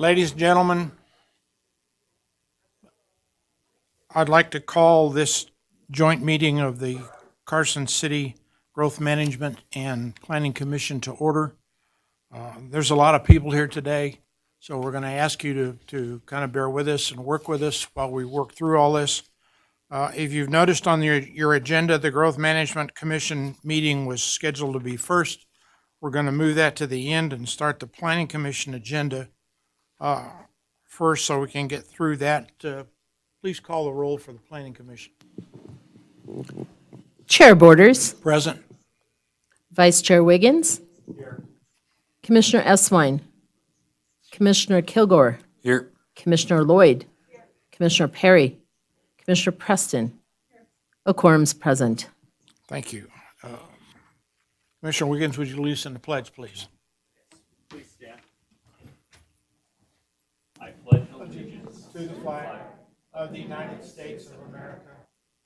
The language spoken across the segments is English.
Ladies and gentlemen, I'd like to call this joint meeting of the Carson City Growth Management and Planning Commission to order. There's a lot of people here today, so we're going to ask you to kind of bear with us and work with us while we work through all this. If you've noticed on your agenda, the Growth Management Commission meeting was scheduled to be first. We're going to move that to the end and start the Planning Commission agenda first so we can get through that. Please call the roll for the Planning Commission. Chair Borders, Present. Vice Chair Wiggins, Here. Commissioner Eswine, Commissioner Kilgore, Here. Commissioner Lloyd, Commissioner Perry, Commissioner Preston. A quorum's present. Thank you. Commissioner Wiggins, would you lead us in the pledge, please? Please stand. I pledge allegiance To the flag of the United States of America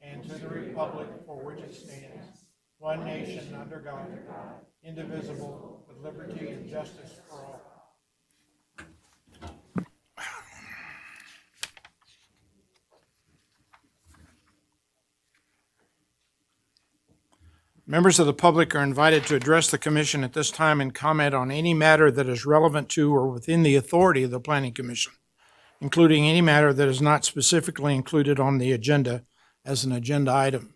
and to the republic for which it stands, one nation under God, indivisible, with liberty and justice for all. Members of the public are invited to address the commission at this time and comment on any matter that is relevant to or within the authority of the Planning Commission, including any matter that is not specifically included on the agenda as an agenda item.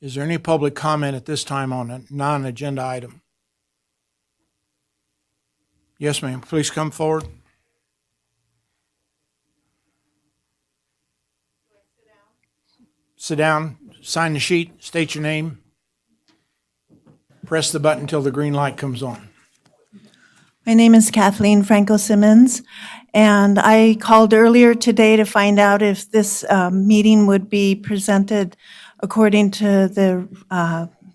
Is there any public comment at this time on a non-agenda item? Yes, ma'am. Please come forward. Sit down, sign the sheet, state your name. Press the button until the green light comes on. My name is Kathleen Franco Simmons, and I called earlier today to find out if this meeting would be presented according to the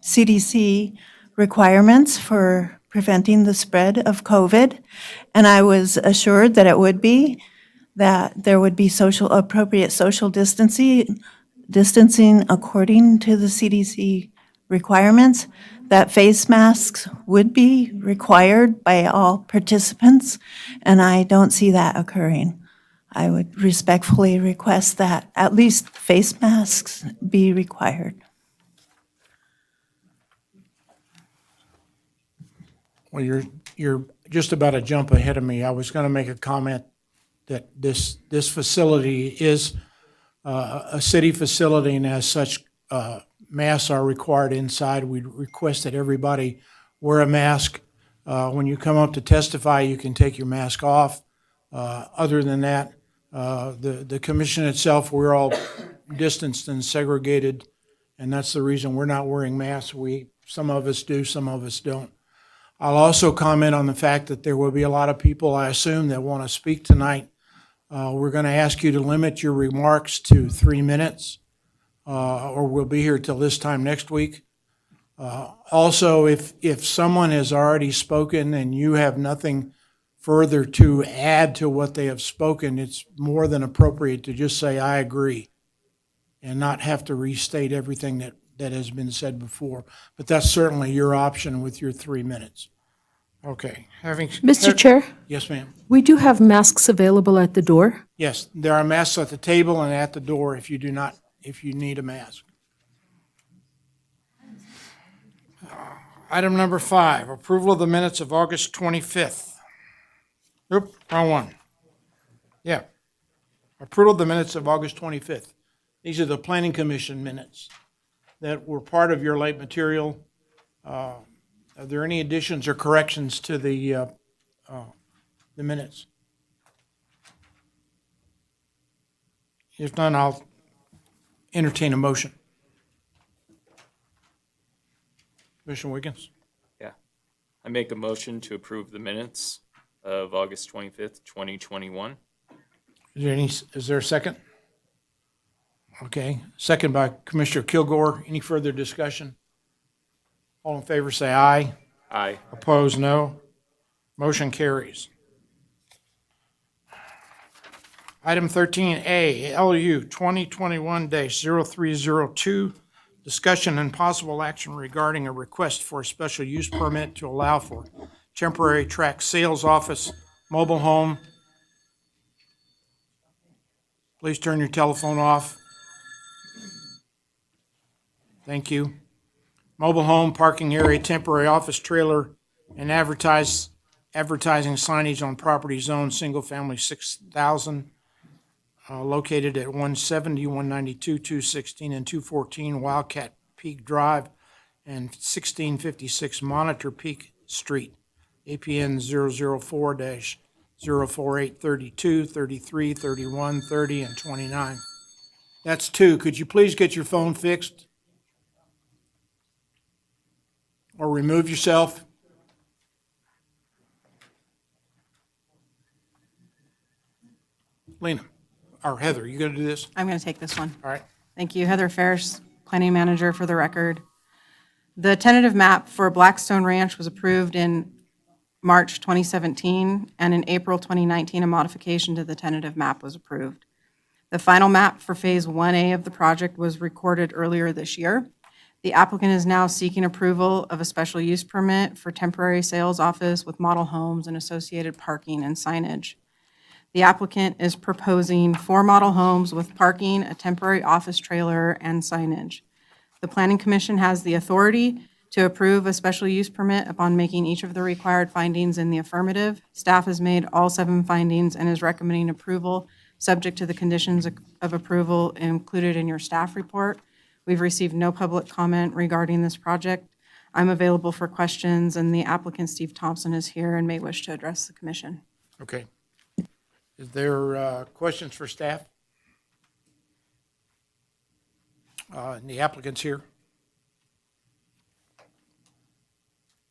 CDC requirements for preventing the spread of COVID. And I was assured that it would be, that there would be appropriate social distancing according to the CDC requirements, that face masks would be required by all participants, and I don't see that occurring. I would respectfully request that at least face masks be required. Well, you're just about a jump ahead of me. I was going to make a comment that this facility is a city facility, and as such, masks are required inside. We request that everybody wear a mask. When you come up to testify, you can take your mask off. Other than that, the commission itself, we're all distanced and segregated, and that's the reason we're not wearing masks. Some of us do, some of us don't. I'll also comment on the fact that there will be a lot of people, I assume, that want to speak tonight. We're going to ask you to limit your remarks to 3 minutes. Or we'll be here till this time next week. Also, if someone has already spoken and you have nothing further to add to what they have spoken, it's more than appropriate to just say, I agree, and not have to restate everything that has been said before. But that's certainly your option with your 3 minutes. Okay. Mr. Chair, Yes, ma'am. we do have masks available at the door. Yes, there are masks at the table and at the door if you need a mask. Item number 5, approval of the minutes of August 25th. Oop, wrong one. Yeah. Approval of the minutes of August 25th. These are the Planning Commission minutes that were part of your late material. Are there any additions or corrections to the minutes? If none, I'll entertain a motion. Commissioner Wiggins? Yeah. I make a motion to approve the minutes of August 25th, 2021. Is there a second? Okay, second by Commissioner Kilgore. Any further discussion? All in favor say aye. Aye. Opposed, no. Motion carries. Item 13A, LU 2021-0302, discussion and possible action regarding a request for a special use permit to allow for temporary tract sales office, mobile home, Please turn your telephone off. Thank you. Mobile home parking area, temporary office trailer, and advertising signage on property zone, single-family 6,000, located at 170, 192, 216, and 214 Wildcat Peak Drive and 1656 Monitor Peak Street, APN 004-04832, 33, 31, 30, and 29. That's two. Could you please get your phone fixed? Or remove yourself? Lena, or Heather, you gonna do this? I'm going to take this one. All right. Thank you. Heather Ferris, Planning Manager, for the record. The tentative map for Blackstone Ranch was approved in March 2017, and in April 2019, a modification to the tentative map was approved. The final map for Phase 1A of the project was recorded earlier this year. The applicant is now seeking approval of a special use permit for temporary sales office with model homes and associated parking and signage. The applicant is proposing 4 model homes with parking, a temporary office trailer, and signage. The Planning Commission has the authority to approve a special use permit upon making each of the required findings in the affirmative. Staff has made all 7 findings and is recommending approval, subject to the conditions of approval included in your staff report. We've received no public comment regarding this project. I'm available for questions, and the applicant, Steve Thompson, is here and may wish to address the commission. Okay. Is there questions for staff? And the applicant's here.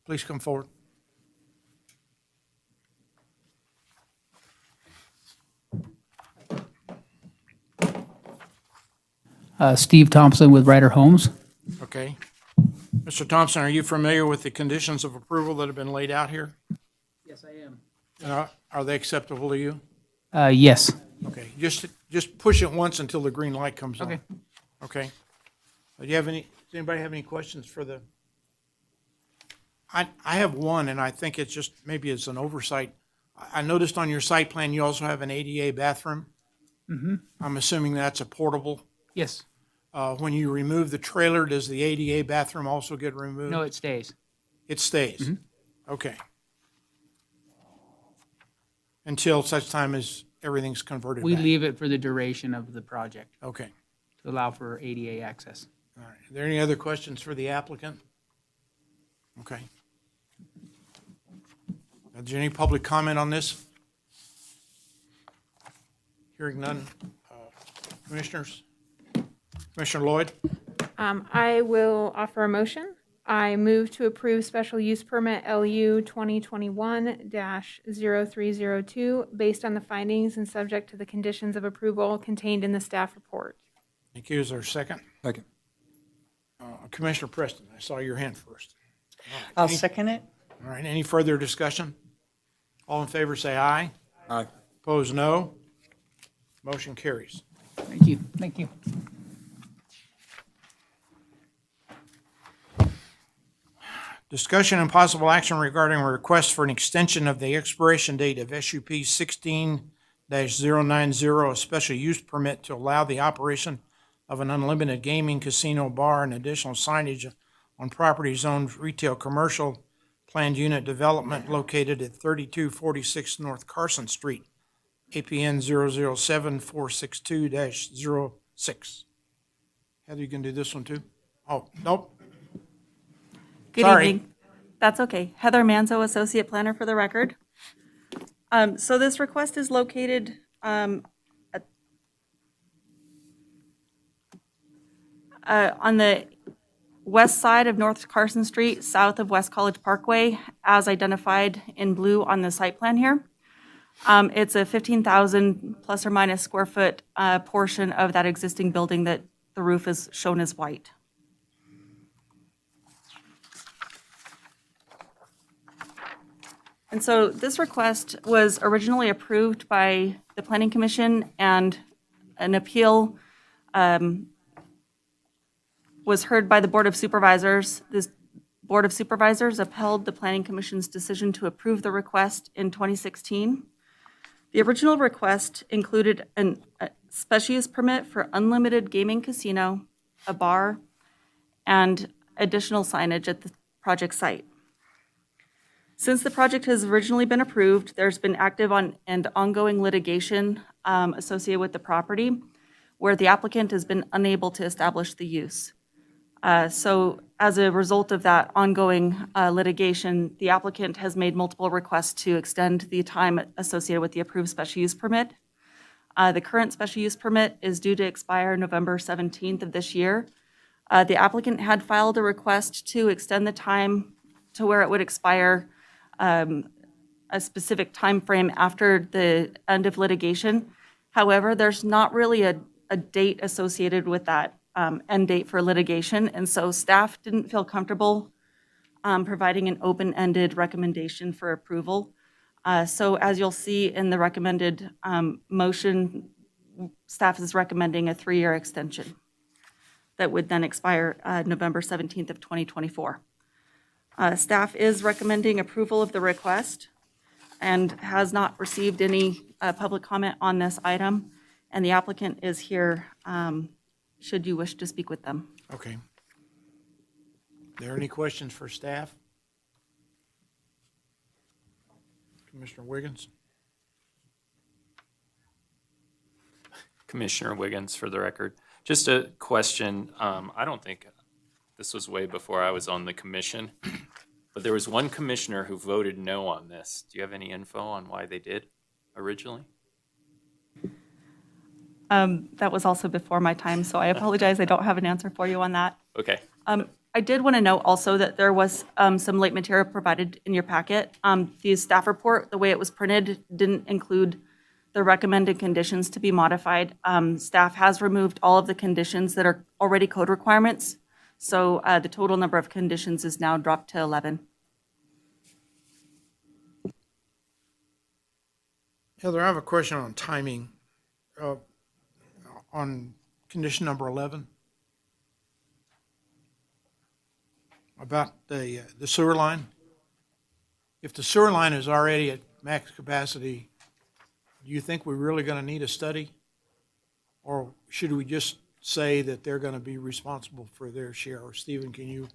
Please come forward. Steve Thompson with Ryder Homes. Okay. Mr. Thompson, are you familiar with the conditions of approval that have been laid out here? Yes, I am. And are they acceptable to you? Yes. Okay, just push it once until the green light comes on. Okay. Okay. Do you have any, does anybody have any questions for the? I have one, and I think it's just, maybe it's an oversight. I noticed on your site plan, you also have an ADA bathroom. Mm-hmm. I'm assuming that's a portable. Yes. When you remove the trailer, does the ADA bathroom also get removed? No, it stays. It stays? Okay. Until such time as everything's converted We back? leave it for the duration of the project Okay. to allow for ADA access. All right. Are there any other questions for the applicant? Okay. Is there any public comment on this? Hearing none. Commissioners? Commissioner Lloyd? I will offer a motion. I move to approve special use permit LU 2021-0302 based on the findings and subject to the conditions of approval contained in the staff report. Thank you. Is there a second? Second. Commissioner Preston, I saw your hand first. I'll second it. All right. Any further discussion? All in favor, say aye. Aye. Opposed, no. Motion carries. Thank you. Thank you. Discussion and possible action regarding a request for an extension of the expiration date of SUP 16-090, a special use permit to allow the operation of an unlimited gaming casino bar and additional signage on property zoned retail commercial planned unit development located at 3246 North Carson Street, APN 007-462-06. Heather, you can do this one too? Oh, nope. Good Sorry. evening. That's okay. Heather Manzo, Associate Planner for the record. So this request is located on the west side of North Carson Street, south of West College Parkway, as identified in blue on the site plan here. It's a 15,000 plus or minus square foot portion of that existing building that the roof is shown as white. And so this request was originally approved by the Planning Commission, and an appeal was heard by the Board of Supervisors. This Board of Supervisors upheld the Planning Commission's decision to approve the request in 2016. The original request included a special use permit for unlimited gaming casino, a bar, and additional signage at the project site. Since the project has originally been approved, there's been active and ongoing litigation associated with the property where the applicant has been unable to establish the use. So as a result of that ongoing litigation, the applicant has made multiple requests to extend the time associated with the approved special use permit. The current special use permit is due to expire November 17th of this year. The applicant had filed a request to extend the time to where it would expire a specific time frame after the end of litigation. However, there's not really a date associated with that end date for litigation, and so staff didn't feel comfortable providing an open-ended recommendation for approval. So as you'll see in the recommended motion, staff is recommending a 3-year extension that would then expire November 17th of 2024. Staff is recommending approval of the request and has not received any public comment on this item, and the applicant is here should you wish to speak with them. Okay. Are there any questions for staff? Commissioner Wiggins? Commissioner Wiggins, for the record. Just a question. I don't think this was way before I was on the commission, but there was one commissioner who voted no on this. Do you have any info on why they did originally? That was also before my time, so I apologize. I don't have an answer for you on that. Okay. I did want to note also that there was some late material provided in your packet. The staff report, the way it was printed, didn't include the recommended conditions to be modified. Staff has removed all of the conditions that are already code requirements, so the total number of conditions is now dropped to 11. Heather, I have a question on timing. On condition number 11, about the sewer line. If the sewer line is already at max capacity, do you think we're really going to need a study? Or should we just say that they're going to be responsible for their share? Or Stephen, can you?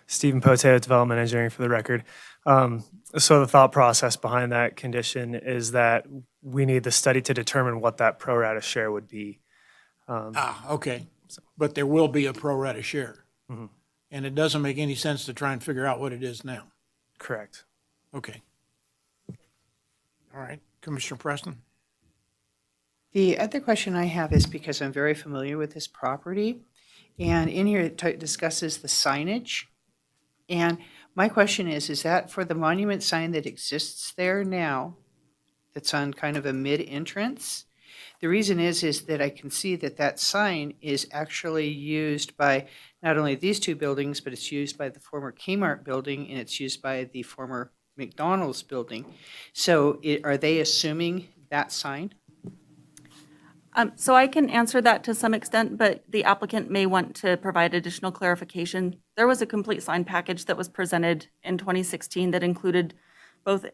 Stephen Potato, Development Engineering for the record. So the thought process behind that condition is that we need the study to determine what that pro rata share would be. Okay. But there will be a pro rata share. Mm-hmm. And it doesn't make any sense to try and figure out what it is now. Correct. Okay. All right. Commissioner Preston? The other question I have is because I'm very familiar with this property, and in here it discusses the signage. And my question is that for the monument sign that exists there now, that's on kind of a mid-entrance? The reason is that I can see that that sign is actually used by not only these two buildings, but it's used by the former Kmart building, and it's used by the former McDonald's building. So are they assuming that sign? So I can answer that to some extent, but the applicant may want to provide additional clarification. There was a complete sign package that was presented in 2016 that included both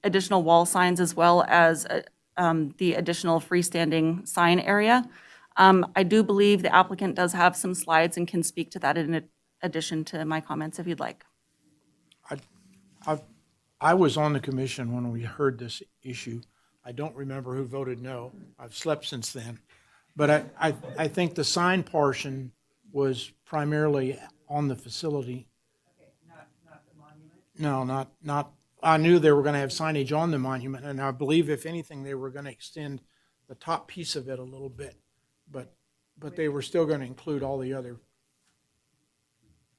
additional wall signs as well as the additional freestanding sign area. I do believe the applicant does have some slides and can speak to that in addition to my comments if you'd like. I was on the commission when we heard this issue. I don't remember who voted no. I've slept since then. But I think the sign portion was primarily on the facility. Okay, not the monument? No, not, I knew they were going to have signage on the monument, and I believe if anything, they were going to extend the top piece of it a little bit. But they were still going to include all the other.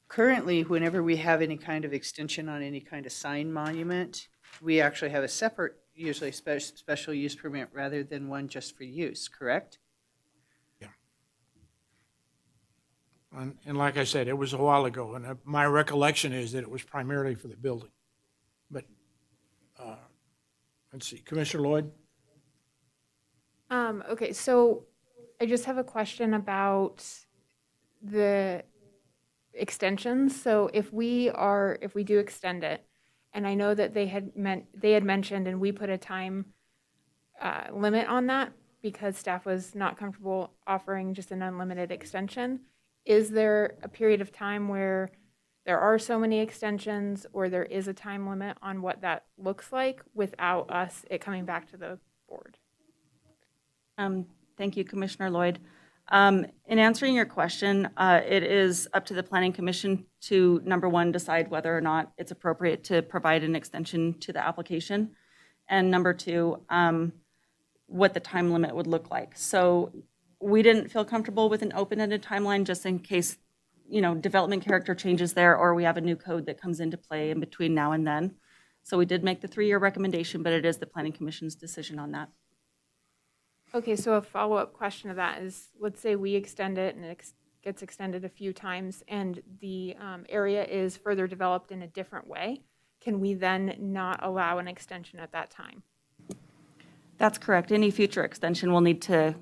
Currently, whenever we have any kind of extension on any kind of sign monument, we actually have a separate, usually special use permit rather than one just for use, correct? Yeah. And like I said, it was a while ago, and my recollection is that it was primarily for the building. But let's see, Commissioner Lloyd? Okay, so I just have a question about the extensions. So if we do extend it, and I know that they had mentioned, and we put a time limit on that because staff was not comfortable offering just an unlimited extension. Is there a period of time where there are so many extensions, or there is a time limit on what that looks like without it coming back to the board? Thank you, Commissioner Lloyd. In answering your question, it is up to the Planning Commission to, number one, decide whether or not it's appropriate to provide an extension to the application, and number two, what the time limit would look like. So we didn't feel comfortable with an open-ended timeline just in case, development character changes there, or we have a new code that comes into play in between now and then. So we did make the 3-year recommendation, but it is the Planning Commission's decision on that. Okay, so a follow-up question to that is, let's say we extend it and it gets extended a few times and the area is further developed in a different way. Can we then not allow an extension at that time? That's correct. Any future extension will need to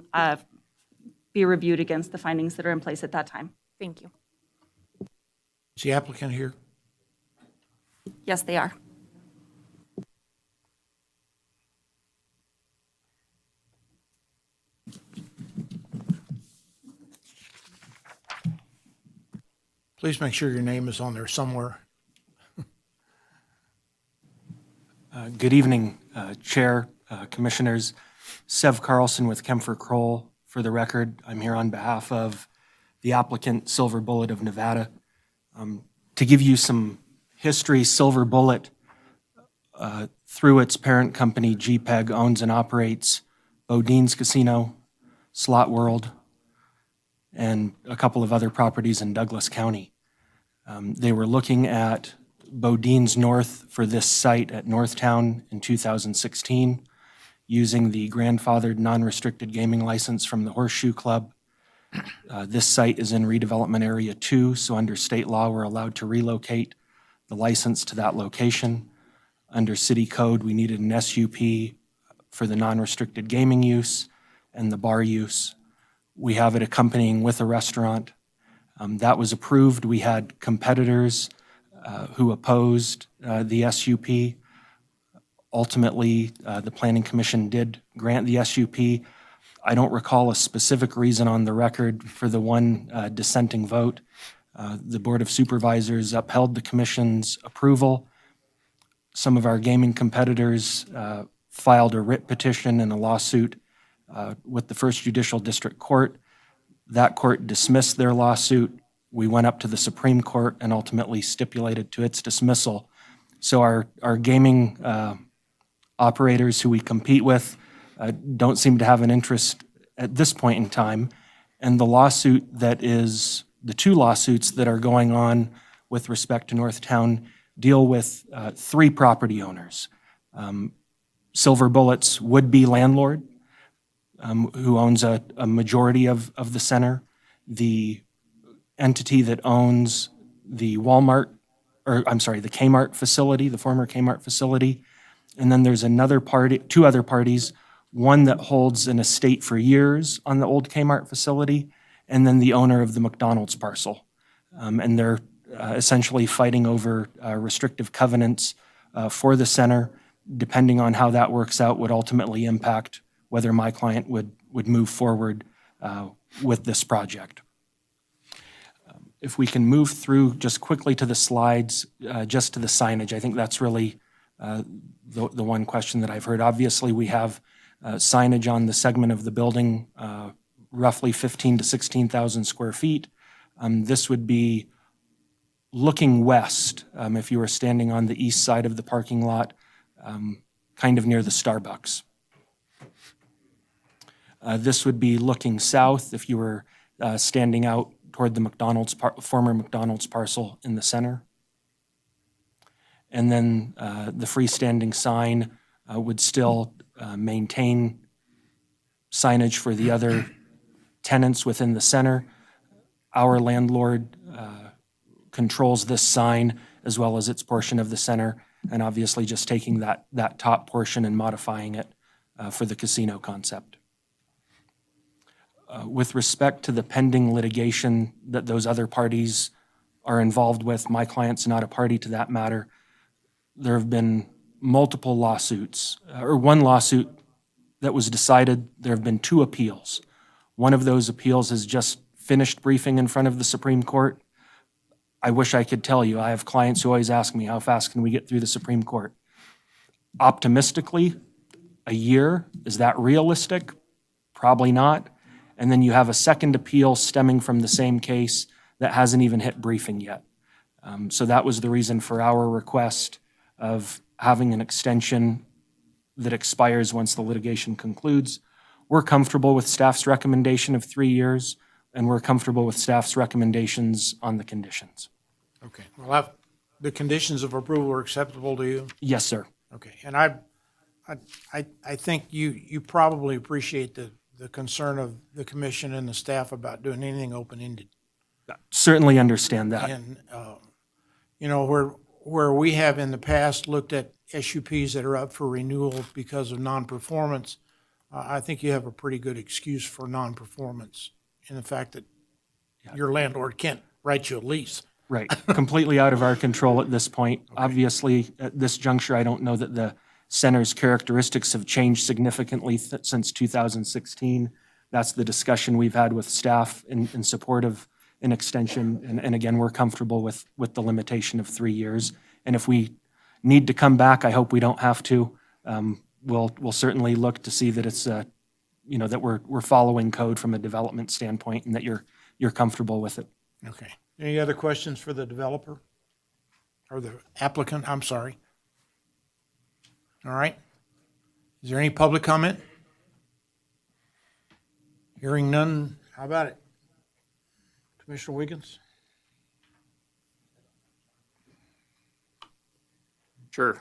be reviewed against the findings that are in place at that time. Thank you. Is the applicant here? Yes, they are. Please make sure your name is on there somewhere. Good evening, Chair, Commissioners. Sev Carlson with Kempfer Kroll. For the record, I'm here on behalf of the applicant, Silver Bullet of Nevada. To give you some history, Silver Bullet, through its parent company, GPEG, owns and operates Bodine's Casino, Slot World, and a couple of other properties in Douglas County. They were looking at Bodine's North for this site at Northtown in 2016, using the grandfathered non-restricted gaming license from the Horseshoe Club. This site is in redevelopment area 2, so under state law, we're allowed to relocate the license to that location. Under city code, we needed an SUP for the non-restricted gaming use and the bar use. We have it accompanying with a restaurant. That was approved. We had competitors who opposed the SUP. Ultimately, the Planning Commission did grant the SUP. I don't recall a specific reason on the record for the one dissenting vote. The Board of Supervisors upheld the Commission's approval. Some of our gaming competitors filed a writ petition and a lawsuit with the First Judicial District Court. That court dismissed their lawsuit. We went up to the Supreme Court and ultimately stipulated to its dismissal. So our gaming operators who we compete with don't seem to have an interest at this point in time. And the two lawsuits that are going on with respect to Northtown deal with 3 property owners. Silver Bullet's would-be landlord, who owns a majority of the center, the entity that owns the the Kmart facility, the former Kmart facility, and then there's two other parties, one that holds an estate for years on the old Kmart facility, and then the owner of the McDonald's parcel. And they're essentially fighting over restrictive covenants for the center. Depending on how that works out would ultimately impact whether my client would move forward with this project. If we can move through just quickly to the slides, just to the signage, I think that's really the one question that I've heard. Obviously, we have signage on the segment of the building, roughly 15 to 16,000 square feet. This would be looking west, if you were standing on the east side of the parking lot, kind of near the Starbucks. This would be looking south if you were standing out toward the former McDonald's parcel in the center. And then the freestanding sign would still maintain signage for the other tenants within the center. Our landlord controls this sign as well as its portion of the center, and obviously just taking that top portion and modifying it for the casino concept. With respect to the pending litigation that those other parties are involved with, my client's not a party to that matter. There have been multiple lawsuits, or one lawsuit that was decided. There have been 2 appeals. One of those appeals has just finished briefing in front of the Supreme Court. I wish I could tell you. I have clients who always ask me, how fast can we get through the Supreme Court? Optimistically, a year, is that realistic? Probably not. And then you have a second appeal stemming from the same case that hasn't even hit briefing yet. So that was the reason for our request of having an extension that expires once the litigation concludes. We're comfortable with staff's recommendation of 3 years, and we're comfortable with staff's recommendations on the conditions. Okay, well, the conditions of approval are acceptable to you? Yes, sir. Okay, and I think you probably appreciate the concern of the commission and the staff about doing anything open-ended. Certainly understand that. And, you know, where we have in the past looked at SUPs that are up for renewal because of non-performance, I think you have a pretty good excuse for non-performance in the fact that your landlord can't write you a lease. Right, completely out of our control at this point. Obviously, at this juncture, I don't know that the center's characteristics have changed significantly since 2016. That's the discussion we've had with staff in support of an extension. And again, we're comfortable with the limitation of 3 years. And if we need to come back, I hope we don't have to. We'll certainly look to see that it's, you know, that we're following code from a development standpoint and that you're comfortable with it. Okay. Any other questions for the developer? Or the applicant, I'm sorry. All right. Is there any public comment? Hearing none, how about it? Commissioner Wiggins? Sure.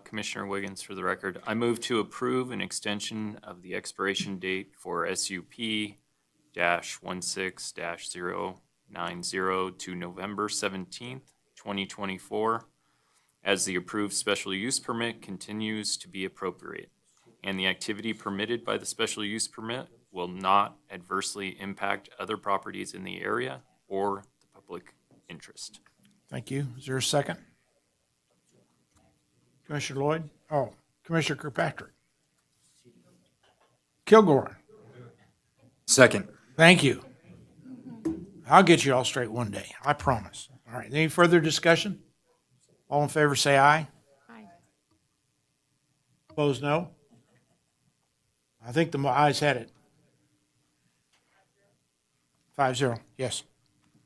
Commissioner Wiggins, for the record, I move to approve an extension of the expiration date for SUP-16-090 to November 17th, 2024, as the approved special use permit continues to be appropriate, and the activity permitted by the special use permit will not adversely impact other properties in the area or the public interest. Thank you. Is there a second? Commissioner Lloyd? Oh, Commissioner Kirkpatrick? Kilgore? Second. Thank you. I'll get you all straight one day, I promise. All right, any further discussion? All in favor, say aye. Aye. Opposed, no? I think the ayes had it. 5-0, yes.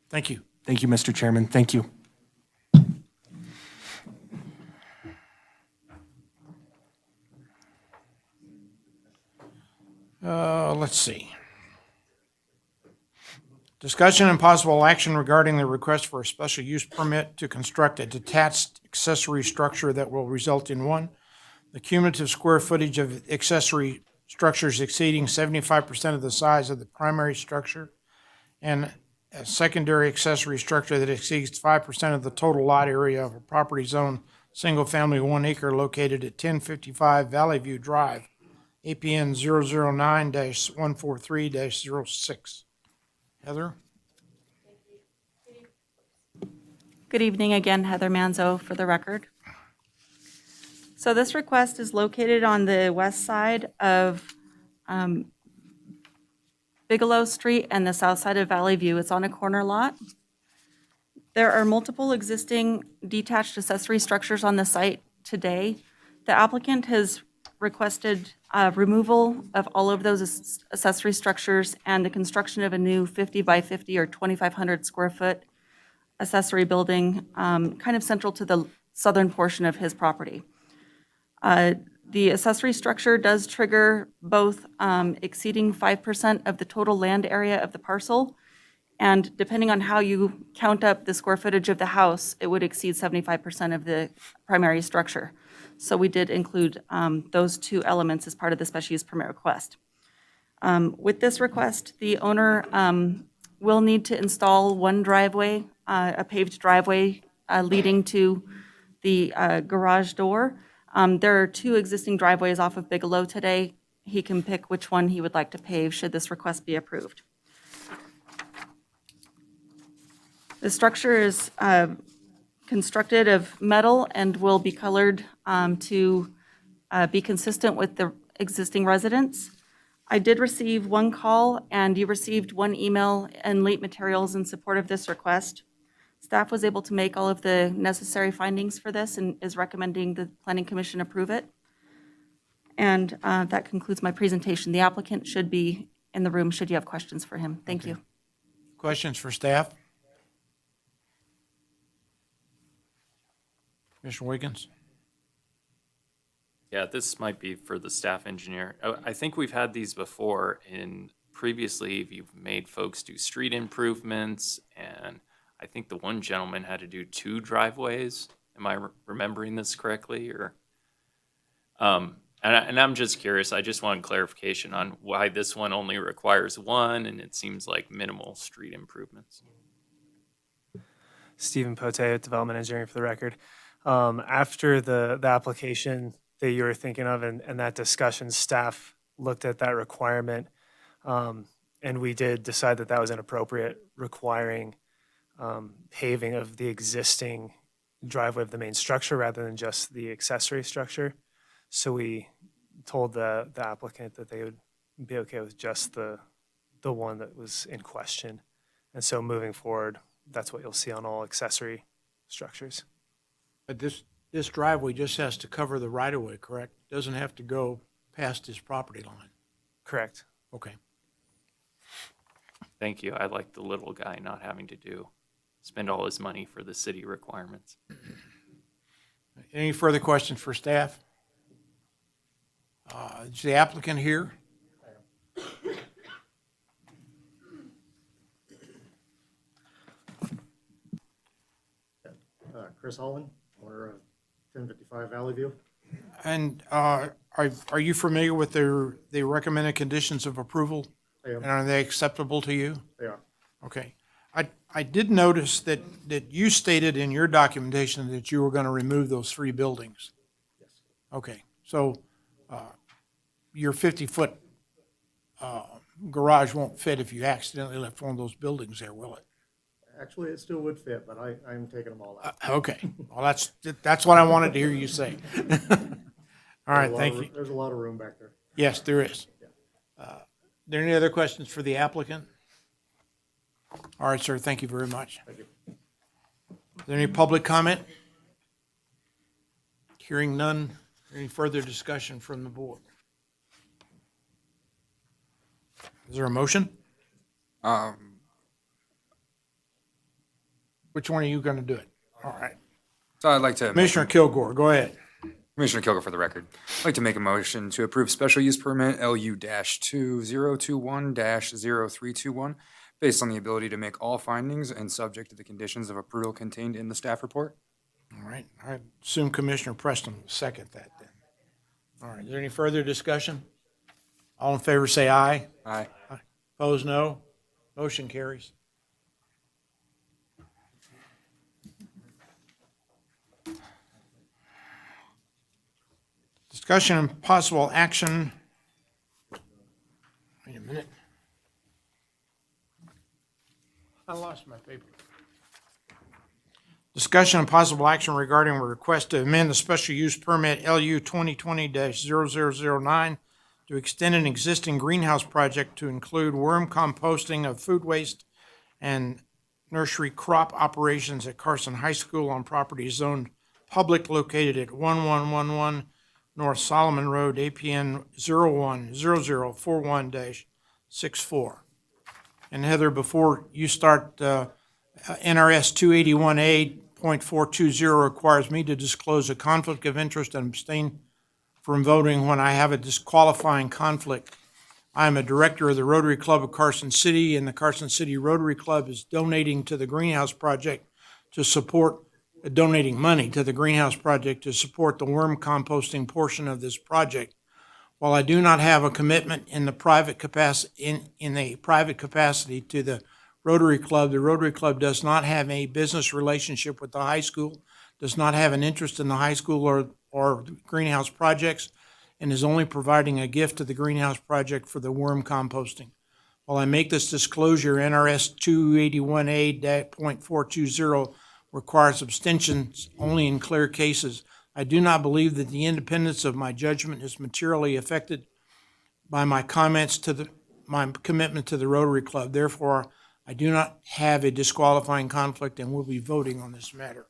Thank you. Thank you, Mr. Chairman. Thank you. Let's see. Discussion and possible action regarding the request for a special use permit to construct a detached accessory structure that will result in 1, the cumulative square footage of accessory structures exceeding 75% of the size of the primary structure, and a secondary accessory structure that exceeds 5% of the total lot area of a property zone, single-family 1 acre located at 1055 Valley View Drive, APN 009-143-06. Heather? Good evening again, Heather Manzo for the record. So this request is located on the west side of Bigelow Street and the south side of Valley View. It's on a corner lot. There are multiple existing detached accessory structures on the site today. The applicant has requested removal of all of those accessory structures and the construction of a new 50 by 50 or 2,500 square foot accessory building, kind of central to the southern portion of his property. The accessory structure does trigger both exceeding 5% of the total land area of the parcel, and depending on how you count up the square footage of the house, it would exceed 75% of the primary structure. So we did include those 2 elements as part of the special use permit request. With this request, the owner will need to install 1 driveway, a paved driveway leading to the garage door. There are 2 existing driveways off of Bigelow today. He can pick which one he would like to pave should this request be approved. The structure is constructed of metal and will be colored to be consistent with the existing residents. I did receive one call, and you received one email and late materials in support of this request. Staff was able to make all of the necessary findings for this and is recommending the Planning Commission approve it. And that concludes my presentation. The applicant should be in the room should you have questions for him. Thank you. Questions for staff? Commissioner Wiggins? Yeah, this might be for the staff engineer. I think we've had these before, and previously you've made folks do street improvements, and I think the one gentleman had to do 2 driveways. Am I remembering this correctly, or? And I'm just curious, I just wanted clarification on why this one only requires 1, and it seems like minimal street improvements. Stephen Poteo, Development Engineering for the record. After the application that you were thinking of and that discussion, staff looked at that requirement, and we did decide that that was inappropriate, requiring paving of the existing driveway of the main structure rather than just the accessory structure. So we told the applicant that they would be okay with just the one that was in question. And so moving forward, that's what you'll see on all accessory structures. But this driveway just has to cover the right-of-way, correct? Doesn't have to go past his property line. Correct. Okay. Thank you. I like the little guy not having to spend all his money for the city requirements. Any further questions for staff? Is the applicant here? Chris Holland, owner of 1055 Valley View. And are you familiar with the recommended conditions of approval? I am. And are they acceptable to you? They are. Okay. I did notice that you stated in your documentation that you were going to remove those 3 buildings. Yes. Okay. So your 50-foot garage won't fit if you accidentally left one of those buildings there, will it? Actually, it still would fit, but I'm taking them all out. Okay. Well, that's what I wanted to hear you say. All right, thank you. There's a lot of room back there. Yes, there is. Are there any other questions for the applicant? All right, sir, thank you very much. Thank you. Is there any public comment? Hearing none, any further discussion from the board? Is there a motion? Which one are you going to do it? All right. So I'd like to. Commissioner Kilgore, go ahead. Commissioner Kilgore for the record. I'd like to make a motion to approve special use permit LU-2021-0321 based on the ability to make all findings and subject to the conditions of approval contained in the staff report. All right, I assume Commissioner Preston will second that then. All right, is there any further discussion? All in favor say aye. Aye. Opposed, no. Motion carries. Discussion and possible action. Wait a minute. I lost my paper. Discussion and possible action regarding a request to amend the special use permit LU 2020-0009 to extend an existing greenhouse project to include worm composting of food waste and nursery crop operations at Carson High School on property zoned public located at 1111 North Solomon Road, APN 010041-64. And Heather, before you start, NRS 281A.420 requires me to disclose a conflict of interest and abstain from voting when I have a disqualifying conflict. I am a director of the Rotary Club of Carson City, and the Carson City Rotary Club is donating to the Greenhouse Project to support, donating money to the Greenhouse Project to support the worm composting portion of this project. While I do not have a commitment in the private capacity, in a private capacity to the Rotary Club does not have a business relationship with the high school, does not have an interest in the high school or greenhouse projects, and is only providing a gift to the Greenhouse Project for the worm composting. While I make this disclosure, NRS 281A.420 requires abstentions only in clear cases. I do not believe that the independence of my judgment is materially affected by my comments to my commitment to the Rotary Club. Therefore, I do not have a disqualifying conflict and will be voting on this matter.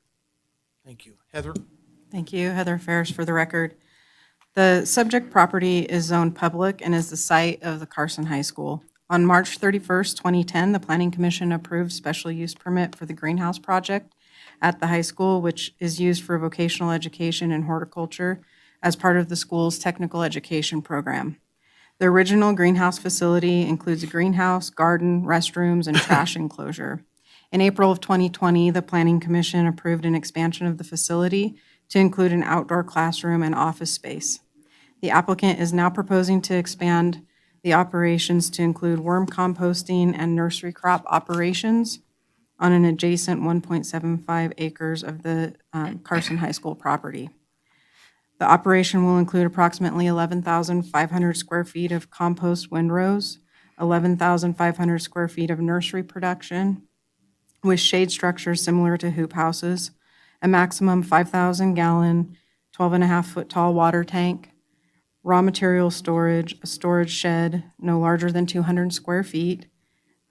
Thank you. Heather? Thank you. Heather Ferris for the record. The subject property is zoned public and is the site of the Carson High School. On March 31st, 2010, the Planning Commission approved special use permit for the greenhouse project at the high school, which is used for vocational education and horticulture as part of the school's technical education program. The original greenhouse facility includes a greenhouse, garden, restrooms, and trash enclosure. In April of 2020, the Planning Commission approved an expansion of the facility to include an outdoor classroom and office space. The applicant is now proposing to expand the operations to include worm composting and nursery crop operations on an adjacent 1.75 acres of the Carson High School property. The operation will include approximately 11,500 square feet of compost windrows, 11,500 square feet of nursery production with shade structures similar to hoop houses, a maximum 5,000-gallon, 12.5-foot tall water tank, raw material storage, a storage shed no larger than 200 square feet,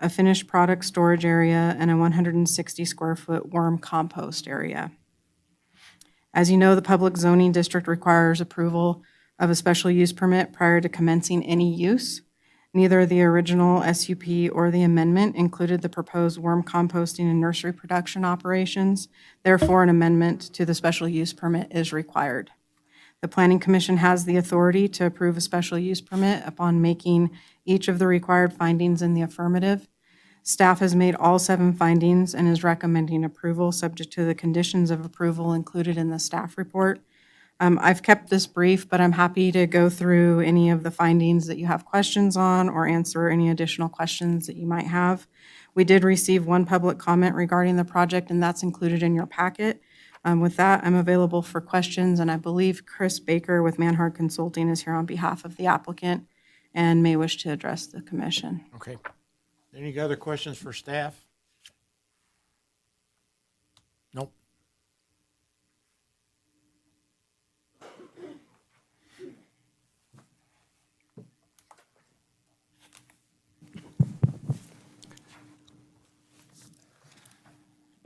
a finished product storage area, and a 160-square-foot worm compost area. As you know, the public zoning district requires approval of a special use permit prior to commencing any use. Neither the original SUP or the amendment included the proposed worm composting and nursery production operations. Therefore, an amendment to the special use permit is required. The Planning Commission has the authority to approve a special use permit upon making each of the required findings in the affirmative. Staff has made all 7 findings and is recommending approval subject to the conditions of approval included in the staff report. I've kept this brief, but I'm happy to go through any of the findings that you have questions on or answer any additional questions that you might have. We did receive 1 public comment regarding the project, and that's included in your packet. With that, I'm available for questions, and I believe Chris Baker with Manhard Consulting is here on behalf of the applicant and may wish to address the commission. Okay. Any other questions for staff? Nope.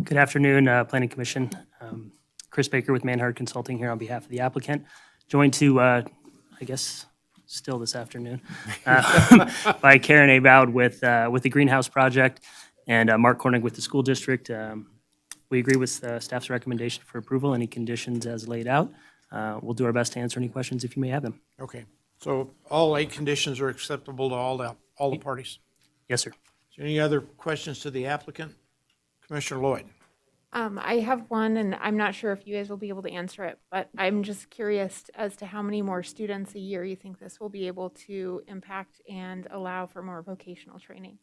Good afternoon, Planning Commission. Chris Baker with Manhard Consulting here on behalf of the applicant, joined to, I guess, still this afternoon, by Karen Aboud with the Greenhouse Project and Mark Cornig with the school district. We agree with staff's recommendation for approval, any conditions as laid out. We'll do our best to answer any questions if you may have them. Okay. So all 8 conditions are acceptable to all the parties? Yes, sir. Is there any other questions to the applicant? Commissioner Lloyd? I have one, and I'm not sure if you guys will be able to answer it, but I'm just curious as to how many more students a year you think this will be able to impact and allow for more vocational training.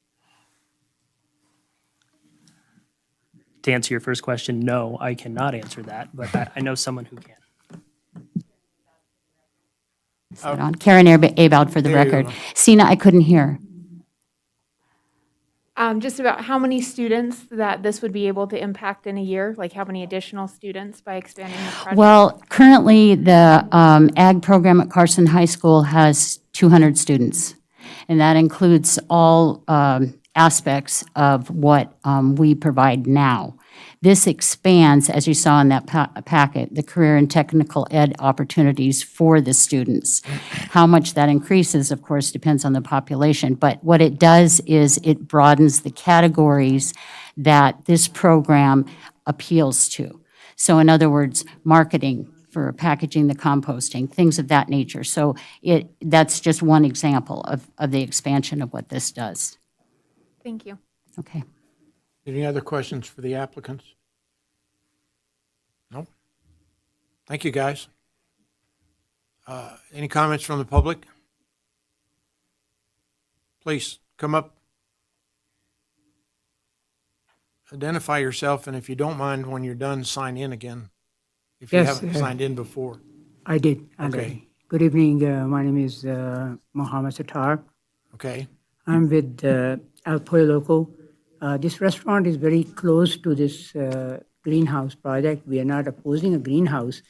To answer your first question, no, I cannot answer that, but I know someone who can. Karen Aboud for the There you record. go. Sina, I couldn't hear. Just about how many students that this would be able to impact in a year, like how many additional students by expanding the project? Well, currently, the ag program at Carson High School has 200 students, and that includes all aspects of what we provide now. This expands, as you saw in that packet, the career and technical ed opportunities for the students. How much that increases, of course, depends on the population, but what it does is it broadens the categories that this program appeals to. So in other words, marketing for packaging the composting, things of that nature. So that's just one example of the expansion of what this does. Thank you. Okay. Any other questions for the applicants? No? Thank you, guys. Any comments from the public? Please, come up. Identify yourself, and if you don't mind, when you're done, sign in again, if you Yes, haven't signed in before. I did. Okay. Good evening. My name is Mohammed Sattar. Okay, I'm with El Pollo Loco. This restaurant is very close to this greenhouse project. We are not opposing a greenhouse,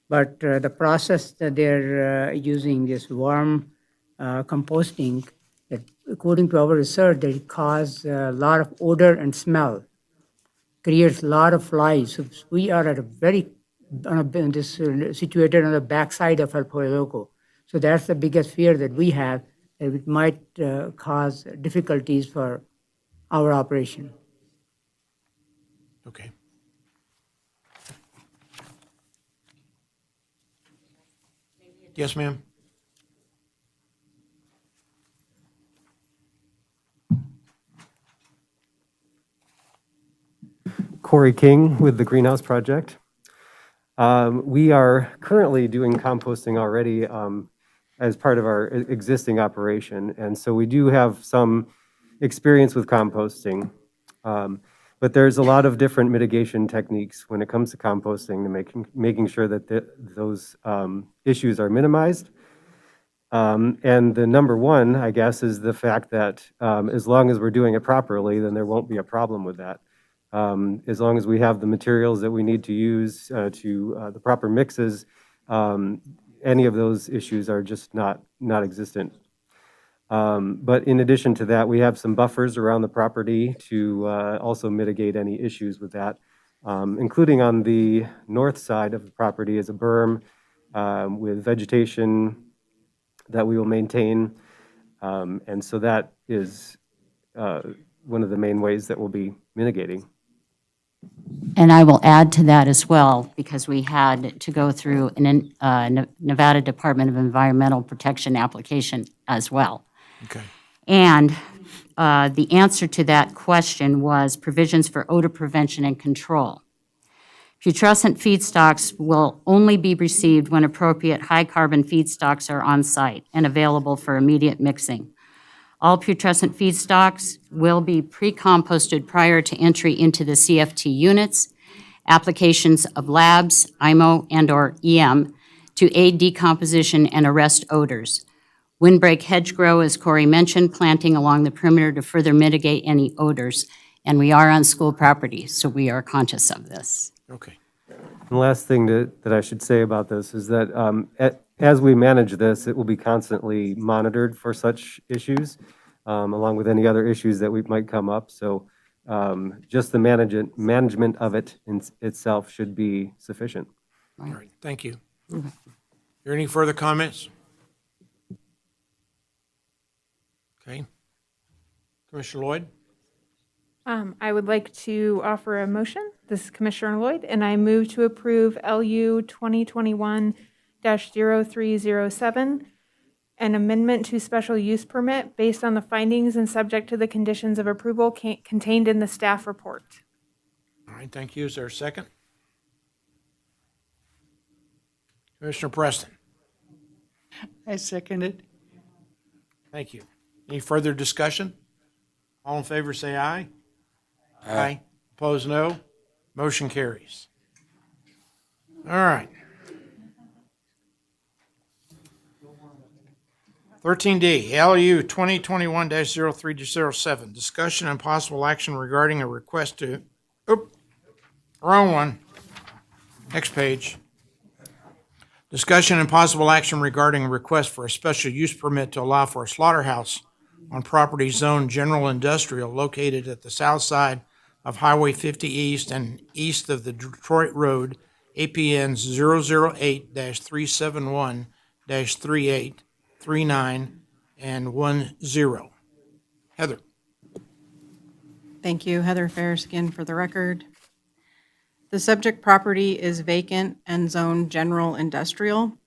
but the process that they're using, this worm composting, that according to our research, that it causes a lot of odor and smell, creates a lot of flies. So we are at a very situated on the backside of El Pollo Loco. So that's the biggest fear that we have, that it might cause difficulties for our operation. Okay. Yes, ma'am? Corey King with the Greenhouse Project. We are currently doing composting already as part of our existing operation, and so we do have some experience with composting. But there's a lot of different mitigation techniques when it comes to composting to making sure that those issues are minimized. And the number one, I guess, is the fact that as long as we're doing it properly, then there won't be a problem with that. As long as we have the materials that we need to use the proper mixes, any of those issues are just not existent. But in addition to that, we have some buffers around the property to also mitigate any issues with that, including on the north side of the property is a berm with vegetation that we will maintain. And so that is one of the main ways that we'll be mitigating. And I will add to that as well, because we had to go through an Nevada Department of Environmental Protection application as well. Okay. And the answer to that question was provisions for odor prevention and control. Putrescent feedstocks will only be received when appropriate high-carbon feedstocks are on site and available for immediate mixing. All putrescent feedstocks will be pre-composted prior to entry into the CFT units. Applications of labs, IMO, and/or EM to aid decomposition and arrest odors. Windbreak hedgerow, as Corey mentioned, planting along the perimeter to further mitigate any odors. And we are on school property, so we are conscious of this. Okay. The last thing that I should say about this is that as we manage this, it will be constantly monitored for such issues, along with any other issues that might come up. So just the management of it itself should be sufficient. All right, thank you. Are there any further comments? Okay. Commissioner Lloyd? I would like to offer a motion. This is Commissioner Lloyd, and I move to approve LU 2021-0307, an amendment to special use permit based on the findings and subject to the conditions of approval contained in the staff report. All right, thank you. Is there a second? Commissioner Preston? I second it. Thank you. Any further discussion? All in favor, say aye. Aye. Opposed, no. Motion carries. All right. 13D, LU 2021-0307, discussion and possible action regarding a request to, wrong one. Next page. Discussion and possible action regarding a request for a special use permit to allow for a slaughterhouse on property zoned general industrial located at the south side of Highway 50 East and east of the Detroit Road, APN 008-371-38, 39, and 10. Heather. Thank you. Heather Ferris again for the record. The subject property is vacant and zoned general industrial.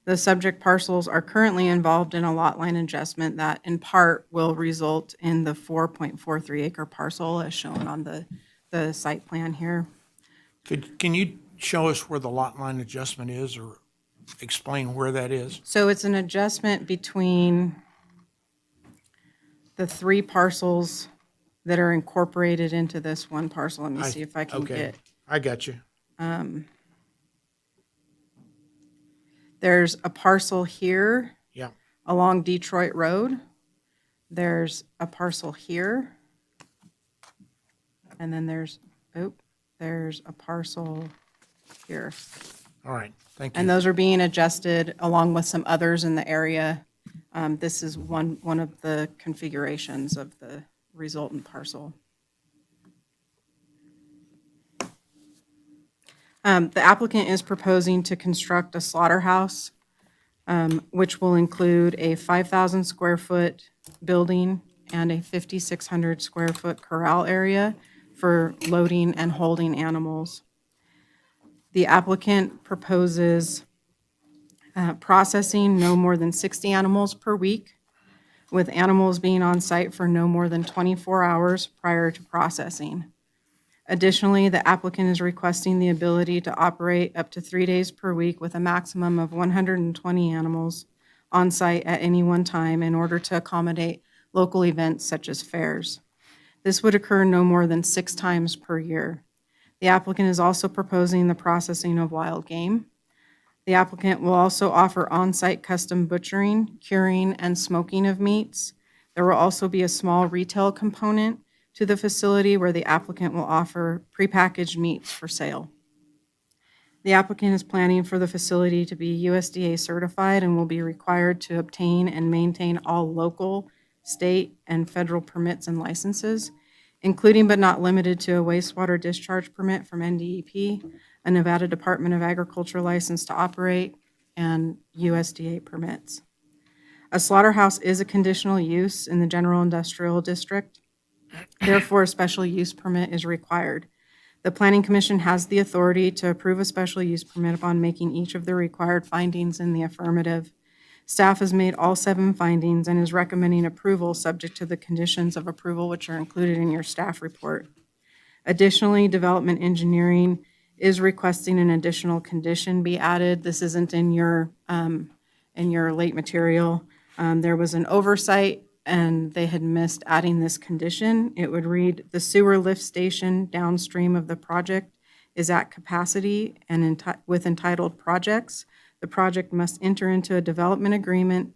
The subject parcels are currently involved in a lot line adjustment that in part will result in the 4.43 acre parcel as shown on the site plan here. Can you show us where the lot line adjustment is or explain where that is? So it's an adjustment between the three parcels that are incorporated into this one parcel. Let me see if I can okay. get. I got you. There's a parcel here. Yeah. Along Detroit Road. There's a parcel here. And then there's a parcel here. All right, thank you. And those are being adjusted along with some others in the area This is one of the configurations of the resultant parcel. The applicant is proposing to construct a slaughterhouse, which will include a 5,000 square foot building and a 5,600 square foot corral area for loading and holding animals. The applicant proposes processing no more than 60 animals per week, with animals being on site for no more than 24 hours prior to processing. Additionally, the applicant is requesting the ability to operate up to 3 days per week with a maximum of 120 animals on site at any one time in order to accommodate local events such as fairs. This would occur no more than 6 times per year. The applicant is also proposing the processing of wild game. The applicant will also offer on-site custom butchering, curing, and smoking of meats. There will also be a small retail component to the facility where the applicant will offer prepackaged meats for sale. The applicant is planning for the facility to be USDA certified and will be required to obtain and maintain all local, state, and federal permits and licenses, including but not limited to a wastewater discharge permit from NDEP, a Nevada Department of Agriculture license to operate, and USDA permits. A slaughterhouse is a conditional use in the general industrial district. Therefore, a special use permit is required. The Planning Commission has the authority to approve a special use permit upon making each of the required findings in the affirmative. Staff has made all 7 findings and is recommending approval subject to the conditions of approval which are included in your staff report. Additionally, development engineering is requesting an additional condition be added. This isn't in your late material. There was an oversight and they had missed adding this condition. It would read, the sewer lift station downstream of the project is at capacity and with entitled projects. The project must enter into a development agreement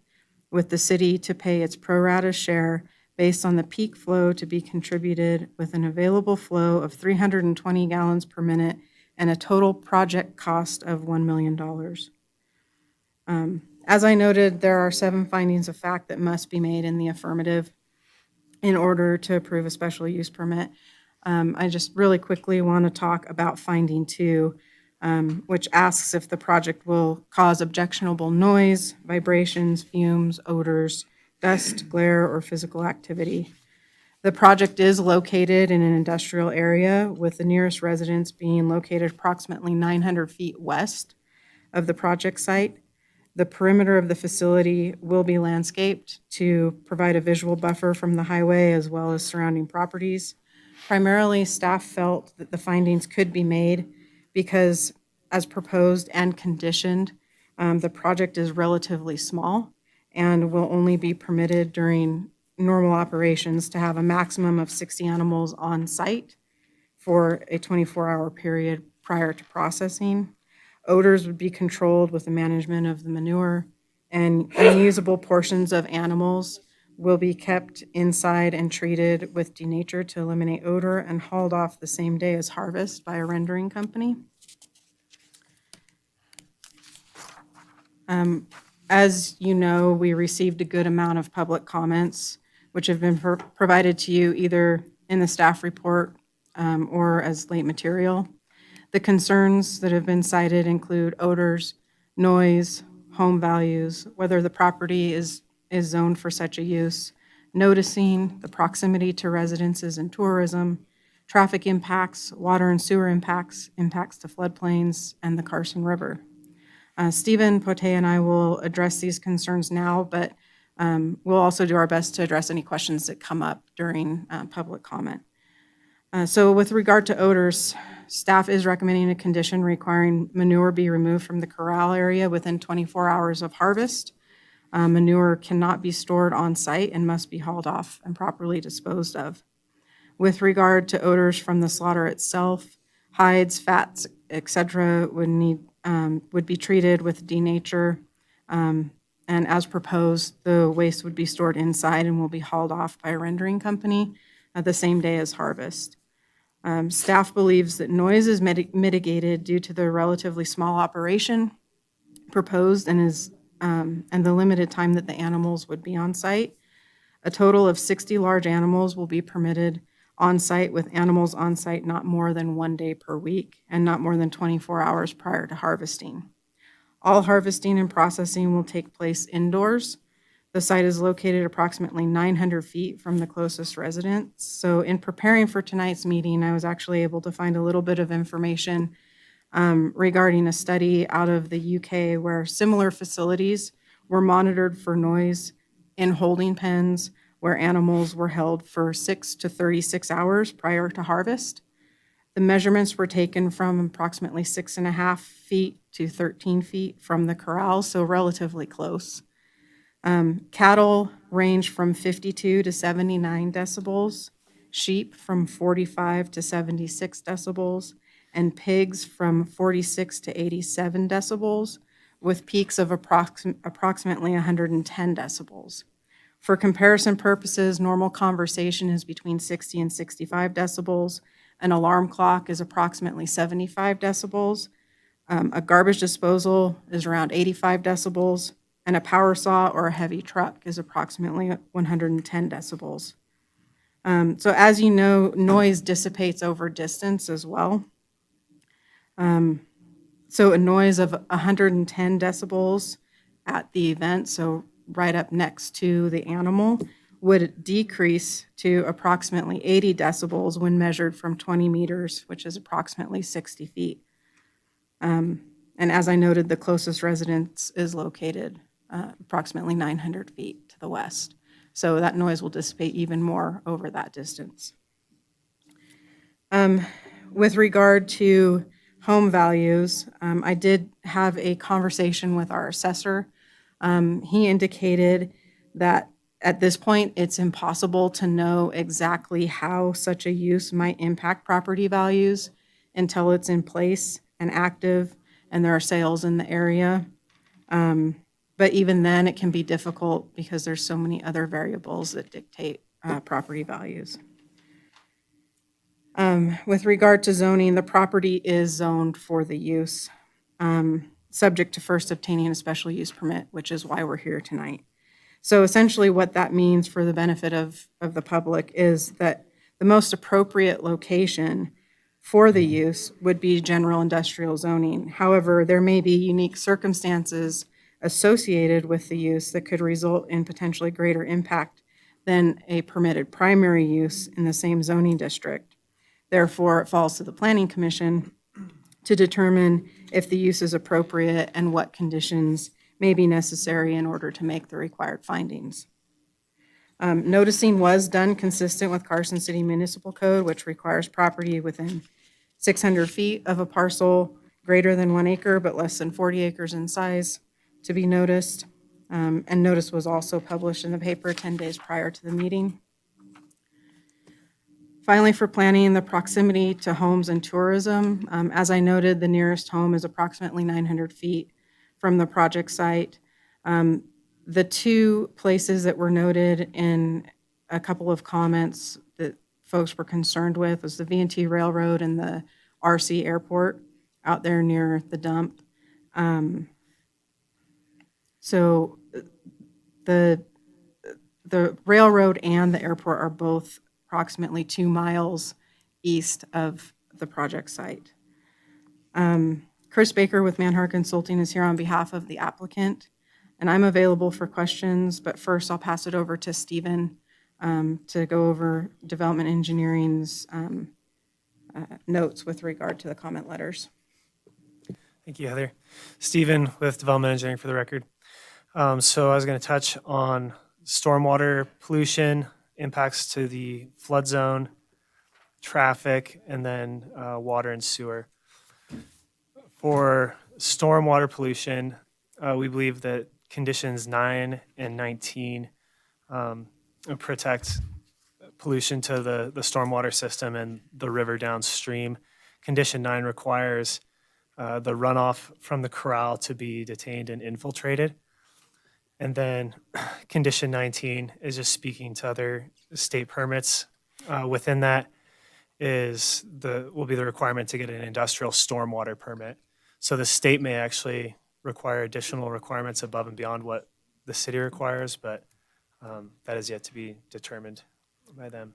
with the city to pay its pro rata share based on the peak flow to be contributed with an available flow of 320 gallons per minute and a total project cost of $1 million. As I noted, there are 7 findings of fact that must be made in the affirmative in order to approve a special use permit. I just really quickly want to talk about finding 2, which asks if the project will cause objectionable noise, vibrations, fumes, odors, dust, glare, or physical activity. The project is located in an industrial area with the nearest residence being located approximately 900 feet west of the project site. The perimeter of the facility will be landscaped to provide a visual buffer from the highway as well as surrounding properties. Primarily, staff felt that the findings could be made because, as proposed and conditioned, the project is relatively small and will only be permitted during normal operations to have a maximum of 60 animals on site for a 24-hour period prior to processing. Odors would be controlled with the management of the manure, and unusable portions of animals will be kept inside and treated with denature to eliminate odor and hauled off the same day as harvest by a rendering company. As you know, we received a good amount of public comments, which have been provided to you either in the staff report or as late material. The concerns that have been cited include odors, noise, home values, whether the property is zoned for such a use, noticing the proximity to residences and tourism, traffic impacts, water and sewer impacts, impacts to floodplains, and the Carson River. Stephen Pote and I will address these concerns now, but we'll also do our best to address any questions that come up during public comment. So with regard to odors, staff is recommending a condition requiring manure be removed from the corral area within 24 hours of harvest. Manure cannot be stored on site and must be hauled off and properly disposed of. With regard to odors from the slaughter itself, hides, fats, etc., would be treated with denature, and as proposed, the waste would be stored inside and will be hauled off by a rendering company the same day as harvest. Staff believes that noise is mitigated due to the relatively small operation proposed and is and the limited time that the animals would be on site. A total of 60 large animals will be permitted on site, with animals on site not more than 1 day per week and not more than 24 hours prior to harvesting. All harvesting and processing will take place indoors. The site is located approximately 900 feet from the closest residence. So in preparing for tonight's meeting, I was actually able to find a little bit of information regarding a study out of the UK where similar facilities were monitored for noise in holding pens where animals were held for 6 to 36 hours prior to harvest. The measurements were taken from approximately 6.5 feet to 13 feet from the corral, so relatively close. Cattle range from 52 to 79 decibels, sheep from 45 to 76 decibels, and pigs from 46 to 87 decibels, with peaks of approximately 110 decibels. For comparison purposes, normal conversation is between 60 and 65 decibels. An alarm clock is approximately 75 decibels. A garbage disposal is around 85 decibels, and a power saw or a heavy truck is approximately 110 decibels. So as you know, noise dissipates over distance as well. So a noise of 110 decibels at the event, so right up next to the animal, would decrease to approximately 80 decibels when measured from 20 meters, which is approximately 60 feet. And as I noted, the closest residence is located approximately 900 feet to the west. So that noise will dissipate even more over that distance. With regard to home values, I did have a conversation with our assessor. He indicated that at this point, it's impossible to know exactly how such a use might impact property values until it's in place and active and there are sales in the area. But even then, it can be difficult because there's so many other variables that dictate property values. With regard to zoning, the property is zoned for the use, subject to first obtaining a special use permit, which is why we're here tonight. So essentially what that means for the benefit of the public is that the most appropriate location for the use would be general industrial zoning. However, there may be unique circumstances associated with the use that could result in potentially greater impact than a permitted primary use in the same zoning district. Therefore, it falls to the Planning Commission to determine if the use is appropriate and what conditions may be necessary in order to make the required findings. Noticing was done consistent with Carson City Municipal Code, which requires property within 600 feet of a parcel greater than 1 acre but less than 40 acres in size to be noticed. And notice was also published in the paper 10 days prior to the meeting. Finally, for planning, the proximity to homes and tourism. As I noted, the nearest home is approximately 900 feet from the project site. The two places that were noted in a couple of comments that folks were concerned with was the V&T Railroad and the RC Airport out there near the dump. So the railroad and the airport are both approximately 2 miles east of the project site. Chris Baker with Manhart Consulting is here on behalf of the applicant, and I'm available for questions, but first I'll pass it over to Stephen to go over development engineering's notes with regard to the comment letters. Thank you, Heather. Stephen with Development Engineering for the record. So I was going to touch on stormwater pollution, impacts to the flood zone, traffic, and then water and sewer. For stormwater pollution, we believe that conditions 9 and 19 protect pollution to the stormwater system and the river downstream. Condition 9 requires the runoff from the corral to be detained and infiltrated. And then condition 19 is just speaking to other state permits. Within that will be the requirement to get an industrial stormwater permit. So the state may actually require additional requirements above and beyond what the city requires, but that is yet to be determined by them.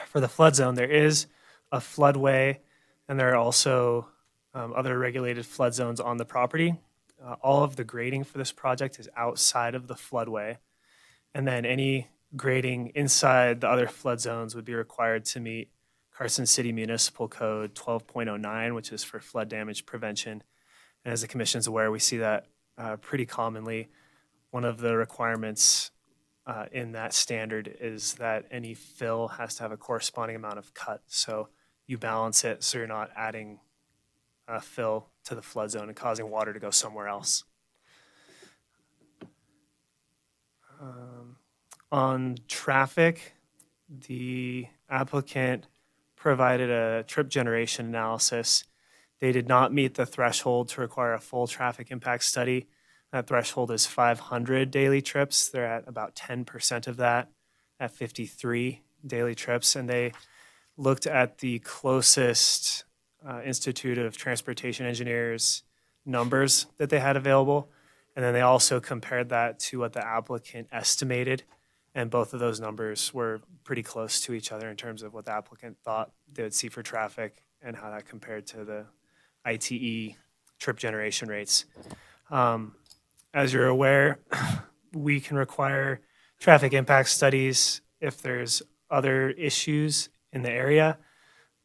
For the flood zone, there is a floodway, and there are also other regulated flood zones on the property. All of the grading for this project is outside of the floodway, and then any grading inside the other flood zones would be required to meet Carson City Municipal Code 12.09, which is for flood damage prevention. And as the commission's aware, we see that pretty commonly. One of the requirements in that standard is that any fill has to have a corresponding amount of cut. So you balance it so you're not adding fill to the flood zone and causing water to go somewhere else. On traffic, the applicant provided a trip generation analysis. They did not meet the threshold to require a full traffic impact study. That threshold is 500 daily trips. They're at about 10% of that at 53 daily trips. And they looked at the closest Institute of Transportation Engineers numbers that they had available. And then they also compared that to what the applicant estimated. And both of those numbers were pretty close to each other in terms of what the applicant thought they would see for traffic and how that compared to the ITE trip generation rates. As you're aware, we can require traffic impact studies if there's other issues in the area.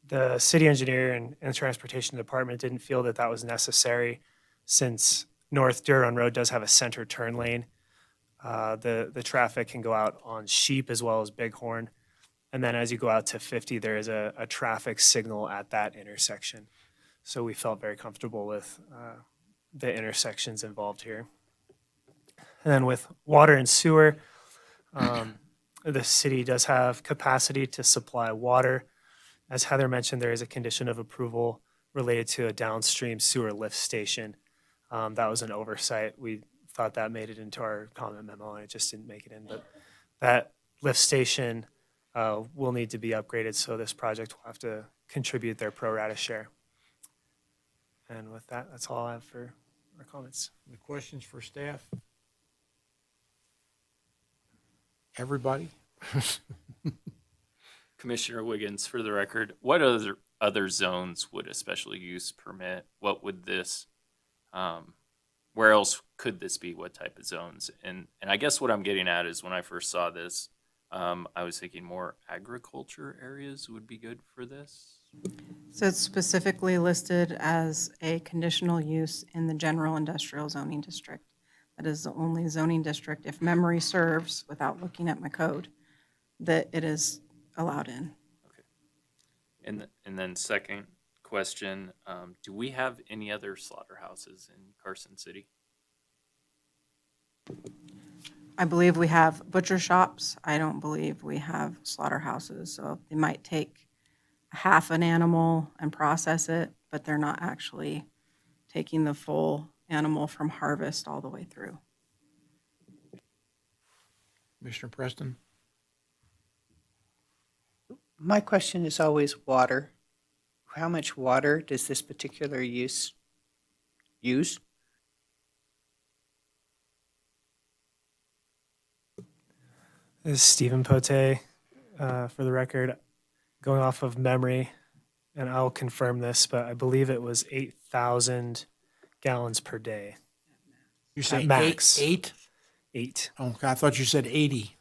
The city engineer and transportation department didn't feel that that was necessary since North Deer Run Road does have a center turn lane. The traffic can go out on Sheep as well as Bighorn. And then as you go out to 50, there is a traffic signal at that intersection. So we felt very comfortable with the intersections involved here. And then with water and sewer, the city does have capacity to supply water. As Heather mentioned, there is a condition of approval related to a downstream sewer lift station. That was an oversight. We thought that made it into our comment memo, and it just didn't make it in. But that lift station will need to be upgraded, so this project will have to contribute their pro rata share. And with that, that's all I have for our comments. The questions for staff? Everybody? Commissioner Wiggins, for the record, what other zones would a special use permit? What would this, where else could this be? What type of zones? And I guess what I'm getting at is when I first saw this, I was thinking more agriculture areas would be good for this. So it's specifically listed as a conditional use in the general industrial zoning district. That is the only zoning district, if memory serves, without looking at my code, that it is allowed in. Okay. And then second question, do we have any other slaughterhouses in Carson City? I believe we have butcher shops. I don't believe we have slaughterhouses. So they might take half an animal and process it, but they're not actually taking the full animal from harvest all the way through. Commissioner Preston? My question is always water. How much water does this particular use use? This is Stephen Pote, for the record, going off of memory, and I'll confirm this, but I believe it was 8,000 gallons per day. You say max. eight? 8. Oh, I thought you said 80.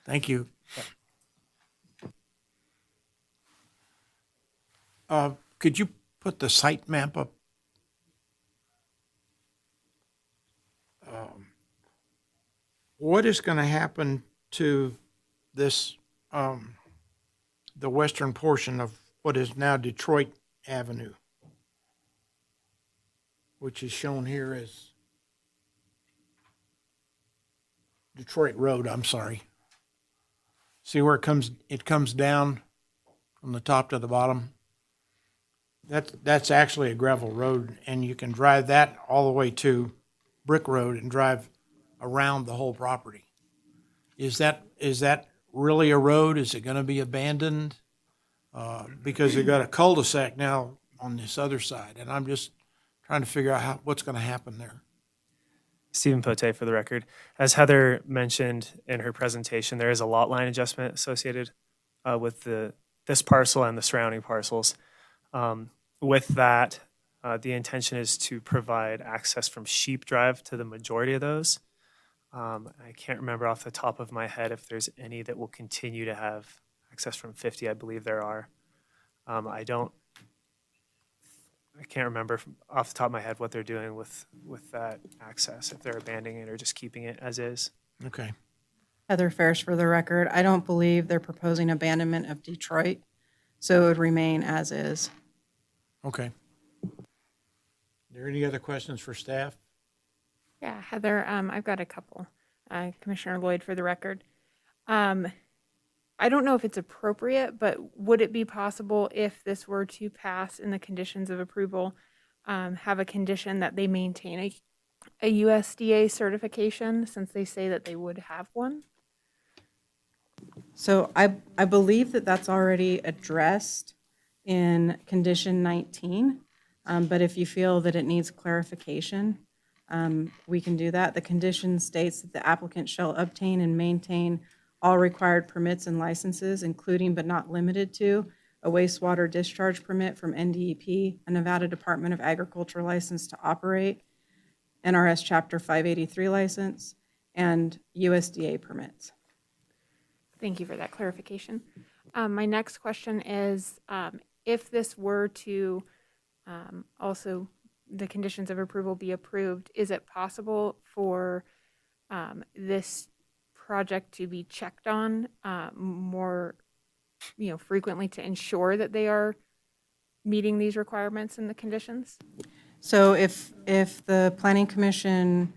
Thank you. Could you put the site map up? What is going to happen to this, the western portion of what is now Detroit Avenue, which is shown here as Detroit Road, I'm sorry. See where it comes down from the top to the bottom? That's actually a gravel road, and you can drive that all the way to Brick Road and drive around the whole property. Is that really a road? Is it going to be abandoned? Because they've got a cul-de-sac now on this other side, and I'm just trying to figure out what's going to happen there. Stephen Pote for the record. As Heather mentioned in her presentation, there is a lot line adjustment associated with this parcel and the surrounding parcels. With that, the intention is to provide access from Sheep Drive to the majority of those. I can't remember off the top of my head if there's any that will continue to have access from 50. I believe there are. I can't remember off the top of my head what they're doing with that access, if they're abandoning it or just keeping it as is. Okay. Heather Ferris for the record. I don't believe they're proposing abandonment of Detroit, so it would remain as is. Okay. Are there any other questions for staff? Yeah, Heather, I've got a couple. Commissioner Lloyd for the record. I don't know if it's appropriate, but would it be possible if this were to pass in the conditions of approval, have a condition that they maintain a USDA certification since they say that they would have one? So I believe that that's already addressed in condition 19, but if you feel that it needs clarification, we can do that. The condition states that the applicant shall obtain and maintain all required permits and licenses, including but not limited to a wastewater discharge permit from NDEP, a Nevada Department of Agriculture license to operate, NRS Chapter 583 license, and USDA permits. Thank you for that clarification. My next question is, if this were to also the conditions of approval be approved, is it possible for this project to be checked on more, frequently to ensure that they are meeting these requirements and the conditions? So if the Planning Commission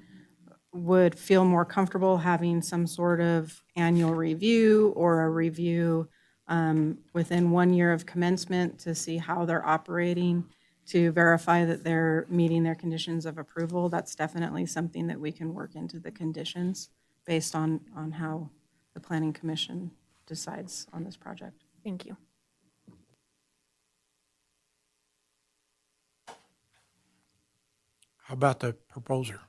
would feel more comfortable having some sort of annual review or a review within 1 year of commencement to see how they're operating, to verify that they're meeting their conditions of approval, that's definitely something that we can work into the conditions based on how the Planning Commission decides on this project. Thank you. How about the proposer?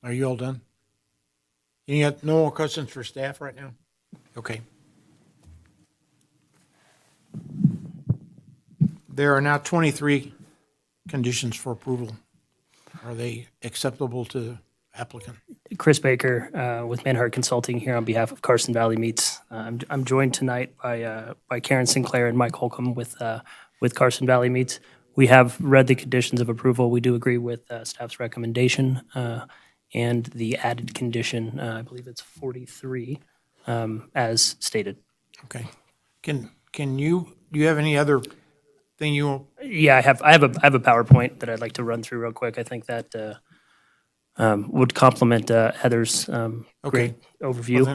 Are you all done? You got no more questions for staff right now? Okay. There are now 23 conditions for approval. Are they acceptable to the applicant? Chris Baker with Manhart Consulting here on behalf of Carson Valley Meats. I'm joined tonight by Karen Sinclair and Mike Holcomb with Carson Valley Meats. We have read the conditions of approval. We do agree with staff's recommendation and the added condition, I believe it's 43, as stated. Okay. Do you have any other thing you? Yeah, I have a PowerPoint that I'd like to run through real quick. I think that would complement Heather's great overview,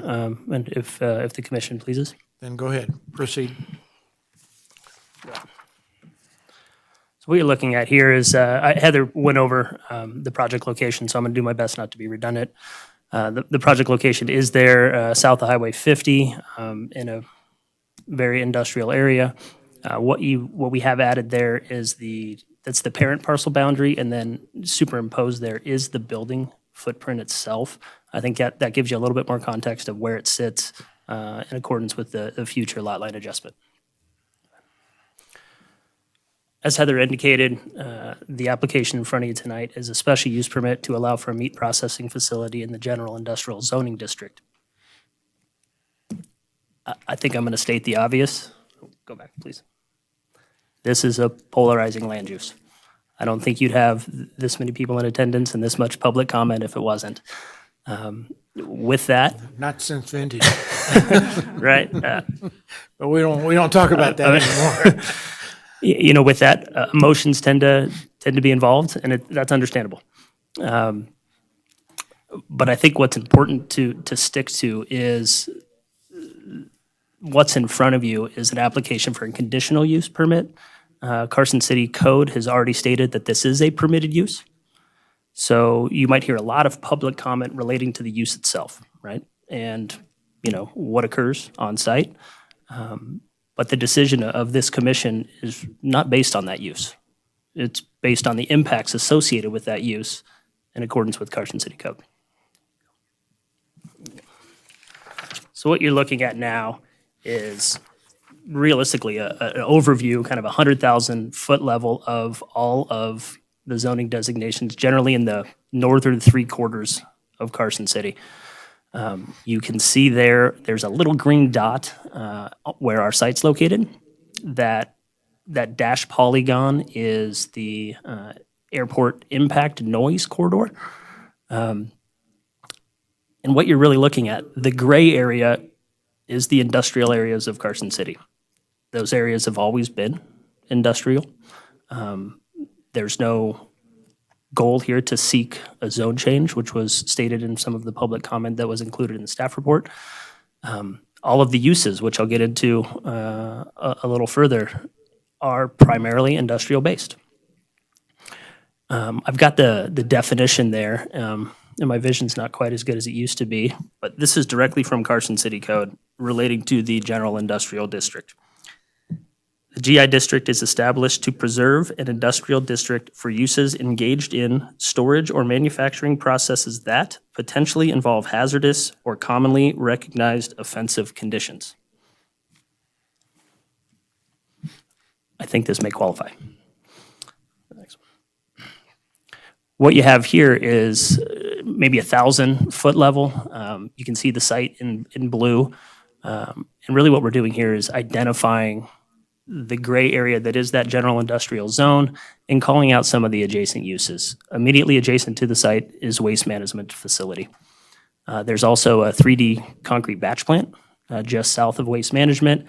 and if the commission pleases. Then go ahead, proceed. So what you're looking at here is, Heather went over the project location, so I'm going to do my best not to be redundant. The project location is there south of Highway 50 in a very industrial area. What we have added there is that's the parent parcel boundary, and then superimposed there is the building footprint itself. I think that gives you a little bit more context of where it sits in accordance with the future lot line adjustment. As Heather indicated, the application in front of you tonight is a special use permit to allow for a meat processing facility in the general industrial zoning district. I think I'm going to state the obvious. Go back, please. This is a polarizing land use. I don't think you'd have this many people in attendance and this much public comment if it wasn't. With that, Not since vintage, right? but we don't talk about that anymore. With that, emotions tend to be involved, and that's understandable. But I think what's important to stick to is what's in front of you is an application for a conditional use permit. Carson City Code has already stated that this is a permitted use. So you might hear a lot of public comment relating to the use itself, right? And, what occurs on site. But the decision of this commission is not based on that use. It's based on the impacts associated with that use in accordance with Carson City Code. So what you're looking at now is realistically an overview, kind of 100,000 foot level of all of the zoning designations, generally in the northern 3/4 of Carson City. You can see there's a little green dot where our site's located. That dash polygon is the airport impact noise corridor. And what you're really looking at, the gray area is the industrial areas of Carson City. Those areas have always been industrial. There's no goal here to seek a zone change, which was stated in some of the public comment that was included in the staff report. All of the uses, which I'll get into a little further, are primarily industrial based. I've got the definition there, and my vision's not quite as good as it used to be, but this is directly from Carson City Code relating to the general industrial district. The GI district is established to preserve an industrial district for uses engaged in storage or manufacturing processes that potentially involve hazardous or commonly recognized offensive conditions. I think this may qualify. Next one. What you have here is maybe 1,000 foot level. You can see the site in blue. And really what we're doing here is identifying the gray area that is that general industrial zone and calling out some of the adjacent uses. Immediately adjacent to the site is waste management facility. There's also a 3D concrete batch plant just south of waste management.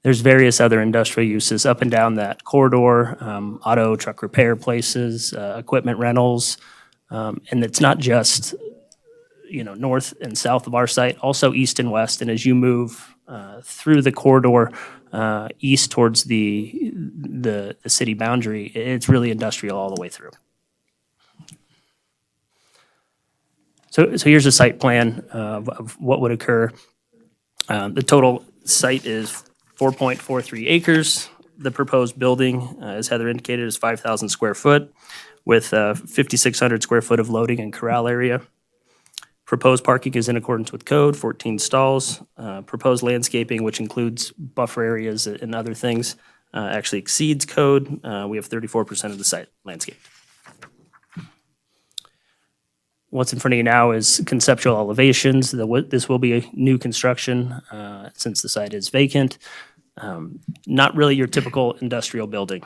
There's various other industrial uses up and down that corridor, auto, truck repair places, equipment rentals. And it's not just, north and south of our site, also east and west. And as you move through the corridor east towards the city boundary, it's really industrial all the way through. So here's a site plan of what would occur. The total site is 4.43 acres. The proposed building, as Heather indicated, is 5,000 square foot with 5,600 square foot of loading and corral area. Proposed parking is in accordance with code, 14 stalls. Proposed landscaping, which includes buffer areas and other things, actually exceeds code. We have 34% of the site landscaped. What's in front of you now is conceptual elevations. This will be a new construction since the site is vacant. Not really your typical industrial building.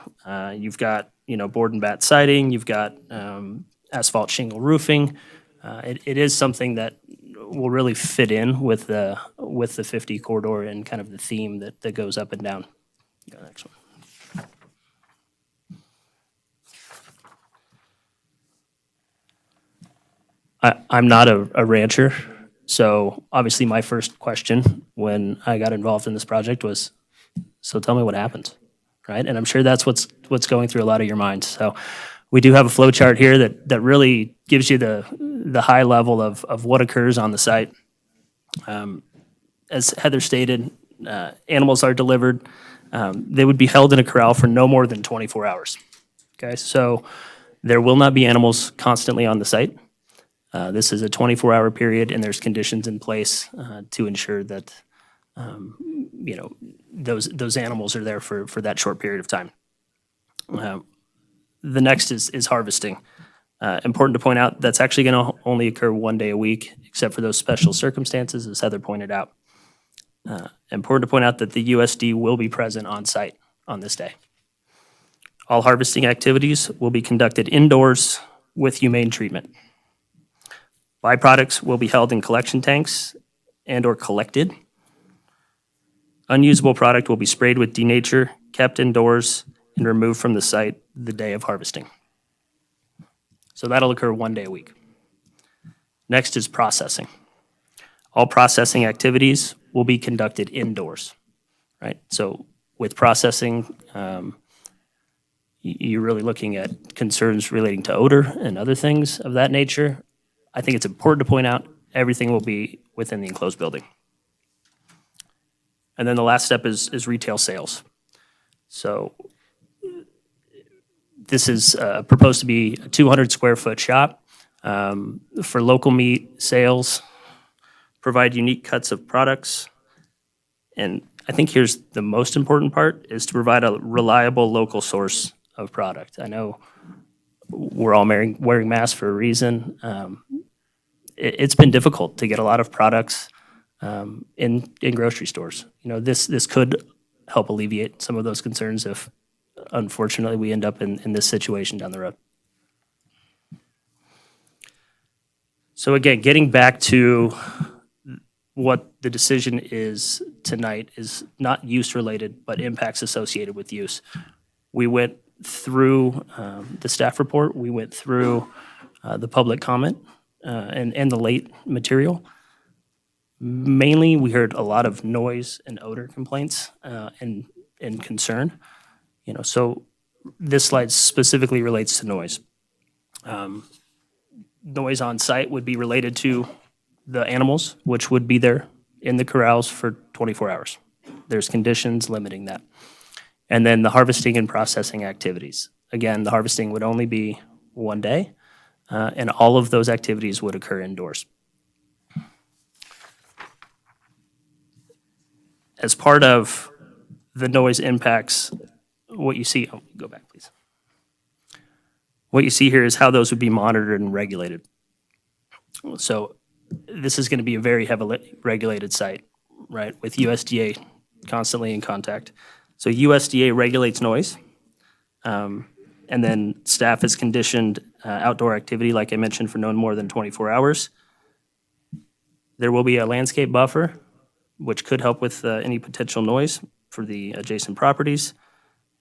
You've got, board and bat siding. You've got asphalt shingle roofing. It is something that will really fit in with the 50 corridor and kind of the theme that goes up and down. Go next one. I'm not a rancher, so obviously my first question when I got involved in this project was, so tell me what happens, right? And I'm sure that's what's going through a lot of your minds. So we do have a flow chart here that really gives you the high level of what occurs on the site. As Heather stated, animals are delivered. They would be held in a corral for no more than 24 hours. Okay, so there will not be animals constantly on the site. This is a 24-hour period, and there's conditions in place to ensure that those animals are there for that short period of time. The next is harvesting. Important to point out that's actually going to only occur one day a week, except for those special circumstances, as Heather pointed out. Important to point out that the USD will be present on site on this day. All harvesting activities will be conducted indoors with humane treatment. Byproducts will be held in collection tanks and/or collected. Unusable product will be sprayed with denature, kept indoors, and removed from the site the day of harvesting. So that'll occur one day a week. Next is processing. All processing activities will be conducted indoors, right? So with processing, you're really looking at concerns relating to odor and other things of that nature. I think it's important to point out everything will be within the enclosed building. And then the last step is retail sales. So this is proposed to be a 200 square foot shop for local meat sales, provide unique cuts of products. And I think here's the most important part, is to provide a reliable local source of product. I know we're all wearing masks for a reason. It's been difficult to get a lot of products in grocery stores. You know, this could help alleviate some of those concerns if, unfortunately, we end up in this situation down the road. So again, getting back to what the decision is tonight is not use-related, but impacts associated with use. We went through the staff report, we went through the public comment and the late material. Mainly, we heard a lot of noise and odor complaints and concern. You know, so this slide specifically relates to noise. Noise on site would be related to the animals, which would be there in the corrals for 24 hours. There's conditions limiting that. And then the harvesting and processing activities. Again, the harvesting would only be one day, and all of those activities would occur indoors. As part of the noise impacts, what you see, oh, go back, please. What you see here is how those would be monitored and regulated. So this is going to be a very heavily regulated site, right, with USDA constantly in contact. So USDA regulates noise, and then staff has conditioned outdoor activity, like I mentioned, for no more than 24 hours. There will be a landscape buffer, which could help with any potential noise for the adjacent properties.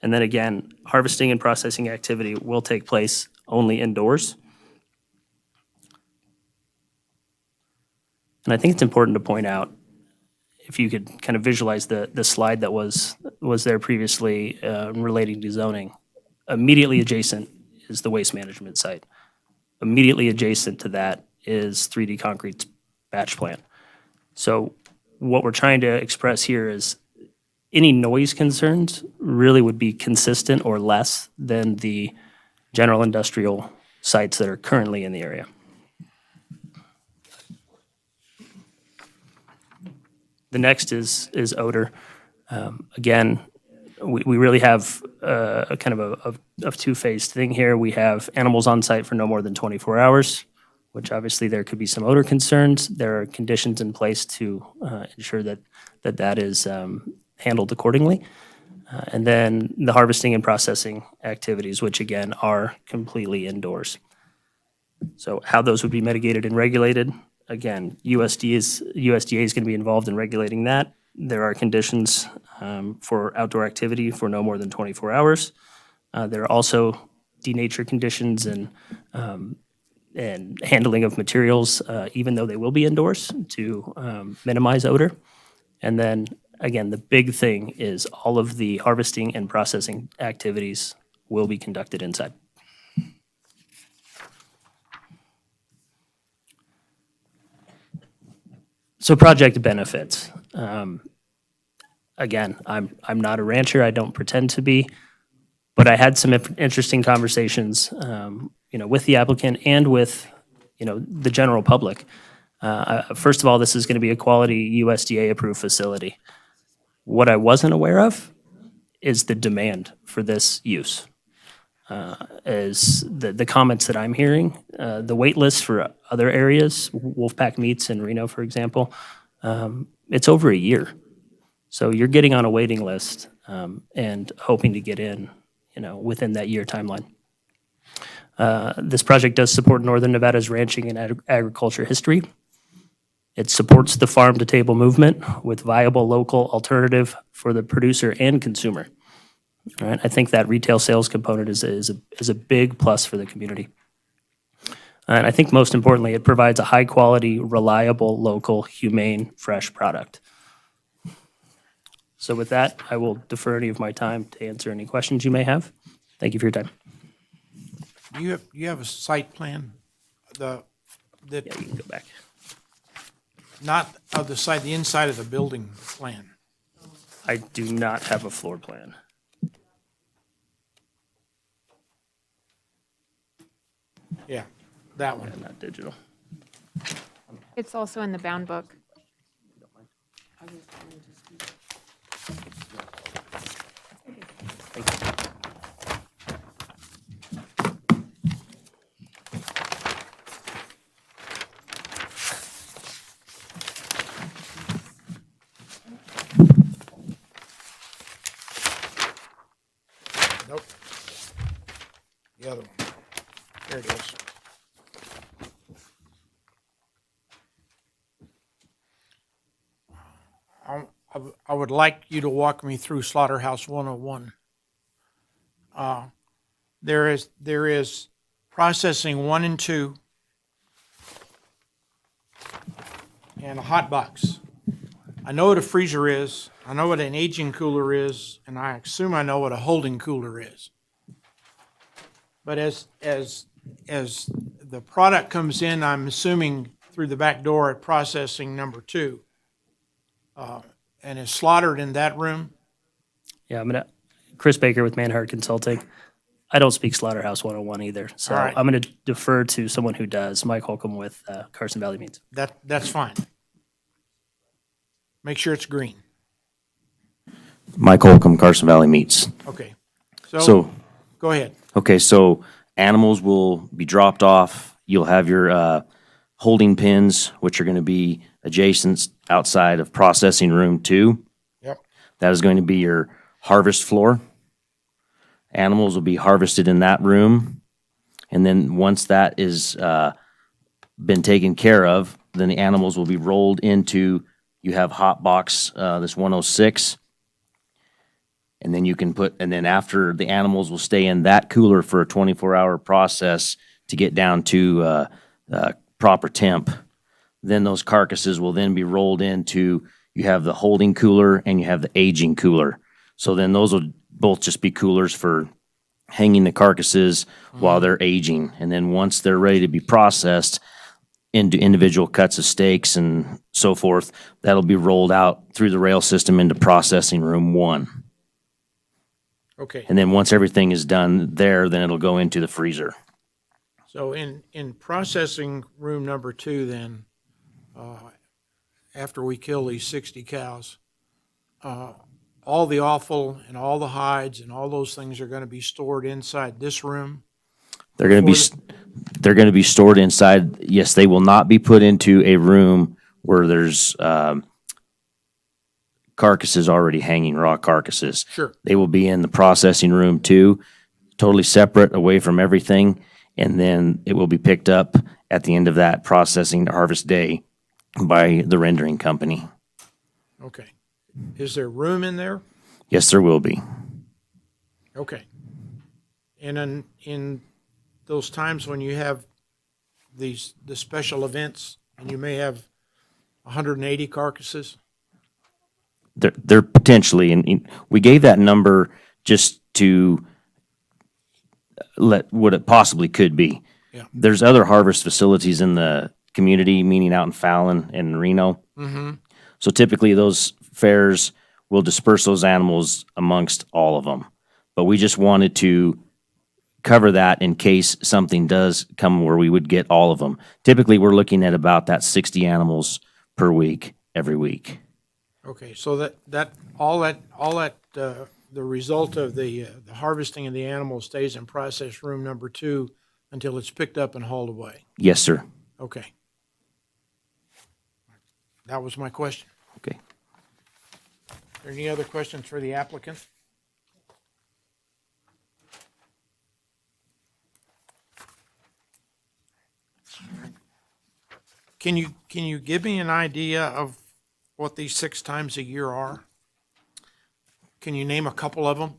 And then again, harvesting and processing activity will take place only indoors. And I think it's important to point out, if you could kind of visualize the slide that was there previously relating to zoning, immediately adjacent is the waste management site. Immediately adjacent to that is 3D Concrete's batch plant. So what we're trying to express here is any noise concerns really would be consistent or less than the general industrial sites that are currently in the area. The next is odor. Again, we really have a kind of a two-phased thing here. We have animals on site for no more than 24 hours, which obviously there could be some odor concerns. There are conditions in place to ensure that is handled accordingly. And then the harvesting and processing activities, which again are completely indoors. So how those would be mitigated and regulated, again, USDA is going to be involved in regulating that. There are conditions for outdoor activity for no more than 24 hours. There are also denature conditions and handling of materials, even though they will be indoors, to minimize odor. And then, again, the big thing is all of the harvesting and processing activities will be conducted inside. So project benefits. Again, I'm not a rancher. I don't pretend to be, but I had some interesting conversations, with the applicant and with, the general public. First of all, this is going to be a quality USDA approved facility. What I wasn't aware of is the demand for this use. As the comments that I'm hearing, the wait list for other areas, Wolfpack Meats in Reno, for example, it's over a year. So you're getting on a waiting list and hoping to get in, within that year timeline. This project does support Northern Nevada's ranching and agriculture history. It supports the farm-to-table movement with viable local alternative for the producer and consumer. All right, I think that retail sales component is a big plus for the community. And I think most importantly, it provides a high-quality, reliable, local, humane, fresh product. So with that, I will defer any of my time to answer any questions you may have. Thank you for your time. You have a site plan? Yeah, you can go back. Not of the site, the inside of the building plan. I do not have a floor plan. Yeah, that one. Not digital. It's also in the bound book. Nope. The other one. There it is. I would like you to walk me through Slaughterhouse 101. There is processing 1 and 2 and a hot box. I know what a freezer is, I know what an aging cooler is, and I assume I know what a holding cooler is. But as the product comes in, I'm assuming through the back door at processing number 2, and is slaughtered in that room? Yeah, Chris Baker with Manhart Consulting. I don't speak Slaughterhouse 101 either, so All right. I'm going to defer to someone who does, Mike Holcomb with Carson Valley Meats. That's fine. Make sure it's green. Mike Holcomb, Carson Valley Meats. Okay. So, Go ahead. okay, so animals will be dropped off. You'll have your holding pins, which are going to be adjacent outside of processing room 2. Yep. That is going to be your harvest floor. Animals will be harvested in that room. And then once that is been taken care of, then the animals will be rolled into, you have hot box, this 106. And then you can and then after the animals will stay in that cooler for a 24-hour process to get down to proper temp. Then those carcasses will then be rolled into, you have the holding cooler and you have the aging cooler. So then those will both just be coolers for hanging the carcasses while they're aging. And then once they're ready to be processed into individual cuts of steaks and so forth, that'll be rolled out through the rail system into processing room 1. Okay. And then once everything is done there, then it'll go into the freezer. So in processing room number 2 then, after we kill these 60 cows, all the offal and all the hides and all those things are going to be stored inside this room? They're going to be stored inside. Yes, they will not be put into a room where there's carcasses already hanging, raw carcasses. Sure. They will be in the processing room 2, totally separate, away from everything, and then it will be picked up at the end of that processing harvest day by the rendering company. Okay. Is there room in there? Yes, there will be. Okay. And in those times when you have the special events and you may have 180 carcasses? They're potentially, and we gave that number just to let what it possibly could be. Yeah. There's other harvest facilities in the community, meaning out in Fallon and Reno. Mm-hmm. So typically those fairs will disperse those animals amongst all of them. But we just wanted to cover that in case something does come where we would get all of them. Typically, we're looking at about that 60 animals per week, every week. Okay, so the result of the harvesting of the animal stays in process room number 2 until it's picked up and hauled away? Yes, sir. Okay. That was my question. Okay. Are there any other questions for the applicant? Can you give me an idea of what these 6 times a year are? Can you name a couple of them?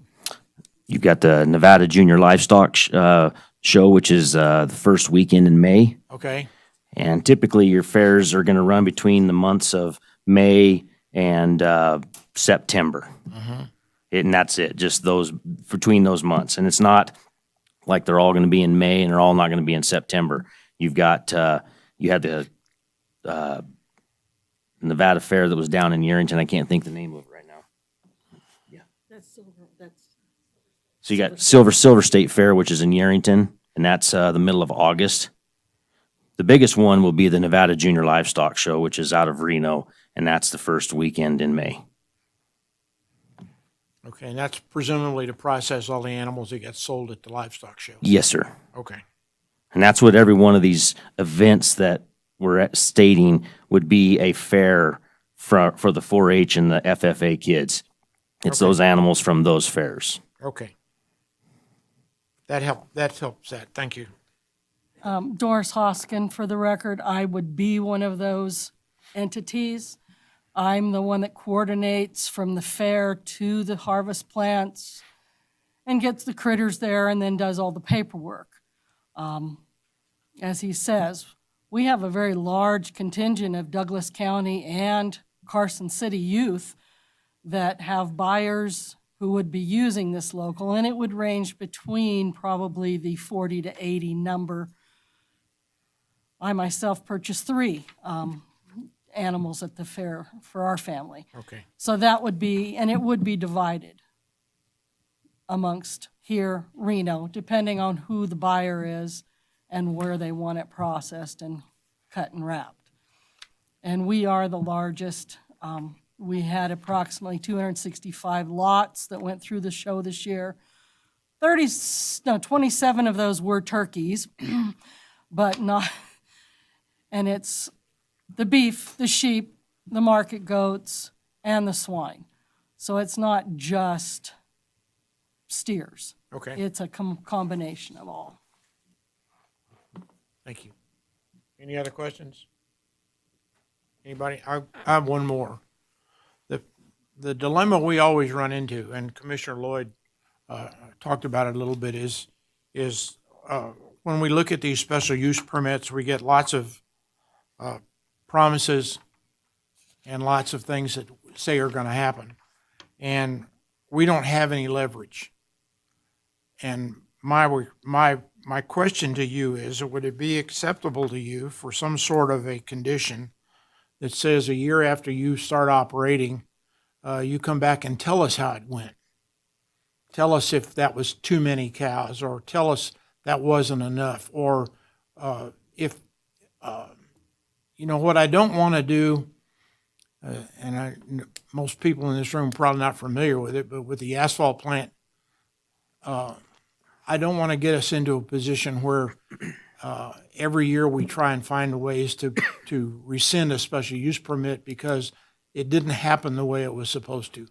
You've got the Nevada Junior Livestock Show, which is the first weekend in May. Okay. And typically your fairs are going to run between the months of May and September. Mm-hmm. And that's it, just those, between those months. And it's not like they're all going to be in May and they're all not going to be in September. You've got, you had the Nevada Fair that was down in Yerington. I can't think the name of it right now. So you got Silver State Fair, which is in Yerington, and that's the middle of August. The biggest one will be the Nevada Junior Livestock Show, which is out of Reno, and that's the first weekend in May. Okay, and that's presumably to process all the animals that get sold at the livestock show? Yes, sir. Okay, And that's what every one of these events that we're stating would be a fair for the 4-H and the FFA kids. It's those animals from those fairs. okay. That helps that, thank you. Doris Hoskin, for the record, I would be one of those entities. I'm the one that coordinates from the fair to the harvest plants and gets the critters there and then does all the paperwork. As he says, we have a very large contingent of Douglas County and Carson City youth that have buyers who would be using this local, and it would range between probably the 40 to 80 number. I myself purchased 3 animals at the fair for our family. Okay, So that would be, and it would be divided amongst here, Reno, depending on who the buyer is and where they want it processed and cut and wrapped. And we are the largest. We had approximately 265 lots that went through the show this year. 27 of those were turkeys, but not, and it's the beef, the sheep, the market goats, and the swine. So it's not just steers. okay, It's a combination of all. thank you. Any other questions? Anybody? I have one more. The dilemma we always run into, and Commissioner Lloyd talked about it a little bit, is when we look at these special use permits, we get lots of promises and lots of things that say are going to happen, and we don't have any leverage. And my question to you is, would it be acceptable to you for some sort of a condition that says a year after you start operating, you come back and tell us how it went? Tell us if that was too many cows, or tell us that wasn't enough, or if, what I don't want to do, most people in this room are probably not familiar with it, but with the asphalt plant, I don't want to get us into a position where every year we try and find ways to rescind a special use permit because it didn't happen the way it was supposed to.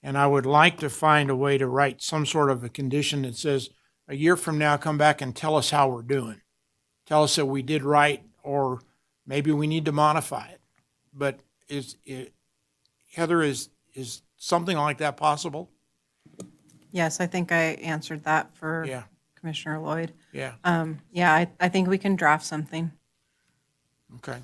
And I would like to find a way to write some sort of a condition that says, a year from now, come back and tell us how we're doing. Tell us that we did right, or maybe we need to modify it. But Heather, is something like that possible? Yes, I think I answered that for Yeah, Commissioner Lloyd. yeah, Yeah, I think we can draft something. okay.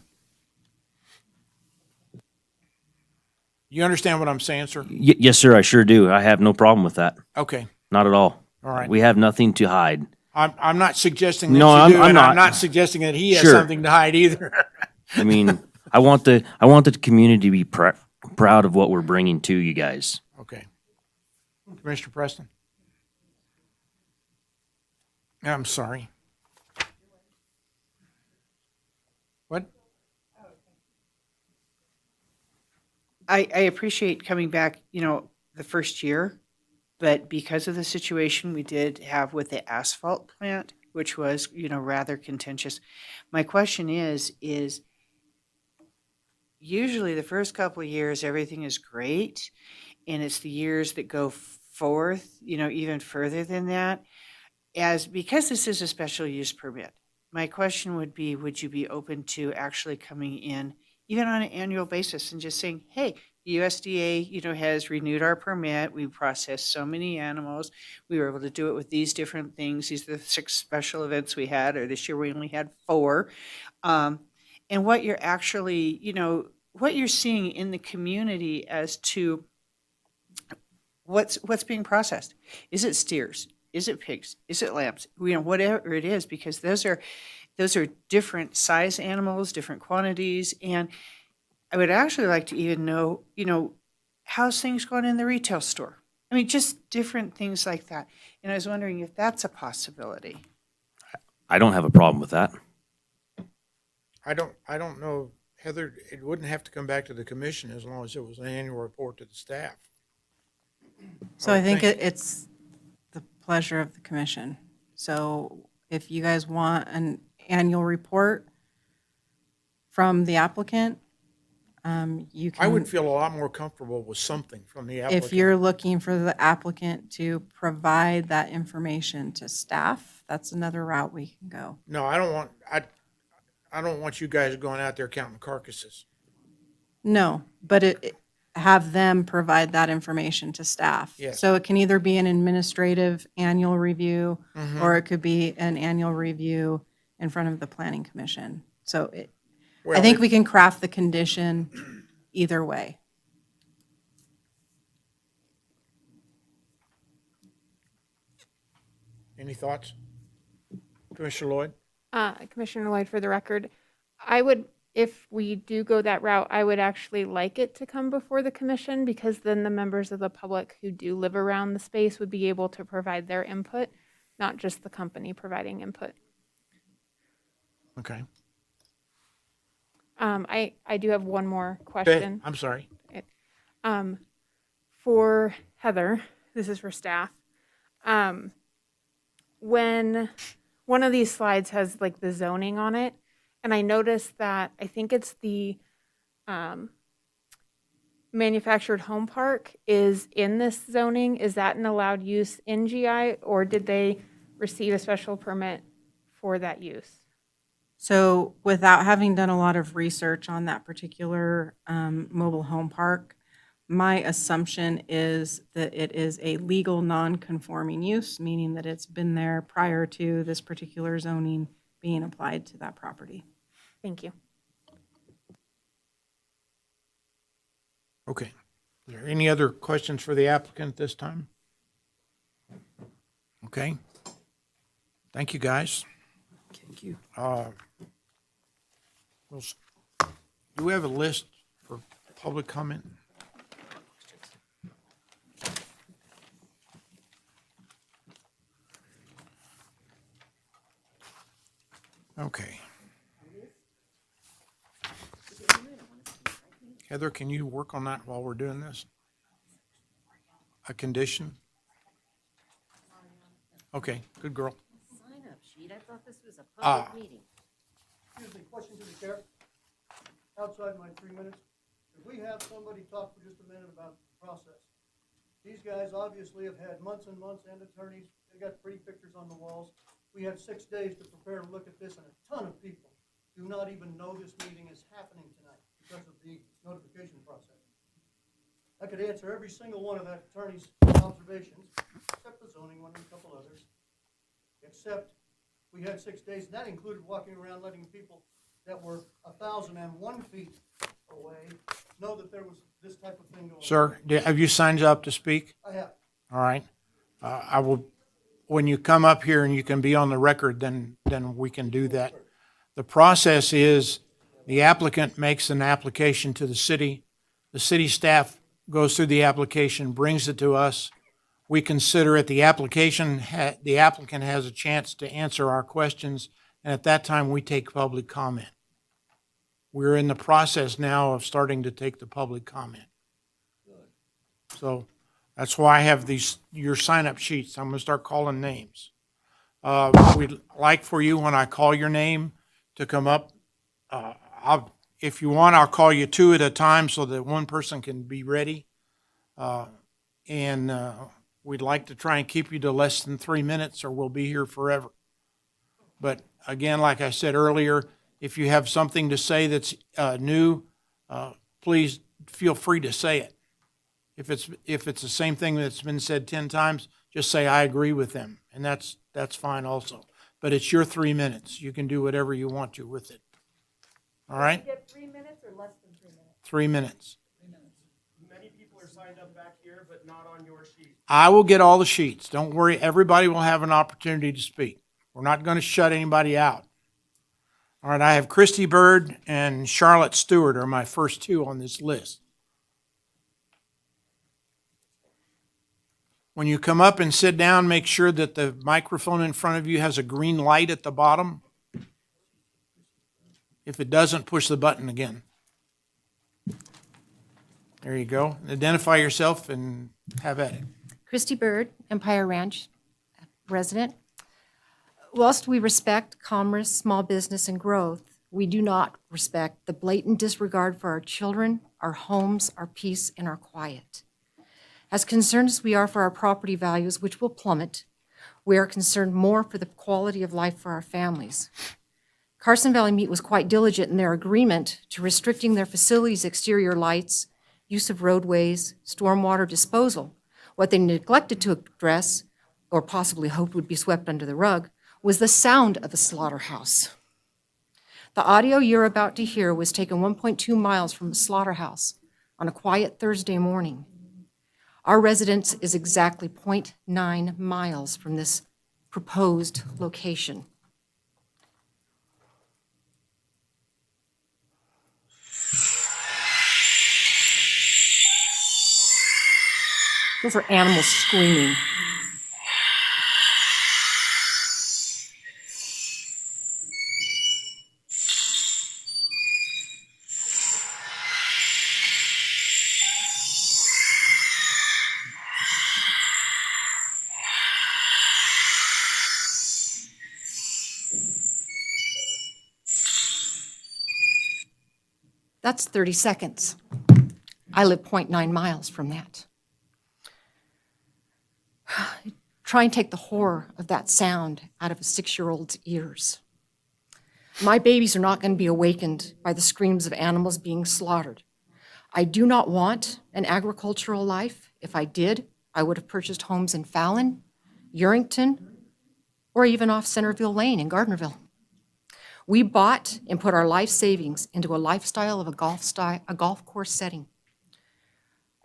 You understand what I'm saying, sir? Yes, sir, I sure do. I have no problem with that. Okay, Not at all. all right. We have nothing to hide. I'm not suggesting that No, you I'm- do, I'm and I'm not. not suggesting that he has Sure. something to hide either. I mean, I want the community to be proud of what we're bringing to you guys. Okay. Commissioner Preston? I'm sorry. What? I appreciate coming back, the first year, but because of the situation we did have with the asphalt plant, which was, rather contentious, my question is usually the first couple of years, everything is great, and it's the years that go forth, even further than that. Because this is a special use permit, my question would be, would you be open to actually coming in even on an annual basis and just saying, hey, USDA, has renewed our permit. We processed so many animals. We were able to do it with these different things. These are the 6 special events we had, or this year we only had 4. And what you're actually, what you're seeing in the community as to what's being processed. Is it steers? Is it pigs? Is it lambs? Whatever it is, because those are different size animals, different quantities, and I would actually like to even know, how's things going in the retail store? I mean, just different things like that. And I was wondering if that's a possibility. I don't have a problem with that. I don't know, Heather, it wouldn't have to come back to the commission as long as it was an annual report to the staff. So I I would think think. it's the pleasure of the commission. So if you guys want an annual report from the applicant, you I would can, feel a lot more comfortable with something from the if applicant. you're looking for the applicant to provide that information to staff, that's another route we can go. No, I don't want you guys going out there counting carcasses. No, but have them provide that information to staff. Yes. So it can either be an administrative annual review, Mhm. or it could be an annual review in front of the planning commission. So I Well, think we can craft the condition either way. Any thoughts? Commissioner Lloyd? Commissioner Lloyd, for the record, I would, if we do go that route, I would actually like it to come before the commission, because then the members of the public who do live around the space would be able to provide their input, not just the company providing input. Okay. I do have one more Okay, question. I'm sorry. For Heather, this is for staff. When one of these slides has like the zoning on it, and I noticed that I think it's the manufactured home park is in this zoning. Is that an allowed use in GI, or did they receive a special permit for that use? So without having done a lot of research on that particular mobile home park, my assumption is that it is a legal non-conforming use, meaning that it's been there prior to this particular zoning being applied to that property. Thank you. Okay. Is there any other questions for the applicant at this time? Okay. Thank you, guys. Thank you. Do we have a list for public comment? Okay. Heather, can you work on that while we're doing this? A condition? Okay, good girl. Sign-up sheet, I thought this was a Ah. public meeting. Excuse me, question to the chair. Outside my 3 minutes, could we have somebody talk for just a minute about the process? These guys obviously have had months and months and attorneys. They got pretty pictures on the walls. We had 6 days to prepare and look at this, and a ton of people do not even know this meeting is happening tonight because of the notification process. I could answer every single one of that attorney's observations, except the zoning one and a couple others. Except we had 6 days, and that included walking around letting people that were 1,001 feet away know that there was this type of thing going on. Sir, have you signed up to speak? I have. All right. I will, when you come up here and you can be on the record, then we can do that. The process is the applicant makes an application to the city. The city staff goes through the application, brings it to us. We consider it. The applicant has a chance to answer our questions, and at that time, we take public comment. We're in the process now of starting to take the public comment. So that's why I have your sign-up sheets. I'm going to start calling names. We'd like for you, when I call your name, to come up. If you want, I'll call you 2 at a time so that one person can be ready. We'd like to try and keep you to less than 3 minutes, or we'll be here forever. But again, like I said earlier, if you have something to say that's new, please feel free to say it. If it's the same thing that's been said 10 times, just say, I agree with them, and that's fine also. But it's your 3 minutes. You can do whatever you want to with it. All right? You get 3 minutes or less than 3 minutes? 3 minutes. Many people are signed up back here, but not on your sheet. I will get all the sheets. Don't worry. Everybody will have an opportunity to speak. We're not going to shut anybody out. All right, I have Christy Bird and Charlotte Stewart are my first 2 on this list. When you come up and sit down, make sure that the microphone in front of you has a green light at the bottom. If it doesn't, push the button again. There you go. Identify yourself and have at it. Christy Bird, Empire Ranch resident. Whilst we respect commerce, small business, and growth, we do not respect the blatant disregard for our children, our homes, our peace, and our quiet. As concerned as we are for our property values, which will plummet, we are concerned more for the quality of life for our families. Carson Valley Meat was quite diligent in their agreement to restricting their facilities' exterior lights, use of roadways, stormwater disposal. What they neglected to address, or possibly hoped would be swept under the rug, was the sound of a slaughterhouse. The audio you're about to hear was taken 1.2 miles from a slaughterhouse on a quiet Thursday morning. Our residence is exactly 0.9 miles from this proposed location. Those are animals screaming. That's 30 seconds. I live 0.9 miles from that. Try and take the horror of that sound out of a 6-year-old's ears. My babies are not going to be awakened by the screams of animals being slaughtered. I do not want an agricultural life. If I did, I would have purchased homes in Fallon, Urington, or even off Centerville Lane in Gardnerville. We bought and put our life savings into a lifestyle of a golf course setting.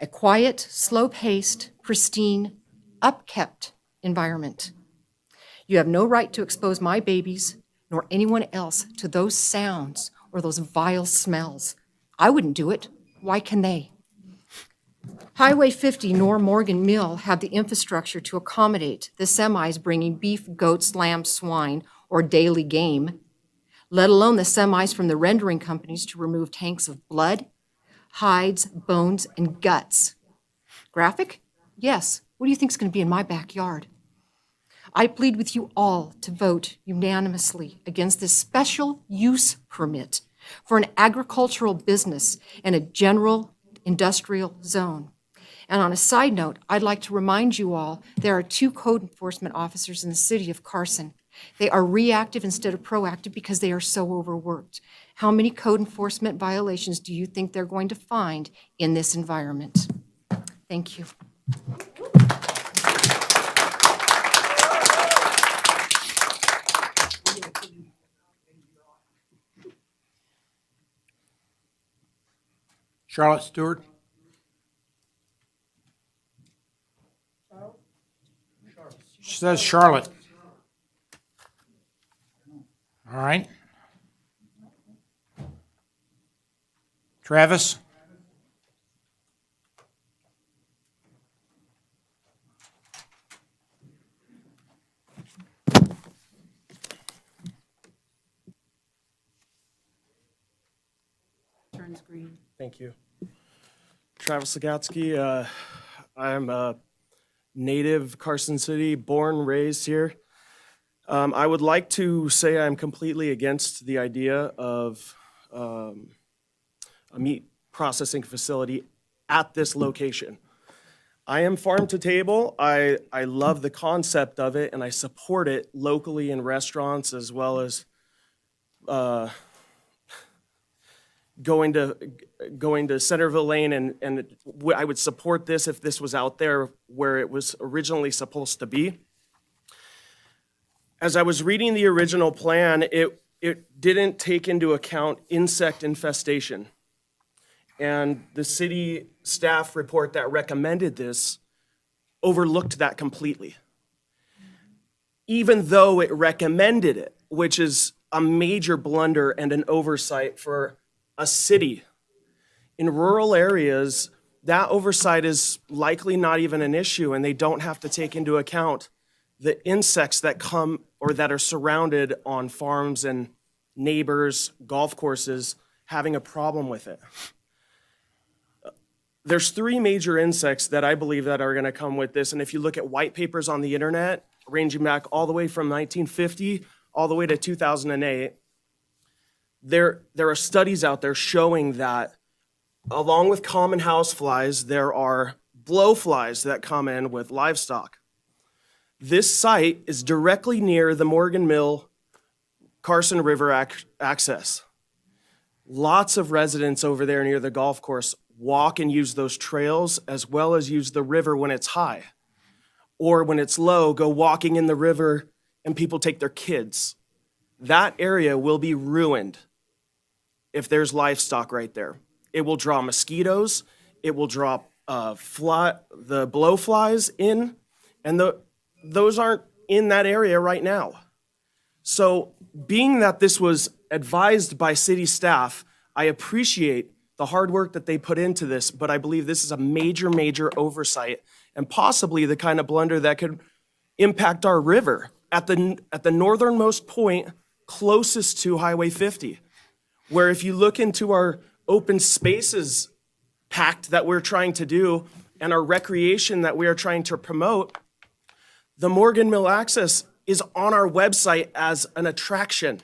A quiet, slow-paced, pristine, upkept environment. You have no right to expose my babies nor anyone else to those sounds or those vile smells. I wouldn't do it. Why can they? Highway 50 nor Morgan Mill have the infrastructure to accommodate the semis bringing beef, goats, lambs, swine, or daily game, let alone the semis from the rendering companies to remove tanks of blood, hides, bones, and guts. Graphic? Yes. What do you think is going to be in my backyard? I plead with you all to vote unanimously against this special use permit for an agricultural business in a general industrial zone. And on a side note, I'd like to remind you all, there are 2 code enforcement officers in the city of Carson. They are reactive instead of proactive because they are so overworked. How many code enforcement violations do you think they're going to find in this environment? Thank you. Charlotte Stewart. She says Charlotte. All right. Travis. Turns green. Thank you. Travis Sagatsky. I'm a native Carson City, born, raised here. I would like to say I'm completely against the idea of a meat processing facility at this location. I am farm to table. I love the concept of it, and I support it locally in restaurants as well as going to Centerville Lane, and I would support this if this was out there where it was originally supposed to be. As I was reading the original plan, it didn't take into account insect infestation. And the city staff report that recommended this overlooked that completely. Even though it recommended it, which is a major blunder and an oversight for a city. In rural areas, that oversight is likely not even an issue, and they don't have to take into account the insects that come or that are surrounded on farms and neighbors, golf courses, having a problem with it. There's three major insects that I believe that are gonna come with this, and if you look at white papers on the internet, ranging back all the way from 1950, all the way to 2008, there are studies out there showing that along with common house flies, there are blowflies that come in with livestock. This site is directly near the Morgan Mill Carson River access. Lots of residents over there near the golf course walk and use those trails as well as use the river when it's high. Or when it's low, go walking in the river and people take their kids. That area will be ruined if there's livestock right there. It will draw mosquitoes, it will draw the blowflies in, and those aren't in that area right now. So being that this was advised by city staff, I appreciate the hard work that they put into this, but I believe this is a major, major oversight and possibly the kind of blunder that could impact our river at the northernmost point closest to Highway 50, where if you look into our open spaces pact that we're trying to do and our recreation that we are trying to promote, the Morgan Mill access is on our website as an attraction.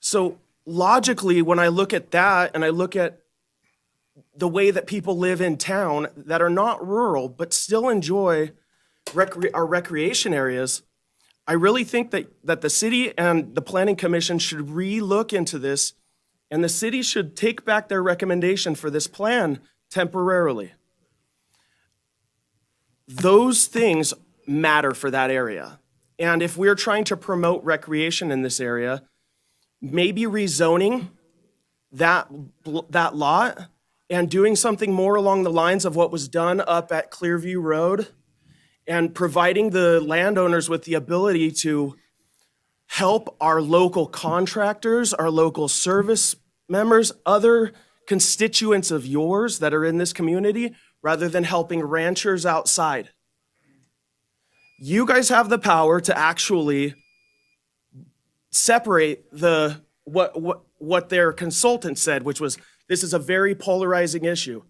So logically, when I look at that and I look at the way that people live in town that are not rural but still enjoy our recreation areas, I really think that the city and the Planning Commission should re-look into this, and the city should take back their recommendation for this plan temporarily. Those things matter for that area. And if we're trying to promote recreation in this area, maybe rezoning that lot and doing something more along the lines of what was done up at Clearview Road and providing the landowners with the ability to help our local contractors, our local service members, other constituents of yours that are in this community, rather than helping ranchers outside. You guys have the power to actually separate what their consultant said, which was, this is a very polarizing issue.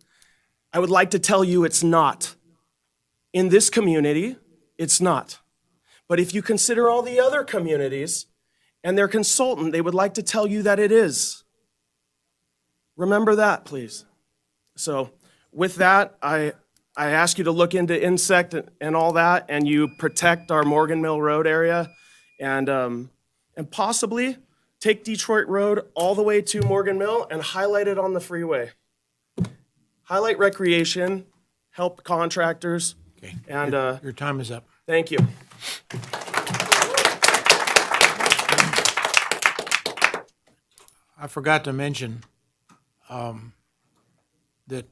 I would like to tell you it's not. In this community, it's not. But if you consider all the other communities and their consultant, they would like to tell you that it is. Remember that, please. So with that, I ask you to look into insect and all that, and you protect our Morgan Mill Road area, and possibly take Detroit Road all the way to Morgan Mill and highlight it on the freeway. Highlight recreation, help contractors, Okay. and Your time is up. thank you. I forgot to mention that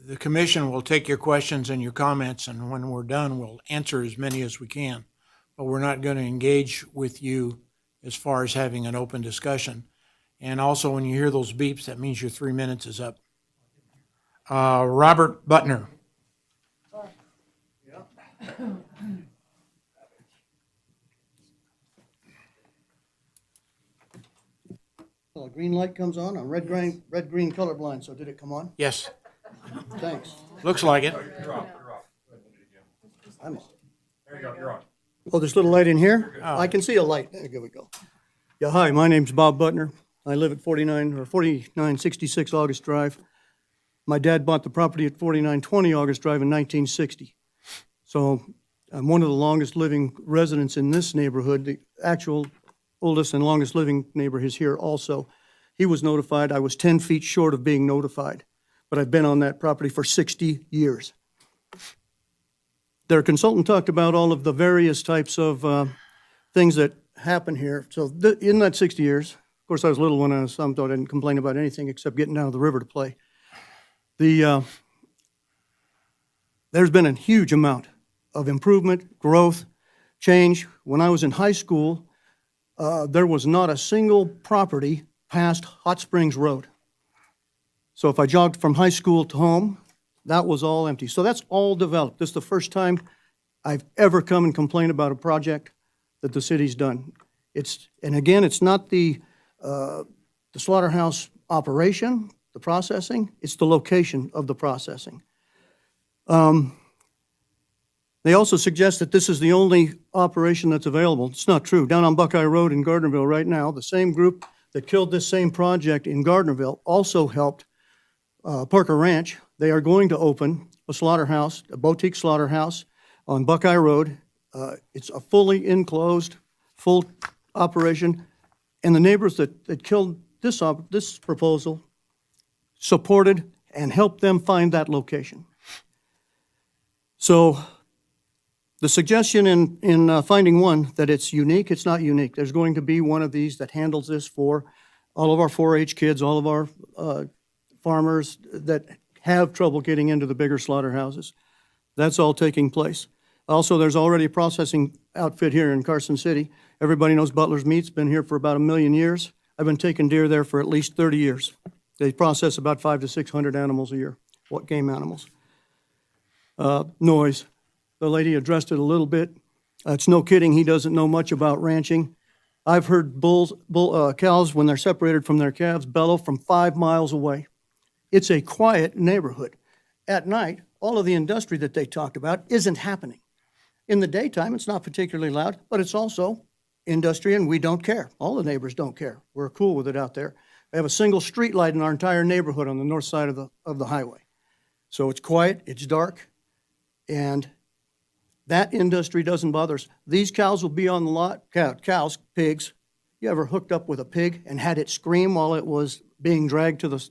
the commission will take your questions and your comments, and when we're done, we'll answer as many as we can. But we're not going to engage with you as far as having an open discussion. And also, when you hear those beeps, that means your 3 minutes is up. Robert Butner. Well, green light comes on. I'm red, green colorblind, so did it come on? Yes, Thanks. looks like it. I'm on. There you go, you're on. Oh, this little light in here? I can see a light. There we go. Yeah, hi, my name's Bob Butner. I live at 4966 August Drive. My dad bought the property at 4920 August Drive in 1960. So I'm one of the longest living residents in this neighborhood. The actual oldest and longest living neighbor is here also. He was notified. I was 10 feet short of being notified, but I've been on that property for 60 years. Their consultant talked about all of the various types of things that happen here. So in that 60 years, of course, I was little when I was some, so I didn't complain about anything except getting down to the river to play. There's been a huge amount of improvement, growth, change. When I was in high school, there was not a single property past Hot Springs Road. So if I jogged from high school to home, that was all empty. So that's all developed. This is the first time I've ever come and complained about a project that the city's done. And again, it's not the slaughterhouse operation, the processing, it's the location of the processing. They also suggest that this is the only operation that's available. It's not true. Down on Buckeye Road in Gardnerville right now, the same group that killed this same project in Gardnerville also helped Parker Ranch. They are going to open a slaughterhouse, a boutique slaughterhouse on Buckeye Road. It's a fully enclosed, full operation, and the neighbors that killed this proposal supported and helped them find that location. So the suggestion in finding one that it's unique, it's not unique. There's going to be one of these that handles this for all of our 4-H kids, all of our farmers that have trouble getting into the bigger slaughterhouses. That's all taking place. Also, there's already a processing outfit here in Carson City. Everybody knows Butler's Meat's been here for about 1 million years. I've been taking deer there for at least 30 years. They process about 500 to 600 animals a year, game animals. Noise. The lady addressed it a little bit. It's no kidding, he doesn't know much about ranching. I've heard cows, when they're separated from their calves, bellow from 5 miles away. It's a quiet neighborhood. At night, all of the industry that they talked about isn't happening. In the daytime, it's not particularly loud, but it's also industry, and we don't care. All the neighbors don't care. We're cool with it out there. We have a single street light in our entire neighborhood on the north side of the highway. So it's quiet, it's dark, and that industry doesn't bother us. These cows will be on the lot, cows, pigs. You ever hooked up with a pig and had it scream while it was being dragged to the...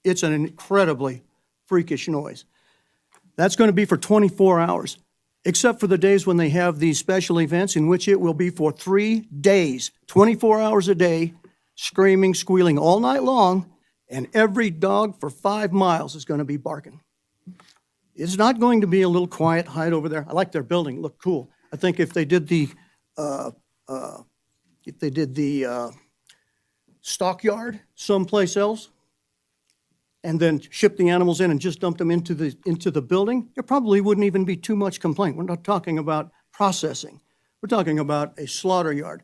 It's an incredibly freakish noise. That's going to be for 24 hours, except for the days when they have these special events in which it will be for 3 days, 24 hours a day, screaming, squealing all night long, and every dog for 5 miles is going to be barking. It's not going to be a little quiet hide over there. I like their building, look cool. I think if they did the stockyard someplace else and then shipped the animals in and just dumped them into the building, there probably wouldn't even be too much complaint. We're not talking about processing. We're talking about a slaughter yard.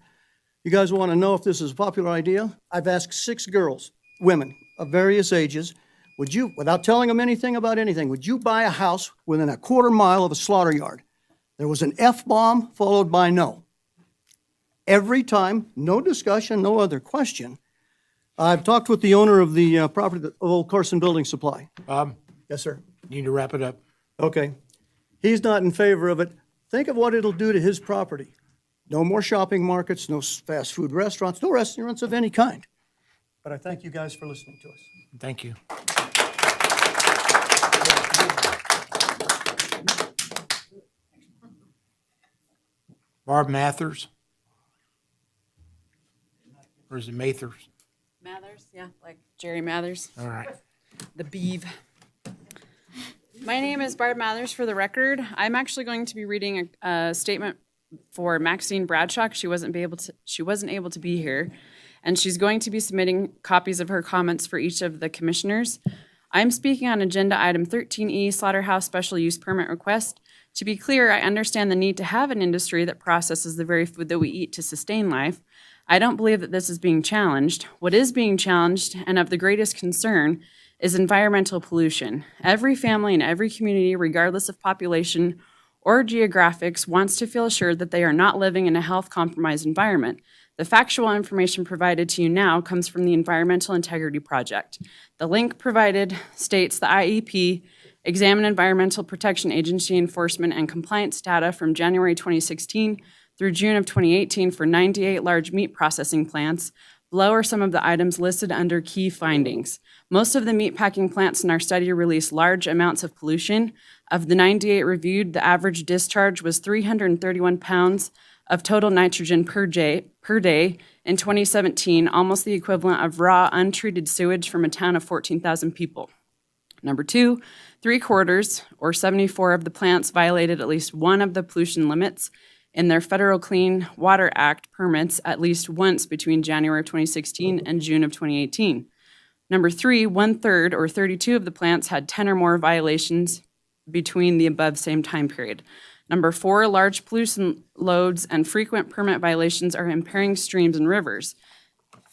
You guys want to know if this is a popular idea? I've asked 6 girls, women of various ages, would you, without telling them anything about anything, would you buy a house within a quarter mile of a slaughter yard? There was an F-bomb followed by no. Every time, no discussion, no other question. I've talked with the owner of the property, of Old Carson Building Supply. Bob, Yes, sir. you need to wrap it up. Okay. He's not in favor of it. Think of what it'll do to his property. No more shopping markets, no fast food restaurants, no restaurants of any kind. But I thank you guys for listening to us. Thank you. Barb Mathers? Or is it Mathers? Mathers, yeah, like Jerry Mathers, All right. the Beeve. My name is Barb Mathers for the record. I'm actually going to be reading a statement for Maxine Bradshaw. She wasn't able to be here. And she's going to be submitting copies of her comments for each of the commissioners. I'm speaking on agenda item 13E, Slaughterhouse Special Use Permit Request. To be clear, I understand the need to have an industry that processes the very food that we eat to sustain life. I don't believe that this is being challenged. What is being challenged, and of the greatest concern, is environmental pollution. Every family in every community, regardless of population or geographics, wants to feel assured that they are not living in a health-compromised environment. The factual information provided to you now comes from the Environmental Integrity Project. The link provided states the IEP examined Environmental Protection Agency enforcement and compliance data from January 2016 through June of 2018 for 98 large meat processing plants. Below are some of the items listed under key findings. Most of the meatpacking plants in our study release large amounts of pollution. Of the 98 reviewed, the average discharge was 331 pounds of total nitrogen per day in 2017, almost the equivalent of raw, untreated sewage from a town of 14,000 people. Number 2, 3/4, or 74 of the plants violated at least one of the pollution limits in their Federal Clean Water Act permits at least once between January of 2016 and June of 2018. Number 3, 1/3 or 32 of the plants had 10 or more violations between the above same time period. Number 4, large pollution loads and frequent permit violations are impairing streams and rivers.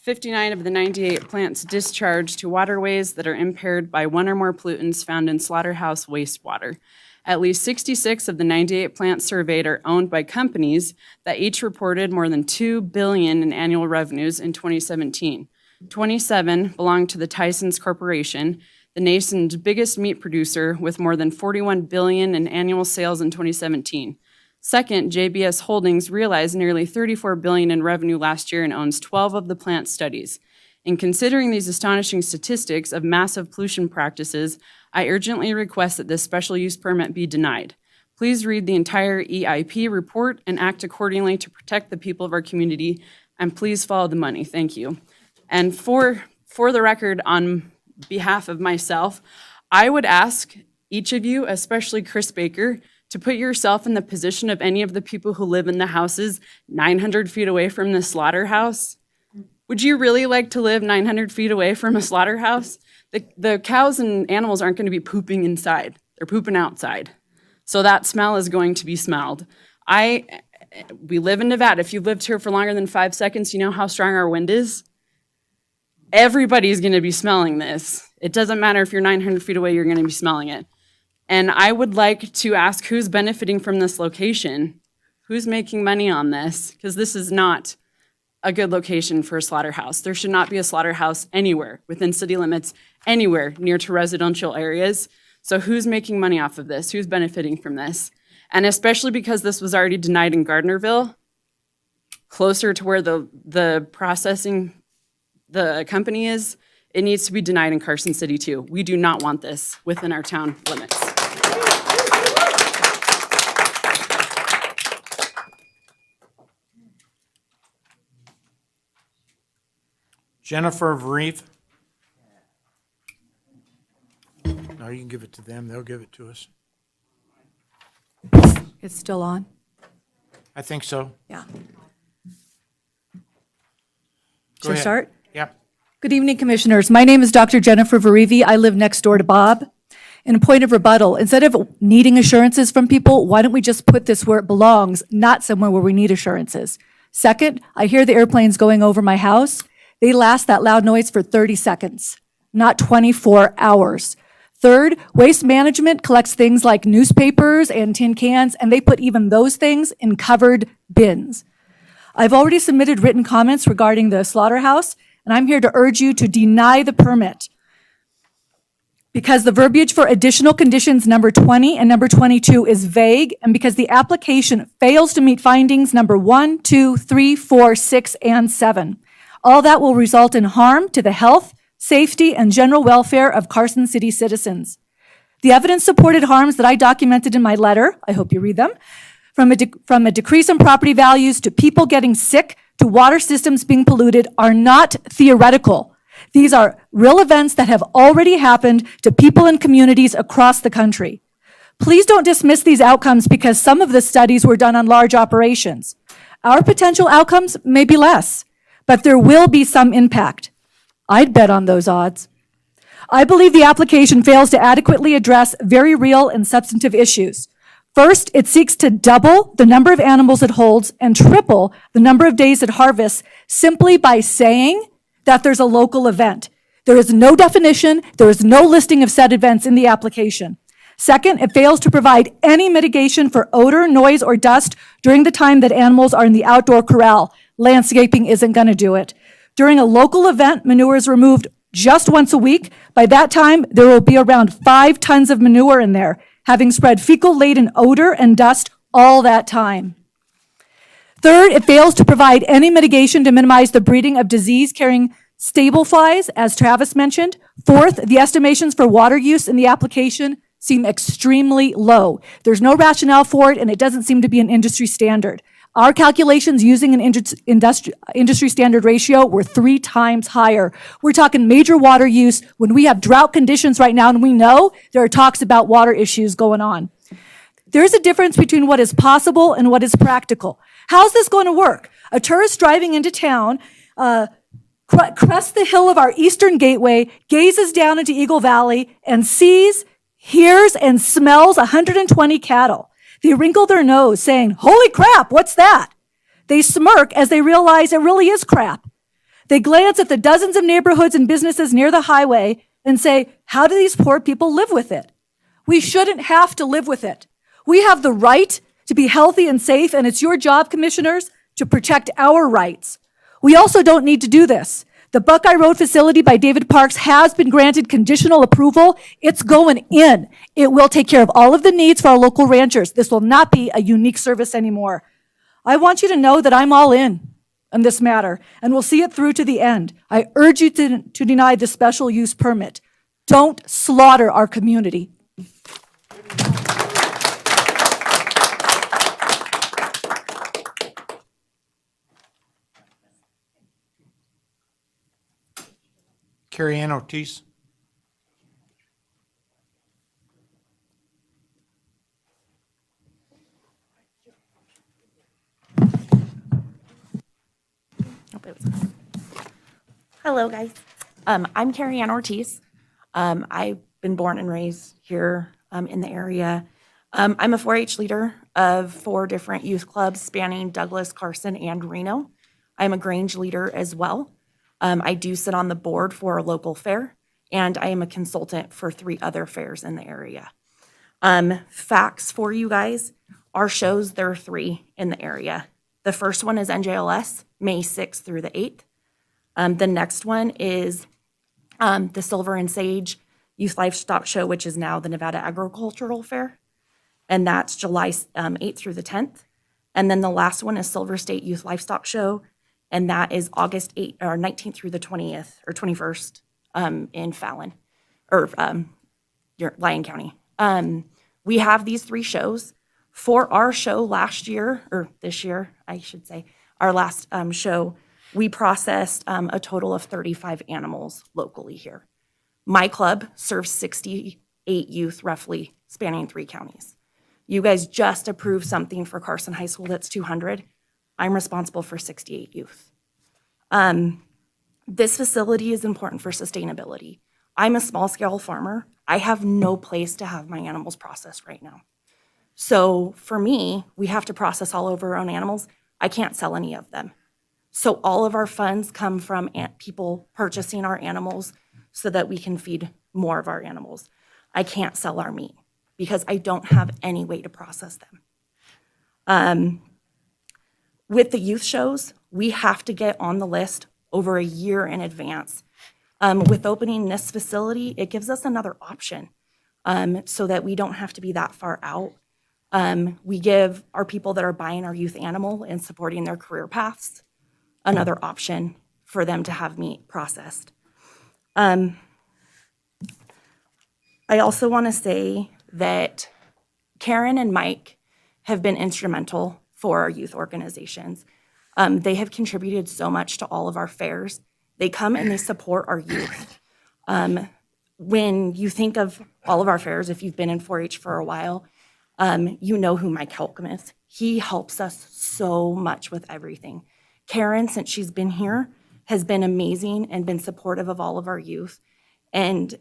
59 of the 98 plants discharge to waterways that are impaired by one or more pollutants found in slaughterhouse wastewater. At least 66 of the 98 plants surveyed are owned by companies that each reported more than $2 billion in annual revenues in 2017. 27 belong to the Tyson's Corporation, the nation's biggest meat producer with more than $41 billion in annual sales in 2017. Second, JBS Holdings realized nearly $34 billion in revenue last year and owns 12 of the plant studies. In considering these astonishing statistics of massive pollution practices, I urgently request that this special use permit be denied. Please read the entire EIP report and act accordingly to protect the people of our community, and please follow the money. Thank you. And for the record, on behalf of myself, I would ask each of you, especially Chris Baker, to put yourself in the position of any of the people who live in the houses 900 feet away from the slaughterhouse. Would you really like to live 900 feet away from a slaughterhouse? The cows and animals aren't going to be pooping inside. They're pooping outside. So that smell is going to be smelled. We live in Nevada. If you've lived here for longer than 5 seconds, you know how strong our wind is. Everybody's going to be smelling this. It doesn't matter if you're 900 feet away, you're going to be smelling it. And I would like to ask who's benefiting from this location? Who's making money on this? Because this is not a good location for a slaughterhouse. There should not be a slaughterhouse anywhere within city limits, anywhere near to residential areas. So who's making money off of this? Who's benefiting from this? And especially because this was already denied in Gardnerville, closer to where the processing, the company is, it needs to be denied in Carson City too. We do not want this within our town limits. Jennifer Vareve. No, you can give it to them. They'll give it to us. It's still on? I think so. Yeah. Go Should I ahead. start? Yep. Good evening, Commissioners. My name is Dr. Jennifer Varivi. I live next door to Bob. In a point of rebuttal, instead of needing assurances from people, why don't we just put this where it belongs, not somewhere where we need assurances? Second, I hear the airplanes going over my house. They last that loud noise for 30 seconds, not 24 hours. Third, Waste Management collects things like newspapers and tin cans, and they put even those things in covered bins. I've already submitted written comments regarding the slaughterhouse, and I'm here to urge you to deny the permit because the verbiage for additional conditions number 20 and number 22 is vague, and because the application fails to meet findings number 1, 2, 3, 4, 6, and 7. All that will result in harm to the health, safety, and general welfare of Carson City citizens. The evidence-supported harms that I documented in my letter, I hope you read them, from a decrease in property values to people getting sick to water systems being polluted are not theoretical. These are real events that have already happened to people and communities across the country. Please don't dismiss these outcomes because some of the studies were done on large operations. Our potential outcomes may be less, but there will be some impact. I'd bet on those odds. I believe the application fails to adequately address very real and substantive issues. First, it seeks to double the number of animals it holds and triple the number of days it harvests simply by saying that there's a local event. There is no definition, there is no listing of said events in the application. Second, it fails to provide any mitigation for odor, noise, or dust during the time that animals are in the outdoor corral. Landscaping isn't going to do it. During a local event, manure is removed just once a week. By that time, there will be around 5 tons of manure in there, having spread fecal-laden odor and dust all that time. Third, it fails to provide any mitigation to minimize the breeding of disease-carrying stable flies, as Travis mentioned. Fourth, the estimations for water use in the application seem extremely low. There's no rationale for it, and it doesn't seem to be an industry standard. Our calculations using an industry standard ratio were 3 times higher. We're talking major water use when we have drought conditions right now, and we know there are talks about water issues going on. There's a difference between what is possible and what is practical. How's this going to work? A tourist driving into town crests the hill of our eastern gateway, gazes down into Eagle Valley, and sees, hears, and smells 120 cattle. They wrinkle their nose, saying, "Holy crap, what's that?" They smirk as they realize it really is crap. They glance at the dozens of neighborhoods and businesses near the highway and say, "How do these poor people live with it?" We shouldn't have to live with it. We have the right to be healthy and safe, and it's your job, commissioners, to protect our rights. We also don't need to do this. The Buckeye Road facility by David Parks has been granted conditional approval. It's going in. It will take care of all of the needs for our local ranchers. This will not be a unique service anymore. I want you to know that I'm all in on this matter, and we'll see it through to the end. I urge you to deny the special use permit. Don't slaughter our community. Carrie Ann Ortiz. Hello, guys. I'm Carrie Ann Ortiz. I've been born and raised here in the area. I'm a 4-H leader of 4 different youth clubs spanning Douglas, Carson, and Reno. I'm a Grange leader as well. I do sit on the board for a local fair, and I am a consultant for 3 other fairs in the area. Facts for you guys. Our shows, there are 3 in the area. The first one is NJLS, May 6th through the 8th. The next one is the Silver and Sage Youth Livestock Show, which is now the Nevada Agricultural Fair, and that's July 8th through the 10th. And then the last one is Silver State Youth Livestock Show, and that is August 8th or 19th through the 20th or 21st in Fallon or Lyon County. We have these 3 shows. For our show last year, or this year, I should say, our last show, we processed a total of 35 animals locally here. My club serves 68 youth, roughly, spanning 3 counties. You guys just approved something for Carson High School that's 200. I'm responsible for 68 youth. This facility is important for sustainability. I'm a small-scale farmer. I have no place to have my animals processed right now. So for me, we have to process all of our own animals. I can't sell any of them. So all of our funds come from people purchasing our animals so that we can feed more of our animals. I can't sell our meat because I don't have any way to process them. With the youth shows, we have to get on the list over a year in advance. With opening this facility, it gives us another option so that we don't have to be that far out. We give our people that are buying our youth animal and supporting their career paths another option for them to have meat processed. I also want to say that Karen and Mike have been instrumental for our youth organizations. They have contributed so much to all of our fairs. They come and they support our youth. When you think of all of our fairs, if you've been in 4-H for a while, you know who Mike Holcomb is. He helps us so much with everything. Karen, since she's been here, has been amazing and been supportive of all of our youth. And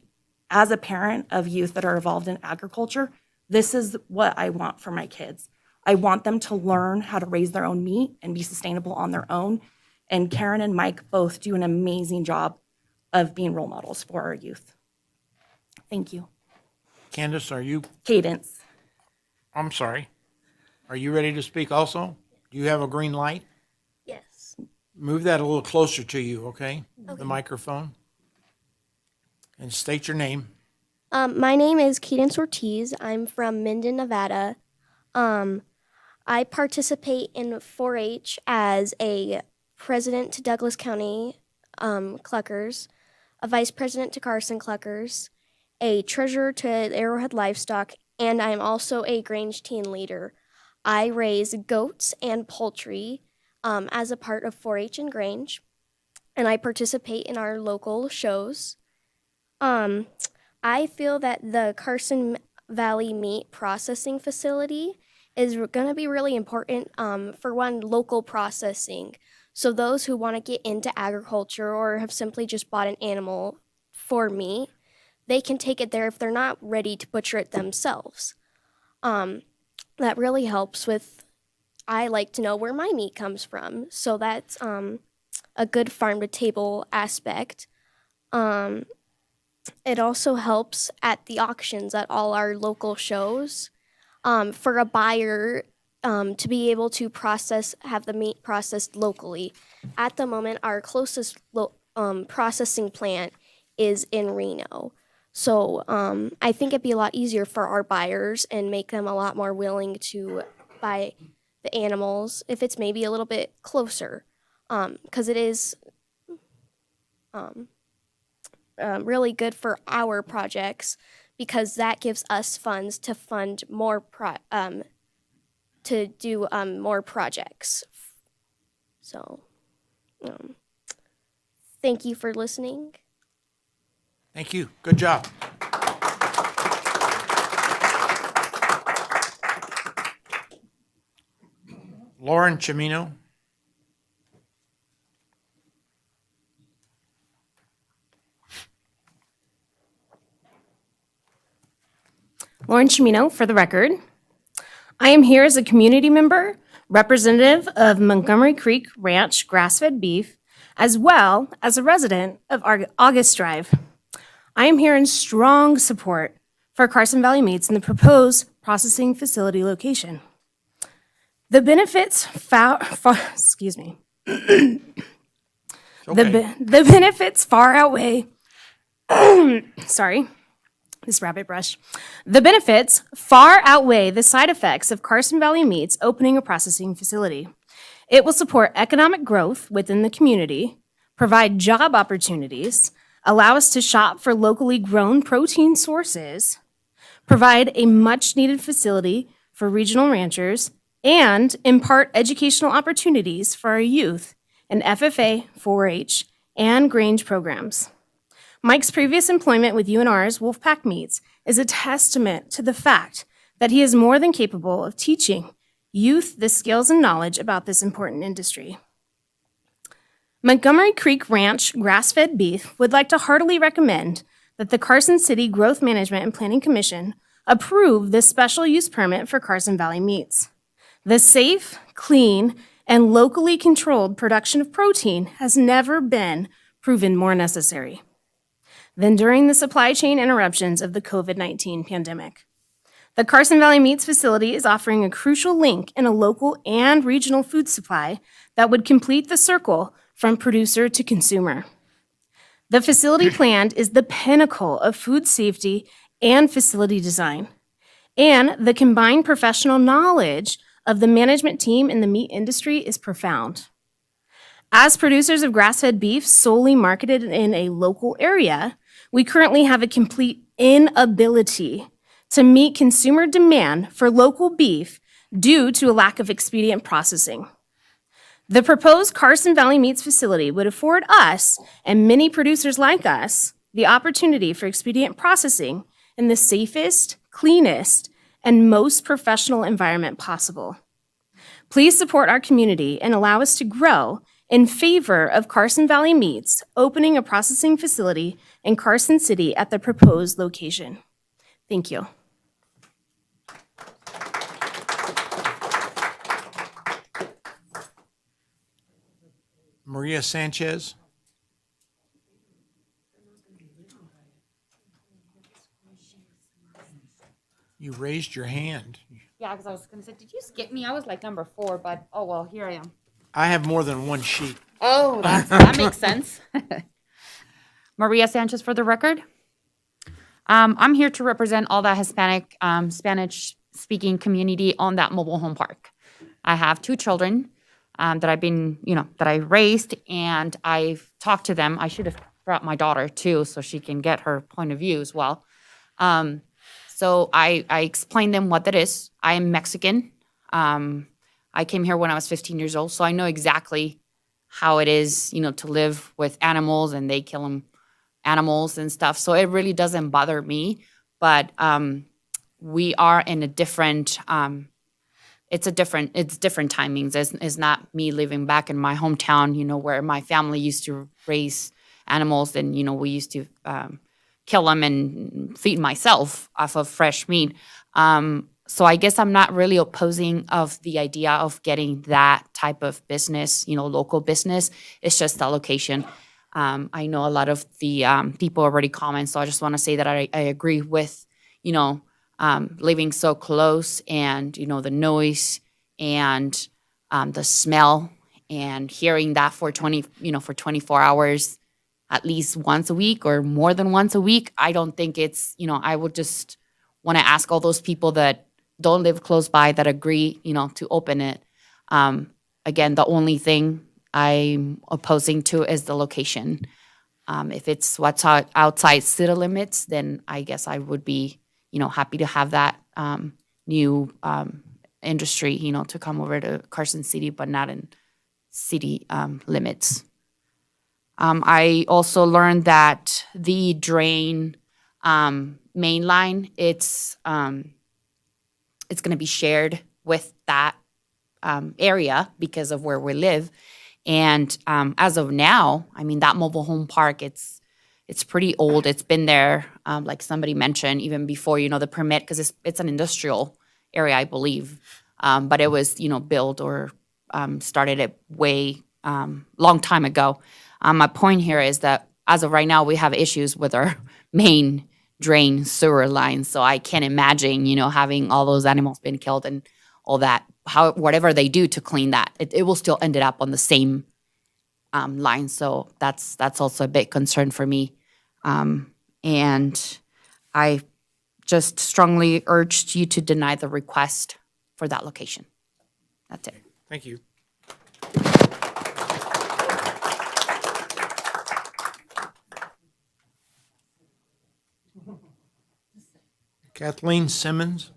as a parent of youth that are involved in agriculture, this is what I want for my kids. I want them to learn how to raise their own meat and be sustainable on their own. And Karen and Mike both do an amazing job of being role models for our youth. Thank you. Candace, are you? Cadence. I'm sorry. Are you ready to speak also? Do you have a green light? Yes. Move that a little closer to you, okay? Okay. The microphone. And state your name. My name is Cadence Ortiz. I'm from Minden, Nevada. I participate in 4-H as a president to Douglas County Cluckers, a vice president to Carson Cluckers, a treasurer to Arrowhead Livestock, and I'm also a Grange teen leader. I raise goats and poultry as a part of 4-H and Grange, and I participate in our local shows. I feel that the Carson Valley Meat Processing Facility is going to be really important for one, local processing. So those who want to get into agriculture or have simply just bought an animal for meat, they can take it there if they're not ready to butcher it themselves. That really helps with, I like to know where my meat comes from. So that's a good farm to table aspect. It also helps at the auctions at all our local shows for a buyer to be able to have the meat processed locally. At the moment, our closest processing plant is in Reno. So I think it'd be a lot easier for our buyers and make them a lot more willing to buy the animals if it's maybe a little bit closer, because it is really good for our projects, because that gives us funds to fund more to do more projects. So thank you for listening. Thank you. Good job. Lauren Chimino. Lauren Chimino, for the record. I am here as a community member, representative of Montgomery Creek Ranch grass-fed beef, as well as a resident of August Drive. I am here in strong support for Carson Valley Meats and the proposed processing facility location. The benefits excuse me. The benefits far outweigh sorry. This rabbit brush. The benefits far outweigh the side effects of Carson Valley Meats opening a processing facility. It will support economic growth within the community, provide job opportunities, allow us to shop for locally grown protein sources, provide a much-needed facility for regional ranchers, and impart educational opportunities for our youth in FFA, 4-H, and Grange programs. Mike's previous employment with UNR's Wolfpack Meats is a testament to the fact that he is more than capable of teaching youth the skills and knowledge about this important industry. Montgomery Creek Ranch grass-fed beef would like to heartily recommend that the Carson City Growth Management and Planning Commission approve this special use permit for Carson Valley Meats. The safe, clean, and locally controlled production of protein has never been proven more necessary than during the supply chain interruptions of the COVID-19 pandemic. The Carson Valley Meats facility is offering a crucial link in a local and regional food supply that would complete the circle from producer to consumer. The facility planned is the pinnacle of food safety and facility design, and the combined professional knowledge of the management team in the meat industry is profound. As producers of grass-fed beef solely marketed in a local area, we currently have a complete inability to meet consumer demand for local beef due to a lack of expedient processing. The proposed Carson Valley Meats facility would afford us, and many producers like us, the opportunity for expedient processing in the safest, cleanest, and most professional environment possible. Please support our community and allow us to grow in favor of Carson Valley Meats opening a processing facility in Carson City at the proposed location. Thank you. Maria Sanchez. You raised your hand. Yeah, because I was going to say, did you skip me? I was like number 4, but oh well, here I am. I have more than one sheet. Oh, that makes sense. Maria Sanchez for the record. I'm here to represent all the Hispanic, Spanish-speaking community on that mobile home park. I have 2 children that I raised, and I've talked to them. I should have brought my daughter too, so she can get her point of view as well. So I explained them what that is. I am Mexican. I came here when I was 15 years old, so I know exactly how it is, to live with animals, and they kill animals and stuff. So it really doesn't bother me. But we are in a different it's different timings. It's not me living back in my hometown, where my family used to raise animals, and, we used to kill them and feed myself off of fresh meat. So I guess I'm not really opposing of the idea of getting that type of business, local business. It's just the location. I know a lot of the people already comment, so I just want to say that I agree with, living so close, and, the noise and the smell, and hearing that for 24 hours, at least once a week or more than once a week. I don't think it's, I would just want to ask all those people that don't live close by that agree, to open it. Again, the only thing I'm opposing to is the location. If it's what's outside city limits, then I guess I would be, happy to have that new industry, to come over to Carson City, but not in city limits. I also learned that the drain main line, it's going to be shared with that area because of where we live. And as of now, I mean, that mobile home park, it's pretty old. It's been there, like somebody mentioned, even before, the permit, because it's an industrial area, I believe. But it was, built or started it way long time ago. My point here is that as of right now, we have issues with our main drain sewer lines. So I can't imagine, having all those animals being killed and all that. Whatever they do to clean that, it will still end up on the same line. So that's also a big concern for me. And I just strongly urged you to deny the request for that location. That's it. Thank you. Kathleen Simmons.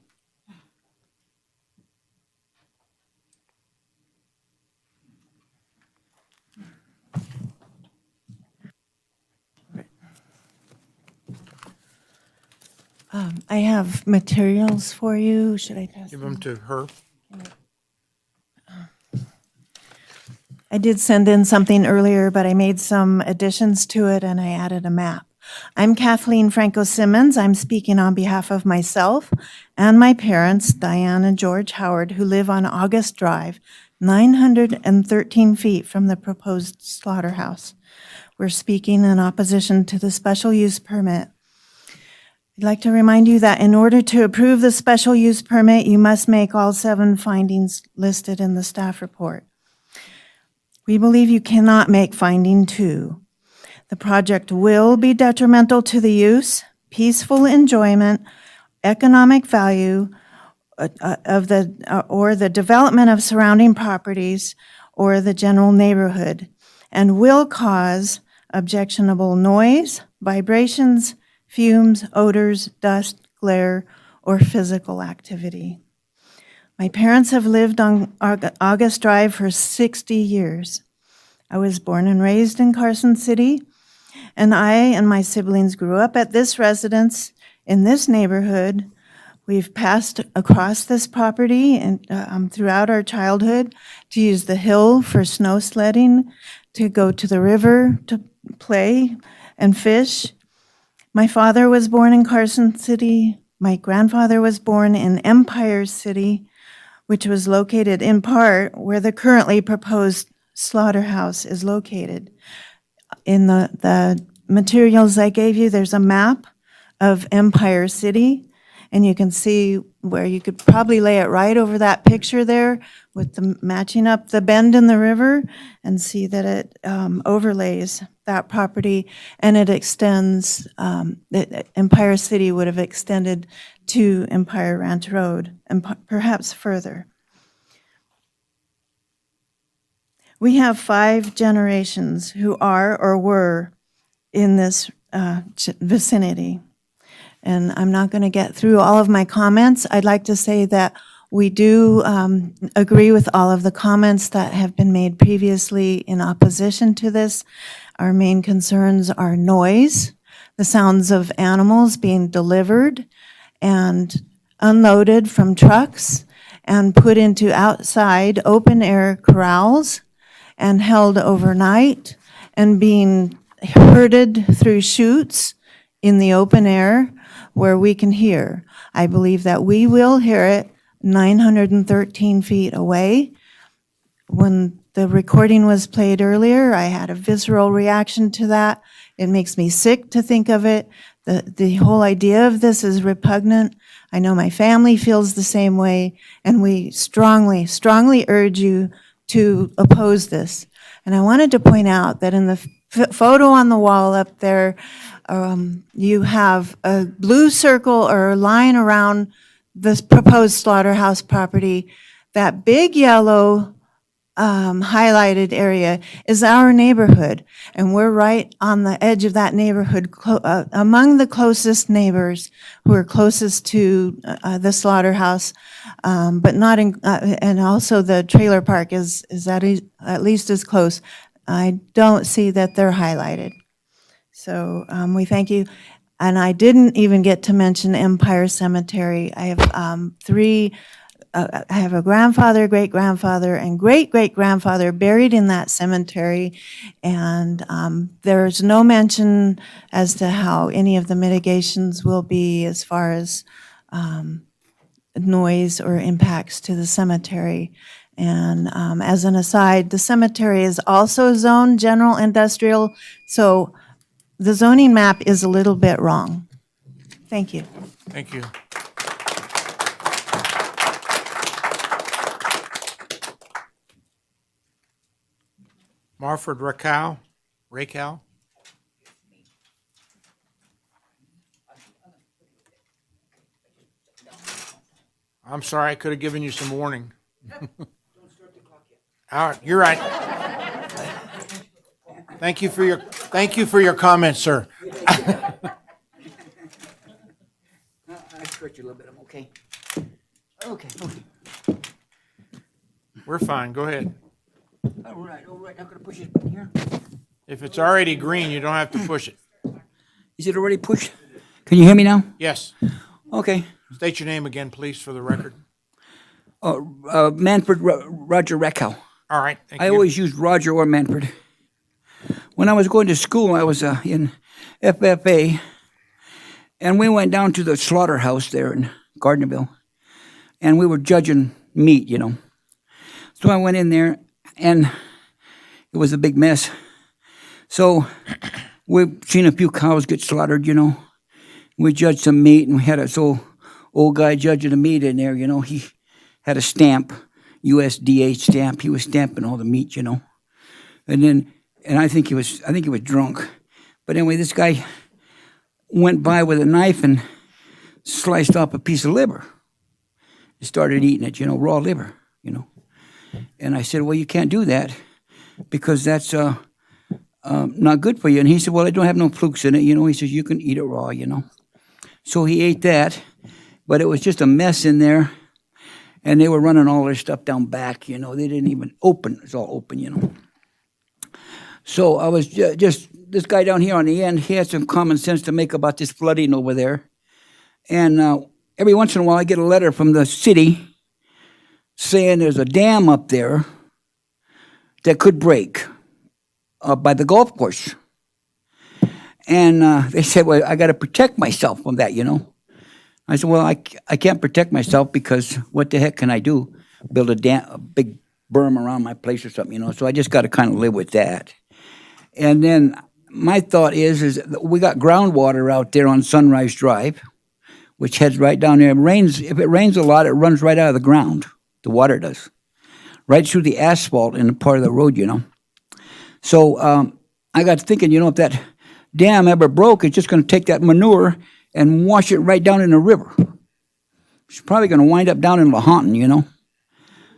I have materials for you. Should I pass Give them to her. I did send in something earlier, but I made some additions to it and I added a map. I'm Kathleen Franco Simmons. I'm speaking on behalf of myself and my parents, Diane and George Howard, who live on August Drive, 913 feet from the proposed slaughterhouse. We're speaking in opposition to the special use permit. I'd like to remind you that in order to approve the special use permit, you must make all 7 findings listed in the staff report. We believe you cannot make finding 2. The project will be detrimental to the use, peaceful enjoyment, economic value of or the development of surrounding properties or the general neighborhood, and will cause objectionable noise, vibrations, fumes, odors, dust, glare, or physical activity. My parents have lived on August Drive for 60 years. I was born and raised in Carson City, and I and my siblings grew up at this residence in this neighborhood. We've passed across this property and throughout our childhood to use the hill for snow sledding, to go to the river to play and fish. My father was born in Carson City. My grandfather was born in Empire City, which was located in part where the currently proposed slaughterhouse is located. In the materials I gave you, there's a map of Empire City, and you can see where you could probably lay it right over that picture there with the matching up the bend in the river and see that it overlays that property, and it extends, Empire City would have extended to Empire Ranch Road and perhaps further. We have 5 generations who are or were in this vicinity. And I'm not going to get through all of my comments. I'd like to say that we do agree with all of the comments that have been made previously in opposition to this. Our main concerns are noise, the sounds of animals being delivered and unloaded from trucks, and put into outside open-air corrals and held overnight and being herded through chutes in the open air where we can hear. I believe that we will hear it 913 feet away. When the recording was played earlier, I had a visceral reaction to that. It makes me sick to think of it. The whole idea of this is repugnant. I know my family feels the same way, and we strongly, strongly urge you to oppose this. And I wanted to point out that in the photo on the wall up there, you have a blue circle or a line around this proposed slaughterhouse property. That big yellow highlighted area is our neighborhood, and we're right on the edge of that neighborhood, among the closest neighbors who are closest to the slaughterhouse, but not in, and also the trailer park is at least as close. I don't see that they're highlighted. So we thank you. And I didn't even get to mention Empire Cemetery. I have I have a grandfather, great-grandfather, and great-great-grandfather buried in that cemetery, and there's no mention as to how any of the mitigations will be as far as noise or impacts to the cemetery. And as an aside, the cemetery is also zoned general industrial, so the zoning map is a little bit wrong. Thank you. Thank you. Marford Rakow? I'm sorry, I could have given you some warning. All right, you're right. Thank you for your comments, sir. I stretch a little bit, I'm okay. Okay. We're fine, go ahead. All right, I'm gonna push this button here. If it's already green, you don't have to push it. Is it already pushed? Can you hear me now? Yes. Okay. State your name again, please, for the record. Manfred Roger Reckow. All right, thank I you. always used Roger or Manfred. When I was going to school, I was in FFA, and we went down to the slaughterhouse there in Gardnerville, and we were judging meat, you know. So I went in there, and it was a big mess. So we've seen a few cows get slaughtered, you know. We judged some meat, and we had this old guy judging the meat in there, you know. He had a stamp, USDA stamp. He was stamping all the meat, you know. And I think he was drunk. But anyway, this guy went by with a knife and sliced off a piece of liver. He started eating it, you know, raw liver, you know. And I said, well, you can't do that because that's not good for you. And he said, well, I don't have no flukes in it, you know. He says, you can eat it raw, you know. So he ate that, but it was just a mess in there. And they were running all their stuff down back, you know. They didn't even open. It was all open, you know. So I was just, this guy down here on the end, he had some common sense to make about this flooding over there. And every once in a while I get a letter from the city saying there's a dam up there that could break by the golf course. And they said, well, I got to protect myself from that, you know. I said, well, I can't protect myself because what the heck can I do? Build a big berm around my place or something, you know. So I just got to kind of live with that. And then my thought is we got groundwater out there on Sunrise Drive, which heads right down there. If it rains a lot, it runs right out of the ground. The water does. Right through the asphalt in the part of the road, you know. So I got thinking, you know, if that dam ever broke, it's just going to take that manure and wash it right down in the river. It's probably going to wind up down in Lahontan, you know,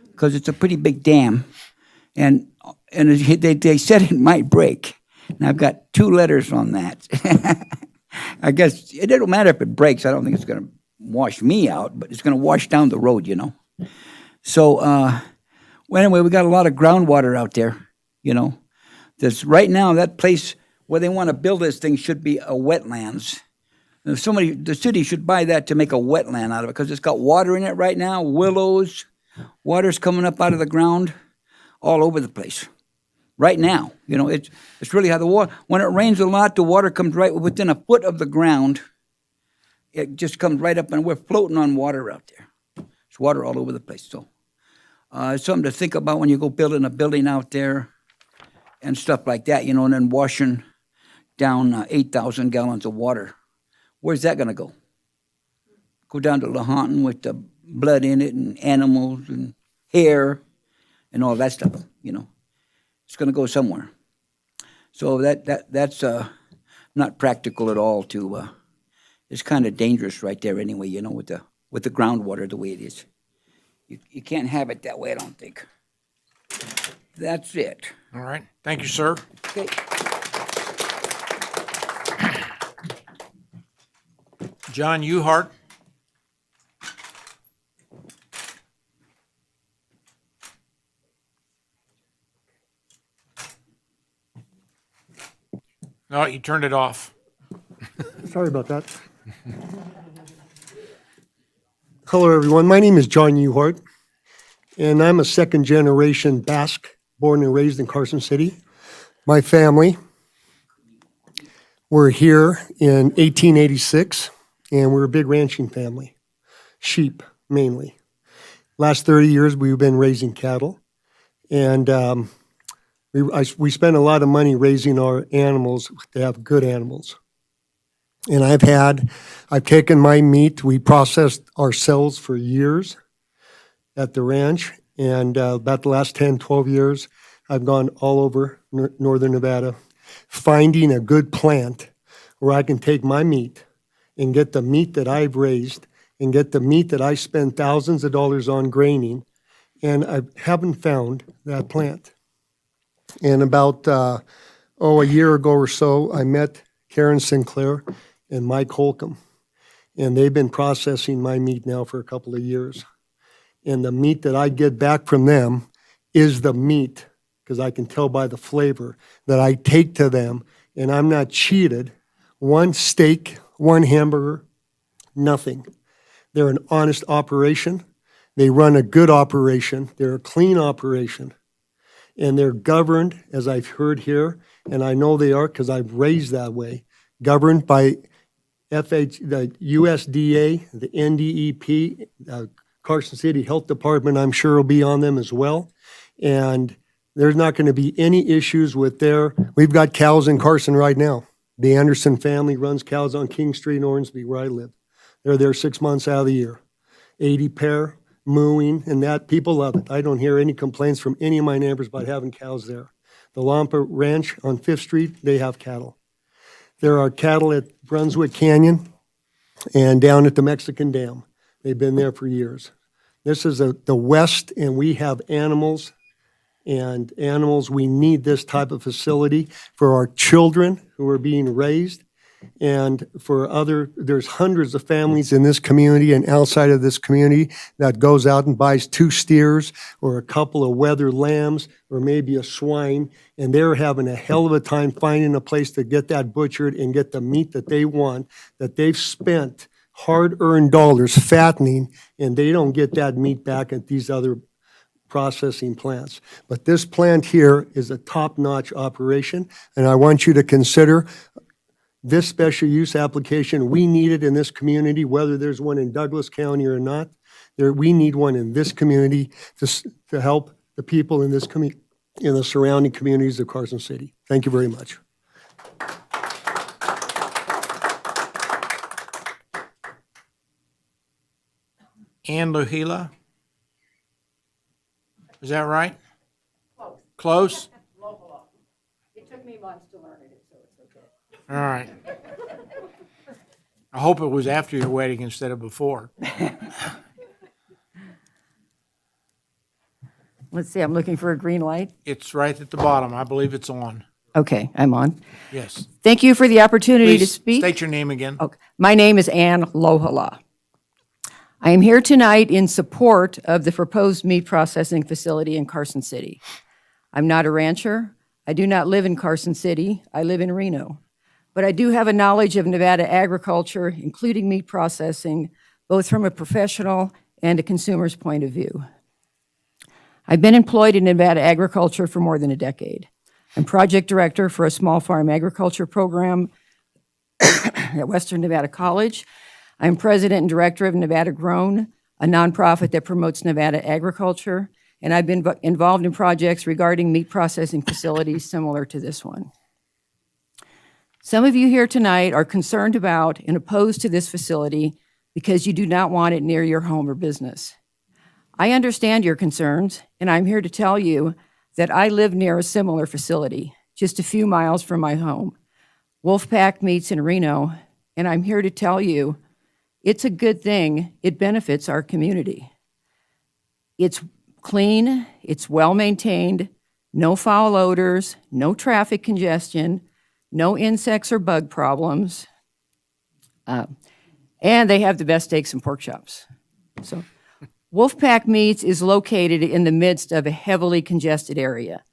because it's a pretty big dam. And they said it might break. And I've got 2 letters on that. I guess it don't matter if it breaks. I don't think it's going to wash me out, but it's going to wash down the road, you know. So, well, anyway, we got a lot of groundwater out there, you know. Right now, that place where they want to build this thing should be a wetlands. The city should buy that to make a wetland out of it because it's got water in it right now, willows, Water's coming up out of the ground all over the place. Right now, you know, it's really how the water, when it rains a lot, the water comes right within a foot of the ground. It just comes right up and we're floating on water out there. There's water all over the place. So it's something to think about when you go building a building out there and stuff like that, you know, and then washing down 8,000 gallons of water. Where's that going to go? Go down to Lahontan with the blood in it and animals and hair and all that stuff, you know. It's going to go somewhere. So that's not practical at all to, it's kind of dangerous right there anyway, you know, with the groundwater the way it is. You can't have it that way, I don't think. That's it. All right. Thank you, sir. Okay. John Uhart. No, you turned it off. Sorry about that. Hello, everyone. My name is John Uhart, and I'm a second-generation Basque, born and raised in Carson City. My family were here in 1886, and we're a big ranching family, sheep mainly. Last 30 years, we've been raising cattle, and we spend a lot of money raising our animals to have good animals. And I've taken my meat, we processed ourselves for years at the ranch, and about the last 10, 12 years, I've gone all over northern Nevada, finding a good plant where I can take my meat and get the meat that I've raised and get the meat that I spend thousands of dollars on graining, and I haven't found that plant. And about, a year ago or so, I met Karen Sinclair and Mike Holcomb, and they've been processing my meat now for a couple of years. And the meat that I get back from them is the meat, because I can tell by the flavor, that I take to them, and I'm not cheated. One steak, one hamburger, nothing. They're an honest operation. They run a good operation. They're a clean operation. And they're governed, as I've heard here, and I know they are because I've raised that way, governed by the USDA, the NDEP, Carson City Health Department, I'm sure will be on them as well. And there's not going to be any issues with we've got cows in Carson right now. The Anderson family runs cows on King Street in Ormsby, where I live. They're there 6 months out of the year. 80 pair, mooing, and that, people love it. I don't hear any complaints from any of my neighbors about having cows there. The Lampa Ranch on 5th Street, they have cattle. There are cattle at Brunswick Canyon and down at the Mexican Dam. They've been there for years. This is the West, and we have animals, we need this type of facility for our children who are being raised, and there's hundreds of families in this community and outside of this community that goes out and buys 2 steers or a couple of wether lambs or maybe a swine, and they're having a hell of a time finding a place to get that butchered and get the meat that they want, that they've spent hard-earned dollars fattening, and they don't get that meat back at these other processing plants. But this plant here is a top-notch operation, and I want you to consider this special use application. We need it in this community, whether there's one in Douglas County or not. We need one in this community to help the people in in the surrounding communities of Carson City. Thank you very much. Ann Luhila? Is that right? Close? It took me months to learn it, so it's okay. All right. I hope it was after your wedding instead of before. Let's see, I'm looking for a green light. It's right at the bottom. I believe it's on. Okay, I'm on. Yes. Thank you for the opportunity to Please speak. state your name again. Okay. My name is Ann Lohala. I am here tonight in support of the proposed meat processing facility in Carson City. I'm not a rancher. I do not live in Carson City. I live in Reno. But I do have a knowledge of Nevada agriculture, including meat processing, both from a professional and a consumer's point of view. I've been employed in Nevada agriculture for more than a decade. I'm project director for a small farm agriculture program at Western Nevada College. I'm president and director of Nevada Grown, a nonprofit that promotes Nevada agriculture, and I've been involved in projects regarding meat processing facilities similar to this one. Some of you here tonight are concerned about and opposed to this facility because you do not want it near your home or business. I understand your concerns, and I'm here to tell you that I live near a similar facility, just a few miles from my home. Wolfpack Meats in Reno, and I'm here to tell you it's a good thing. It benefits our community. It's clean, it's well-maintained, no foul odors, no traffic congestion, no insects or bug problems, and they have the best steaks and pork chops. So, Wolfpack Meats is located in the midst of a heavily congested area.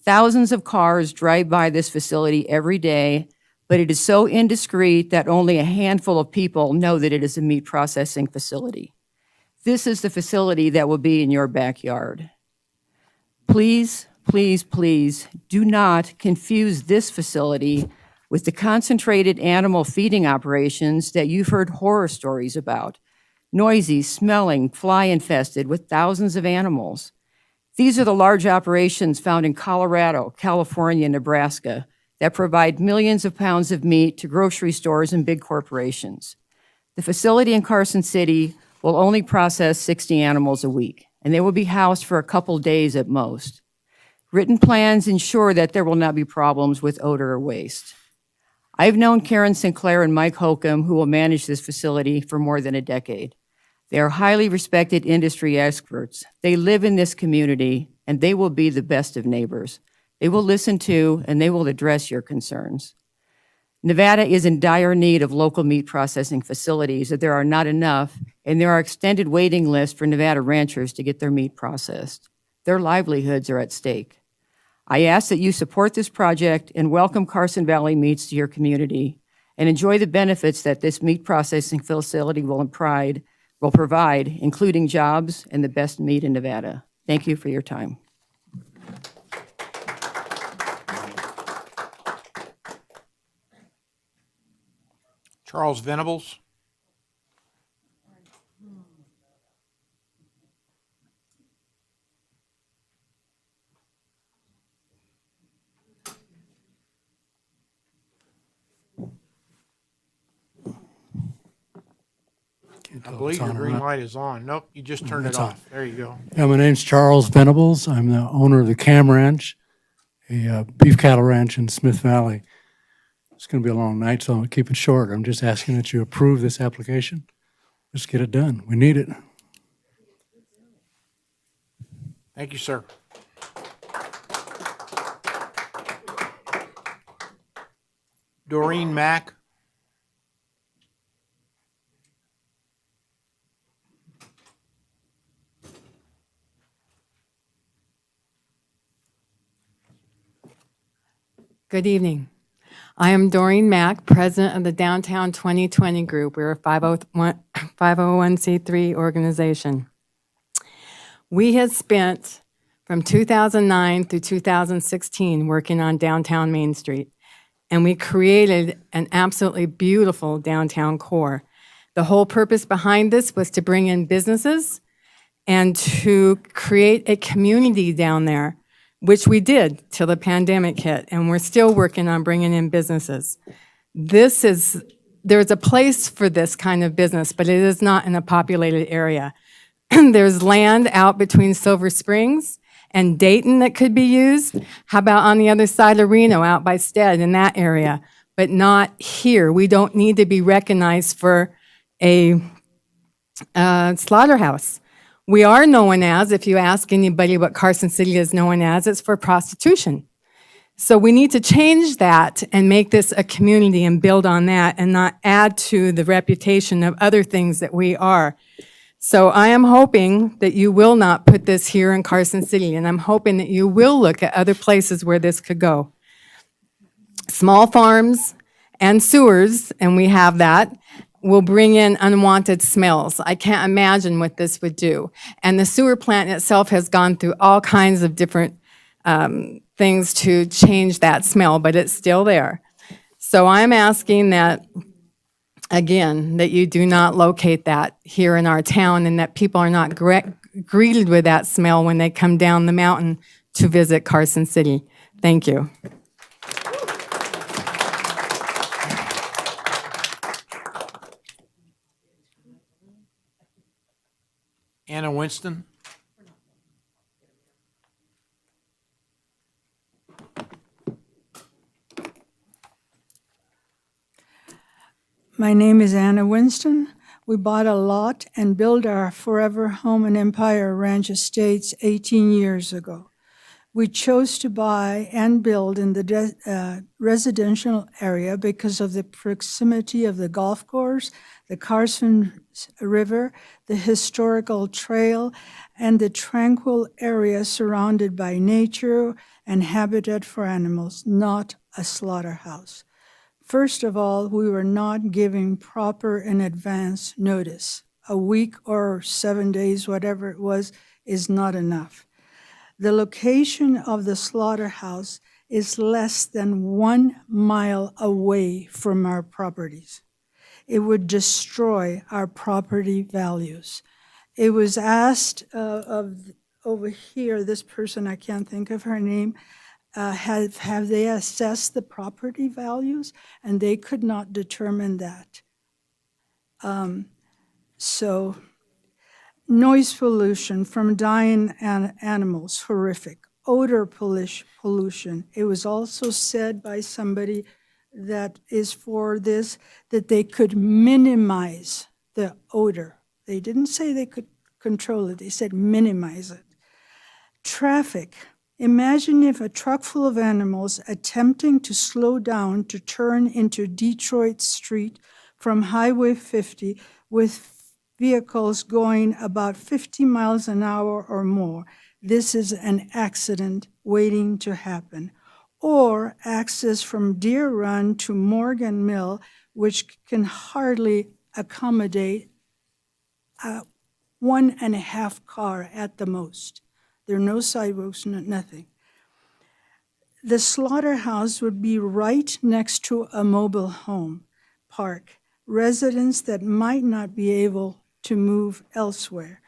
Thousands of cars drive by this facility every day, but it is so indiscreet that only a handful of people know that it is a meat processing facility. This is the facility that will be in your backyard. Please, please, please do not confuse this facility with the concentrated animal feeding operations that you've heard horror stories about. Noisy, smelling, fly-infested with thousands of animals. These are the large operations found in Colorado, California, Nebraska that provide millions of pounds of meat to grocery stores and big corporations. The facility in Carson City will only process 60 animals a week, and they will be housed for a couple days at most. Written plans ensure that there will not be problems with odor or waste. I've known Karen Sinclair and Mike Holcomb, who will manage this facility, for more than a decade. They are highly respected industry experts. They live in this community, and they will be the best of neighbors. They will listen to, and they will address your concerns. Nevada is in dire need of local meat processing facilities, that there are not enough, and there are extended waiting lists for Nevada ranchers to get their meat processed. Their livelihoods are at stake. I ask that you support this project and welcome Carson Valley Meats to your community and enjoy the benefits that this meat processing facility will provide, including jobs and the best meat in Nevada. Thank you for your time. Charles Venables. I believe your green light is on. Nope, you just turned it It's on. off. There you go. Yeah, my name's Charles Venables. I'm the owner of the Cam Ranch, a beef cattle ranch in Smith Valley. It's going to be a long night, so I'll keep it short. I'm just asking that you approve this application. Let's get it done. We need it. Thank you, sir. Doreen Mack. Good evening. I am Doreen Mack, president of the Downtown 2020 Group. We're a 501c3 organization. We had spent from 2009 through 2016 working on downtown Main Street, and we created an absolutely beautiful downtown core. The whole purpose behind this was to bring in businesses and to create a community down there, which we did till the pandemic hit, and we're still working on bringing in businesses. There's a place for this kind of business, but it is not in a populated area. There's land out between Silver Springs and Dayton that could be used. How about on the other side of Reno, out by Stead in that area, but not here. We don't need to be recognized for a slaughterhouse. We are known as, if you ask anybody what Carson City is known as, it's for prostitution. So we need to change that and make this a community and build on that and not add to the reputation of other things that we are. So I am hoping that you will not put this here in Carson City, and I'm hoping that you will look at other places where this could go. Small farms and sewers, and we have that, will bring in unwanted smells. I can't imagine what this would do. And the sewer plant itself has gone through all kinds of different things to change that smell, but it's still there. So I'm asking that, again, that you do not locate that here in our town and that people are not greeted with that smell when they come down the mountain to visit Carson City. Thank you. Anna Winston? My name is Anna Winston. We bought a lot and built our forever home in Empire Ranch Estates 18 years ago. We chose to buy and build in the residential area because of the proximity of the golf course, the Carson River, the historical trail, and the tranquil area surrounded by nature and habitat for animals, not a slaughterhouse. First of all, we were not giving proper in advance notice. A week or 7 days, whatever it was, is not enough. The location of the slaughterhouse is less than 1 mile away from our properties. It would destroy our property values. It was asked of over here, this person, I can't think of her name, have they assessed the property values? And they could not determine that. So noise pollution from dying animals, horrific. Odor pollution. It was also said by somebody that is for this, that they could minimize the odor. They didn't say they could control it, they said minimize it. Traffic. Imagine if a truck full of animals attempting to slow down to turn into Detroit Street from Highway 50 with vehicles going about 50 miles an hour or more. This is an accident waiting to happen. Or access from Deer Run to Morgan Mill, which can hardly accommodate a 1.5 car at the most. There are no sidewalks, nothing. The slaughterhouse would be right next to a mobile home park, residents that might not be able to move elsewhere.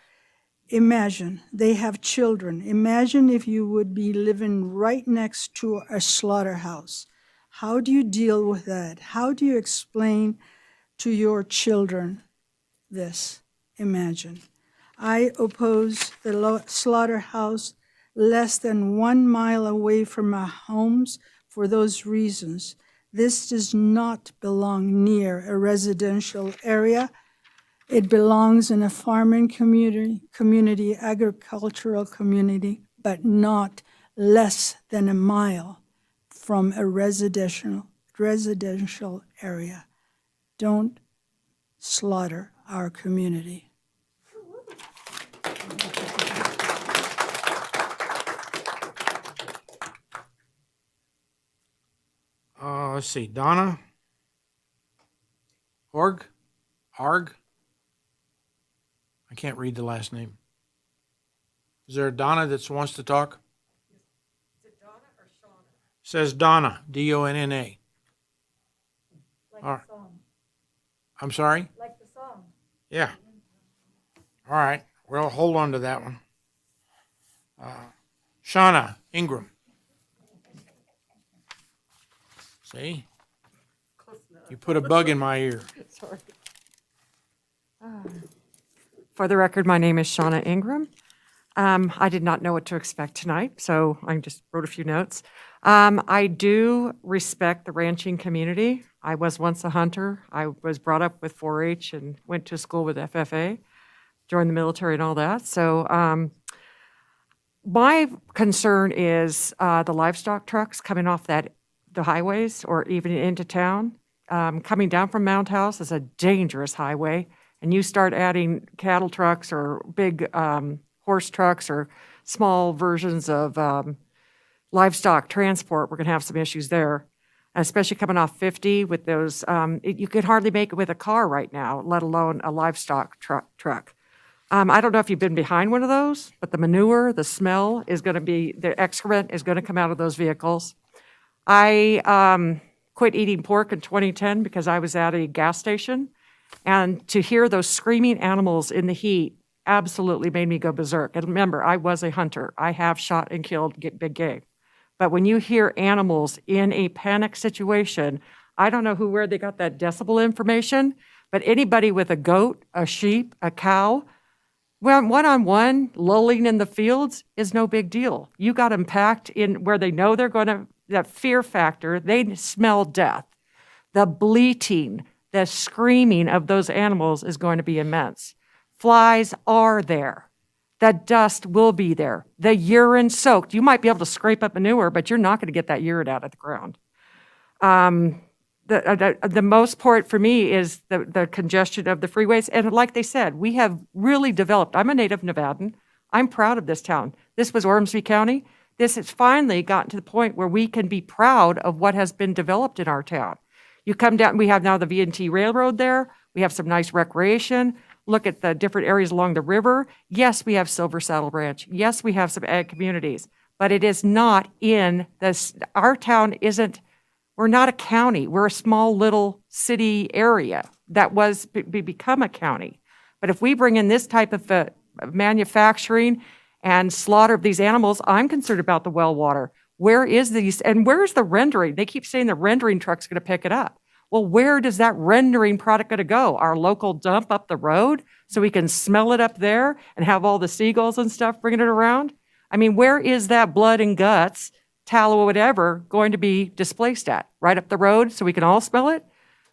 Imagine, they have children. Imagine if you would be living right next to a slaughterhouse. How do you deal with that? How do you explain to your children this? Imagine. I oppose the slaughterhouse less than 1 mile away from our homes for those reasons. This does not belong near a residential area. It belongs in a farming community, agricultural community, but not less than a mile from a residential area. Don't slaughter our community. Let's see, Donna? Arg? I can't read the last name. Is there a Donna that wants to talk? Is it Donna or Shauna? Says Donna, D-O-N-N-A. Like All right. the song. I'm sorry? Like the song. Yeah. All right. Well, hold on to that one. Shauna Ingram. See? You put a bug in my ear. Sorry. For the record, my name is Shauna Ingram. I did not know what to expect tonight, so I just wrote a few notes. I do respect the ranching community. I was once a hunter. I was brought up with 4-H and went to school with FFA, joined the military and all that. So my concern is the livestock trucks coming off the highways or even into town. Coming down from Mount House is a dangerous highway, and you start adding cattle trucks or big horse trucks or small versions of livestock transport, we're going to have some issues there. especially coming off 50 with those, you could hardly make it with a car right now, let alone a livestock truck. I don't know if you've been behind one of those, but the manure, the smell is going to be, the excrement is going to come out of those vehicles. I quit eating pork in 2010 because I was at a gas station, and to hear those screaming animals in the heat absolutely made me go berserk. And remember, I was a hunter. I have shot and killed big game. But when you hear animals in a panic situation, I don't know where they got that decibel information, but anybody with a goat, a sheep, a cow, well, one-on-one, lulling in the fields is no big deal. You got them packed in where they know they're going to, that fear factor, they smell death. The bleating, the screaming of those animals is going to be immense. Flies are there. The dust will be there. The urine soaked. You might be able to scrape up manure, but you're not going to get that urine out of the ground. The most part for me is the congestion of the freeways. And like they said, we have really developed. I'm a native Nevadan. I'm proud of this town. This was Ormsby County. This has finally gotten to the point where we can be proud of what has been developed in our town. You come down, we have now the V&T Railroad there. We have some nice recreation. Look at the different areas along the river. Yes, we have Silver Saddle Ranch. Yes, we have some ag communities, but it is not in this, our town isn't, we're not a county. We're a small little city area that was become a county. But if we bring in this type of manufacturing and slaughter of these animals, I'm concerned about the well water. Where is these, and where's the rendering? They keep saying the rendering truck's going to pick it up. Well, where does that rendering product going to go? Our local dump up the road so we can smell it up there and have all the seagulls and stuff bringing it around? I mean, where is that blood and guts, tallow or whatever, going to be displaced at? Right up the road so we can all smell it?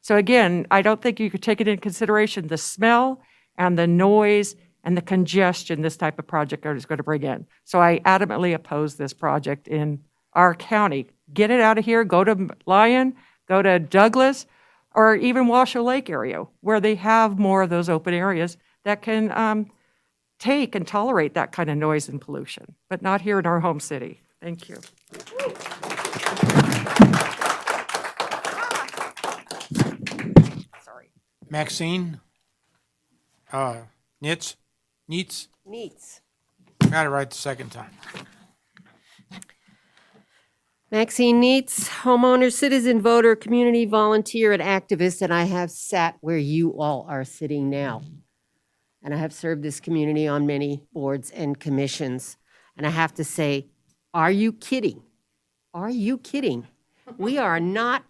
So again, I don't think you could take it into consideration, the smell and the noise and the congestion this type of project is going to bring in. So I adamantly oppose this project in our county. Get it out of here, go to Lyon, go to Douglas, or even Washoe Lake area, where they have more of those open areas that can take and tolerate that kind of noise and pollution, but not here in our home city. Thank you. Sorry. Maxine? Nitz? Neats? Neats. Got it right the second time. Maxine Neats, homeowner, citizen, voter, community volunteer, and activist, and I have sat where you all are sitting now. And I have served this community on many boards and commissions. And I have to say, are you kidding? Are you kidding? We are not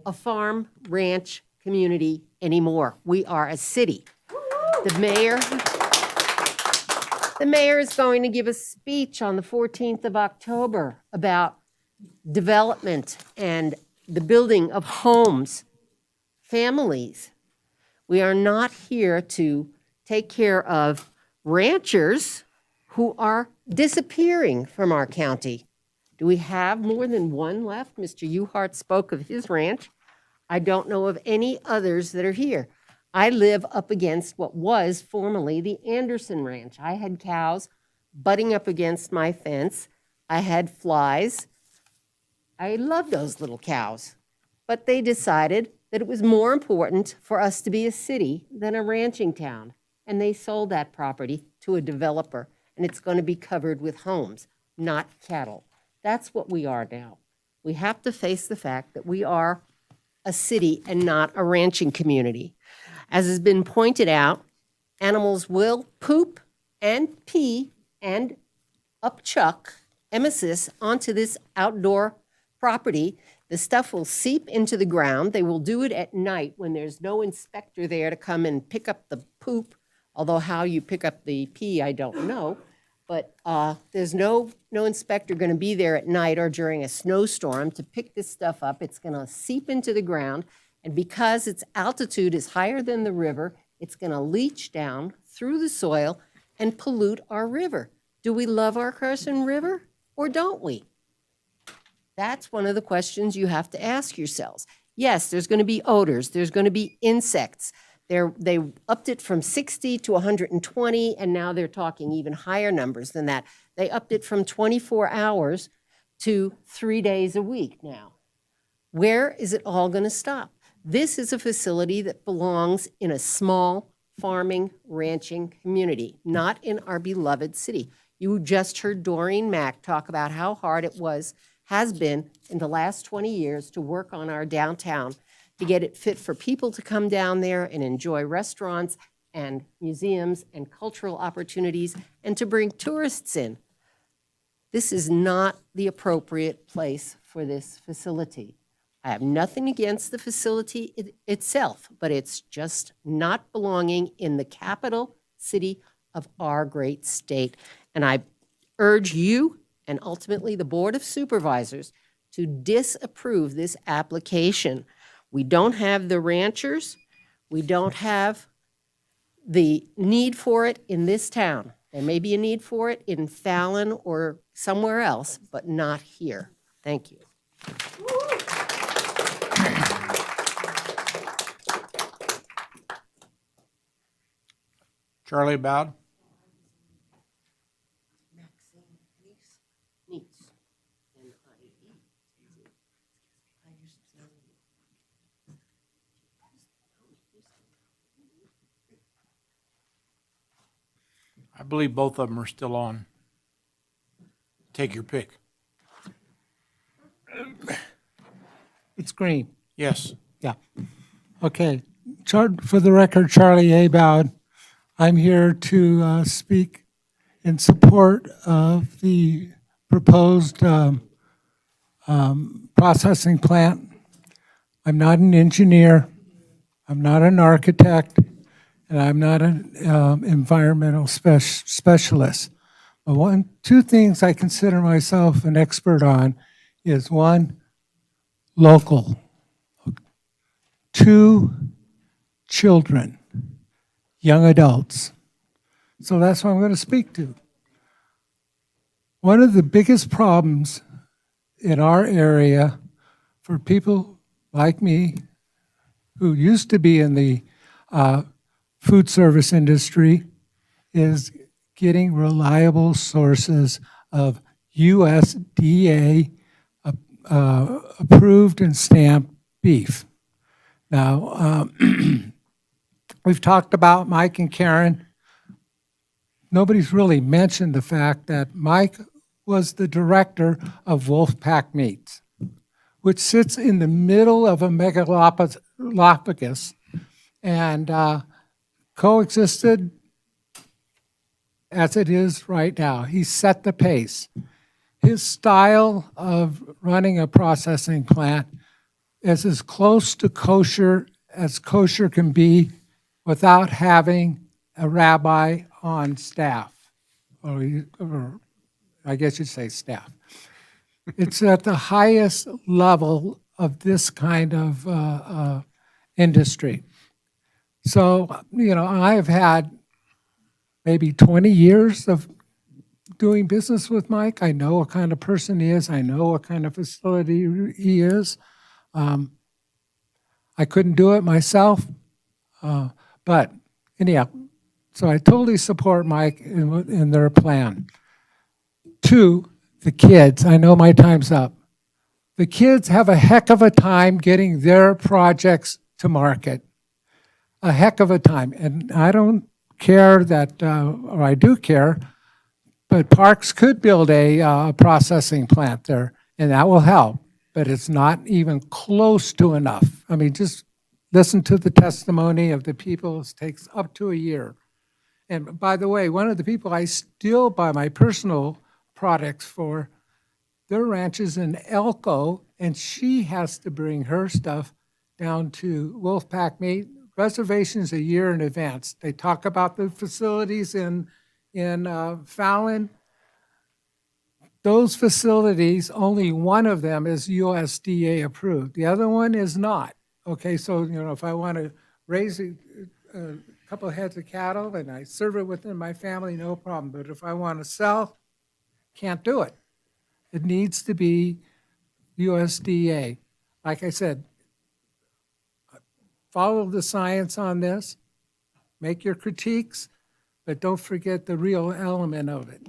a farm ranch community anymore. We are a city. The mayor is going to give a speech on the 14th of October about development and the building of homes, families. We are not here to take care of ranchers who are disappearing from our county. Do we have more than one left? Mr. Uhart spoke of his ranch. I don't know of any others that are here. I live up against what was formerly the Anderson Ranch. I had cows butting up against my fence. I had flies. I loved those little cows, but they decided that it was more important for us to be a city than a ranching town, and they sold that property to a developer, and it's going to be covered with homes, not cattle. That's what we are now. We have to face the fact that we are a city and not a ranching community. As has been pointed out, animals will poop and pee and upchuck emesis onto this outdoor property. The stuff will seep into the ground. They will do it at night when there's no inspector there to come and pick up the poop, although how you pick up the pee, I don't know. But there's no inspector going to be there at night or during a snowstorm to pick this stuff up. It's going to seep into the ground, and because its altitude is higher than the river, it's going to leach down through the soil and pollute our river. Do we love our Carson River or don't we? That's one of the questions you have to ask yourselves. Yes, there's going to be odors. There's going to be insects. They upped it from 60 to 120, and now they're talking even higher numbers than that. They upped it from 24 hours to 3 days a week now. Where is it all going to stop? This is a facility that belongs in a small farming, ranching community, not in our beloved city. You just heard Doreen Mack talk about how hard it has been in the last 20 years to work on our downtown to get it fit for people to come down there and enjoy restaurants and museums and cultural opportunities and to bring tourists in. This is not the appropriate place for this facility. I have nothing against the facility itself, but it's just not belonging in the capital city of our great state. And I urge you and ultimately the Board of Supervisors to disapprove this application. We don't have the ranchers. We don't have the need for it in this town. There may be a need for it in Fallon or somewhere else, but not here. Thank you. Charlie Bowd? I believe both of them are still on. Take your pick. It's green. Yes. Yeah. Okay. For the record, Charlie A. Bowd. I'm here to speak in support of the proposed processing plant. I'm not an engineer. I'm not an architect. And I'm not an environmental specialist. But two things I consider myself an expert on is one, local. Two, children, young adults. So that's what I'm going to speak to. One of the biggest problems in our area for people like me who used to be in the food service industry is getting reliable sources of USDA approved and stamped beef. Now, we've talked about Mike and Karen. Nobody's really mentioned the fact that Mike was the director of Wolfpack Meats, which sits in the middle of a megalopolis and coexisted as it is right now. He set the pace. His style of running a processing plant is as close to kosher as kosher can be without having a rabbi on staff, or I guess you'd say staff. It's at the highest level of this kind of industry. So, I've had maybe 20 years of doing business with Mike. I know what kind of person he is. I know what kind of facility he is. I couldn't do it myself, but anyhow, so I totally support Mike in their plan. Two, the kids. I know my time's up. The kids have a heck of a time getting their projects to market. A heck of a time. And I don't care that, or I do care, but Parks could build a processing plant there, and that will help. But it's not even close to enough. I mean, just listen to the testimony of the people. It takes up to a year. And by the way, one of the people I still buy my personal products for, their ranch is in Elko, and she has to bring her stuff down to Wolfpack Meat. Reservations a year in advance. They talk about the facilities in Fallon. Those facilities, only one of them is USDA approved. The other one is not. Okay, so if I want to raise a couple of heads of cattle and I serve it within my family, no problem. But if I want to sell, can't do it. It needs to be USDA. Like I said, follow the science on this, make your critiques, but don't forget the real element of it.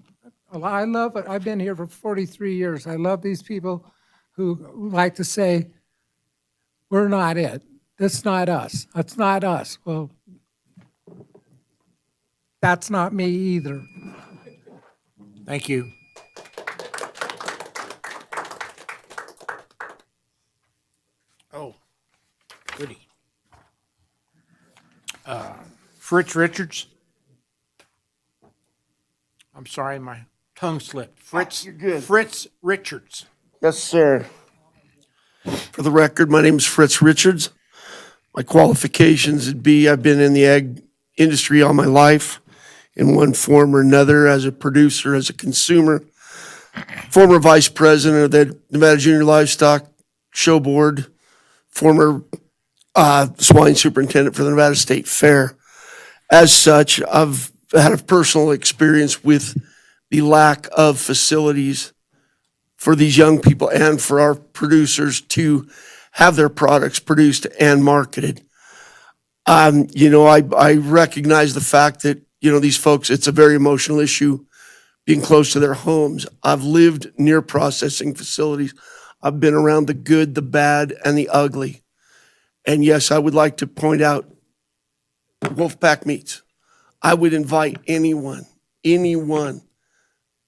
I love it. I've been here for 43 years. I love these people who like to say, we're not it. That's not us. That's not us. Well, that's not me either. Thank you. Oh, goody. Fritz Richards. I'm sorry, my tongue slipped. Fritz. You're good. Fritz Richards. Yes, sir. For the record, my name is Fritz Richards. My qualifications would be I've been in the ag industry all my life in one form or another, as a producer, as a consumer, former vice president of the Nevada Junior Livestock Show Board, former swine superintendent for the Nevada State Fair. As such, I've had a personal experience with the lack of facilities for these young people and for our producers to have their products produced and marketed. I recognize the fact that, these folks, it's a very emotional issue being close to their homes. I've lived near processing facilities. I've been around the good, the bad, and the ugly. And yes, I would like to point out Wolfpack Meats. I would invite anyone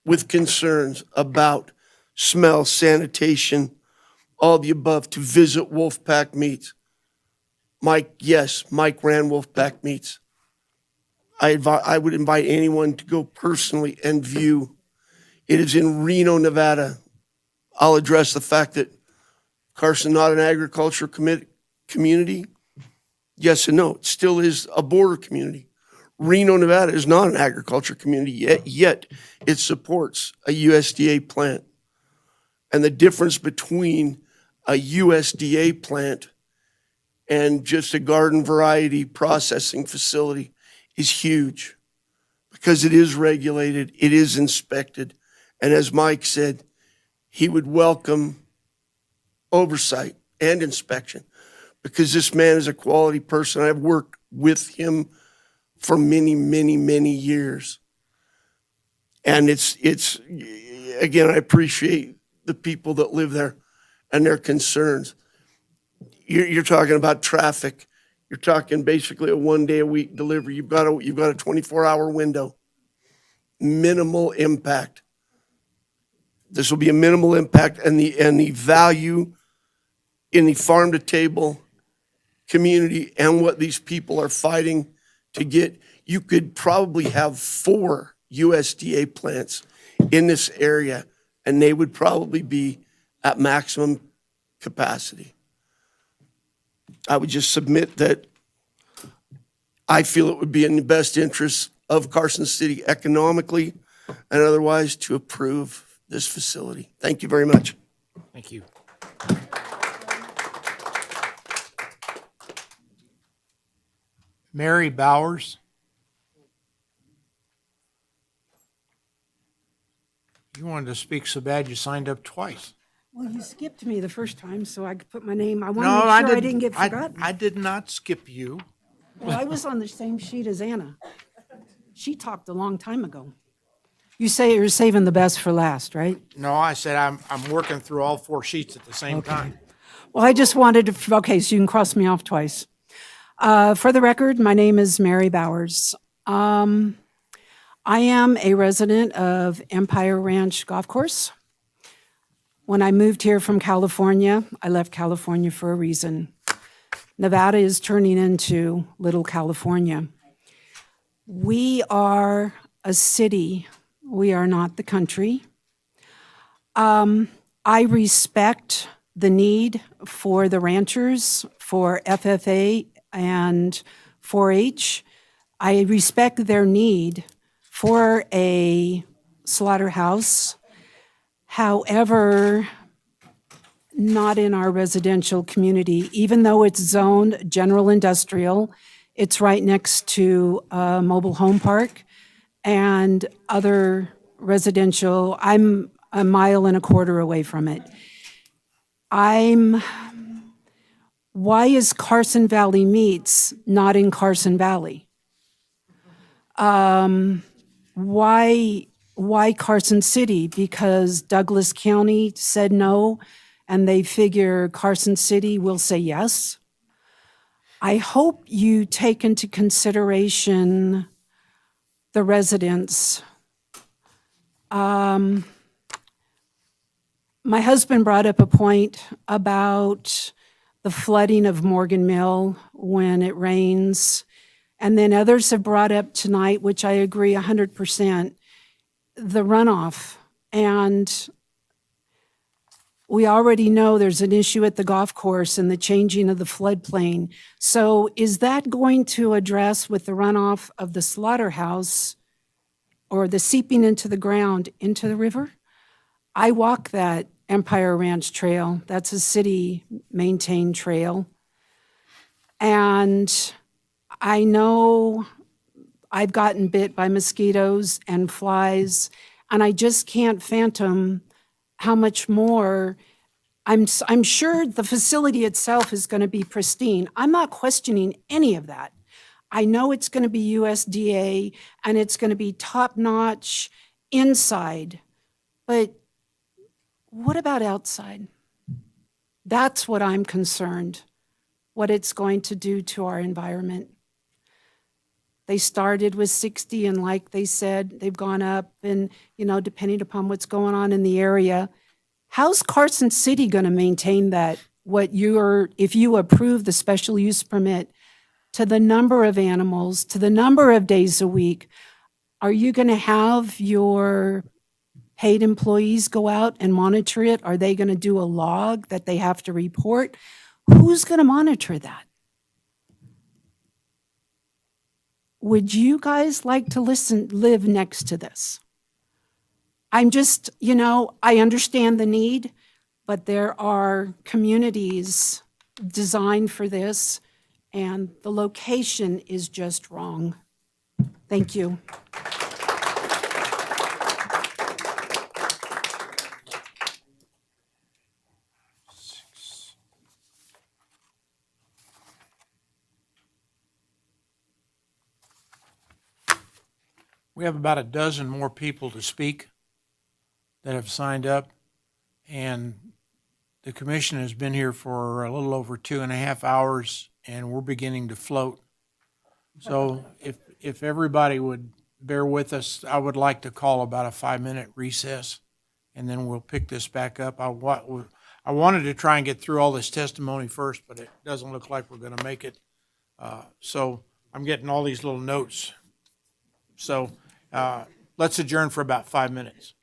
with concerns about smell, sanitation, all the above, to visit Wolfpack Meats. Mike ran Wolfpack Meats. I would invite anyone to go personally and view. It is in Reno, Nevada. I'll address the fact that Carson, not an agriculture community. Yes and no, it still is a border community. Reno, Nevada is not an agriculture community, yet it supports a USDA plant. And the difference between a USDA plant and just a garden variety processing facility is huge, because it is regulated, it is inspected. And as Mike said, he would welcome oversight and inspection, because this man is a quality person. I've worked with him for many, many, many years. And it's again, I appreciate the people that live there and their concerns. You're talking about traffic. You're talking basically a 1 day a week delivery. You've got a 24-hour window. Minimal impact. This will be a minimal impact, and the value in the farm to table community and what these people are fighting to get. You could probably have 4 USDA plants in this area, and they would probably be at maximum capacity. I would just submit that I feel it would be in the best interest of Carson City economically and otherwise to approve this facility. Thank you very much. Thank you. Mary Bowers. You wanted to speak so bad you signed up twice. Well, you skipped me the first time, so I could put my name. I wanted No, to make sure I didn't get forgotten. I did not skip you. Well, I was on the same sheet as Anna. She talked a long time ago. You say you're saving the best for last, right? No, I said I'm working through all 4 sheets at the same time. Well, I just wanted to, okay, so you can cross me off twice. For the record, my name is Mary Bowers. I am a resident of Empire Ranch Golf Course. When I moved here from California, I left California for a reason. Nevada is turning into Little California. We are a city. We are not the country. I respect the need for the ranchers, for FFA and 4-H. I respect their need for a slaughterhouse. However, not in our residential community. Even though it's zoned general industrial, it's right next to a mobile home park and other residential. I'm a mile and a quarter away from it. Why is Carson Valley Meats not in Carson Valley? Why Carson City? Because Douglas County said no, and they figure Carson City will say yes. I hope you take into consideration the residents. My husband brought up a point about the flooding of Morgan Mill when it rains. And then others have brought up tonight, which I agree 100%, the runoff. And we already know there's an issue at the golf course and the changing of the floodplain. So is that going to address with the runoff of the slaughterhouse or the seeping into the ground into the river? I walk that Empire Ranch Trail. That's a city-maintained trail. And I know I've gotten bit by mosquitoes and flies, and I just can't fathom how much more. I'm sure the facility itself is going to be pristine. I'm not questioning any of that. I know it's going to be USDA, and it's going to be top-notch inside, but what about outside? That's what I'm concerned, what it's going to do to our environment. They started with 60, and like they said, they've gone up, and, you know, depending upon what's going on in the area. How's Carson City going to maintain that, if you approve the special use permit, to the number of animals, to the number of days a week? Are you going to have your paid employees go out and monitor it? Are they going to do a log that they have to report? Who's going to monitor that? Would you guys like to live next to this? I'm just, you know, I understand the need, but there are communities designed for this, and the location is just wrong. Thank you. We have about a dozen more people to speak that have signed up, and the commission has been here for a little over 2.5 hours, and we're beginning to float. So if everybody would bear with us, I would like to call about a 5-minute recess, and then we'll pick this back up. I wanted to try and get through all this testimony first, but it doesn't look like we're going to make it. So I'm getting all these little notes. So let's adjourn for about 5 minutes.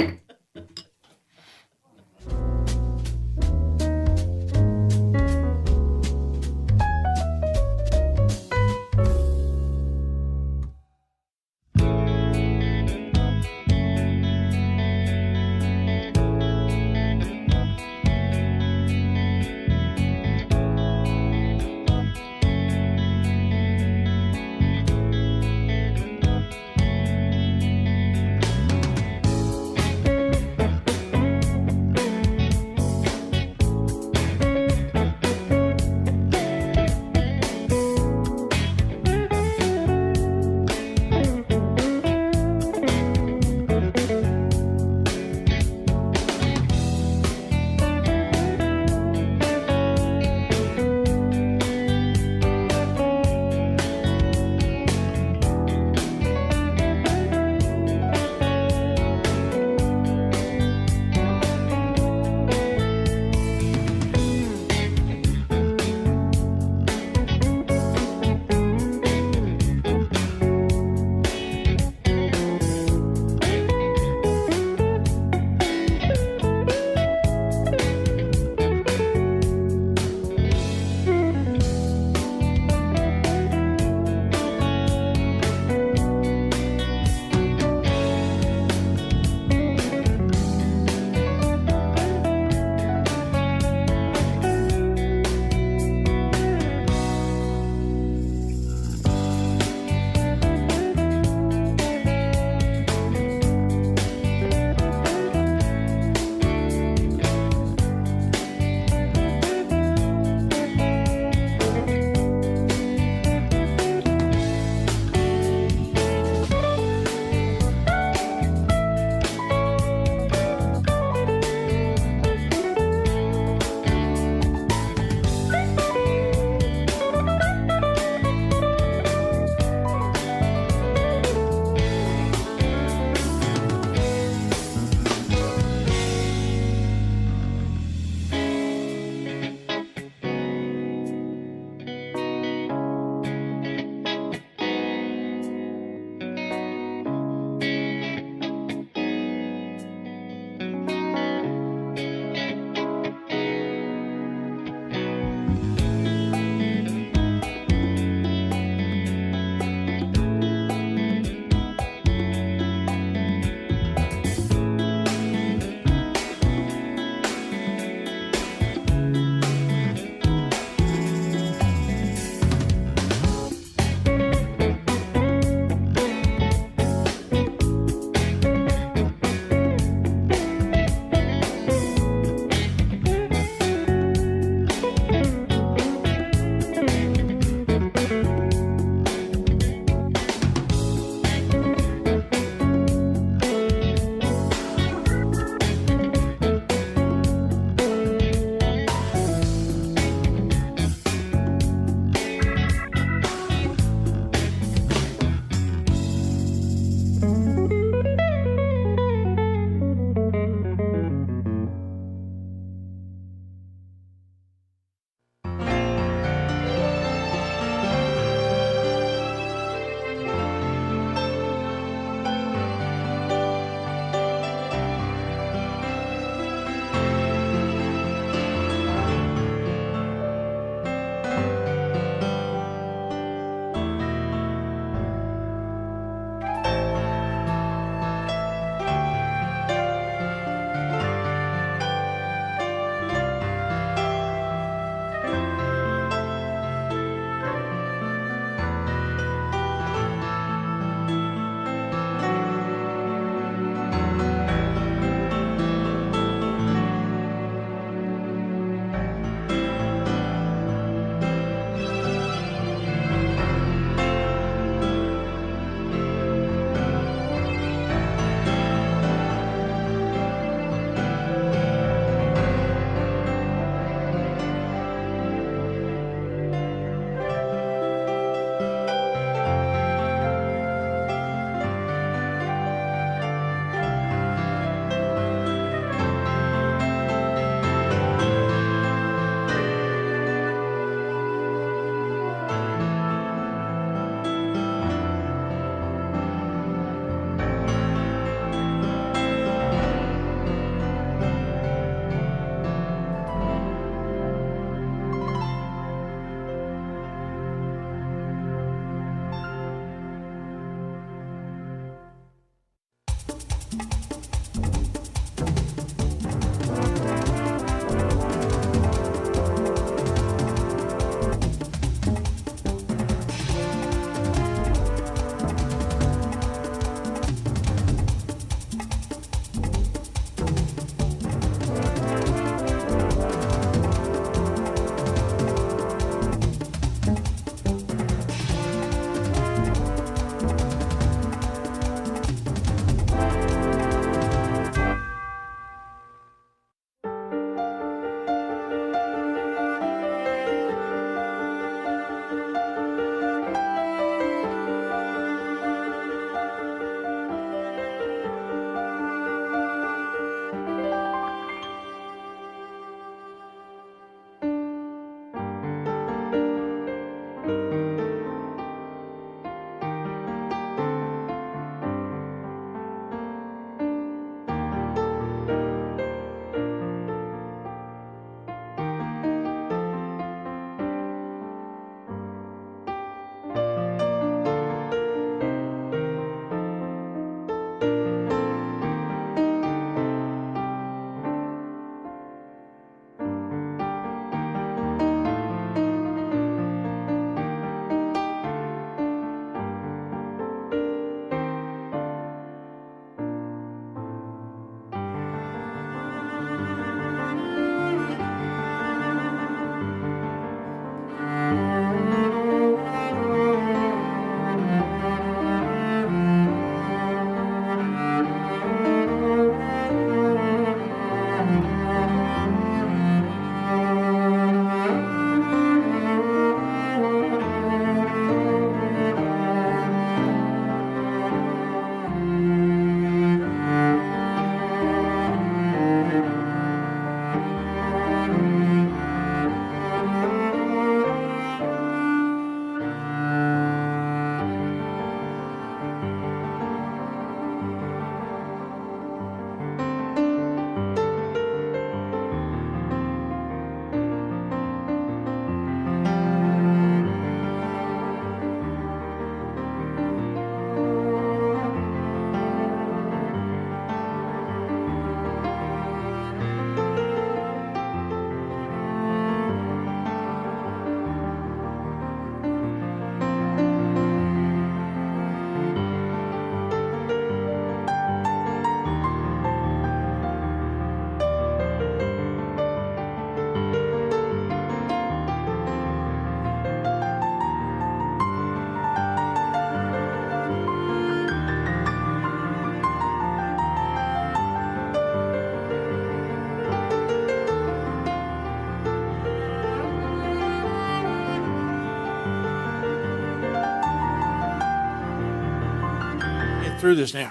through this now.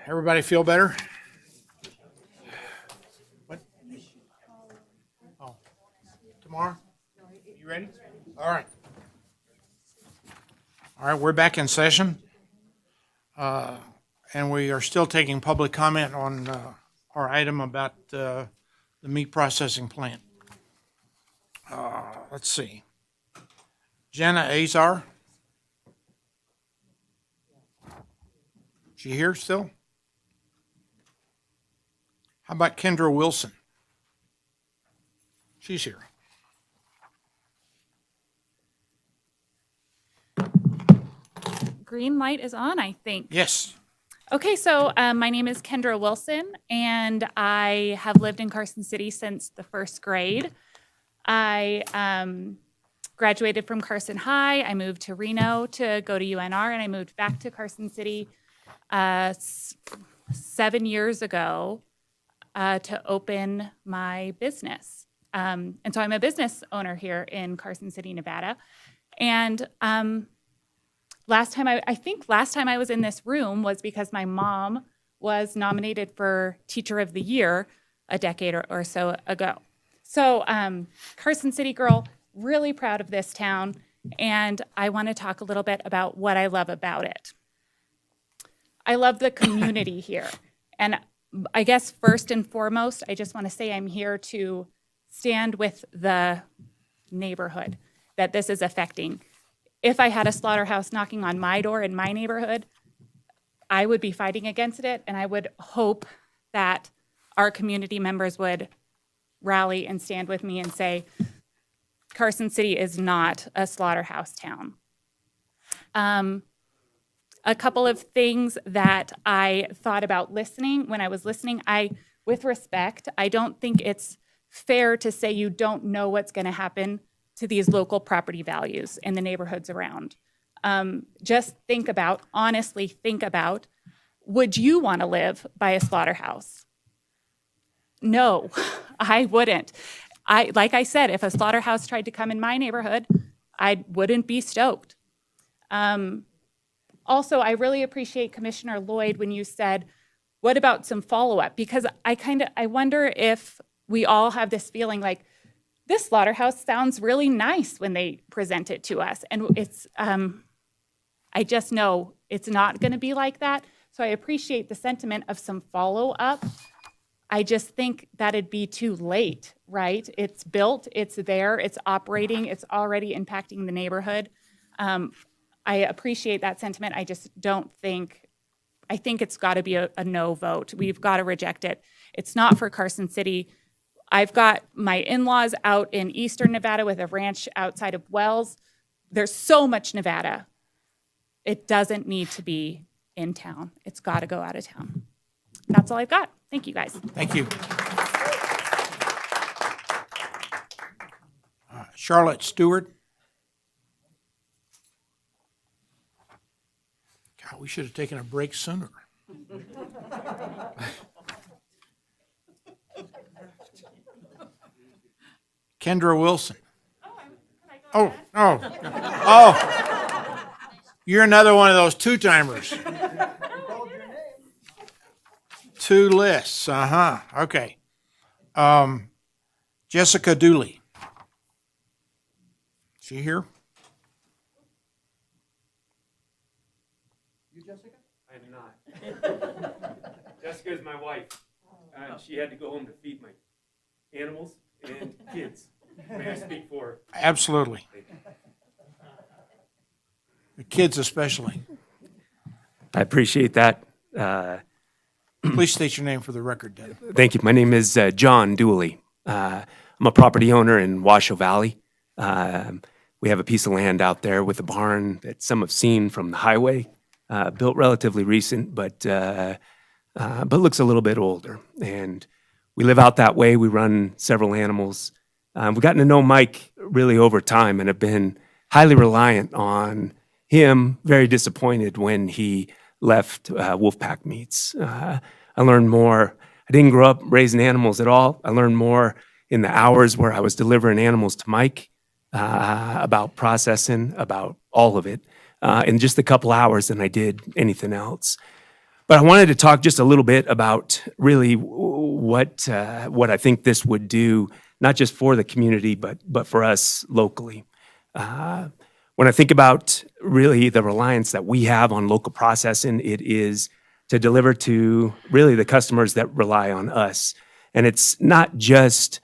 Everybody feel better? What? Oh, tomorrow? You ready? All right. All right, we're back in session. And we are still taking public comment on our item about the meat processing plant. Let's see. Jenna Azar? She here still? How about Kendra Wilson? She's here. Green light is on, I think. Yes. Okay, so my name is Kendra Wilson, and I have lived in Carson City since the first grade. I graduated from Carson High. I moved to Reno to go to UNR, and I moved back to Carson City 7 years ago to open my business. And so I'm a business owner here in Carson City, Nevada. And last time I was in this room was because my mom was nominated for Teacher of the Year a decade or so ago. So Carson City girl, really proud of this town, and I want to talk a little bit about what I love about it. I love the community here, and I guess first and foremost, I just want to say I'm here to stand with the neighborhood that this is affecting. If I had a slaughterhouse knocking on my door in my neighborhood, I would be fighting against it, and I would hope that our community members would rally and stand with me and say, Carson City is not a slaughterhouse town. A couple of things that I thought about when I was listening, with respect, I don't think it's fair to say you don't know what's going to happen to these local property values in the neighborhoods around. Just honestly think about, would you want to live by a slaughterhouse? No, I wouldn't. Like I said, if a slaughterhouse tried to come in my neighborhood, I wouldn't be stoked. Also, I really appreciate Commissioner Lloyd when you said, what about some follow-up? Because I wonder if we all have this feeling like, this slaughterhouse sounds really nice when they present it to us. And I just know it's not going to be like that. So I appreciate the sentiment of some follow-up. I just think that'd be too late, right? It's built, it's there, it's operating, it's already impacting the neighborhood. I appreciate that sentiment. I just I think it's got to be a no vote. We've got to reject it. It's not for Carson City. I've got my in-laws out in eastern Nevada with a ranch outside of Wells. There's so much Nevada. It doesn't need to be in town. It's got to go out of town. That's all I've got. Thank you, guys. Thank you. Charlotte Stewart. God, we should have taken a break sooner. Kendra Wilson. Oh, you're another one of those two-timers. Two lists, okay. Jessica Dooley. She here? You, Jessica? I am not. Jessica is my wife. She had to go home to feed my animals and kids. May I speak for her? Absolutely. The kids especially. I appreciate that. Please state your name for the record, Deb. Thank you. My name is John Dooley. I'm a property owner in Washoe Valley. We have a piece of land out there with a barn that some have seen from the highway, built relatively recent, but looks a little bit older. And we live out that way. We run several animals. We've gotten to know Mike really over time and have been highly reliant on him, very disappointed when he left Wolfpack Meats. I learned more. I didn't grow up raising animals at all. I learned more in the hours where I was delivering animals to Mike about processing, about all of it, in just a couple hours than I did anything else. But I wanted to talk just a little bit about really what I think this would do, not just for the community, but for us locally. When I think about really the reliance that we have on local processing, it is to deliver to really the customers that rely on us. And it's not just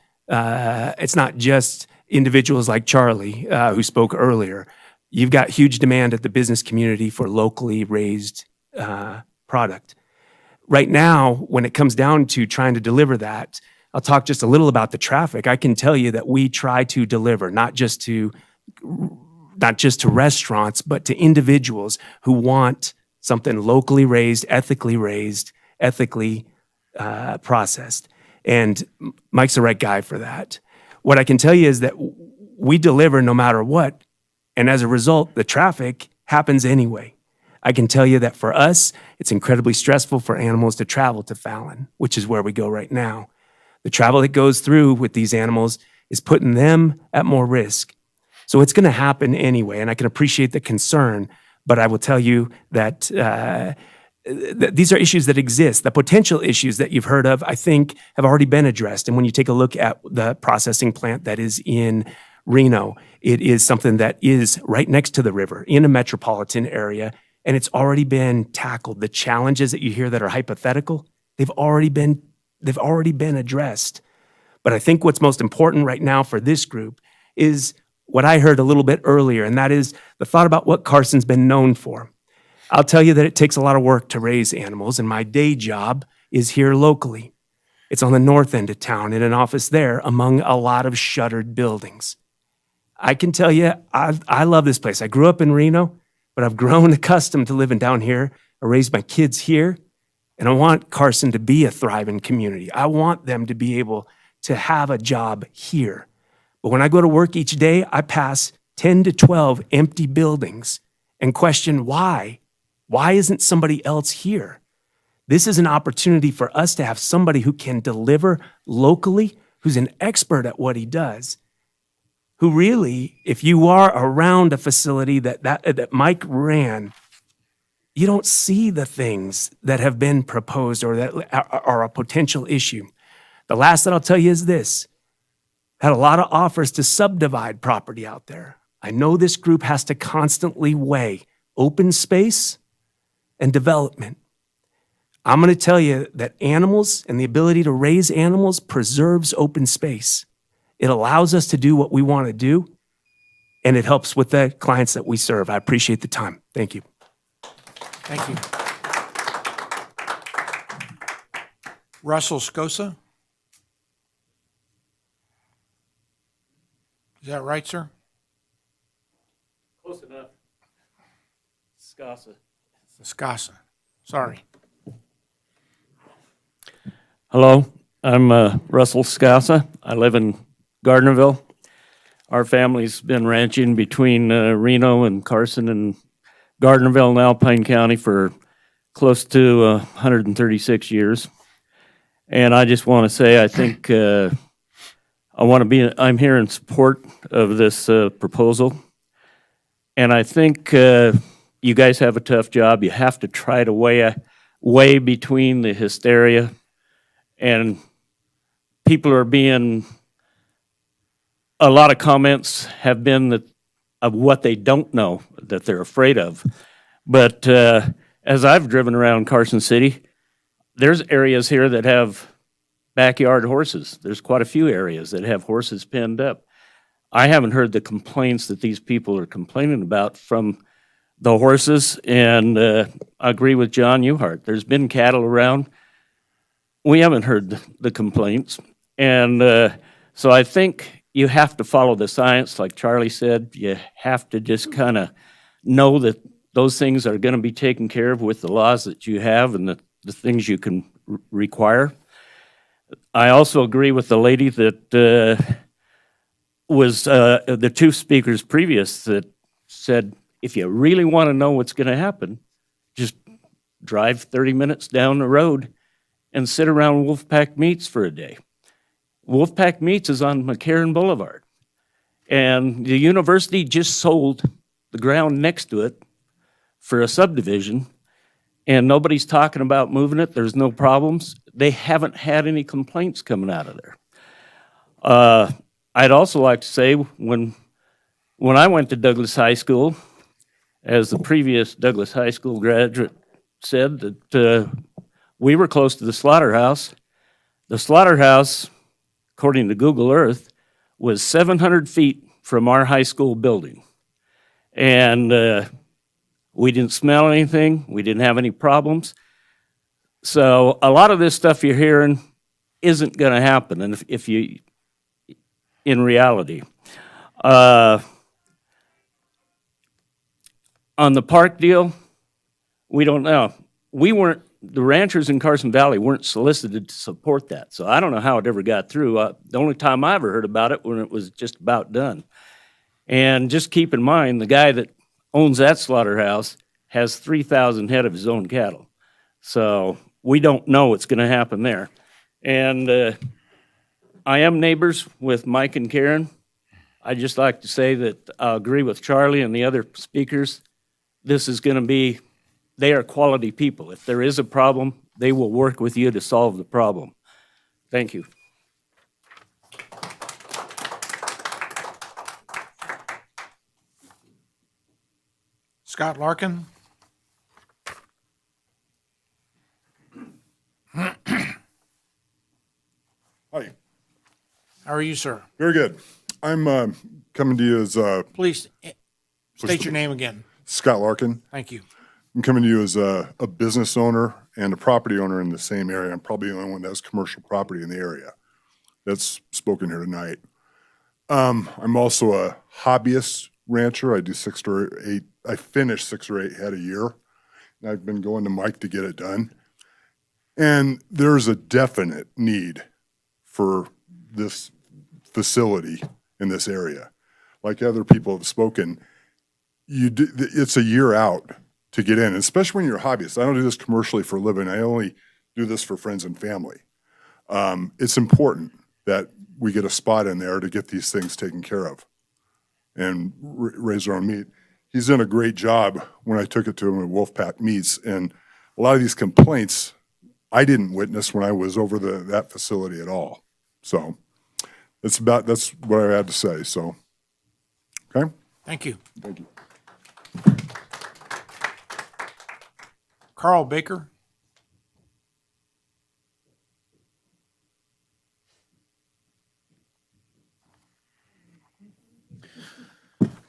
individuals like Charlie who spoke earlier. You've got huge demand at the business community for locally raised product. Right now, when it comes down to trying to deliver that, I'll talk just a little about the traffic. I can tell you that we try to deliver not just to restaurants, but to individuals who want something locally raised, ethically processed. And Mike's the right guy for that. What I can tell you is that we deliver no matter what. And as a result, the traffic happens anyway. I can tell you that for us, it's incredibly stressful for animals to travel to Fallon, which is where we go right now. The travel that goes through with these animals is putting them at more risk. So it's going to happen anyway, and I can appreciate the concern, but I will tell you that these are issues that exist. The potential issues that you've heard of, I think, have already been addressed. And when you take a look at the processing plant that is in Reno, it is something that is right next to the river in a metropolitan area, and it's already been tackled. The challenges that you hear that are hypothetical, they've already been addressed. But I think what's most important right now for this group is what I heard a little bit earlier, and that is the thought about what Carson's been known for. I'll tell you that it takes a lot of work to raise animals, and my day job is here locally. It's on the north end of town in an office there among a lot of shuttered buildings. I can tell you, I love this place. I grew up in Reno, but I've grown accustomed to living down here. I raised my kids here, and I want Carson to be a thriving community. I want them to be able to have a job here. But when I go to work each day, I pass 10 to 12 empty buildings and question why. Why isn't somebody else here? This is an opportunity for us to have somebody who can deliver locally, who's an expert at what he does, who really, if you are around a facility that Mike ran, you don't see the things that have been proposed or that are a potential issue. The last that I'll tell you is this. Had a lot of offers to subdivide property out there. I know this group has to constantly weigh open space and development. I'm going to tell you that animals and the ability to raise animals preserves open space. It allows us to do what we want to do, and it helps with the clients that we serve. I appreciate the time. Thank you. Thank you. Russell Scosa? Is that right, sir? Close enough. Scasa. Scasa. Sorry. Hello, I'm Russell Scasa. I live in Gardnerville. Our family's been ranching between Reno and Carson and Gardnerville and Alpine County for close to 136 years. And I just want to say, I think I'm here in support of this proposal. And I think you guys have a tough job. You have to try to weigh between the hysteria and people are being, a lot of comments have been of what they don't know, that they're afraid of. But as I've driven around Carson City, there's areas here that have backyard horses. There's quite a few areas that have horses penned up. I haven't heard the complaints that these people are complaining about from the horses, and I agree with John Uhart. There's been cattle around. We haven't heard the complaints. And so I think you have to follow the science, like Charlie said. You have to just kind of know that those things are going to be taken care of with the laws that you have and the things you can require. I also agree with the lady that was the two speakers previous that said, if you really want to know what's going to happen, just drive 30 minutes down the road and sit around Wolfpack Meats for a day. Wolfpack Meats is on McCarran Boulevard. And the university just sold the ground next to it for a subdivision. and nobody's talking about moving it. There's no problems. They haven't had any complaints coming out of there. I'd also like to say when I went to Douglas High School, as the previous Douglas High School graduate said, that we were close to the slaughterhouse. The slaughterhouse, according to Google Earth, was 700 feet from our high school building. And we didn't smell anything. We didn't have any problems. So a lot of this stuff you're hearing isn't going to happen. And if you, in reality, on the park deal, we don't know. The ranchers in Carson Valley weren't solicited to support that. So I don't know how it ever got through. The only time I ever heard about it when it was just about done. And just keep in mind, the guy that owns that slaughterhouse has 3,000 head of his own cattle. So we don't know what's going to happen there. And I am neighbors with Mike and Karen. I'd just like to say that I agree with Charlie and the other speakers. This is going to be, they are quality people. If there is a problem, they will work with you to solve the problem. Thank you. Scott Larkin. Hi. How are you, sir? Very good. I'm coming to you as Please state your name again. Scott Larkin. Thank you. I'm coming to you as a business owner and a property owner in the same area. I'm probably the only one that has commercial property in the area that's spoken here tonight. I'm also a hobbyist rancher. I do 6 to 8. I finish 6 or 8 head a year. And I've been going to Mike to get it done. And there's a definite need for this facility in this area. Like other people have spoken, it's a year out to get in, especially when you're a hobbyist. I don't do this commercially for a living. I only do this for friends and family. It's important that we get a spot in there to get these things taken care of and raise our own meat. He's done a great job when I took it to him at Wolfpack Meats, and a lot of these complaints I didn't witness when I was over that facility at all. So that's what I had to say. So, okay. Thank you. Thank you. Carl Baker.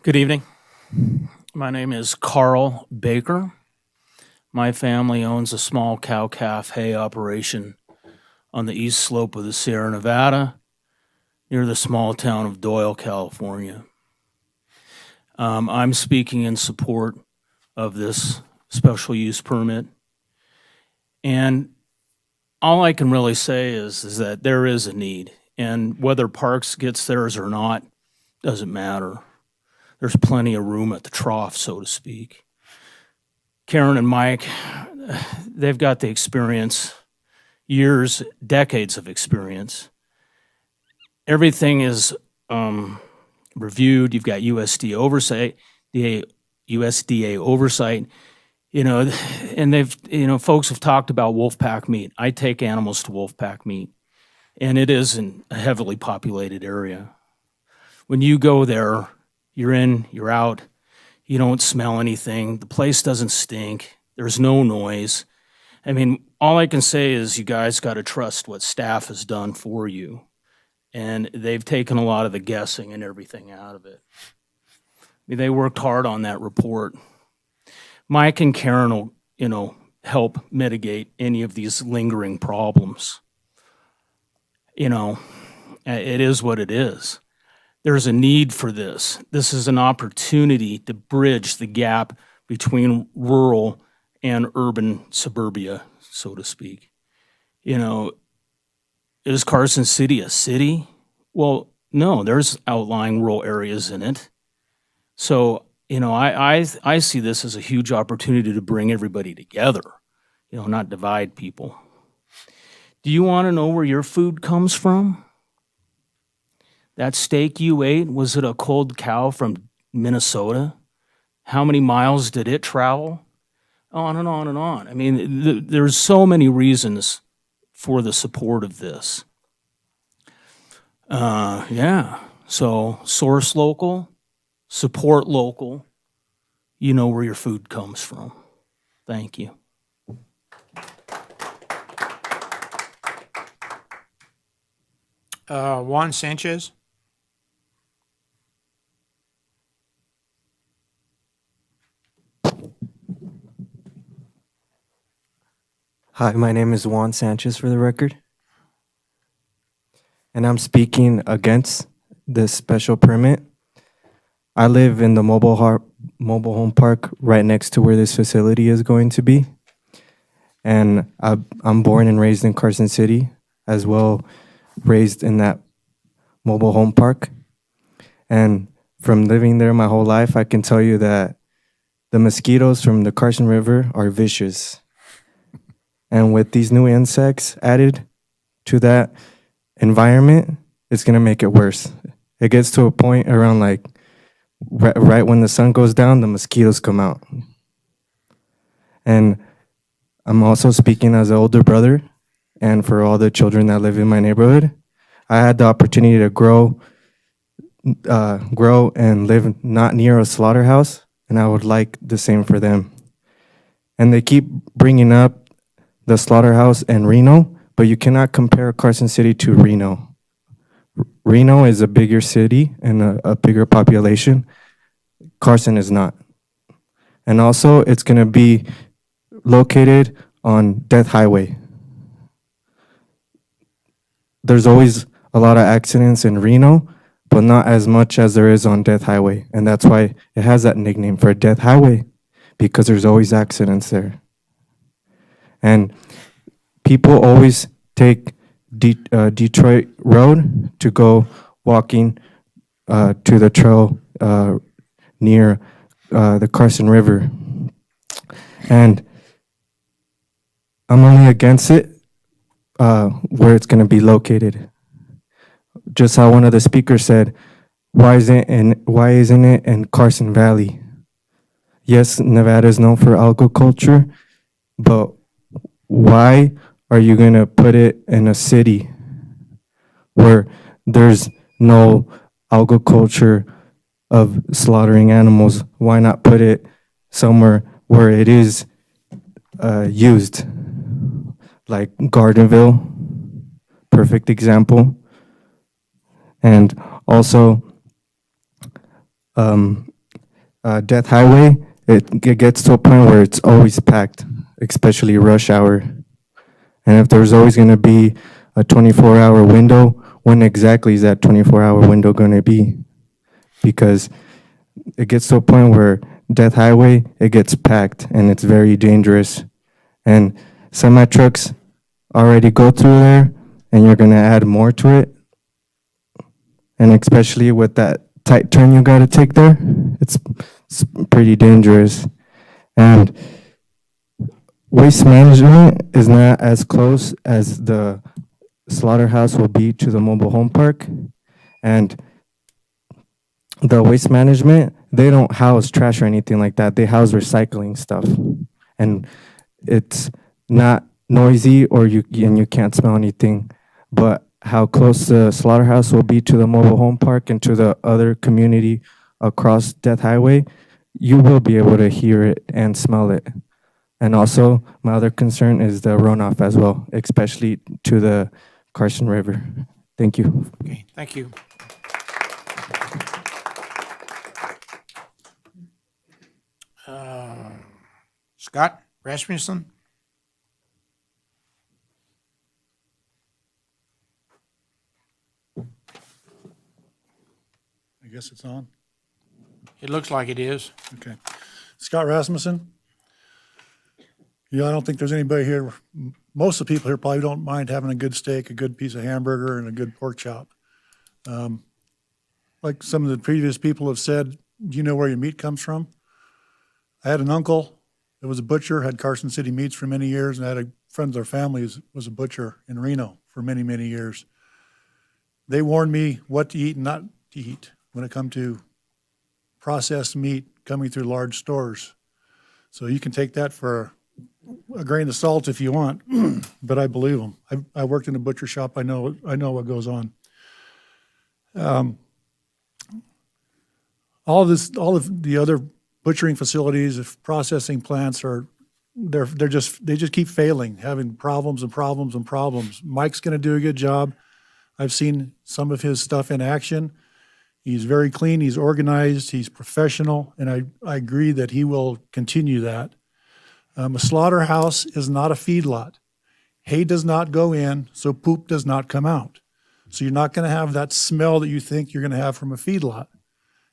Good evening. My name is Carl Baker. My family owns a small cow-calf hay operation on the east slope of the Sierra Nevada, near the small town of Doyle, California. I'm speaking in support of this special use permit. And all I can really say is that there is a need. And whether Parks gets theirs or not, doesn't matter. There's plenty of room at the trough, so to speak. Karen and Mike, they've got the experience, years, decades of experience. Everything is reviewed. You've got USDA oversight, USDA oversight, and they've, folks have talked about Wolfpack meat. I take animals to Wolfpack meat, and it is in a heavily populated area. When you go there, you're in, you're out, you don't smell anything, the place doesn't stink, there's no noise. I mean, all I can say is you guys got to trust what staff has done for you. And they've taken a lot of the guessing and everything out of it. I mean, they worked hard on that report. Mike and Karen will, help mitigate any of these lingering problems. It is what it is. There's a need for this. This is an opportunity to bridge the gap between rural and urban suburbia, so to speak. Is Carson City a city? Well, no, there's outlying rural areas in it. So, I see this as a huge opportunity to bring everybody together, not divide people. Do you want to know where your food comes from? That steak you ate, was it a cold cow from Minnesota? How many miles did it travel? on and on and on. I mean, there's so many reasons for the support of this. Yeah, so source local, support local, you know where your food comes from. Thank you. Juan Sanchez? Hi, my name is Juan Sanchez for the record. And I'm speaking against this special permit. I live in the mobile home park right next to where this facility is going to be. And I'm born and raised in Carson City, as well raised in that mobile home park. And from living there my whole life, I can tell you that the mosquitoes from the Carson River are vicious. And with these new insects added to that environment, it's gonna make it worse. It gets to a point around like right when the sun goes down, the mosquitoes come out. And I'm also speaking as an older brother, and for all the children that live in my neighborhood, I had the opportunity to grow and live not near a slaughterhouse, and I would like the same for them. And they keep bringing up the slaughterhouse in Reno, but you cannot compare Carson City to Reno. Reno is a bigger city and a bigger population. Carson is not. And also, it's going to be located on Death Highway. There's always a lot of accidents in Reno, but not as much as there is on Death Highway. And that's why it has that nickname for Death Highway, because there's always accidents there. And people always take Detroit Road to go walking to the trail near the Carson River. And I'm only against it where it's going to be located. Just how one of the speakers said, why isn't it in Carson Valley? Yes, Nevada is known for agriculture, but why are you going to put it in a city where there's no agriculture of slaughtering animals? Why not put it somewhere where it is used? Like Gardenville, perfect example. And also, Death Highway, it gets to a point where it's always packed, especially rush hour. And if there's always going to be a 24-hour window, when exactly is that 24-hour window going to be? Because it gets to a point where Death Highway, it gets packed and it's very dangerous. And semi-trucks already go through there, and you're going to add more to it. And especially with that tight turn you got to take there, it's pretty dangerous. And waste management is not as close as the slaughterhouse will be to the mobile home park. And the waste management, they don't house trash or anything like that. They house recycling stuff. And it's not noisy and you can't smell anything. But how close the slaughterhouse will be to the mobile home park and to the other community across Death Highway, you will be able to hear it and smell it. And also, my other concern is the runoff as well, especially to the Carson River. Thank you. Okay, thank you. Scott Rasmussen? I guess it's on. It looks like it is. Okay. Scott Rasmussen. Yeah, I don't think there's anybody here. Most of the people here probably don't mind having a good steak, a good piece of hamburger, and a good pork chop. Like some of the previous people have said, do you know where your meat comes from? I had an uncle that was a butcher, had Carson City Meats for many years, and I had a friend of their family who was a butcher in Reno for many, many years. They warned me what to eat and not to eat when it come to processed meat coming through large stores. So you can take that for a grain of salt if you want, but I believe them. I worked in a butcher shop. I know what goes on. All of the other butchering facilities, processing plants they just keep failing, having problems and problems and problems. Mike's going to do a good job. I've seen some of his stuff in action. He's very clean, he's organized, he's professional, and I agree that he will continue that. A slaughterhouse is not a feedlot. Hay does not go in, so poop does not come out. So you're not going to have that smell that you think you're going to have from a feedlot.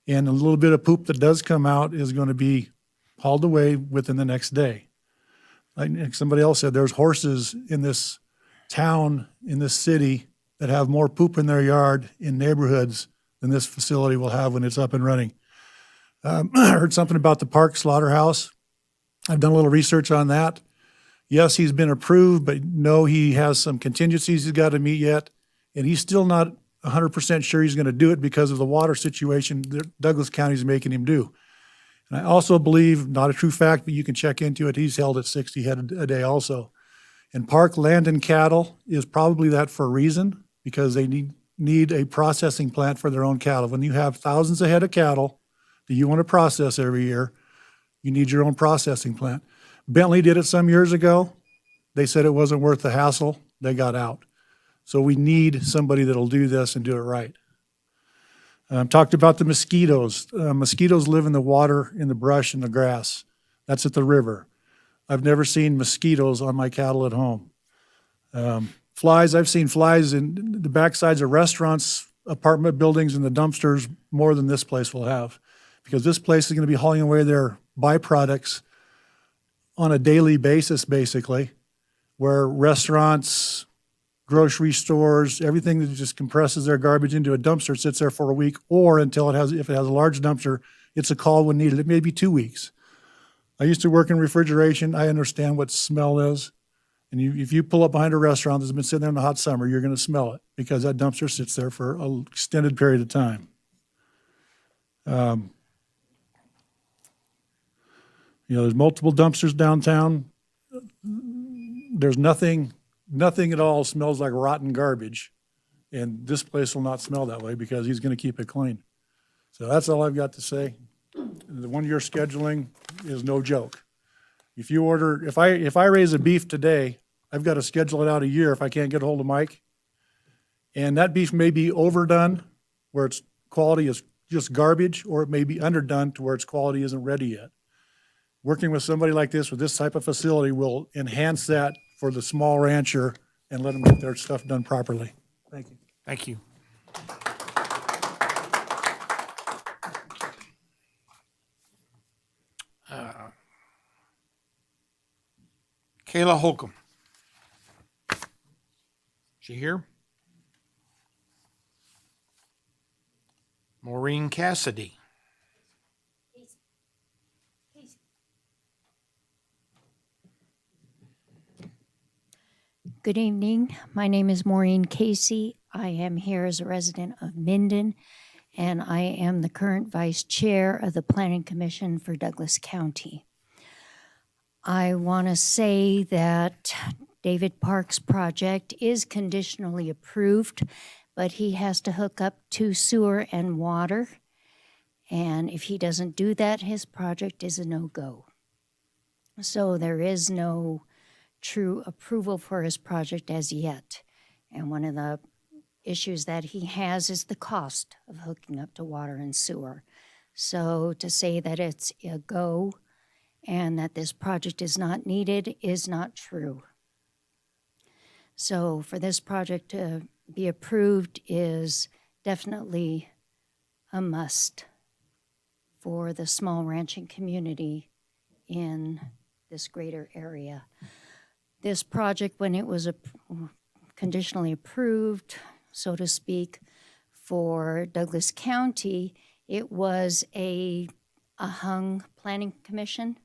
And a little bit of poop that does come out is going to be hauled away within the next day. Like somebody else said, there's horses in this town, in this city, that have more poop in their yard in neighborhoods than this facility will have when it's up and running. I heard something about the Park Slaughterhouse. I've done a little research on that. Yes, he's been approved, but no, he has some contingencies he's got to meet yet. And he's still not 100% sure he's going to do it because of the water situation that Douglas County is making him do. And I also believe, not a true fact, but you can check into it, he's held at 60 head a day also. And Park Land and Cattle is probably that for a reason, because they need a processing plant for their own cattle. When you have thousands of head of cattle that you want to process every year, you need your own processing plant. Bentley did it some years ago. They said it wasn't worth the hassle. They got out. So we need somebody that'll do this and do it right. Talked about the mosquitoes. Mosquitoes live in the water, in the brush, and the grass. That's at the river. I've never seen mosquitoes on my cattle at home. Flies, I've seen flies in the backsides of restaurants, apartment buildings, and the dumpsters more than this place will have, because this place is going to be hauling away their byproducts on a daily basis, basically, where restaurants, grocery stores, everything that just compresses their garbage into a dumpster sits there for a week, or until if it has a large dumpster, it's a call when needed. It may be 2 weeks. I used to work in refrigeration. I understand what smell is. And if you pull up behind a restaurant that's been sitting there in the hot summer, you're going to smell it because that dumpster sits there for an extended period of time. There's multiple dumpsters downtown. There's nothing at all smells like rotten garbage. And this place will not smell that way because he's going to keep it clean. So that's all I've got to say. The 1 year scheduling is no joke. If I raise a beef today, I've got to schedule it out a year if I can't get a hold of Mike. And that beef may be overdone where its quality is just garbage, or it may be underdone to where its quality isn't ready yet. Working with somebody like this, with this type of facility, will enhance that for the small rancher and let them get their stuff done properly. Thank you. Thank you. Kayla Holcomb. She here? Maureen Cassidy. Good evening. My name is Maureen Casey. I am here as a resident of Minden, and I am the current vice chair of the Planning Commission for Douglas County. I want to say that David Park's project is conditionally approved, but he has to hook up to sewer and water. And if he doesn't do that, his project is a no-go. So there is no true approval for his project as yet. And one of the issues that he has is the cost of hooking up to water and sewer. So to say that it's a go and that this project is not needed is not true. So for this project to be approved is definitely a must for the small ranching community in this greater area. This project, when it was conditionally approved, so to speak, for Douglas County, it was a hung planning commission.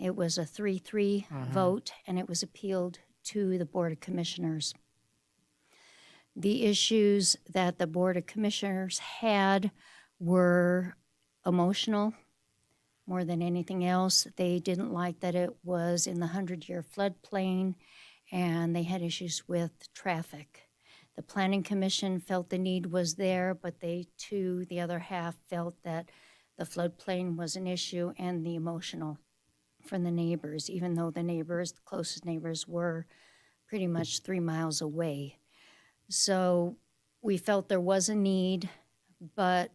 It was a 3-3 vote, and it was appealed to the Board of Commissioners. The issues that the Board of Commissioners had were emotional. more than anything else. They didn't like that it was in the 100-year floodplain, and they had issues with traffic. The Planning Commission felt the need was there, but they too, the other half, felt that the floodplain was an issue and the emotional from the neighbors, even though the neighbors, the closest neighbors, were pretty much 3 miles away. So we felt there was a need, but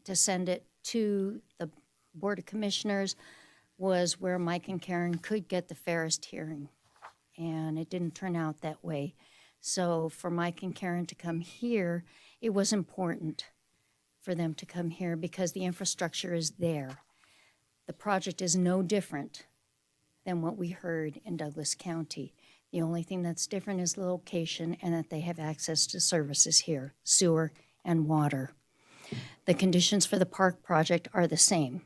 to send it to the Board of Commissioners was where Mike and Karen could get the fairest hearing, and it didn't turn out that way. So for Mike and Karen to come here, it was important for them to come here because the infrastructure is there. The project is no different than what we heard in Douglas County. The only thing that's different is the location and that they have access to services here, sewer and water. The conditions for the park project are the same.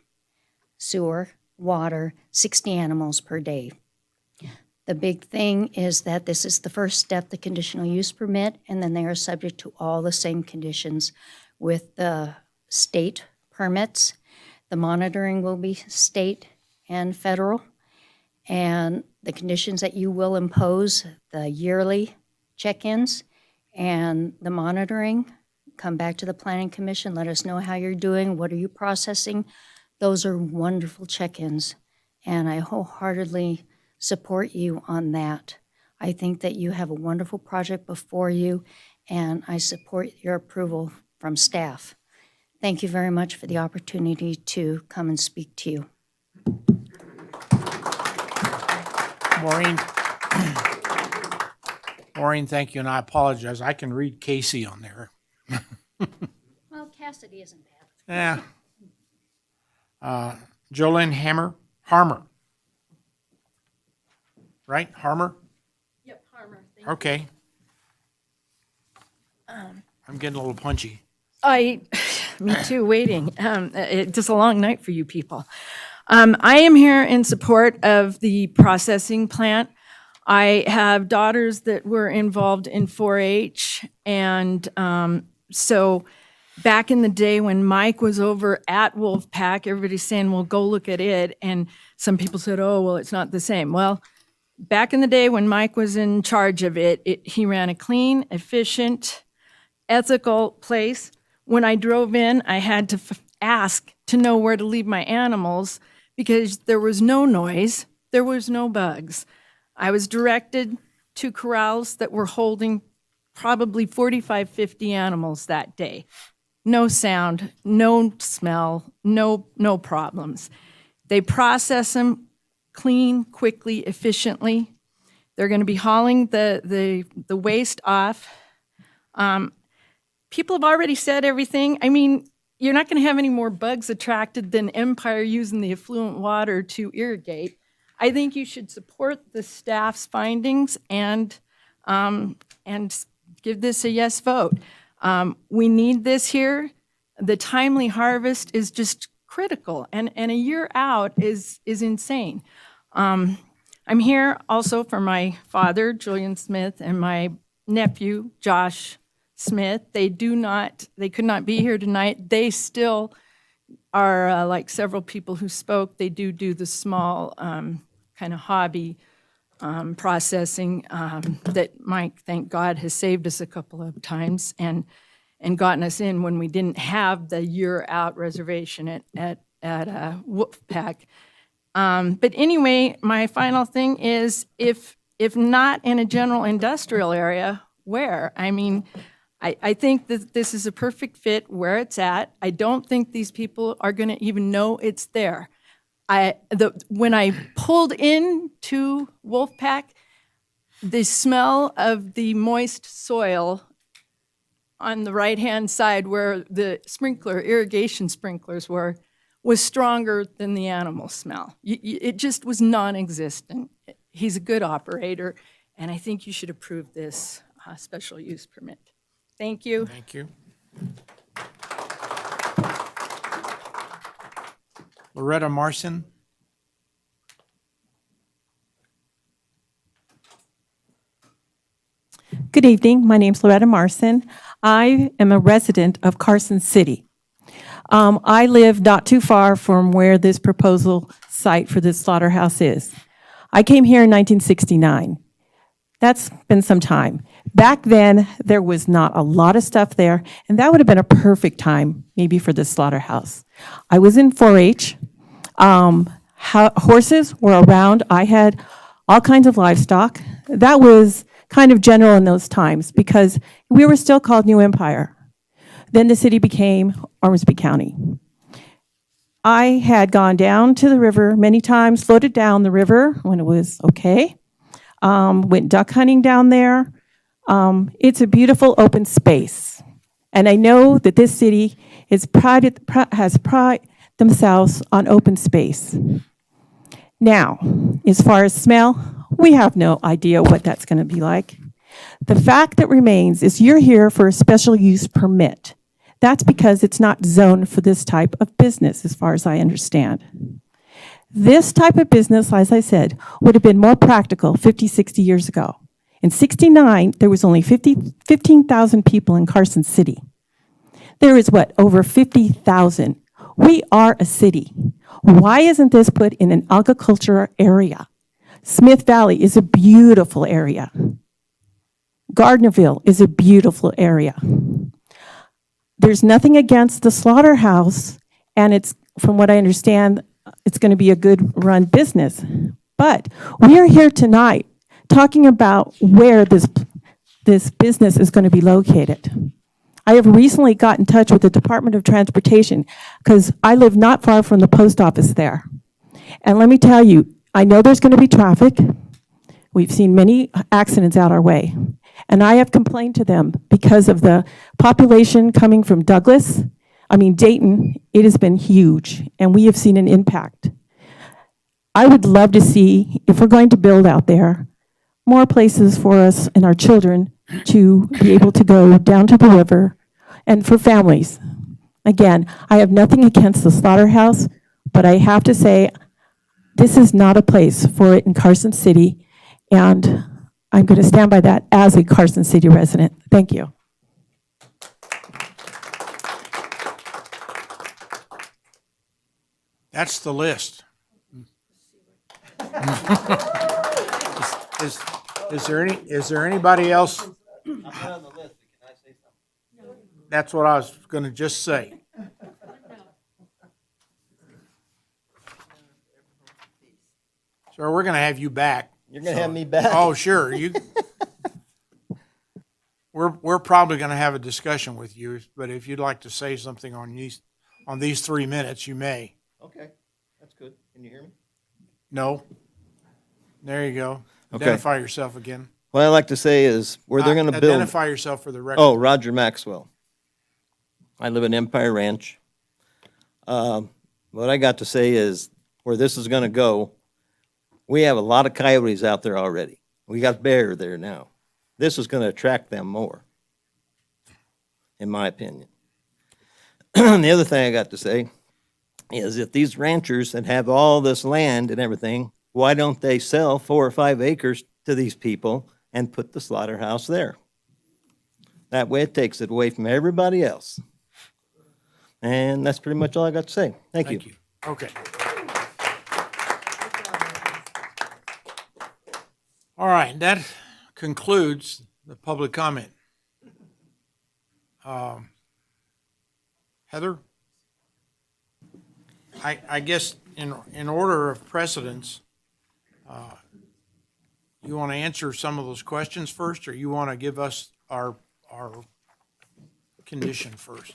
Sewer, water, 60 animals per day. The big thing is that this is the first step, the conditional use permit, and then they are subject to all the same conditions with the state permits. The monitoring will be state and federal, and the conditions that you will impose, the yearly check-ins and the monitoring, come back to the Planning Commission, let us know how you're doing, what are you processing. Those are wonderful check-ins, and I wholeheartedly support you on that. I think that you have a wonderful project before you, and I support your approval from staff. Thank you very much for the opportunity to come and speak to you. Maureen. Maureen, thank you, and I apologize. I can read Casey on there. Well, Cassidy isn't bad. Yeah. Jolynn Harmer. Right, Harmer? Yep, Harmer. Okay. I'm getting a little punchy. Me too, waiting. Just a long night for you people. I am here in support of the processing plant. I have daughters that were involved in 4-H, and so back in the day when Mike was over at Wolfpack, everybody's saying, well, go look at it, and some people said, oh, well, it's not the same. Well, back in the day when Mike was in charge of it, he ran a clean, efficient, ethical place. When I drove in, I had to ask to know where to leave my animals because there was no noise, there was no bugs. I was directed to corrals that were holding probably 45, 50 animals that day. No sound, no smell, no problems. They process them clean, quickly, efficiently. They're going to be hauling the waste off. People have already said everything. I mean, you're not going to have any more bugs attracted than Empire using the effluent water to irrigate. I think you should support the staff's findings and give this a yes vote. We need this here. The timely harvest is just critical, and a year out is insane. I'm here also for my father, Julian Smith, and my nephew, Josh Smith. They could not be here tonight. They still are, like several people who spoke, they do the small kind of hobby processing that Mike, thank God, has saved us a couple of times and gotten us in when we didn't have the year-out reservation at Wolfpack. But anyway, my final thing is, if not in a general industrial area, where? I mean, I think that this is a perfect fit where it's at. I don't think these people are going to even know it's there. When I pulled into Wolfpack, the smell of the moist soil on the right-hand side where the irrigation sprinklers were, was stronger than the animal smell. It just was non-existent. He's a good operator, and I think you should approve this special use permit. Thank you. Thank you. Loretta Marson. Good evening. My name is Loretta Marson. I am a resident of Carson City. I live not too far from where this proposal site for this slaughterhouse is. I came here in 1969. That's been some time. Back then, there was not a lot of stuff there, and that would have been a perfect time maybe for this slaughterhouse. I was in 4-H. Horses were around. I had all kinds of livestock. That was kind of general in those times because we were still called New Empire. Then the city became Ormsby County. I had gone down to the river many times, floated down the river when it was okay, went duck hunting down there. It's a beautiful open space. And I know that this city has pride themselves on open space. Now, as far as smell, we have no idea what that's going to be like. The fact that remains is you're here for a special use permit. That's because it's not zoned for this type of business, as far as I understand. This type of business, as I said, would have been more practical 50, 60 years ago. In 69, there was only 15,000 people in Carson City. There is what, over 50,000. We are a city. Why isn't this put in an agriculture area? Smith Valley is a beautiful area. Gardnerville is a beautiful area. There's nothing against the slaughterhouse, and it's, from what I understand, it's going to be a good run business. But we are here tonight talking about where this business is going to be located. I have recently got in touch with the Department of Transportation because I live not far from the post office there. And let me tell you, I know there's going to be traffic. We've seen many accidents out our way. And I have complained to them because of the population coming from Dayton, it has been huge, and we have seen an impact. I would love to see, if we're going to build out there, more places for us and our children to be able to go down to the river, and for families. Again, I have nothing against the slaughterhouse, but I have to say, this is not a place for it in Carson City, and I'm going to stand by that as a Carson City resident. Thank you. That's the list. Is there anybody else? That's what I was going to just say. Sir, we're going to have you back. You're going to have me back? Oh, sure. We're probably going to have a discussion with you, but if you'd like to say something on these 3 minutes, you may. Okay, that's good. Can you hear me? No. There you go. Okay. Identify yourself again. What I'd like to say is where they're going to build. Identify yourself for the record. Oh, Roger Maxwell. I live in Empire Ranch. What I got to say is where this is going to go, we have a lot of coyotes out there already. We got bear there now. This is going to attract them more, in my opinion. The other thing I got to say is if these ranchers that have all this land and everything, why don't they sell 4 or 5 acres to these people and put the slaughterhouse there? That way it takes it away from everybody else. And that's pretty much all I got to say. Thank you. Okay. All right, that concludes the public comment. Heather? I guess in order of precedence, you want to answer some of those questions first, or you want to give us our condition first?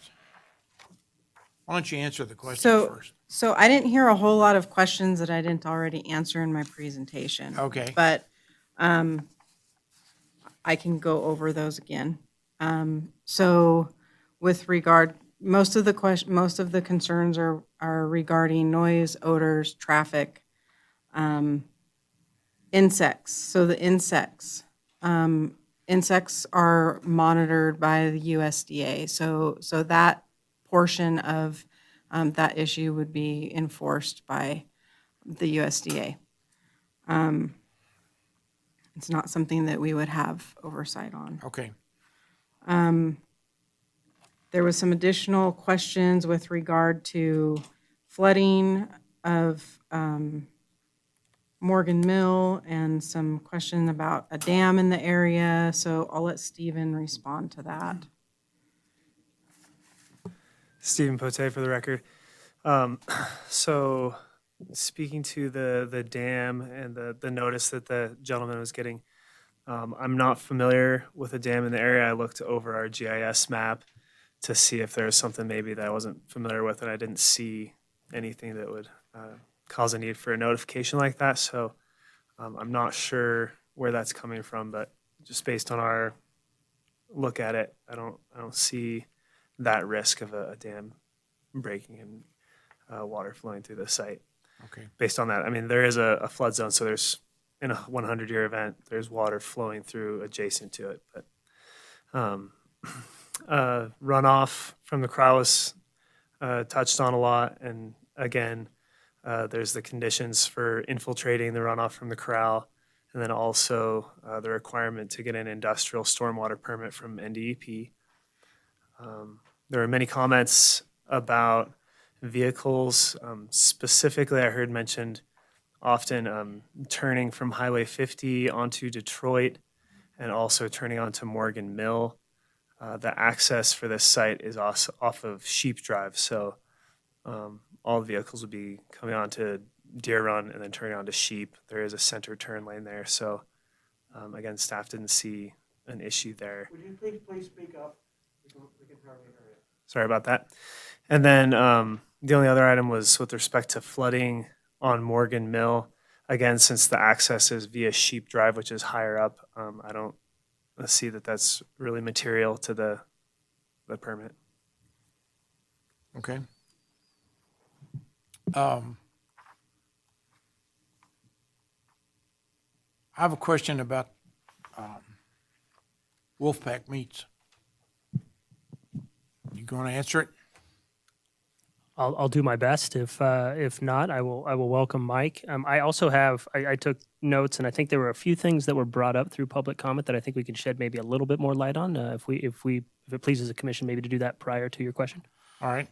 Why don't you answer the question first? So I didn't hear a whole lot of questions that I didn't already answer in my presentation. Okay. But I can go over those again. So with regard, most of the concerns are regarding noise, odors, traffic, insects. So the insects are monitored by the USDA. So that portion of that issue would be enforced by the USDA. It's not something that we would have oversight on. Okay. There was some additional questions with regard to flooding of Morgan Mill and some question about a dam in the area. So I'll let Stephen respond to that. Stephen Pote for the record. So speaking to the dam and the notice that the gentleman was getting, I'm not familiar with a dam in the area. I looked over our GIS map to see if there was something maybe that I wasn't familiar with, and I didn't see anything that would cause a need for a notification like that. So I'm not sure where that's coming from, but just based on our look at it, I don't see that risk of a dam breaking and water flowing through the site. Okay. Based on that, I mean, there is a flood zone, so there's, in a 100-year event, there's water flowing through adjacent to it. But runoff from the crowd was touched on a lot, and again, there's the conditions for infiltrating the runoff from the corral, and then also the requirement to get an industrial stormwater permit from NDEP. There were many comments about vehicles. Specifically, I heard mentioned often turning from Highway 50 onto Detroit and also turning onto Morgan Mill. The access for this site is off of Sheep Drive, so all the vehicles would be coming onto Deer Run and then turning onto Sheep. There is a center turn lane there, so again, staff didn't see an issue there. Would you please speak up? We can hardly hear you. Sorry about that. And then the only other item was with respect to flooding on Morgan Mill. Again, since the access is via Sheep Drive, which is higher up, I don't see that that's really material to the permit. Okay. I have a question about Wolfpack Meats. You going to answer it? I'll do my best. If not, I will welcome Mike. I also have I took notes, and I think there were a few things that were brought up through public comment that I think we can shed maybe a little bit more light on. If it pleases the commission, maybe to do that prior to your question. All right.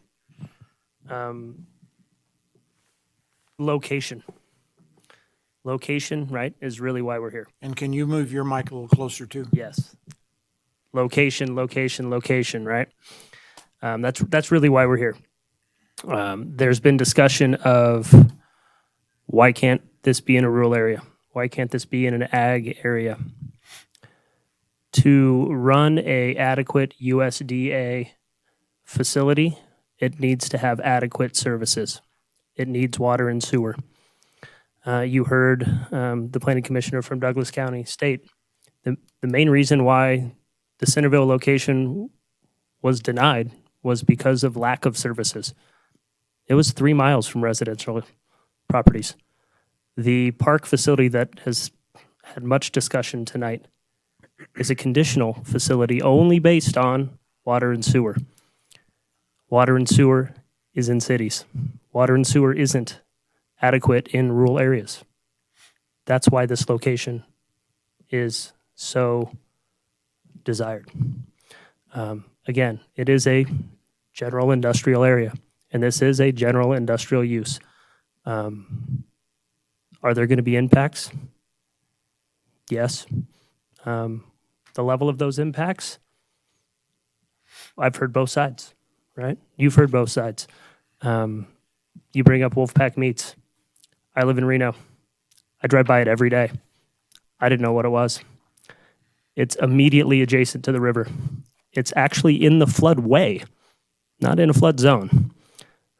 Location, right, is really why we're here. And can you move your mic a little closer too? Yes. Location, right? That's really why we're here. There's been discussion of why can't this be in a rural area? Why can't this be in an ag area? To run a adequate USDA facility, it needs to have adequate services. It needs water and sewer. You heard the planning commissioner from Douglas County state the main reason why the Centerville location was denied was because of lack of services. It was 3 miles from residential properties. The park facility that has had much discussion tonight is a conditional facility only based on water and sewer. Water and sewer is in cities. Water and sewer isn't adequate in rural areas. That's why this location is so desired. Again, it is a general industrial area, and this is a general industrial use. Are there going to be impacts? Yes. The level of those impacts, I've heard both sides, right? You've heard both sides. You bring up Wolfpack Meats. I live in Reno. I drive by it every day. I didn't know what it was. It's immediately adjacent to the river. It's actually in the floodway, not in a flood zone.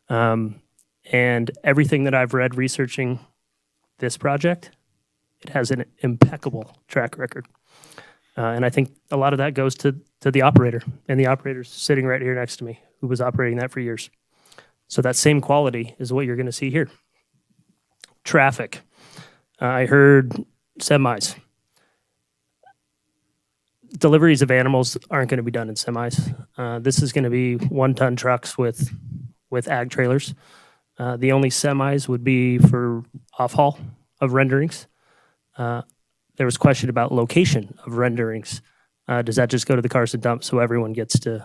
And everything that I've read researching this project, it has an impeccable track record. And I think a lot of that goes to the operator, and the operator's sitting right here next to me, who was operating that for years. So that same quality is what you're going to see here. Traffic. I heard semis. Deliveries of animals aren't going to be done in semis. This is going to be 1-ton trucks with ag trailers. The only semis would be for off-haul of renderings. There was question about location of renderings. Does that just go to the Carson dump so everyone gets to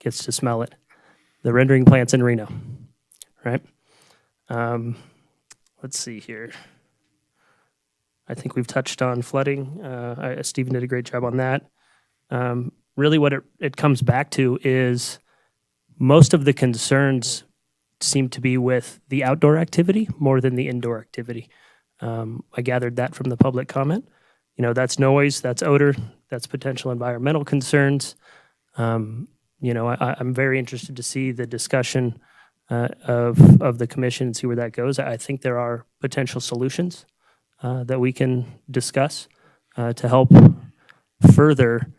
gets to smell it. The rendering plant's in Reno, right? Let's see here. I think we've touched on flooding. Stephen did a great job on that. Really what it comes back to is most of the concerns seem to be with the outdoor activity more than the indoor activity. I gathered that from the public comment. You know, that's noise, that's odor, that's potential environmental concerns. I'm very interested to see the discussion of the commission and see where that goes. I think there are potential solutions that we can discuss to help further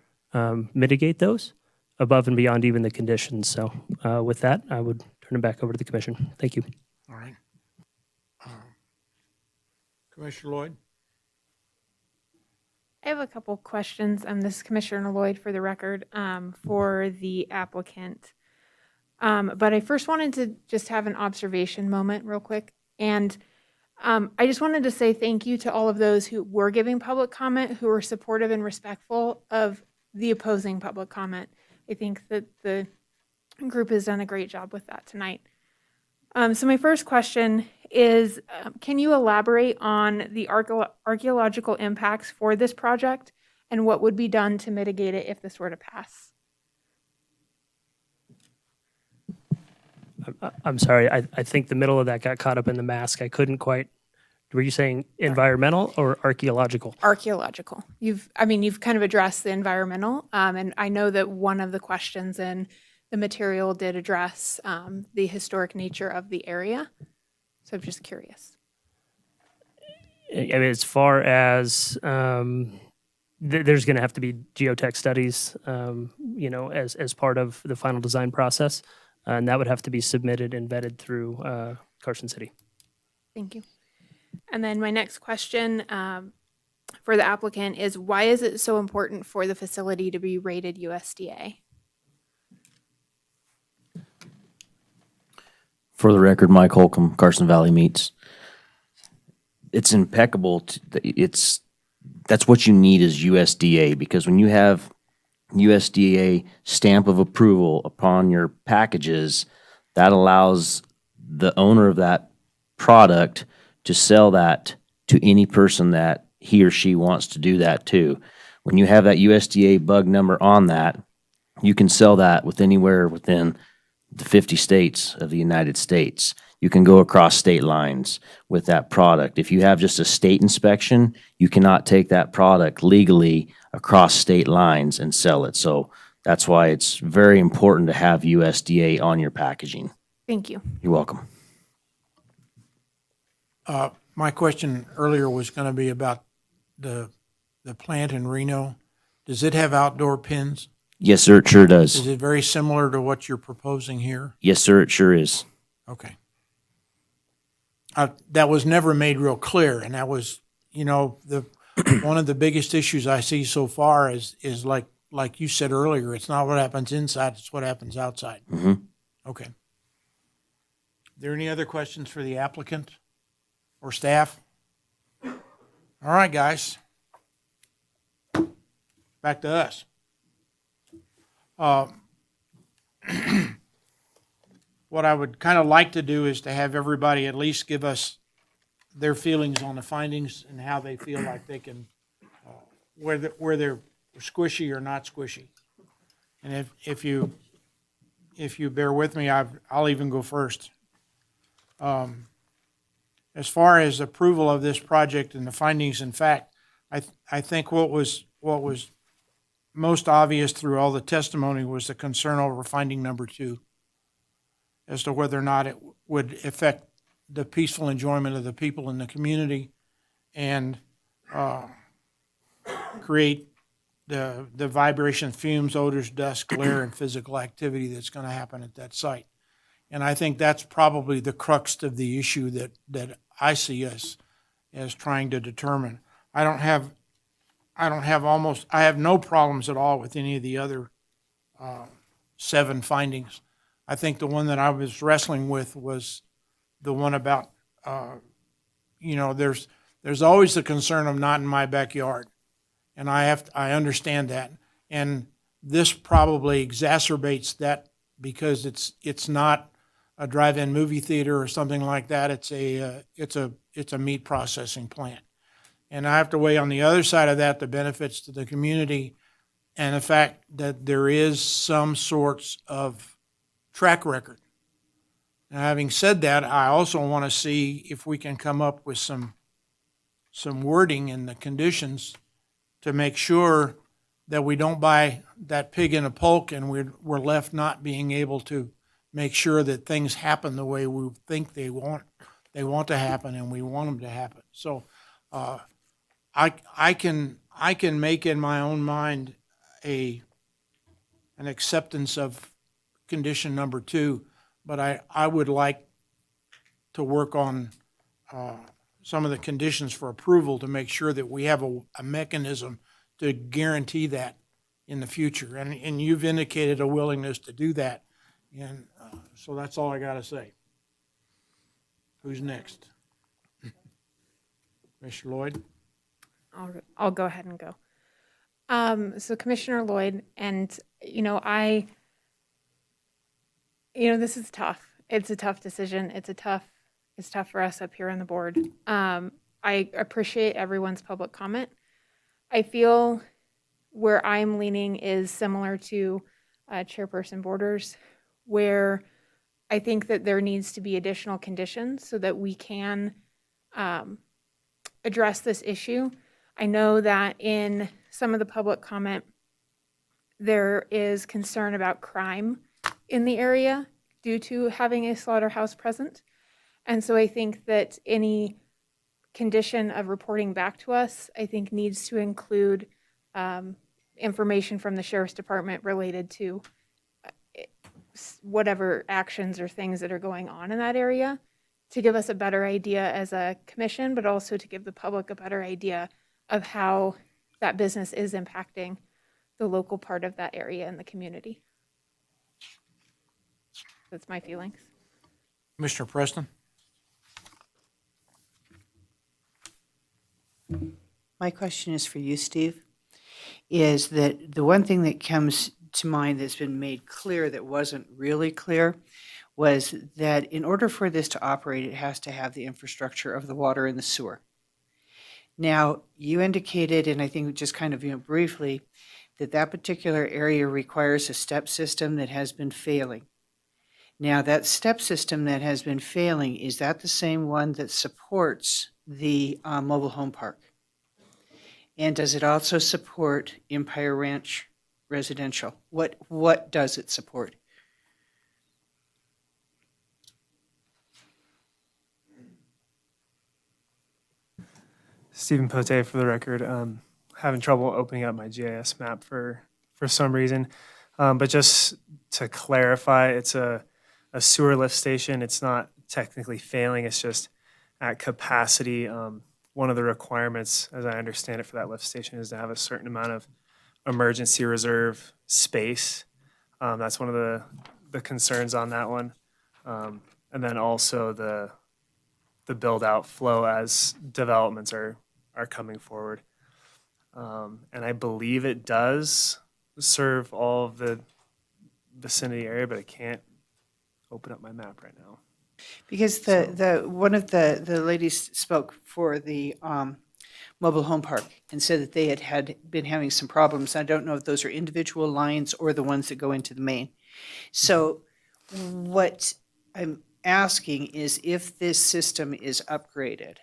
mitigate those above and beyond even the conditions. So with that, I would turn it back over to the commission. Thank you. All right. Commissioner Lloyd? I have a couple questions. This is Commissioner Lloyd for the record for the applicant. But I first wanted to just have an observation moment real quick. And I just wanted to say thank you to all of those who were giving public comment, who were supportive and respectful of the opposing public comment. I think that the group has done a great job with that tonight. So my first question is, can you elaborate on the archaeological impacts for this project and what would be done to mitigate it if this were to pass? I'm sorry. I think the middle of that got caught up in the mask. I couldn't quite. Were you saying environmental or archaeological? Archaeological. You've kind of addressed the environmental, and I know that one of the questions in the material did address the historic nature of the area. So I'm just curious. I mean, as far as there's going to have to be geotech studies, as part of the final design process, and that would have to be submitted and vetted through Carson City. Thank you. And then my next question for the applicant is, why is it so important for the facility to be rated USDA? For the record, Mike Holcomb, Carson Valley Meats. It's impeccable. That's what you need is USDA, because when you have USDA stamp of approval upon your packages, that allows the owner of that product to sell that to any person that he or she wants to do that to. When you have that USDA bug number on that, you can sell that with anywhere within the 50 states of the United States. You can go across state lines with that product. If you have just a state inspection, you cannot take that product legally across state lines and sell it. So that's why it's very important to have USDA on your packaging. Thank you. You're welcome. My question earlier was going to be about the plant in Reno. Does it have outdoor pens? Yes, sir, it sure does. Is it very similar to what you're proposing here? Yes, sir, it sure is. Okay. That was never made real clear, and that was, one of the biggest issues I see so far is like you said earlier, it's not what happens inside, it's what happens outside. Mm-hmm. Okay. Are there any other questions for the applicant or staff? All right, guys. Back to us. What I would kind of like to do is to have everybody at least give us their feelings on the findings and how they feel like they can, where they're squishy or not squishy. And if you bear with me, I'll even go first. As far as approval of this project and the findings, in fact, I think what was most obvious through all the testimony was the concern over finding number 2, as to whether or not it would affect the peaceful enjoyment of the people in the community and create the vibration, fumes, odors, dust, glare, and physical activity that's going to happen at that site. And I think that's probably the crux of the issue that I see us as trying to determine. I have no problems at all with any of the other 7 findings. I think the one that I was wrestling with was the one about, there's always the concern of not in my backyard. And I understand that. And this probably exacerbates because it's not a drive-in movie theater or something like that. It's a meat processing plant. And I have to weigh on the other side of that the benefits to the community and the fact that there is some sorts of track record. Now, having said that, I also want to see if we can come up with some wording in the conditions to make sure that we don't buy that pig in a poke and we're left not being able to make sure that things happen the way we think they want to happen and we want them to happen. So I can make in my own mind an acceptance of condition number 2, but I would like to work on some of the conditions for approval to make sure that we have a mechanism to guarantee that in the future. And you've indicated a willingness to do that. And so that's all I got to say. Who's next? Mr. Lloyd? I'll go ahead and go. So Commissioner Lloyd, and this is tough. It's a tough decision. It's tough for us up here on the board. I appreciate everyone's public comment. I feel where I'm leaning is similar to Chairperson Borders, where I think that there needs to be additional conditions so that we can address this issue. I know that in some of the public comment, there is concern about crime in the area due to having a slaughterhouse present. And so I think that any condition of reporting back to us, I think needs to include information from the Sheriff's Department related to whatever actions or things that are going on in that area to give us a better idea as a commission, but also to give the public a better idea of how that business is impacting the local part of that area and the community. That's my feelings. Mr. Preston? My question is for you, Steve, is that the one thing that comes to mind that's been made clear that wasn't really clear was that in order for this to operate, it has to have the infrastructure of the water and the sewer. Now, you indicated, and I think just kind of briefly, that particular area requires a step system that has been failing. Now, that step system that has been failing, is that the same one that supports the mobile home park? And does it also support Empire Ranch residential? What does it support? Stephen Pote for the record. Having trouble opening up my GIS map for some reason. But just to clarify, it's a sewer lift station. It's not technically failing. It's just at capacity. One of the requirements, as I understand it, for that lift station is to have a certain amount of emergency reserve space. That's one of the concerns on that one. And then also the build out flow as developments are coming forward. And I believe it does serve all of the vicinity area, but I can't open up my map right now. Because one of the ladies spoke for the mobile home park and said that they had been having some problems. I don't know if those are individual lines or the ones that go into the main. So what I'm asking is, if this system is upgraded,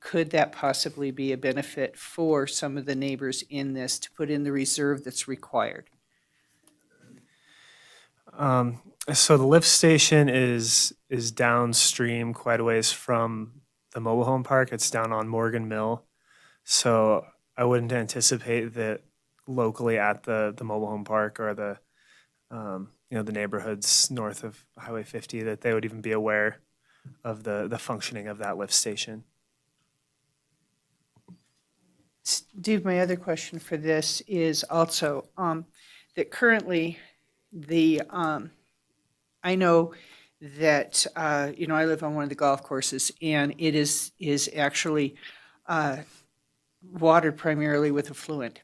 could that possibly be a benefit for some of the neighbors in this to put in the reserve that's required? So the lift station is downstream quite a ways from the mobile home park. It's down on Morgan Mill. So I wouldn't anticipate that locally at the mobile home park or the neighborhoods north of Highway 50 that they would even be aware of the functioning of that lift station. Steve, my other question for this is also that currently I know that I live on one of the golf courses, and it is actually watered primarily with effluent.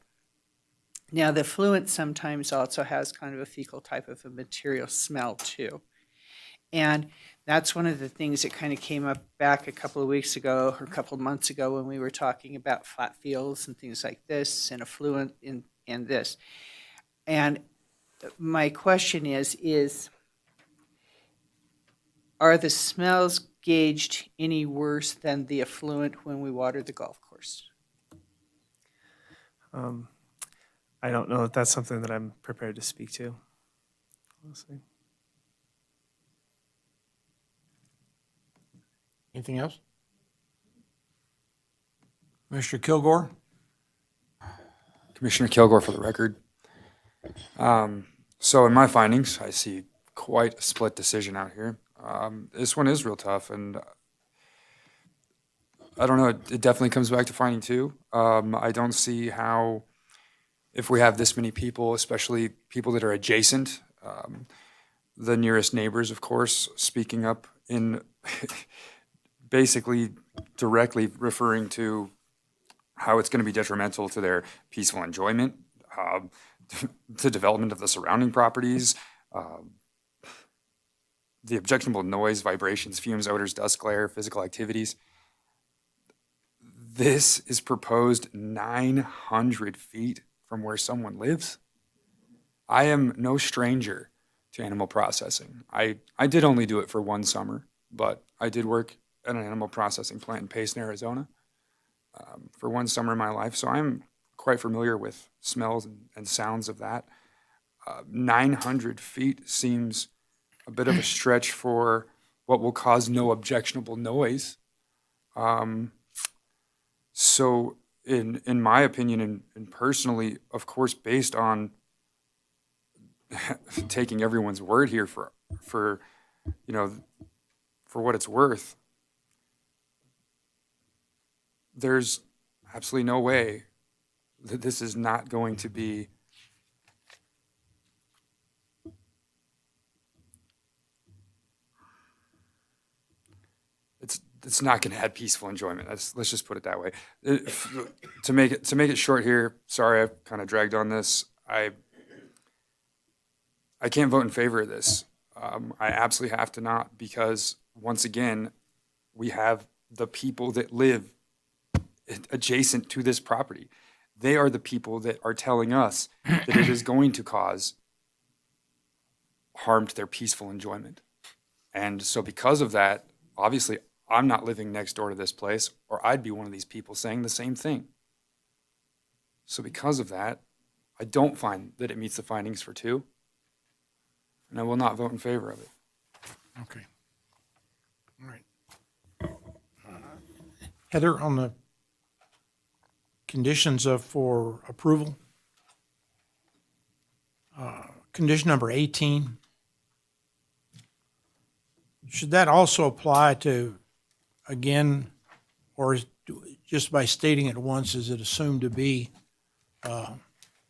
Now, the effluent sometimes also has kind of a fecal type of a material smell too. And that's one of the things that kind of came up back a couple of weeks ago or a couple of months ago when we were talking about flat fields and things like this and effluent in this. And my question is, are the smells gauged any worse than the effluent when we water the golf course? I don't know if that's something that I'm prepared to speak to, honestly. Anything else? Mr. Kilgore? Commissioner Kilgore for the record. So in my findings, I see quite a split decision out here. This one is real tough, and I don't know, it definitely comes back to finding two. I don't see how, if we have this many people, especially people that are adjacent, the nearest neighbors, of course, speaking up in basically directly referring to how it's going to be detrimental to their peaceful enjoyment, the development of the surrounding properties, the objectionable noise, vibrations, fumes, odors, dust, glare, physical activities. This is proposed 900 feet from where someone lives. I am no stranger to animal processing. I did only do it for one summer, but I did work at an animal processing plant in Payson, Arizona, for one summer in my life. So I'm quite familiar with smells and sounds of that. 900 feet seems a bit of a stretch for what will cause no objectionable noise. So in my opinion, and personally, of course, based on taking everyone's word here for what it's worth, there's absolutely no way that this is not going to be it's not going to add peaceful enjoyment. Let's just put it that way. To make it short here, sorry I've kind of dragged on this. I can't vote in favor of this. I absolutely have to not, because once again, we have the people that live adjacent to this property. They are the people that are telling us that it is going to cause harm to their peaceful enjoyment. And so because of that, obviously, I'm not living next door to this place, or I'd be one of these people saying the same thing. So because of that, I don't find that it meets the findings for two, and I will not vote in favor of it. Okay. All right. Heather, on the conditions for approval, condition number 18, should that also apply to, again, or just by stating it once, is it assumed to be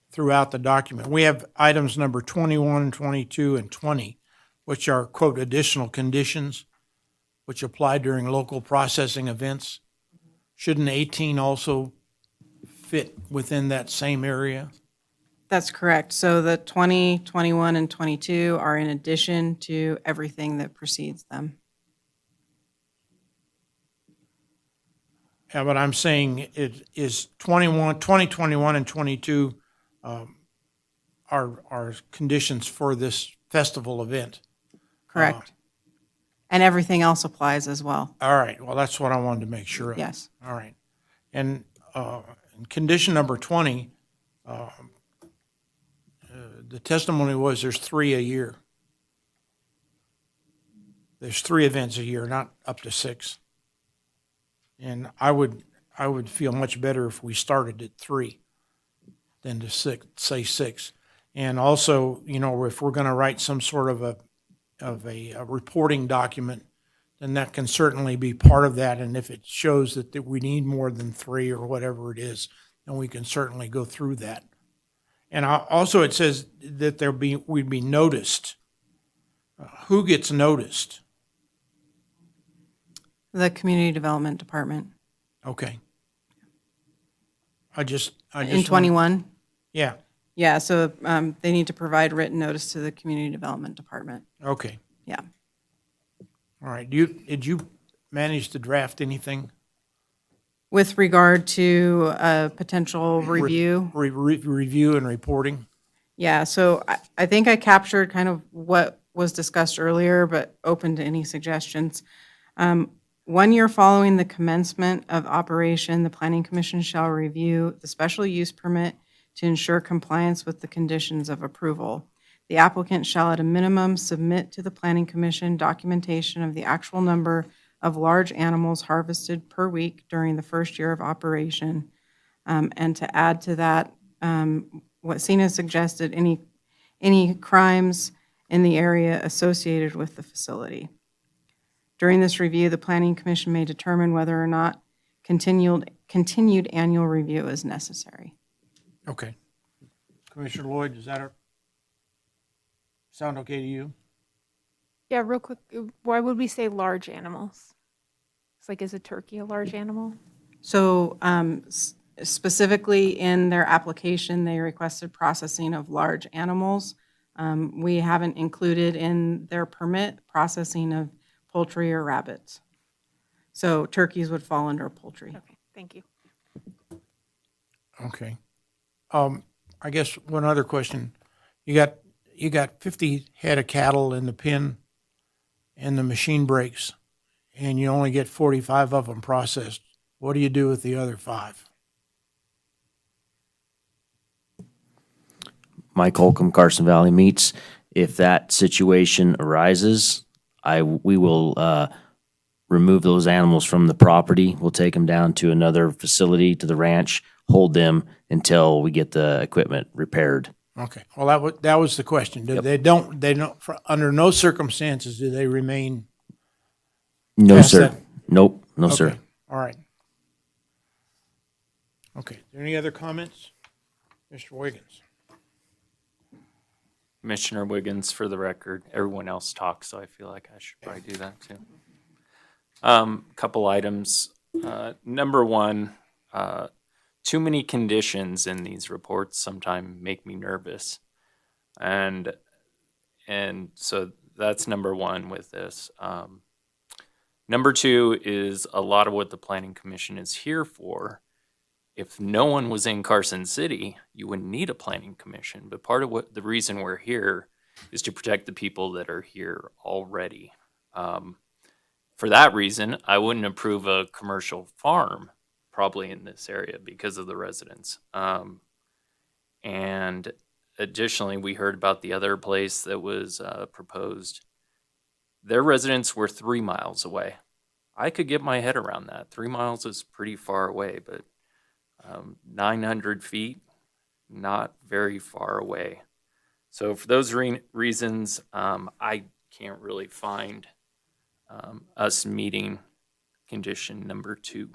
throughout the document? We have items number 21, 22, and 20, which are, quote, additional conditions which apply during local processing events. Shouldn't 18 also fit within that same area? That's correct. So the 20, 21, and 22 are in addition to everything that precedes them. Yeah, but I'm saying it is 20, 21, and 22 are conditions for this festival event. Correct. And everything else applies as well. All right, well, that's what I wanted to make sure of. Yes. All right. And condition number 20, the testimony was there's 3 a year. There's 3 events a year, not up to 6. And I would feel much better if we started at 3 than to say 6. And also, if we're going to write some sort of a reporting document, then that can certainly be part of that. And if it shows that we need more than 3 or whatever it is, then we can certainly go through that. And also it says that we'd be noticed. Who gets noticed? The Community Development Department. Okay. I just In 21? Yeah. Yeah, so they need to provide written notice to the Community Development Department. Okay, Yeah. all right. Did you manage to draft anything? With regard to a potential review? Review and reporting? Yeah, so I think I captured kind of what was discussed earlier, but open to any suggestions. 1 year following the commencement of operation, the Planning Commission shall review the special use permit to ensure compliance with the conditions of approval. The applicant shall at a minimum submit to the Planning Commission documentation of the actual number of large animals harvested per week during the first year of operation. And to add to that, what Sina suggested, any crimes in the area associated with the facility. During this review, the Planning Commission may determine whether or not continued annual review is necessary. Okay. Commissioner Lloyd, does that sound okay to you? Yeah, real quick, why would we say large animals? It's like, is a turkey a large animal? So specifically in their application, they requested processing of large animals. We haven't included in their permit processing of poultry or rabbits. So turkeys would fall under poultry. Okay, thank you. Okay. I guess one other question. You got 50 head of cattle in the pen and the machine breaks, and you only get 45 of them processed. What do you do with the other 5? Mike Holcomb, Carson Valley Meats. If that situation arises, we will remove those animals from the property. We'll take them down to another facility, to the ranch, hold them until we get the equipment repaired. Okay. Well, that was the question. They don't under no circumstances do they remain. No, past sir. that? Nope. No, Okay. sir. All right. Okay. Any other comments? Mr. Wiggins. Commissioner Wiggins, for the record. Everyone else talks, so I feel like I should probably do that too. Couple items. Number one, too many conditions in these reports sometimes make me nervous. And so that's number one with this. Number two is a lot of what the Planning Commission is here for. If no one was in Carson City, you wouldn't need a planning commission. But part of the reason we're here is to protect the people that are here already. For that reason, I wouldn't approve a commercial farm probably in this area because of the residents. And additionally, we heard about the other place that was proposed. Their residents were 3 miles away. I could get my head around that. 3 miles is pretty far away, but 900 feet, not very far away. So for those reasons, I can't really find us meeting condition number 2.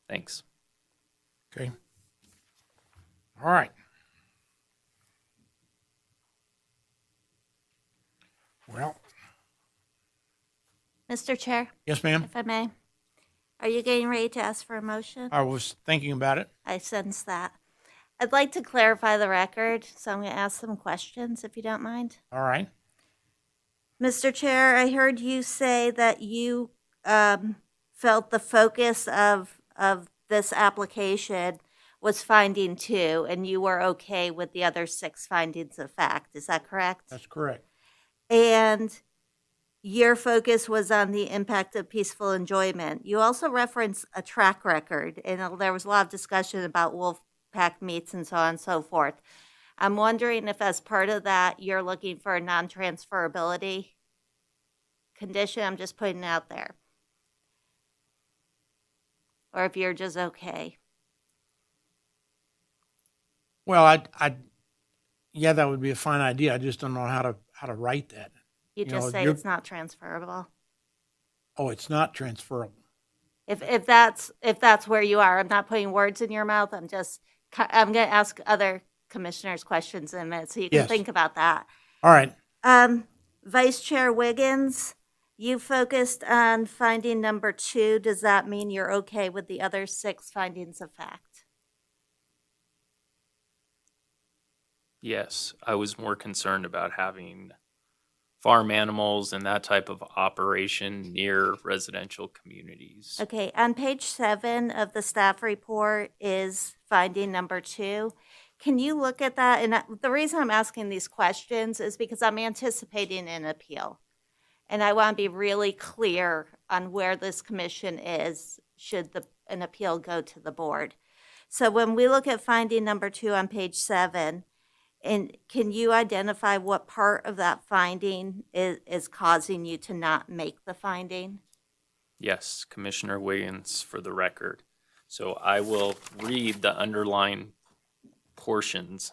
Thanks. Okay. All right. Well. Mr. Chair? Yes, ma'am. If I may. Are you getting ready to ask for a motion? I was thinking about it. I sense that. I'd like to clarify the record, so I'm going to ask some questions, if you don't mind. All right. Mr. Chair, I heard you say that you felt the focus of this application was finding 2, and you were okay with the other 6 findings of fact. Is that correct? That's correct. And your focus was on the impact of peaceful enjoyment. You also referenced a track record, and there was a lot of discussion about wolf pack meats and so on and so forth. I'm wondering if as part of that, you're looking for a non-transferability condition. I'm just putting it out there. Or if you're just okay. Well, yeah, that would be a fine idea. I just don't know how to write that. You just say it's not transferable. Oh, it's not transferable. If that's where you are, I'm not putting words in your mouth. I'm going to ask other commissioners questions in a minute, so you can Yes. think about that. All right. Vice Chair Wiggins, you focused on finding number 2. Does that mean you're okay with the other 6 findings of fact? Yes, I was more concerned about having farm animals and that type of operation near residential communities. Okay, on page 7 of the staff report is finding number 2. Can you look at that? And the reason I'm asking these questions is because I'm anticipating an appeal. And I want to be really clear on where this commission is should an appeal go to the board. So when we look at finding number 2 on page 7, and can you identify what part of that finding is causing you to not make the finding? Yes, Commissioner Wiggins, for the record. So I will read the underlying portions.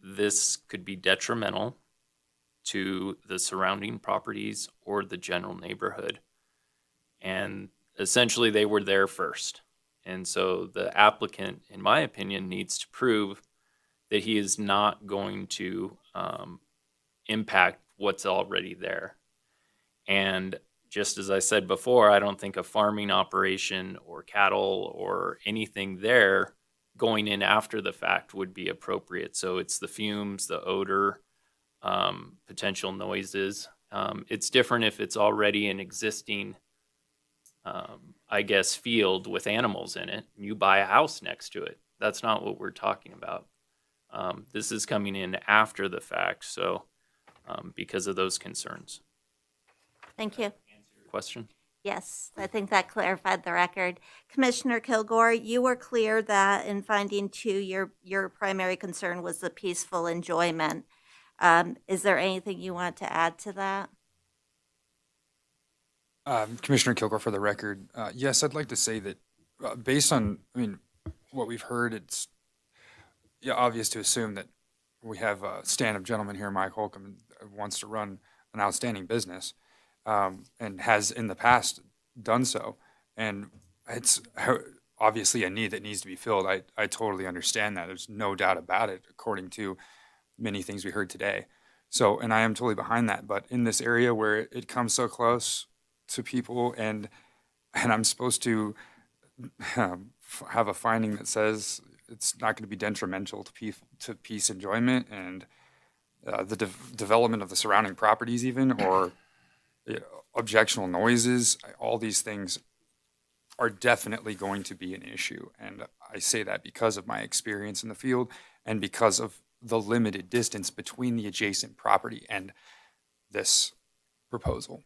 This could be detrimental to the surrounding properties or the general neighborhood. And essentially, they were there first. And so the applicant, in my opinion, needs to prove that he is not going to impact what's already there. And just as I said before, I don't think a farming operation or cattle or anything there going in after the fact would be appropriate. So it's the fumes, the odor, potential noises. It's different if it's already an existing, I guess, field with animals in it, and you buy a house next to it. That's not what we're talking about. This is coming in after the fact, so because of those concerns. Thank you. Question? Yes, I think that clarified the record. Commissioner Kilgore, you were clear that in finding 2, your primary concern was the peaceful enjoyment. Is there anything you want to add to that? Commissioner Kilgore, for the record, yes, I'd like to say that based on, what we've heard, it's obvious to assume that we have a stand-up gentleman here, Mike Holcomb, wants to run an outstanding business and has in the past done so. And it's obviously a need that needs to be filled. I totally understand that. There's no doubt about it, according to many things we heard today. So, and I am totally behind that. But in this area where it comes so close to people, and I'm supposed to have a finding that says it's not going to be detrimental to peace enjoyment and the development of the surrounding properties even, or objectionable noises, all these things are definitely going to be an issue. And I say that because of my experience in the field and because of the limited distance between the adjacent property and this proposal.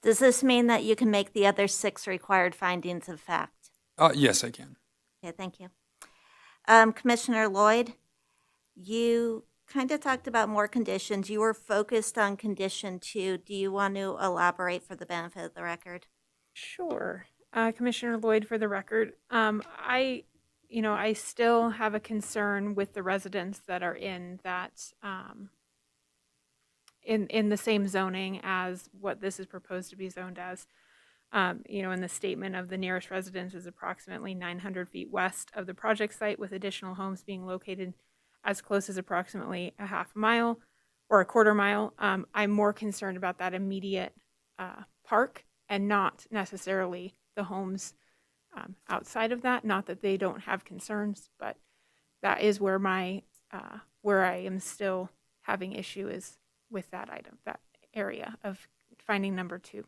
Does this mean that you can make the other 6 required findings of fact? Yes, I can. Okay, thank you. Commissioner Lloyd, you kind of talked about more conditions. You were focused on condition 2. Do you want to elaborate for the benefit of the record? Sure. Commissioner Lloyd, for the record, I still have a concern with the residents that are in that, in the same zoning as what this is proposed to be zoned as. In the statement of the nearest residence is approximately 900 feet west of the project site, with additional homes being located as close as approximately a half mile or a quarter mile. I'm more concerned about that immediate park and not necessarily the homes outside of that. Not that they don't have concerns, but that is where where I am still having issue is with that item, that area of finding number 2.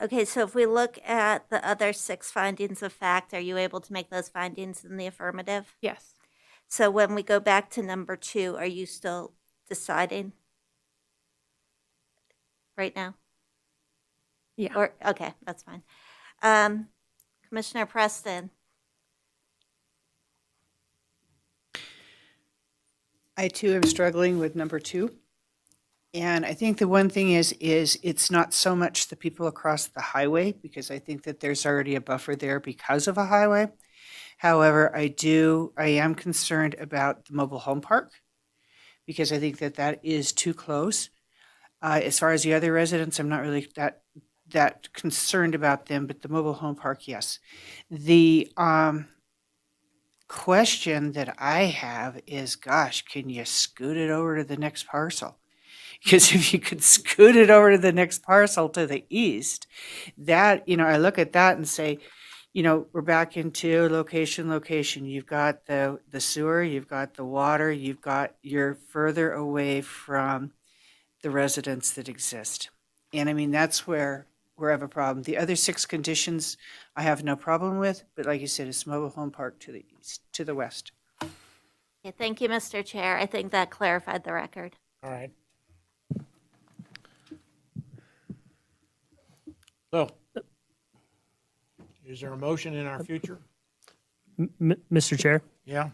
Okay, so if we look at the other 6 findings of fact, are you able to make those findings in the affirmative? Yes. So when we go back to number 2, are you still deciding right now? Yeah. Okay, that's fine. Commissioner Preston. I too am struggling with number 2. And I think the one thing is it's not so much the people across the highway, because I think that there's already a buffer there because of a highway. However, I am concerned about the mobile home park, because I think that is too close. As far as the other residents, I'm not really that concerned about them, but the mobile home park, yes. The question that I have is, gosh, can you scoot it over to the next parcel? Because if you could scoot it over to the next parcel to the east, that, I look at that and say, you know, we're back into location. You've got the sewer, you've got the water, you're further away from the residents that exist. And I mean, that's where we have a problem. The other 6 conditions I have no problem with, but like you said, it's mobile home park to the east, to the west. Okay, thank you, Mr. Chair. I think that clarified the record. All right. So, is there a motion in our future? Mr. Chair, Yeah?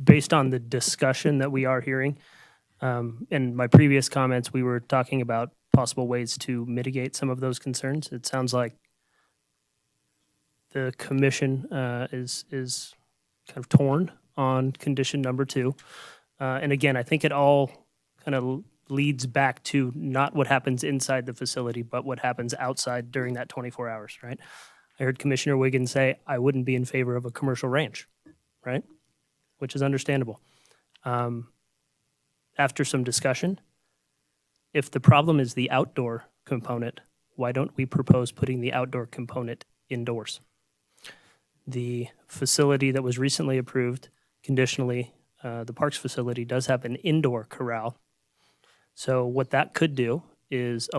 based on the discussion that we are hearing, in my previous comments, we were talking about possible ways to mitigate some of those concerns. It sounds like the commission is kind of torn on condition number 2. And again, I think it all kind of leads back to not what happens inside the facility, but what happens outside during that 24 hours, right? I heard Commissioner Wiggins say, I wouldn't be in favor of a commercial ranch, right? Which is understandable. After some discussion, if the problem is the outdoor component, why don't we propose putting the outdoor component indoors? The facility that was recently approved conditionally, the Parks facility does have an indoor corral. So what that could do is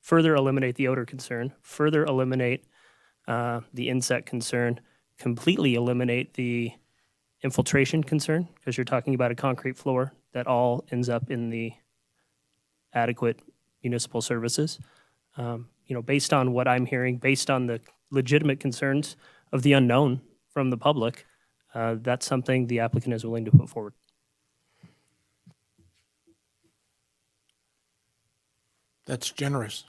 further eliminate the odor concern, further eliminate the insect concern, completely eliminate the infiltration concern, because you're talking about a concrete floor that all ends up in the adequate municipal services. Based on what I'm hearing, based on the legitimate concerns of the unknown from the public, that's something the applicant is willing to put forward. That's generous.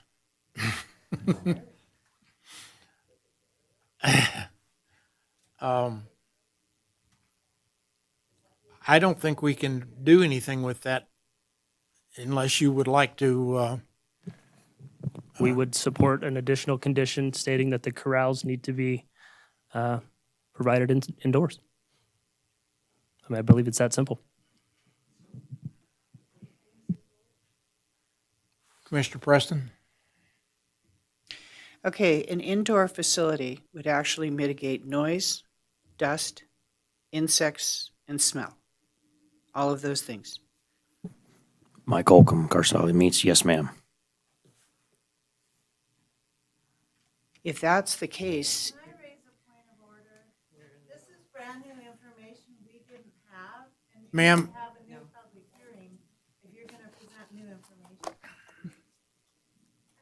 I don't think we can do anything with that unless you would like to, We would support an additional condition stating that the corrals need to be provided indoors. I mean, I believe it's that simple. Commissioner Preston? Okay, an indoor facility would actually mitigate noise, dust, insects, and smell. All of those things. Mike Holcomb, Carson Valley Meats, yes, ma'am. If that's the case, Can I raise a point of order? This is brand new information we didn't have. And you Ma'am. didn't have a new public hearing if you're gonna present new information.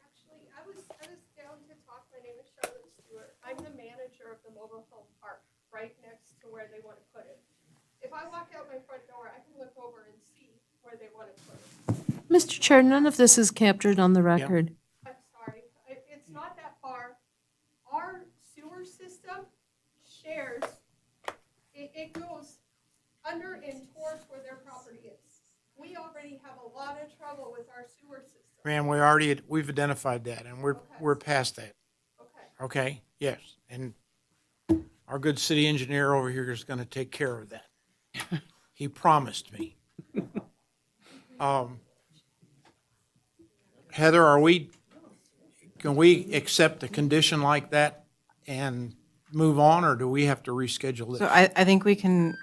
Actually, I was down to talk. My name is Charlotte Stewart. I'm the manager of the mobile home park right next to where they want to put it. If I walk out my front door, I can look over and see where they want to put it. Mr. Chair, none of this is captured on the record. I'm sorry, it's not that far. Our sewer system shares, it goes under and towards where their property is. We already have a lot of trouble with our sewer system. Ma'am, we've identified that, and we're past that. Okay. Okay? Yes, and our good city engineer over here is gonna take care of that. He promised me. Heather, can we accept a condition like that and move on, or do we have to reschedule So this? I think we can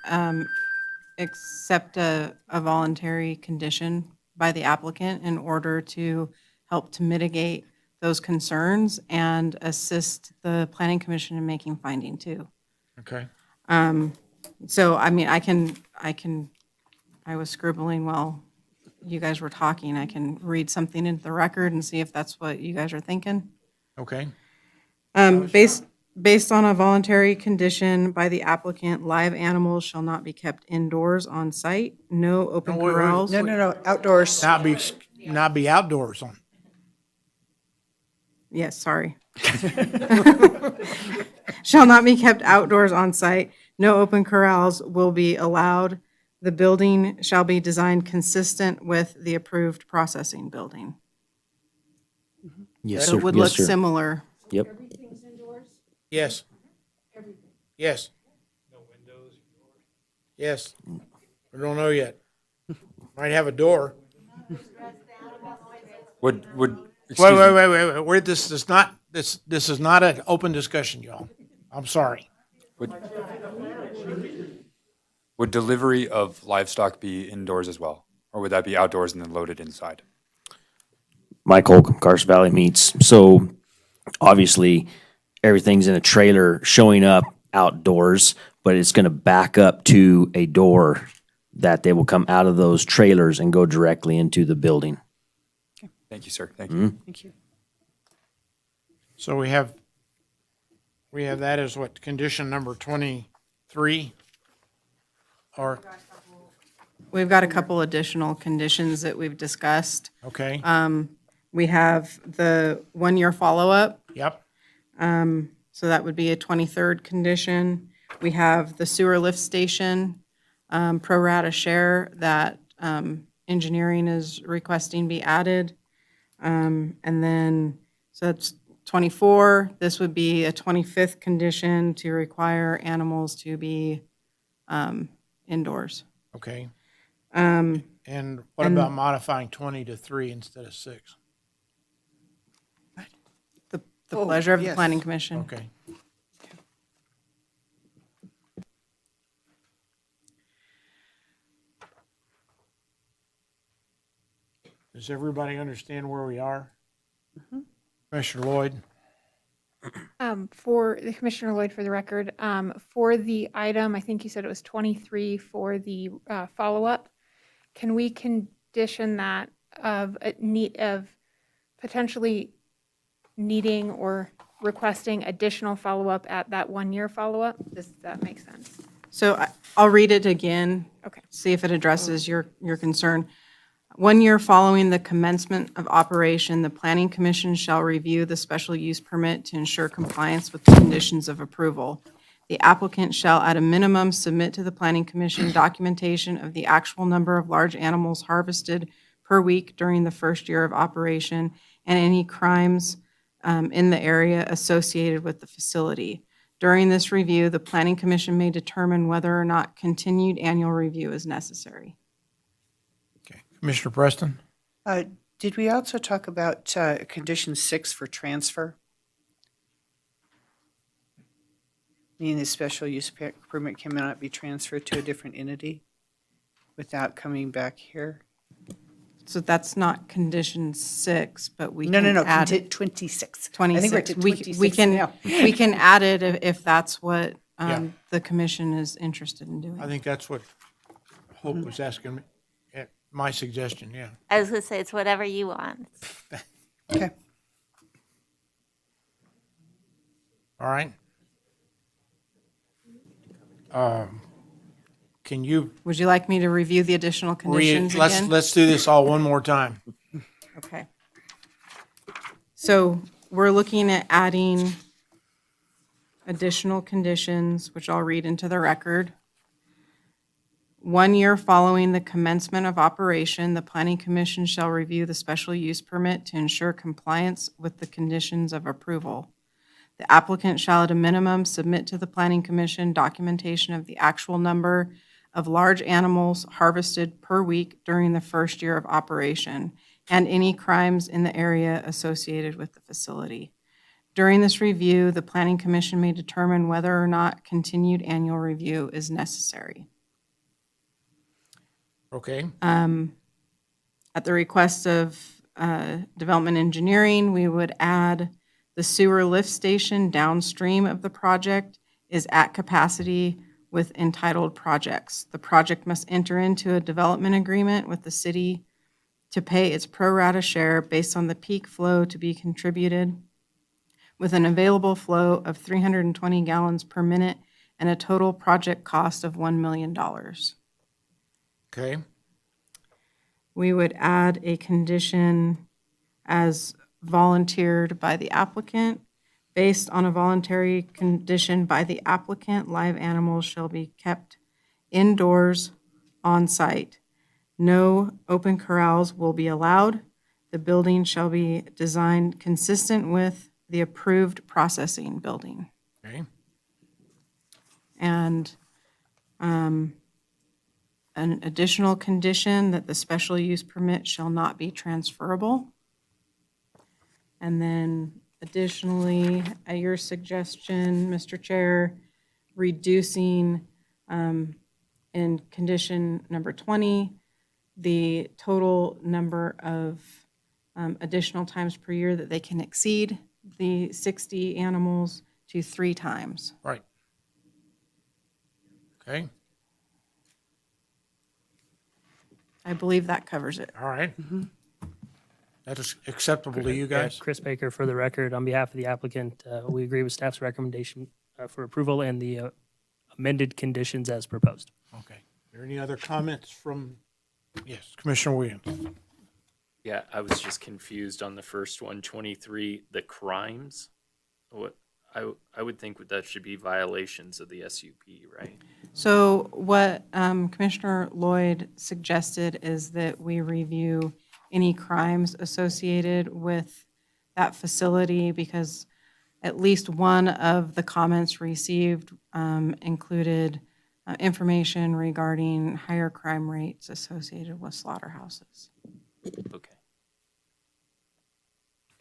accept a voluntary condition by the applicant in order to help to mitigate those concerns and assist the planning commission in making finding too. Okay. So, I mean, I was scribbling while you guys were talking. I can read something into the record and see if that's what you guys are thinking. Okay. Based on a voluntary condition by the applicant, live animals shall not be kept indoors on site. No open No, wait, wait. corrals. no, outdoors. Not be outdoors on. Yes, sorry. Shall not be kept outdoors on site. No open corrals will be allowed. The building shall be designed consistent with the approved processing building. Yes, So sir. it would Yes, look sir. similar. Yep. Everything's indoors? Yes. Everything. Yes. No windows. Yes. We don't know yet. Might have a door. Would Wait. This does not this is not an open discussion, y'all. I'm sorry. Would delivery of livestock be indoors as well? Or would that be outdoors and then loaded inside? Mike Holcomb, Carson Valley Meats. So obviously, everything's in a trailer showing up outdoors, but it's going to back up to a door that they will come out of those trailers and go directly into the building. Thank you, sir. Thank you. Thank you. So we have that as what, condition number 23? Or, We've got a couple additional conditions that we've discussed. okay, We have the 1-year follow-up. yep, So that would be a 23rd condition. We have the sewer lift station, pro rata share that engineering is requesting be added. And then, so that's 24. This would be a 25th condition to require animals to be indoors. okay. Um, And what And- about modifying 20 to 3 instead of 6? The pleasure of the yes. planning commission. Okay. Does everybody understand where we are? Commissioner Lloyd? For the Commissioner Lloyd, for the record, for the item, I think you said it was 23 for the follow-up. Can we condition that of potentially needing or requesting additional follow-up at that 1-year follow-up? Does that make sense? So I'll read it again. Okay. See if it addresses your concern. 1 year following the commencement of operation, the Planning Commission shall review the special use permit to ensure compliance with the conditions of approval. The applicant shall at a minimum submit to the Planning Commission documentation of the actual number of large animals harvested per week during the first year of operation and any crimes in the area associated with the facility. During this review, the Planning Commission may determine whether or not continued annual review is necessary. Commissioner Preston? Did we also talk about condition 6 for transfer? Meaning the special use permit cannot be transferred to a different entity without coming back here? So that's not condition 6, but we No, can no, no, add it. 26. 26. I think we're to We 26 can, now. we can add it if that's what Yeah. the commission is interested in doing. I think that's what Hope was asking me. My suggestion, yeah. I was gonna say, it's whatever you want. Okay. All right. Can you, Would you like me to review the additional conditions again? let's do this all one more time. Okay. So we're looking at adding additional conditions, which I'll read into the record. 1 year following the commencement of operation, the Planning Commission shall review the special use permit to ensure compliance with the conditions of approval. The applicant shall at a minimum submit to the Planning Commission documentation of the actual number of large animals harvested per week during the first year of operation and any crimes in the area associated with the facility. During this review, the Planning Commission may determine whether or not continued annual review is necessary. Okay, At the request of Development Engineering, we would add the sewer lift station downstream of the project is at capacity with entitled projects. The project must enter into a development agreement with the city to pay its pro rata share based on the peak flow to be contributed with an available flow of 320 gallons per minute and a total project cost of $1 million. okay, We would add a condition as volunteered by the applicant. Based on a voluntary condition by the applicant, live animals shall be kept indoors on site. No open corrals will be allowed. The building shall be designed consistent with the approved processing building. okay, And an additional condition that the special use permit shall not be transferable. And then Additionally, at your suggestion, Mr. Chair, reducing in condition number 20, the total number of additional times per year that they can exceed the 60 animals to 3 times. Right. Okay, I believe that covers it. all right. That is acceptable to you guys? Chris Baker, for the record, on behalf of the applicant, we agree with staff's recommendation for approval and the amended conditions as proposed. Okay. Are there any other comments from, yes, Commissioner Williams? Yeah, I was just confused on the first one, 23, the crimes. What, I would think that should be violations of the SUP, right? So what Commissioner Lloyd suggested is that we review any crimes associated with that facility, because at least one of the comments received included information regarding higher crime rates associated with slaughterhouses. Okay.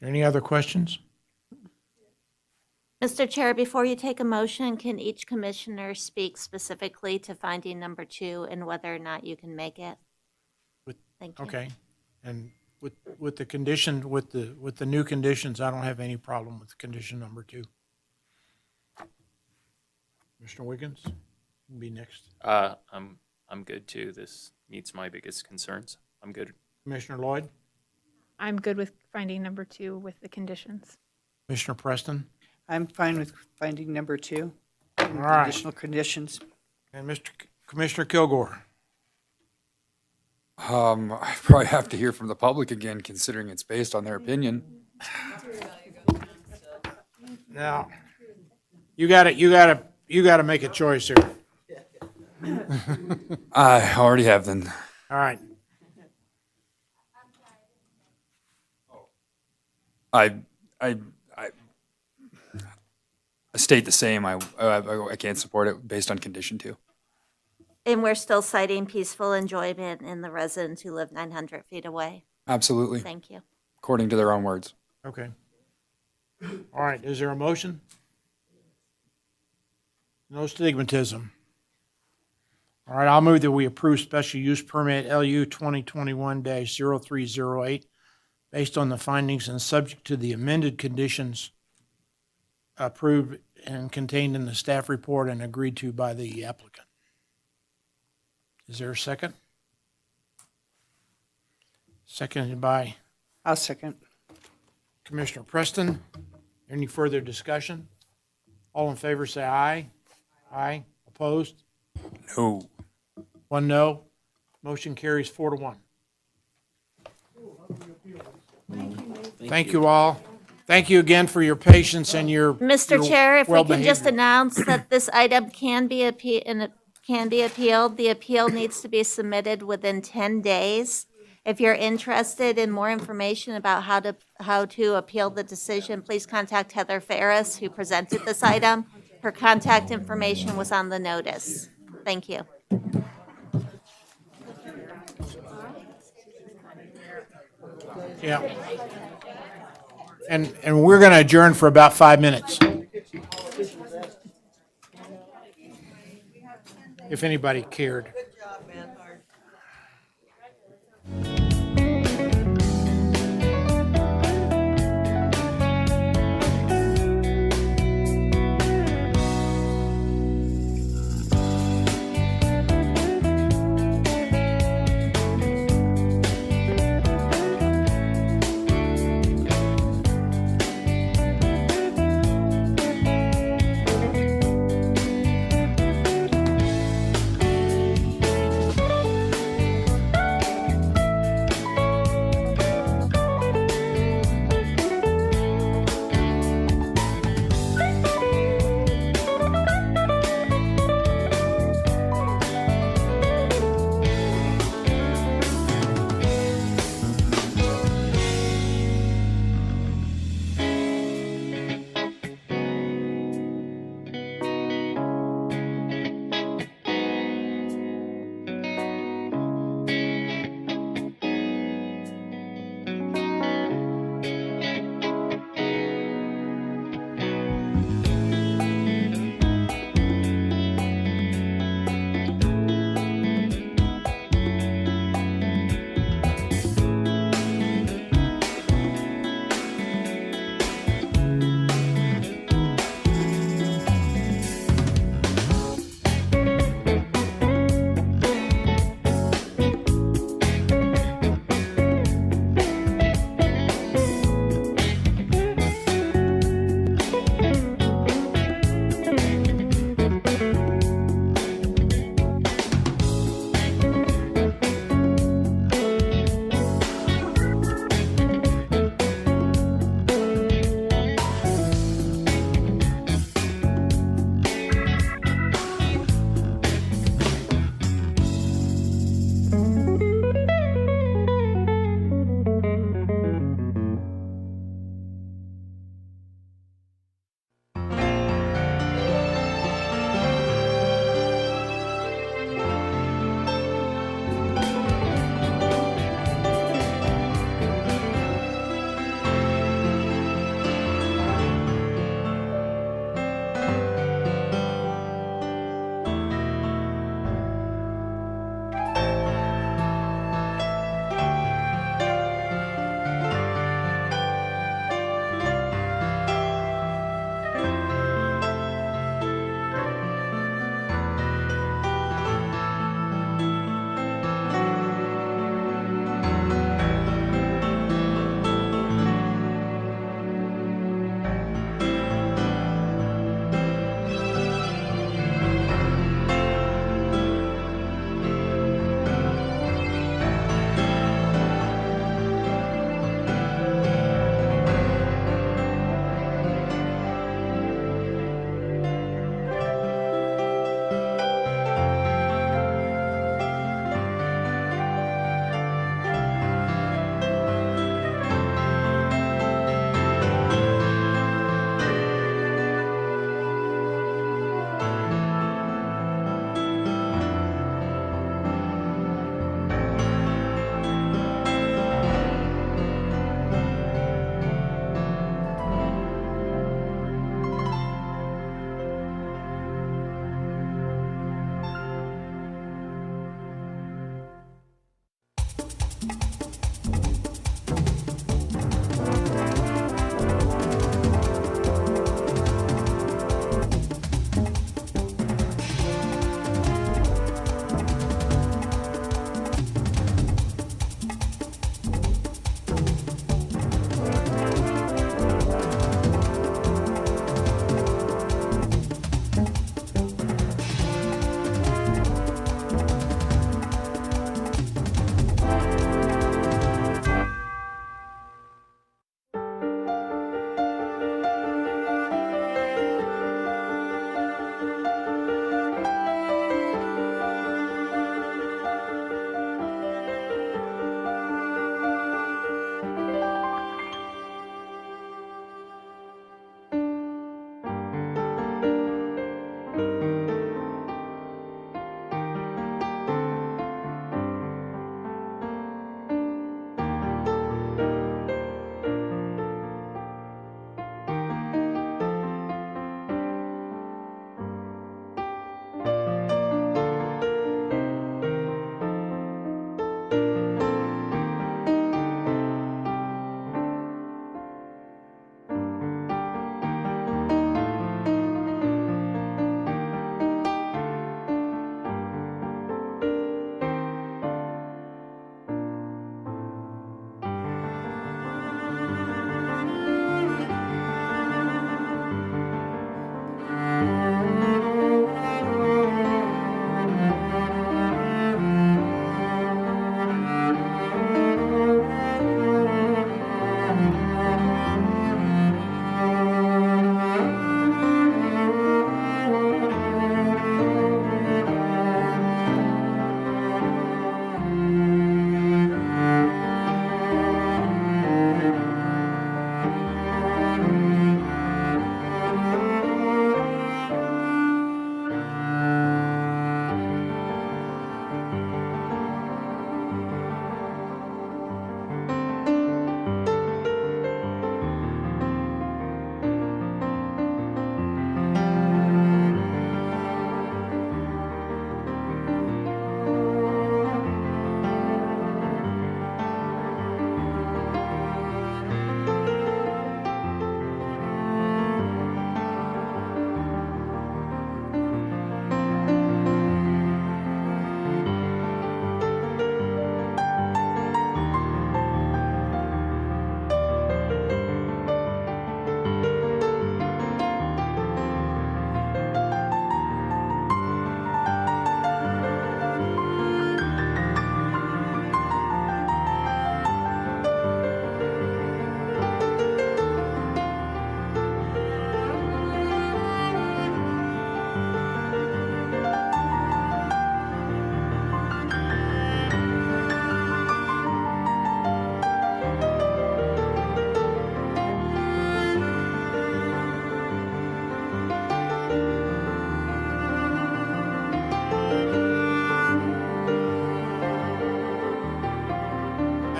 Any other questions? Mr. Chair, before you take a motion, can each commissioner speak specifically to finding number 2 and whether or not you can make it? Thank you. Okay. And with the condition, with the new conditions, I don't have any problem with condition number 2. Commissioner Wiggins, you be next. I'm good too. This meets my biggest concerns. I'm good. Commissioner Lloyd, I'm good with finding number 2 with the conditions. Commissioner Preston, I'm fine with finding number 2. all right, Additional conditions. and Commissioner Kilgore. I probably have to hear from the public again, considering it's based on their opinion. Now, you got to make a choice here. I already have then. All right. I state the same. I can't support it based on condition 2. And we're still citing peaceful enjoyment in the residents who live 900 feet away. Absolutely. Thank you. According to their own words. Okay. All right, is there a motion? No stigmatism. All right, I'll move that we approve special use permit LU 2021-0308 based on the findings and subject to the amended conditions approved and contained in the staff report and agreed to by the applicant. Is there a second? Seconded by I'll second. Commissioner Preston. Any further discussion? All in favor, say aye. Aye. Opposed? No. 1 no. Motion carries 4-1. Thank you all. Thank you again for your patience and your Mr. Chair, if we can just well-behavior. announce that this item can be appealed. The appeal needs to be submitted within 10 days. If you're interested in more information about how to appeal the decision, please contact Heather Ferris, who presented this item. Her contact information was on the notice. Thank you. Yeah. And we're going to adjourn for about 5 minutes. If anybody cared.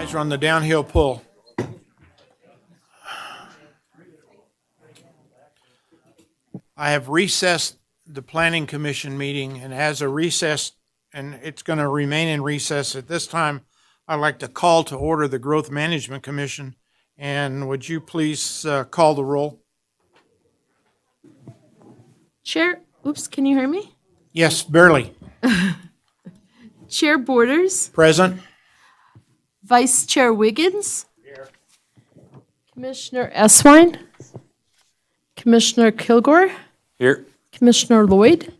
Guys are on the downhill pull. I have recessed the planning commission meeting, and as a recess, and it's going to remain in recess at this time, I'd like to call to order the Growth Management Commission. And would you please call the roll? Chair, oops, can you hear me? Yes, barely. Chair Borders, Present? Vice Chair Wiggins. Commissioner Eswine. Commissioner Kilgore. Here. Commissioner Lloyd.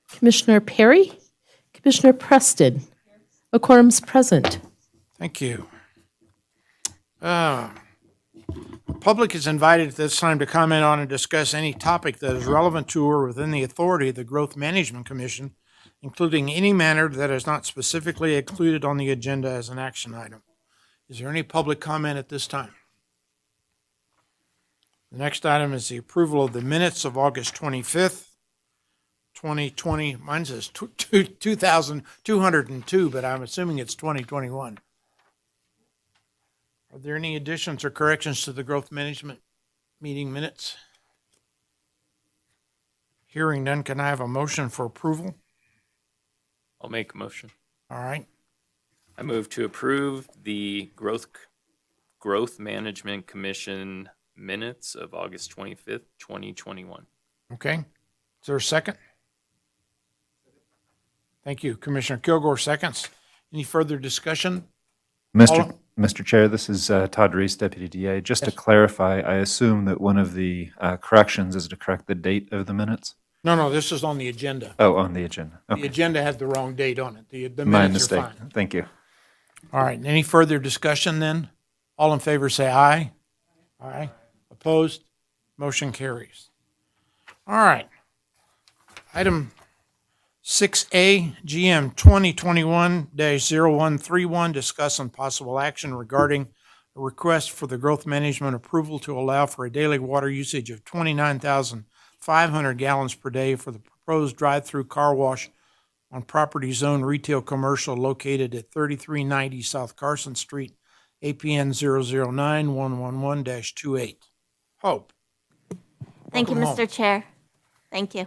Commissioner Perry. Commissioner Preston. A quorum's present. Thank you. The public is invited at this time to comment on and discuss any topic that is relevant to or within the authority of the Growth Management Commission, including any matter that is not specifically included on the agenda as an action item. Is there any public comment at this time? The next item is the approval of the minutes of August 25th, 2020. Mine says 2,202, but I'm assuming it's 2021. Are there any additions or corrections to the growth management meeting minutes? Hearing none, can I have a motion for approval? I'll make a motion. All right. I move to approve the Growth Management Commission minutes of August 25th, 2021. Okay. Is there a second? Thank you. Commissioner Kilgore seconds. Any further discussion? Mr. Chair, this is Todd Reese, Deputy DA. Just to clarify, I assume that one of the corrections is to correct the date of the minutes? No, this is on the agenda. Oh, on the agenda. The Okay. agenda has the wrong date on it. The My minutes are mistake. fine. Thank you. All right. Any further discussion then? All in favor say aye. Aye. Opposed? Motion carries. All right. Item 6A, GM 2021-0131, discuss on possible action regarding a request for the growth management approval to allow for a daily water usage of 29,500 gallons per day for the proposed drive-through car wash on property zone retail commercial located at 3390 South Carson Street, APN 009-111-28. Hope. Thank you, Welcome home. Mr. Chair. Thank you.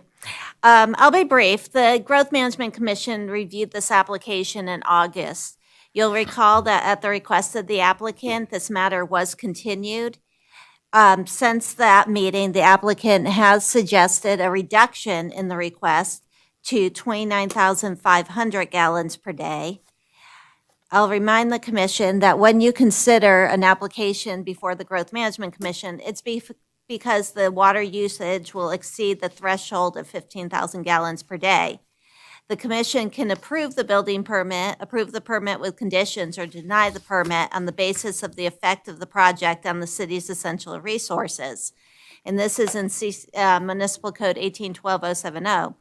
I'll be brief. The Growth Management Commission reviewed this application in August. You'll recall that at the request of the applicant, this matter was continued. Since that meeting, the applicant has suggested a reduction in the request to 29,500 gallons per day. I'll remind the commission that when you consider an application before the Growth Management Commission, it's because the water usage will exceed the threshold of 15,000 gallons per day. The commission can approve the building permit, approve the permit with conditions, or deny the permit on the basis of the effect of the project on the city's essential resources. And this is in Municipal Code 1812-070.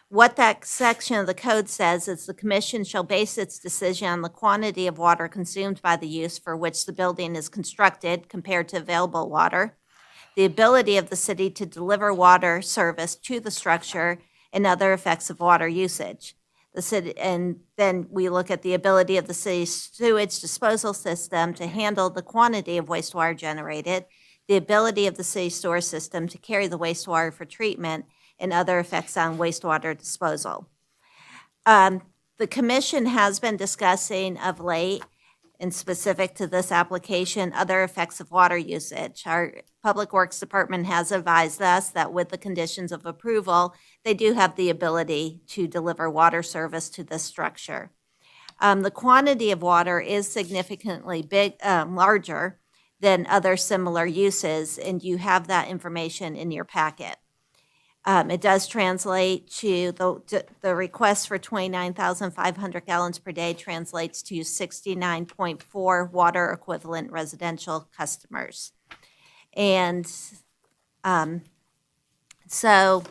What that section of the code says is the commission shall base its decision on the quantity of water consumed by the use for which the building is constructed compared to available water, the ability of the city to deliver water service to the structure, and other effects of water usage. The city, and then we look at the ability of the city's sewage disposal system to handle the quantity of wastewater generated, the ability of the city sewer system to carry the wastewater for treatment, and other effects on wastewater disposal. The commission has been discussing of late, and specific to this application, other effects of water usage. Our Public Works Department has advised us that with the conditions of approval, they do have the ability to deliver water service to this structure. The quantity of water is significantly larger than other similar uses, and you have that information in your packet. It does translate to the request for 29,500 gallons per day translates to 69.4 water equivalent residential customers. And so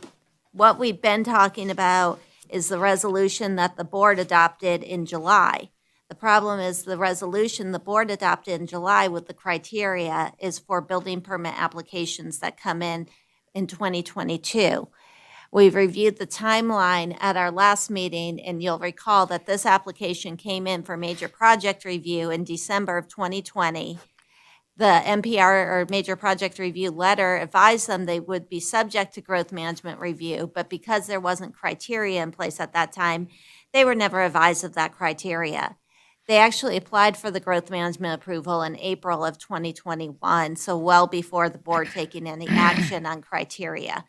what we've been talking about is the resolution that the board adopted in July. The problem is the resolution the board adopted in July with the criteria is for building permit applications that come in 2022. We've reviewed the timeline at our last meeting, and you'll recall that this application came in for major project review in December of 2020. The MPR, or Major Project Review letter, advised them they would be subject to growth management review, but because there wasn't criteria in place at that time, they were never advised of that criteria. They actually applied for the growth management approval in April of 2021, so well before the board taking any action on criteria.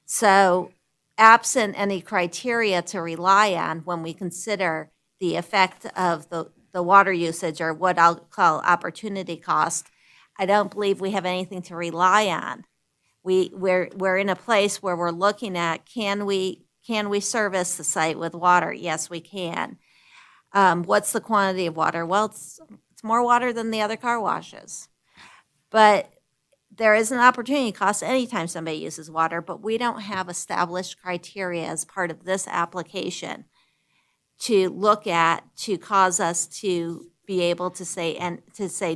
So absent any criteria to rely on when we consider the effect of the water usage, or what I'll call opportunity cost, I don't believe we have anything to rely on. We're in a place where we're looking at, can we service the site with water? Yes, we can. What's the quantity of water? Well, it's more water than the other car washes. But there is an opportunity cost anytime somebody uses water, but we don't have established criteria as part of this application to look at to cause us to be able to say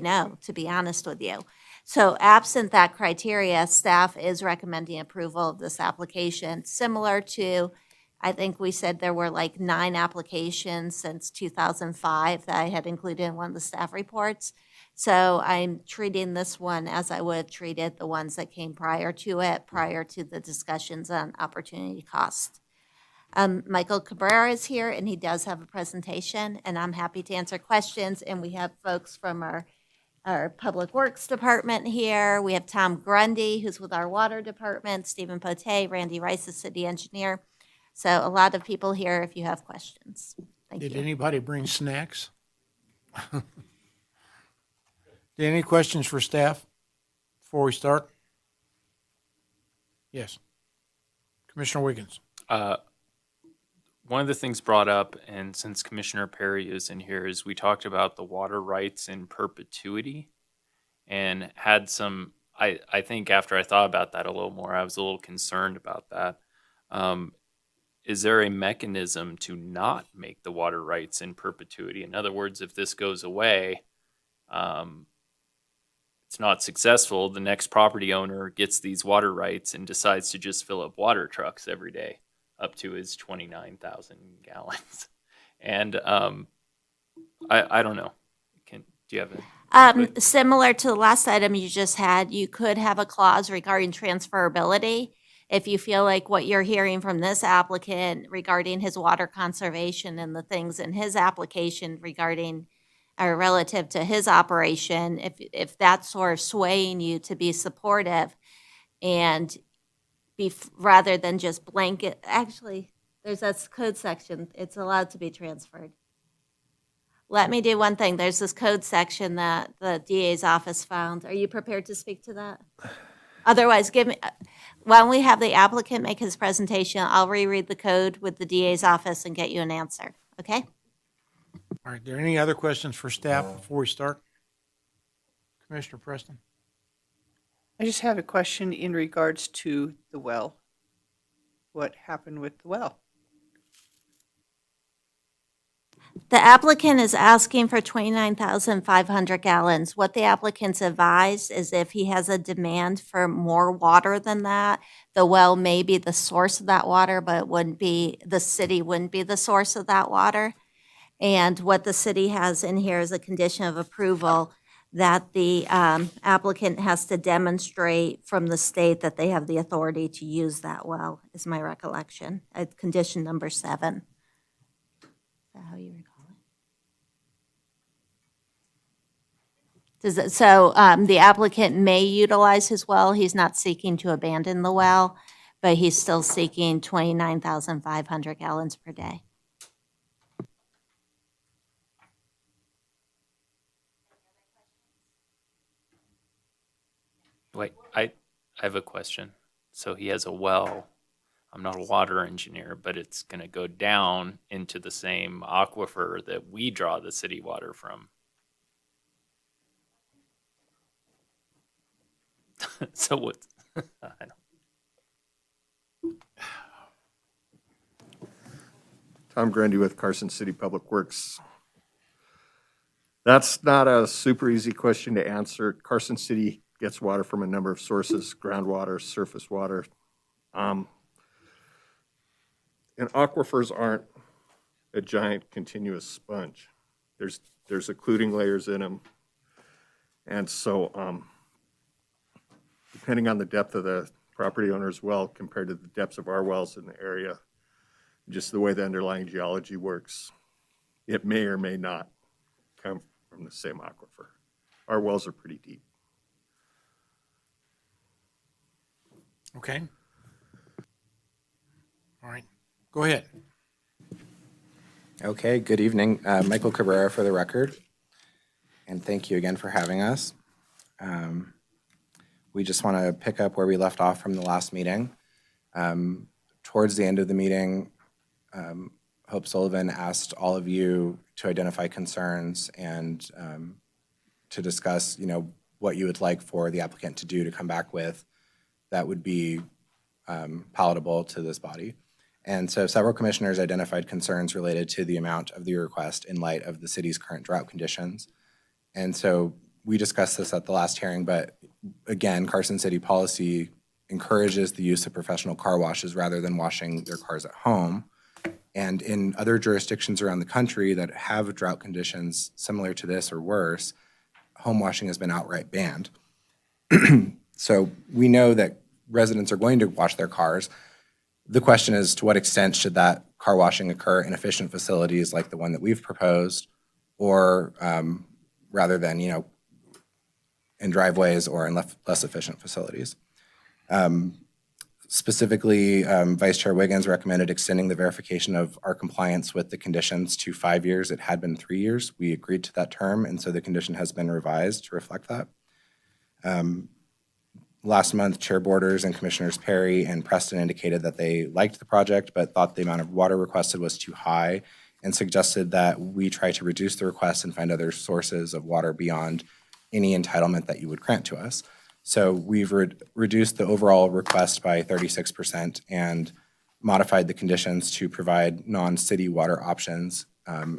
no, to be honest with you. So absent that criteria, staff is recommending approval of this application, similar to, I think we said there were like 9 applications since 2005 that I had included in one of the staff reports. So I'm treating this one as I would have treated the ones that came prior to it, prior to the discussions on opportunity cost. Michael Cabrera is here, and he does have a presentation, and I'm happy to answer questions. And we have folks from our Public Works Department here. We have Tom Grundy, who's with our Water Department, Stephen Pote, Randy Rice, the city engineer. So a lot of people here if you have questions. Thank you. Did anybody bring snacks? Any questions for staff before we start? Yes. Commissioner Wiggins. One of the things brought up, and since Commissioner Perry is in here, is we talked about the water rights in perpetuity, and had some, I think after I thought about that a little more, I was a little concerned about that. Is there a mechanism to not make the water rights in perpetuity? In other words, if this goes away, it's not successful, the next property owner gets these water rights and decides to just fill up water trucks every day up to his 29,000 gallons. And I don't know. Do you have a... Similar to the last item you just had, you could have a clause regarding transferability. If you feel like what you're hearing from this applicant regarding his water conservation and the things in his application regarding or relative to his operation, if that's sort of swaying you to be supportive and rather than just blanket, actually, there's that code section, it's allowed to be transferred. Let me do one thing. There's this code section that the DA's office found. Are you prepared to speak to that? Otherwise, why don't we have the applicant make his presentation? I'll reread the code with the DA's office and get you an answer, okay? All right, are there any other questions for staff before we start? Commissioner Preston? I just have a question in regards to the well. What happened with the well? The applicant is asking for 29,500 gallons. What the applicant's advised is if he has a demand for more water than that, the well may be the source of that water, but it wouldn't be, the city wouldn't be the source of that water. And what the city has in here is a condition of approval that the applicant has to demonstrate from the state that they have the authority to use that well, is my recollection. Condition number 7. Is that how you recall it? So the applicant may utilize his well. He's not seeking to abandon the well, but he's still seeking 29,500 gallons per day. Wait, I have a question. So he has a well. I'm not a water engineer, but it's going to go down into the same aquifer that we draw the city water from. So what? I don't. Tom Grundy with Carson City Public Works. That's not a super easy question to answer. Carson City gets water from a number of sources: groundwater, surface water. And aquifers aren't a giant continuous sponge. There's occluding layers in them. And so depending on the depth of the property owner's well compared to the depths of our wells in the area, just the way the underlying geology works, it may or may not come from the same aquifer. Our wells are pretty deep. Okay. All right, go ahead. Okay, good evening. Michael Cabrera for the record. And thank you again for having us. We just want to pick up where we left off from the last meeting. Towards the end of the meeting, Hope Sullivan asked all of you to identify concerns and to discuss, what you would like for the applicant to do to come back with that would be palatable to this body. And so several commissioners identified concerns related to the amount of the request in light of the city's current drought conditions. And so we discussed this at the last hearing, but again, Carson City policy encourages the use of professional car washes rather than washing their cars at home. And in other jurisdictions around the country that have drought conditions similar to this or worse, home washing has been outright banned. So we know that residents are going to wash their cars. The question is, to what extent should that car washing occur in efficient facilities like the one that we've proposed, or rather than, in driveways or in less efficient facilities? Specifically, Vice Chair Wiggins recommended extending the verification of our compliance with the conditions to 5 years. It had been 3 years. We agreed to that term, and so the condition has been revised to reflect that. Last month, Chair Borders and Commissioners Perry and Preston indicated that they liked the project but thought the amount of water requested was too high and suggested that we try to reduce the request and find other sources of water beyond any entitlement that you would grant to us. So we've reduced the overall request by 36% and modified the conditions to provide non-city water options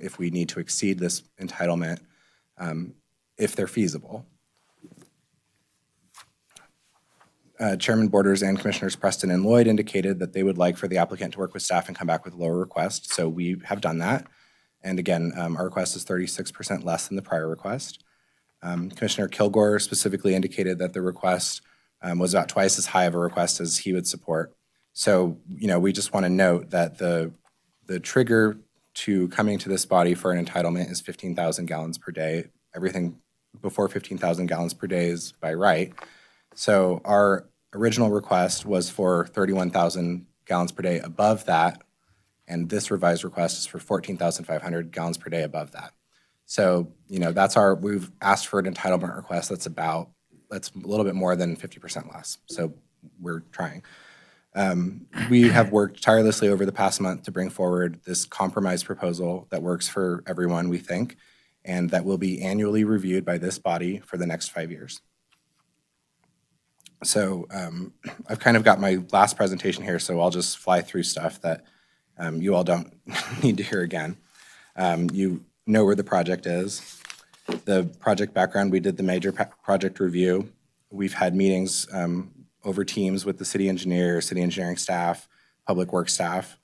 if we need to exceed this entitlement, if they're feasible. Chairman Borders and Commissioners Preston and Lloyd indicated that they would like for the applicant to work with staff and come back with a lower request. So we have done that. And again, our request is 36% less than the prior request. Commissioner Kilgore specifically indicated that the request was about twice as high of a request as he would support. So, we just want to note that the trigger to coming to this body for an entitlement is 15,000 gallons per day. Everything before 15,000 gallons per day is by right. So our original request was for 31,000 gallons per day above that, and this revised request is for 14,500 gallons per day above that. So, we've asked for an entitlement request that's a little bit more than 50% less. So we're trying. We have worked tirelessly over the past month to bring forward this compromise proposal that works for everyone, we think, and that will be annually reviewed by this body for the next 5 years. So I've kind of got my last presentation here, so I'll just fly through stuff that you all don't need to hear again. You know where the project is. The project background, we did the major project review. We've had meetings over Teams with the city engineer, city engineering staff, public works staff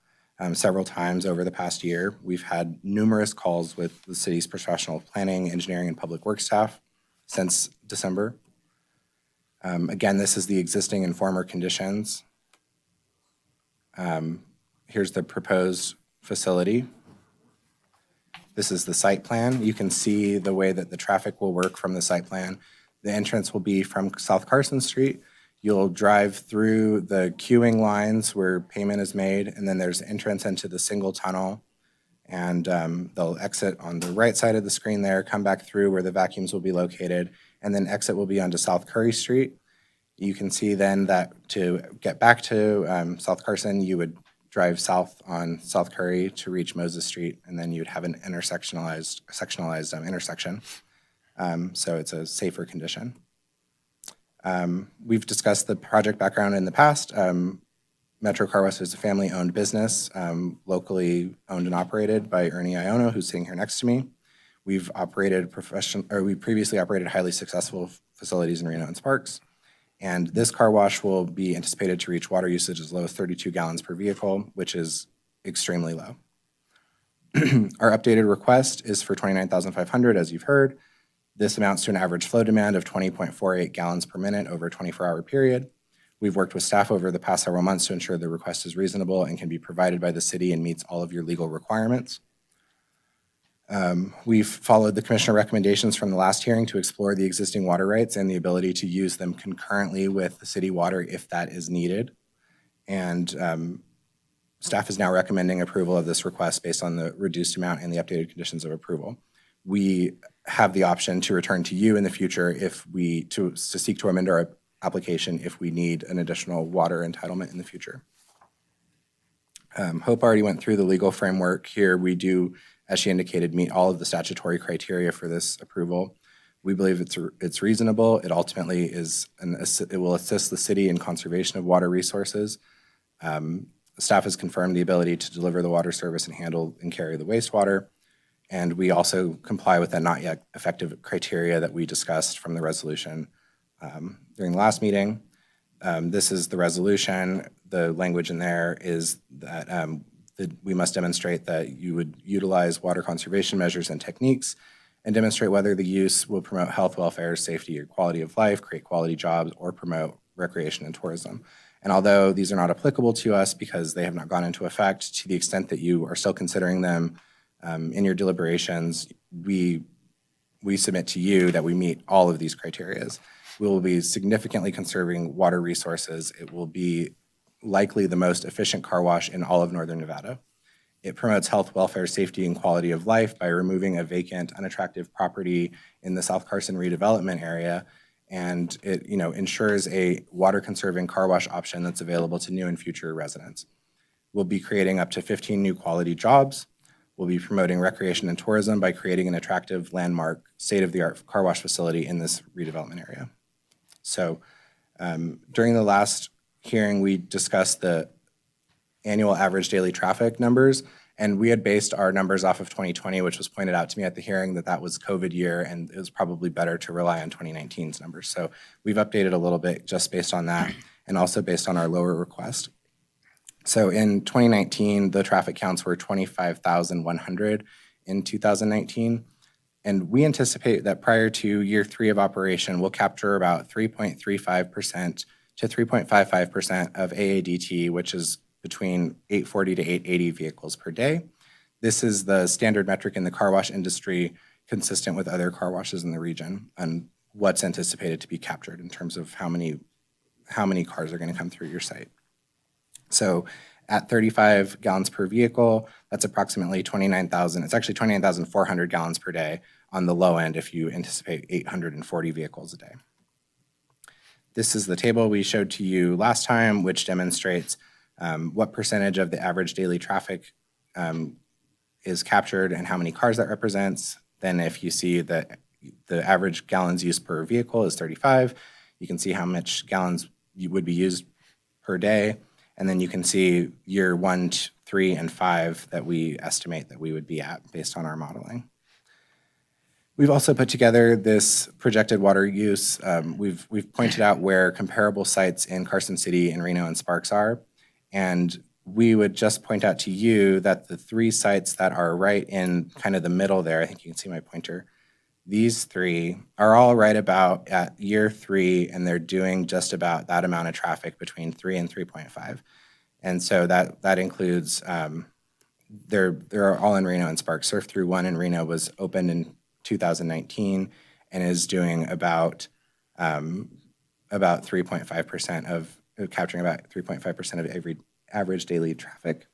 several times over the past year. We've had numerous calls with the city's professional planning, engineering, and public works staff since December. Again, this is the existing and former conditions. Here's the proposed facility. This is the site plan. You can see the way that the traffic will work from the site plan. The entrance will be from South Carson Street. You'll drive through the queuing lines where payment is made, and then there's entrance into the single tunnel. And they'll exit on the right side of the screen there, come back through where the vacuums will be located, and then exit will be onto South Curry Street. You can see then that to get back to South Carson, you would drive south on South Curry to reach Moses Street, and then you'd have an sectionalized intersection. So it's a safer condition. We've discussed the project background in the past. Metro Car Wash is a family-owned business, locally owned and operated by Ernie Iono, who's sitting here next to me. We previously operated highly successful facilities in Reno and Sparks. And this car wash will be anticipated to reach water usage as low as 32 gallons per vehicle, which is extremely low. Our updated request is for 29,500, as you've heard. This amounts to an average flow demand of 20.48 gallons per minute over a 24-hour period. We've worked with staff over the past several months to ensure the request is reasonable and can be provided by the city and meets all of your legal requirements. We've followed the commissioner recommendations from the last hearing to explore the existing water rights and the ability to use them concurrently with the city water if that is needed. And staff is now recommending approval of this request based on the reduced amount and the updated conditions of approval. We have the option to return to you in the future if we, to seek to amend our application if we need an additional water entitlement in the future. Hope already went through the legal framework here. We do, as she indicated, meet all of the statutory criteria for this approval. We believe it's reasonable. It ultimately is, it will assist the city in conservation of water resources. Staff has confirmed the ability to deliver the water service and handle and carry the wastewater. And we also comply with the not yet effective criteria that we discussed from the resolution during the last meeting. This is the resolution. The language in there is that we must demonstrate that you would utilize water conservation measures and techniques and demonstrate whether the use will promote health, welfare, safety, or quality of life, create quality jobs, or promote recreation and tourism. And although these are not applicable to us because they have not gone into effect, to the extent that you are still considering them in your deliberations, we submit to you that we meet all of these criteria. We will be significantly conserving water resources. It will be likely the most efficient car wash in all of Northern Nevada. It promotes health, welfare, safety, and quality of life by removing a vacant, unattractive property in the South Carson redevelopment area. And it ensures a water-conserving car wash option that's available to new and future residents. We'll be creating up to 15 new quality jobs. We'll be promoting recreation and tourism by creating an attractive landmark, state-of-the-art car wash facility in this redevelopment area. So during the last hearing, we discussed the annual average daily traffic numbers, and we had based our numbers off of 2020, which was pointed out to me at the hearing that was COVID year, and it was probably better to rely on 2019's numbers. So we've updated a little bit just based on that, and also based on our lower request. So in 2019, the traffic counts were 25,100 in 2019. And we anticipate that prior to year 3 of operation, we'll capture about 3.35% to 3.55% of AADT, which is between 840 to 880 vehicles per day. This is the standard metric in the car wash industry, consistent with other car washes in the region, and what's anticipated to be captured in terms of how many cars are going to come through your site. So at 35 gallons per vehicle, that's approximately 29,000. It's actually 29,400 gallons per day on the low end if you anticipate 840 vehicles a day. This is the table we showed to you last time, which demonstrates what percentage of the average daily traffic is captured and how many cars that represents. Then if you see that the average gallons used per vehicle is 35, you can see how much gallons would be used per day. And then you can see year 1, 3, and 5 that we estimate that we would be at based on our modeling. We've also put together this projected water use. We've pointed out where comparable sites in Carson City and Reno and Sparks are. And we would just point out to you that the 3 sites that are right in kind of the middle there, I think you can see my pointer, these 3 are all right about at year 3, and they're doing just about that amount of traffic between 3 and 3.5. And so that includes, they're all in Reno and Sparks. Surf Through 1 in Reno was opened in 2019 and is doing about 3.5% of, capturing about 3.5% of every average daily traffic.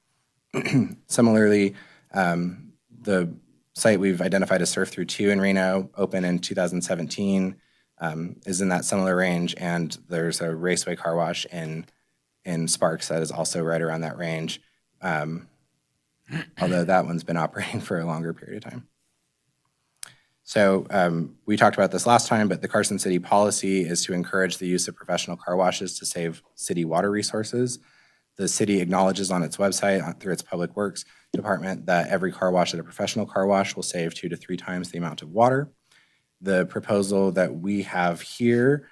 Similarly, the site we've identified as Surf Through 2 in Reno, opened in 2017, is in that similar range, and there's a Raceway car wash in Sparks that is also right around that range, although that one's been operating for a longer period of time. So we talked about this last time, but the Carson City policy is to encourage the use of professional car washes to save city water resources. The city acknowledges on its website, through its public works department, that every car wash at a professional car wash will save 2 to 3 times the amount of water. The proposal that we have here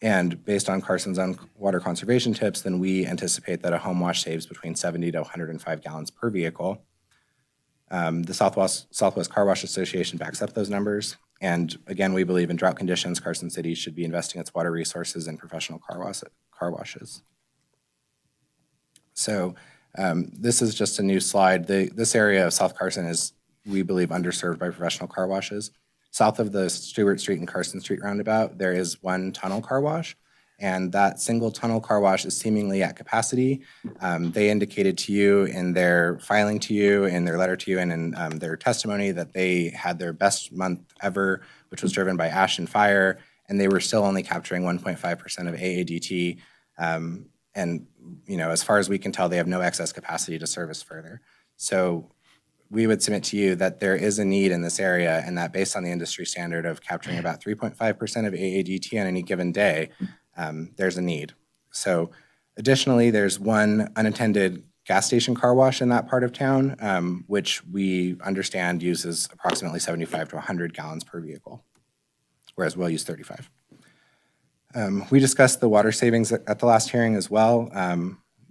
And based on Carson's own water conservation tips, then we anticipate that a home wash saves between 70 to 105 gallons per vehicle. The Southwest Car Wash Association backs up those numbers. And again, we believe in drought conditions, Carson City should be investing its water resources in professional car washes. So this is just a new slide. This area of South Carson is, we believe, underserved by professional car washes. South of the Stewart Street and Carson Street roundabout, there is one tunnel car wash, and that single tunnel car wash is seemingly at capacity. They indicated to you in their filing to you, in their letter to you, and in their testimony that they had their best month ever, which was driven by ash and fire, and they were still only capturing 1.5% of AADT. And as far as we can tell, they have no excess capacity to service further. So we would submit to you that there is a need in this area, and that based on the industry standard of capturing about 3.5% of AADT on any given day, there's a need. So additionally, there's one unattended gas station car wash in that part of town, which we understand uses approximately 75 to 100 gallons per vehicle, whereas we'll use 35. We discussed the water savings at the last hearing as well.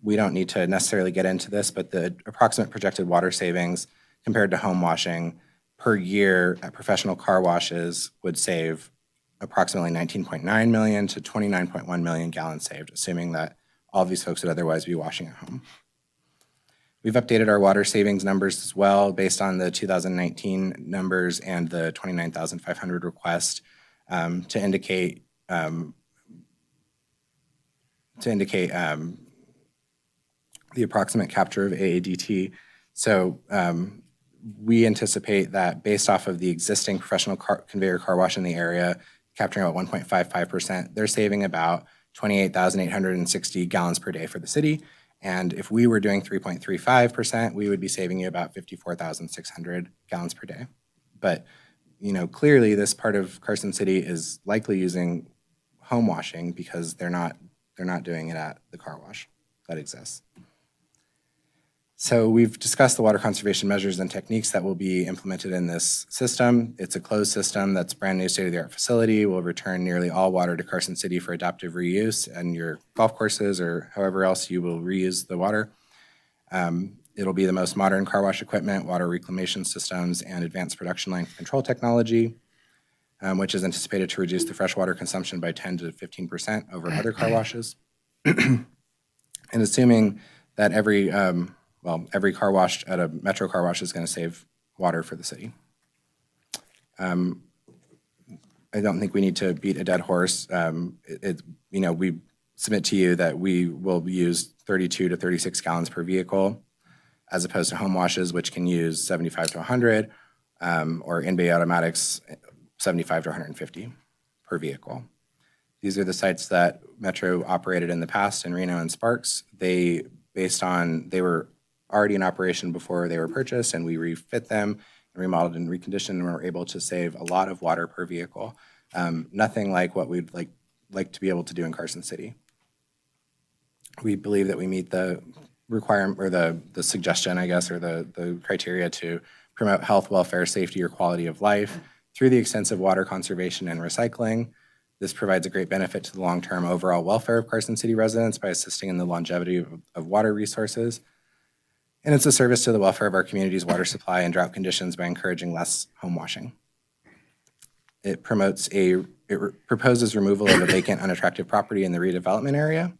We don't need to necessarily get into this, but the approximate projected water savings compared to home washing per year at professional car washes would save approximately 19.9 million to 29.1 million gallons saved, assuming that all of these folks would otherwise be washing at home. We've updated our water savings numbers as well based on the 2019 numbers and the 29,500 request to indicate the approximate capture of AADT. So we anticipate that based off of the existing professional conveyor car wash in the area, capturing about 1.55%, they're saving about 28,860 gallons per day for the city. And if we were doing 3.35%, we would be saving you about 54,600 gallons per day. But clearly this part of Carson City is likely using home washing because they're not doing it at the car wash that exists. So we've discussed the water conservation measures and techniques that will be implemented in this system. It's a closed system that's brand new state-of-the-art facility. We'll return nearly all water to Carson City for adaptive reuse and your golf courses or however else you will reuse the water. It'll be the most modern car wash equipment, water reclamation systems, and advanced production line control technology, which is anticipated to reduce the freshwater consumption by 10 to 15% over other car washes. And assuming that every car wash at a metro car wash is going to save water for the city. I don't think we need to beat a dead horse. We submit to you that we will use 32 to 36 gallons per vehicle, as opposed to home washes, which can use 75 to 100, or in-bay automatics, 75 to 150 per vehicle. These are the sites that Metro operated in the past in Reno and Sparks. They were already in operation before they were purchased, and we refit them and remodeled and reconditioned, and we're able to save a lot of water per vehicle. Nothing like what we'd like to be able to do in Carson City. We believe that we meet the requirement or the suggestion, I guess, or the criteria to promote health, welfare, safety, or quality of life through the extensive water conservation and recycling. This provides a great benefit to the long-term overall welfare of Carson City residents by assisting in the longevity of water resources. And it's a service to the welfare of our community's water supply and drought conditions by encouraging less home washing. It proposes removal of a vacant, unattractive property in the redevelopment area.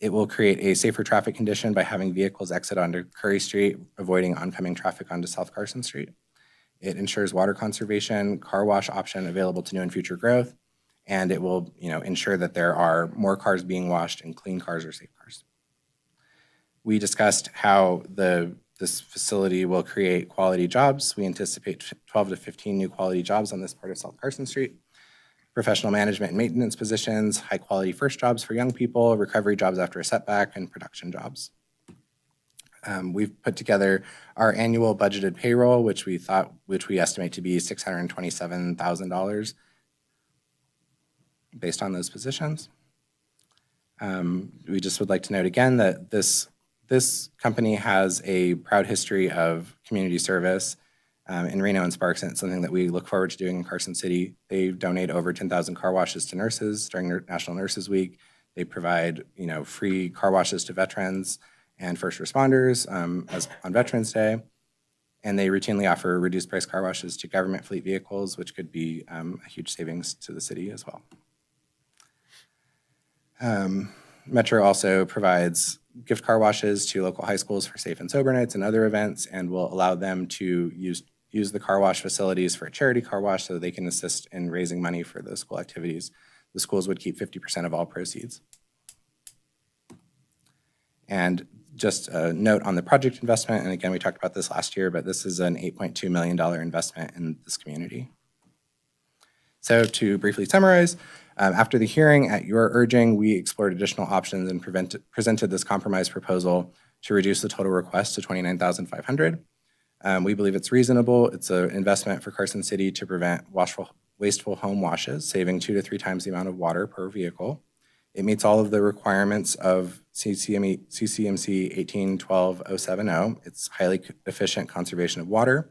It will create a safer traffic condition by having vehicles exit onto Curry Street, avoiding oncoming traffic onto South Carson Street. It ensures water conservation, car wash option available to new and future growth, and it will ensure that there are more cars being washed and clean cars or safe cars. We discussed how this facility will create quality jobs. We anticipate 12 to 15 new quality jobs on this part of South Carson Street. Professional management and maintenance positions, high quality first jobs for young people, recovery jobs after a setback, and production jobs. We've put together our annual budgeted payroll, which we estimate to be $627,000 based on those positions. We just would like to note again that this company has a proud history of community service. in Reno and Sparks, and it's something that we look forward to doing in Carson City. They donate over 10,000 car washes to nurses during National Nurses Week. They provide, free car washes to veterans and first responders as on Veterans Day. And they routinely offer reduced price car washes to government fleet vehicles, which could be a huge savings to the city as well. Metro also provides gift car washes to local high schools for safe and sober nights and other events, and will allow them to use the car wash facilities for a charity car wash so that they can assist in raising money for those school activities. The schools would keep 50% of all proceeds. And just a note on the project investment, and again, we talked about this last year, but this is an $8.2 million investment in this community. So to briefly summarize, after the hearing, at your urging, we explored additional options and presented this compromise proposal to reduce the total request to $29,500. We believe it's reasonable. It's an investment for Carson City to prevent wasteful home washes, saving 2 to 3 times the amount of water per vehicle. It meets all of the requirements of CCMC 1812-070. It's highly efficient conservation of water.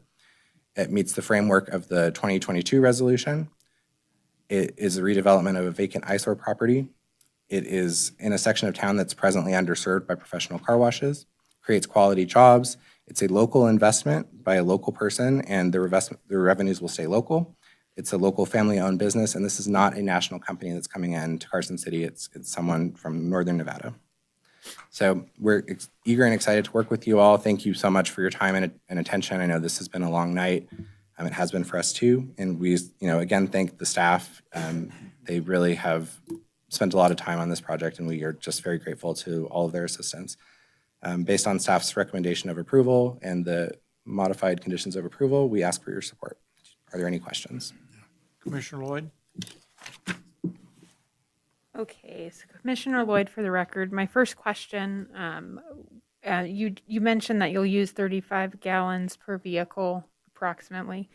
It meets the framework of the 2022 resolution. It is a redevelopment of a vacant eyesore property. It is in a section of town that's presently underserved by professional car washes, creates quality jobs. It's a local investment by a local person, and the revenues will stay local. It's a local family-owned business, and this is not a national company that's coming in to Carson City. It's someone from Northern Nevada. So we're eager and excited to work with you all. Thank you so much for your time and attention. I know this has been a long night. It has been for us too. And we, again, thank the staff. They really have spent a lot of time on this project, and we are just very grateful to all of their assistance. Based on staff's recommendation of approval and the modified conditions of approval, we ask for your support. Are there any questions? Commissioner Lloyd? Okay, so Commissioner Lloyd, for the record, my first question, you mentioned that you'll use 35 gallons per vehicle approximately.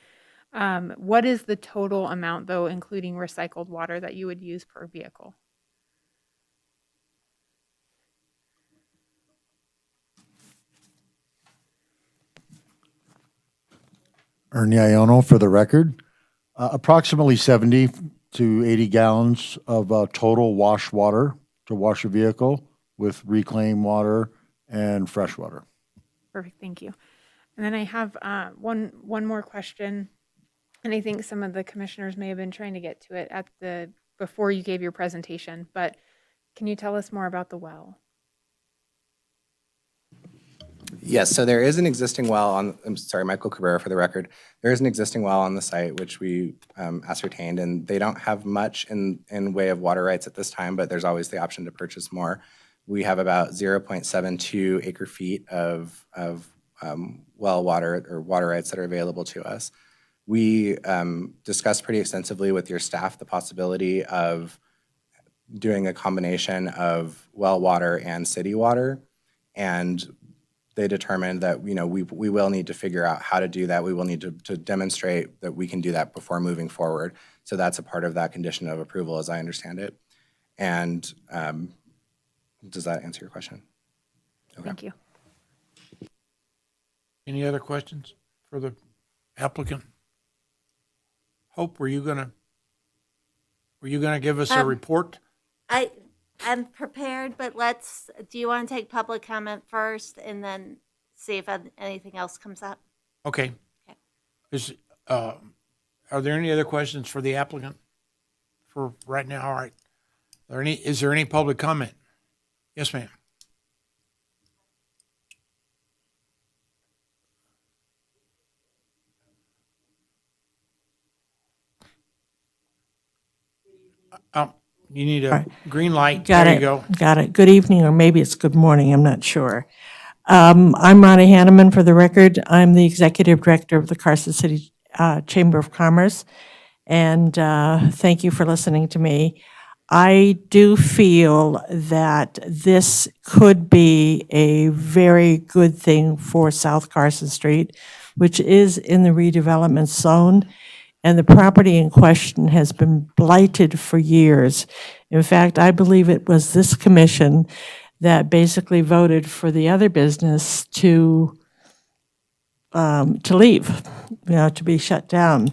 What is the total amount, though, including recycled water, that you would use per vehicle? Ernie Iono, for the record. Approximately 70 to 80 gallons of total wash water to wash a vehicle with reclaimed water and fresh water. Perfect, thank you. And then I have one more question, and I think some of the commissioners may have been trying to get to it before you gave your presentation, but can you tell us more about the well? Yes, so there is an existing well on, I'm sorry, Michael Cabrera for the record. There is an existing well on the site which we ascertained, and they don't have much in way of water rights at this time, but there's always the option to purchase more. We have about 0.72 acre feet of well water or water rights that are available to us. We discussed pretty extensively with your staff the possibility of doing a combination of well water and city water, and they determined that we will need to figure out how to do that. We will need to demonstrate that we can do that before moving forward. So that's a part of that condition of approval, as I understand it. And does that answer your question? Okay. Thank you. Any other questions for the applicant? Hope, were you gonna give us a report? I'm prepared, but do you want to take public comment first and then see if anything else comes up? Okay. Are there any other questions for the applicant for right now? All right. Is there any public comment? Yes, ma'am. You need a green light. Got There it. you go. Got it. Good evening, or maybe it's good morning, I'm not sure. I'm Ronnie Hanneman, for the record. I'm the Executive Director of the Carson City Chamber of Commerce, and thank you for listening to me. I do feel that this could be a very good thing for South Carson Street, which is in the redevelopment zone. And the property in question has been blighted for years. In fact, I believe it was this commission that basically voted for the other business to to leave, to be shut down.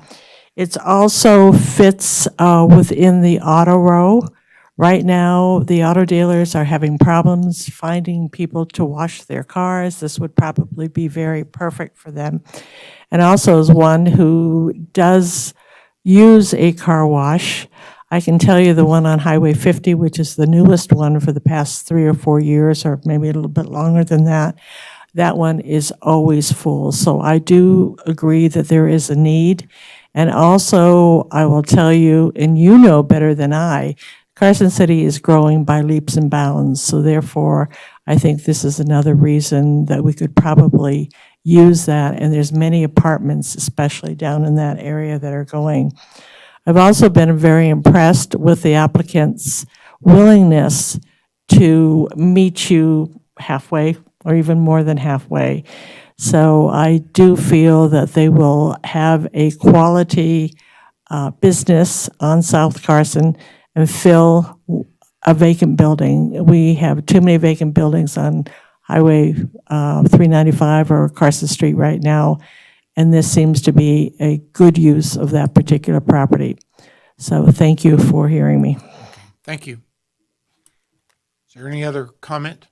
It also fits within the auto row. Right now, the auto dealers are having problems finding people to wash their cars. This would probably be very perfect for them. And also, as one who does use a car wash, I can tell you the one on Highway 50, which is the newest one for the past 3 or 4 years, or maybe a little bit longer than that, that one is always full. So I do agree that there is a need. And also, I will tell you, and you know better than I, Carson City is growing by leaps and bounds. So therefore, I think this is another reason that we could probably use that. And there's many apartments, especially down in that area, that are going. I've also been very impressed with the applicant's willingness to meet you halfway or even more than halfway. So I do feel that they will have a quality business on South Carson and fill a vacant building. We have too many vacant buildings on Highway 395 or Carson Street right now, and this seems to be a good use of that particular property. So thank you for hearing me. Thank you. Is there any other comment?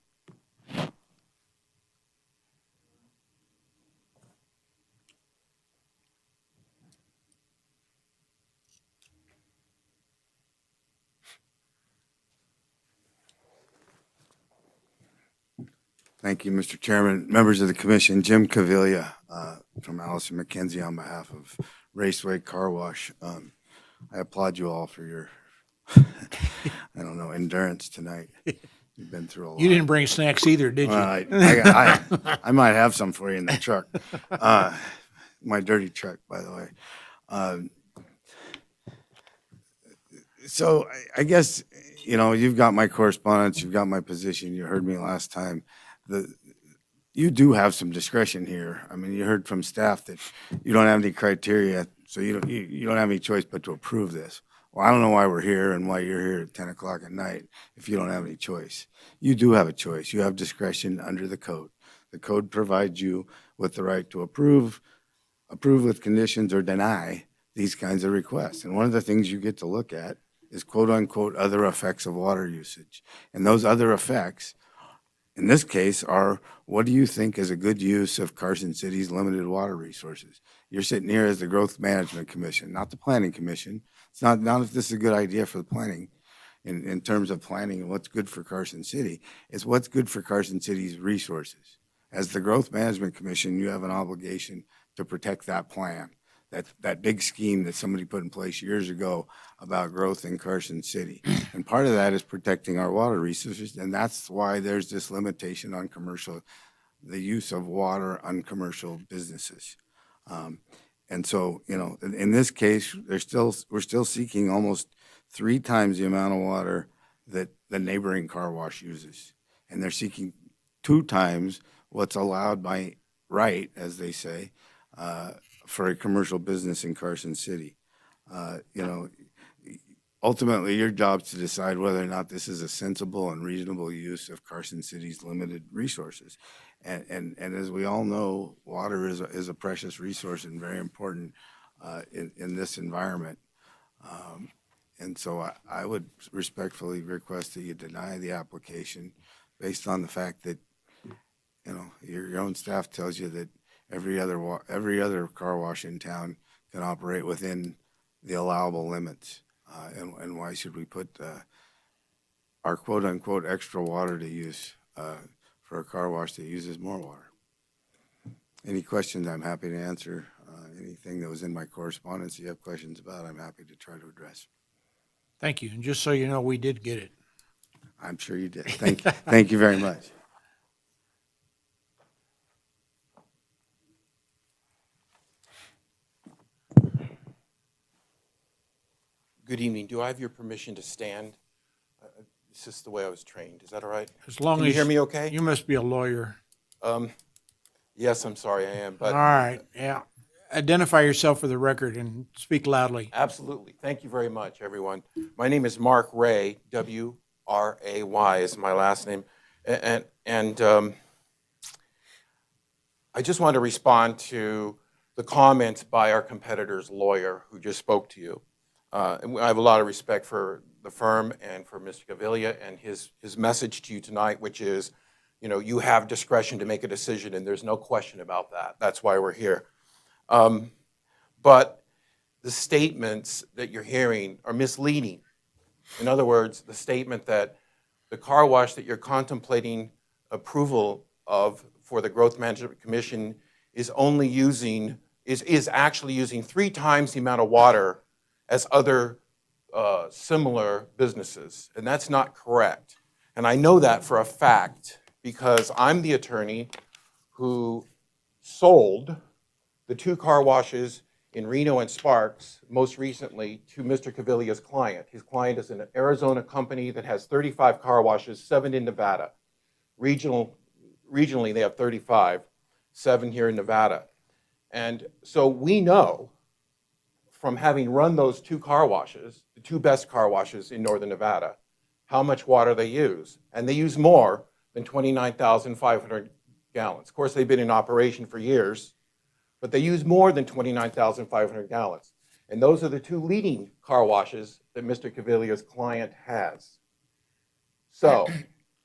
Thank you, Mr. Chairman. Members of the commission, Jim Cavilla from Allison McKenzie on behalf of Raceway Car Wash. I applaud you all for your, I don't know, endurance tonight. You've been through a lot. You didn't bring snacks either, did you? I might have some for you in the truck. My dirty truck, by the way. So I guess, you've got my correspondence, you've got my position, you heard me last time. You do have some discretion here. I mean, you heard from staff that you don't have any criteria, so you don't have any choice but to approve this. Well, I don't know why we're here and why you're here at 10 o'clock at night if you don't have any choice. You do have a choice. You have discretion under the code. The code provides you with the right to approve with conditions, or deny these kinds of requests. And one of the things you get to look at is quote unquote other effects of water usage. And those other effects, in this case, are what do you think is a good use of Carson City's limited water resources? You're sitting here as the Growth Management Commission, not the Planning Commission. It's not if this is a good idea for the planning in terms of planning and what's good for Carson City. It's what's good for Carson City's resources. As the Growth Management Commission, you have an obligation to protect that plan, that big scheme that somebody put in place years ago about growth in Carson City. And part of that is protecting our water resources, and that's why there's this limitation on the use of water on commercial businesses. And so, in this case, we're still seeking almost 3 times the amount of water that the neighboring car wash uses. And they're seeking 2 times what's allowed by right, as they say, for a commercial business in Carson City. Ultimately, your job is to decide whether or not this is a sensible and reasonable use of Carson City's limited resources. And as we all know, water is a precious resource and very important in this environment. And so I would respectfully request that you deny the application based on the fact that, your own staff tells you that every other car wash in town can operate within the allowable limits. And why should we put our quote-unquote extra water to use for a car wash that uses more water? Any questions, I'm happy to answer. Anything that was in my correspondence you have questions about, I'm happy to try to address. Thank you. And just so you know, we did get it. I'm sure you did. Thank you. Thank you very much. Good evening. Do I have your permission to stand? This is the way I was trained. Is that all right? As long Can as you hear me okay? You must be a lawyer. Yes, I'm sorry, I am. But all right. Yeah. Identify yourself for the record and speak loudly. Absolutely. Thank you very much, everyone. My name is Mark Ray. W-R-A-Y is my last name. And I just want to respond to the comments by our competitor's lawyer who just spoke to you. And I have a lot of respect for the firm and for Mr. Gavilia and his message to you tonight, which is, you know, you have discretion to make a decision, and there's no question about that. That's why we're here. But the statements that you're hearing are misleading. In other words, the statement that the car wash that you're contemplating approval of for the Growth Management Commission is only using, is actually using 3 times the amount of water as other similar businesses. And that's not correct. And I know that for a fact because I'm the attorney who sold the 2 car washes in Reno and Sparks, most recently, to Mr. Cavilia's client. His client is an Arizona company that has 35 car washes, 7 in Nevada. Regionally, they have 35, 7 here in Nevada. And so we know from having run those 2 car washes, the 2 best car washes in northern Nevada, how much water they use. And they use more than 29,500 gallons. Of course, they've been in operation for years, but they use more than 29,500 gallons. And those are the 2 leading car washes that Mr. Cavilia's client has. So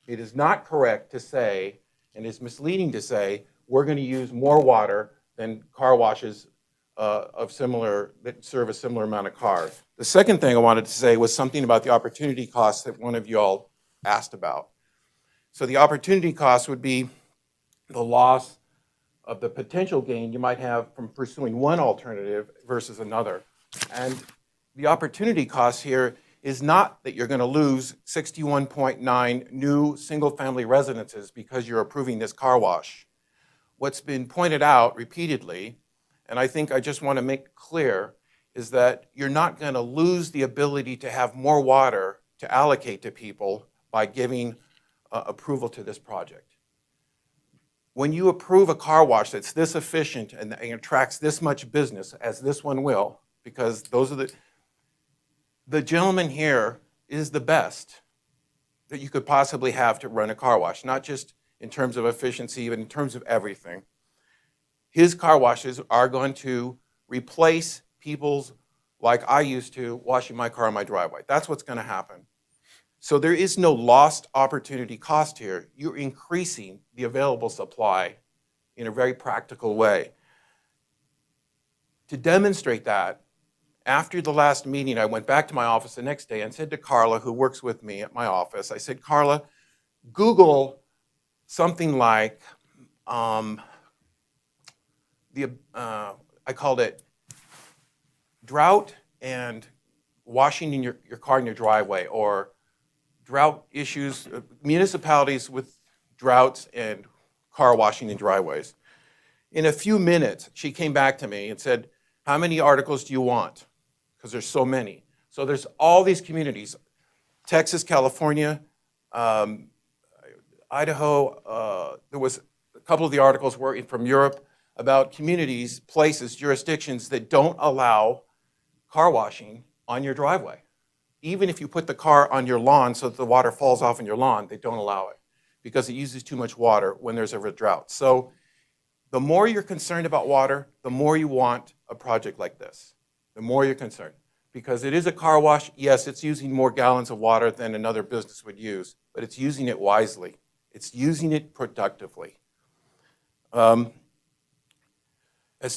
it is not correct to say, and it's misleading to say, we're going to use more water than car washes of similar, that serve a similar amount of cars. The second thing I wanted to say was something about the opportunity costs that one of you all asked about. So the opportunity cost would be the loss of the potential gain you might have from pursuing one alternative versus another. And the opportunity cost here is not that you're going to lose 61.9 new single-family residences because you're approving this car wash. What's been pointed out repeatedly, and I think I just want to make clear, is that you're not going to lose the ability to have more water to allocate to people by giving approval to this project. When you approve a car wash that's this efficient and attracts this much business, as this one will, because those are the gentleman here is the best that you could possibly have to run a car wash, not just in terms of efficiency, but in terms of everything. His car washes are going to replace people's, like I used to, washing my car in my driveway. That's what's going to happen. So there is no lost opportunity cost here. You're increasing the available supply in a very practical way. To demonstrate that, after the last meeting, I went back to my office the next day and said to Carla, who works with me at my office, I said, Carla, Google something like, I called it drought and washing in your car in your driveway, or drought issues, municipalities with droughts and car washing in driveways. In a few minutes, she came back to me and said, how many articles do you want? Because there's so many. So there's all these communities, Texas, California, Idaho. There was a couple of the articles were from Europe about communities, places, jurisdictions that don't allow car washing on your driveway. Even if you put the car on your lawn so that the water falls off in your lawn, they don't allow it because it uses too much water when there's a drought. So the more you're concerned about water, the more you want a project like this. The more you're concerned. Because it is a car wash, yes, it's using more gallons of water than another business would use, but it's using it wisely. It's using it productively. As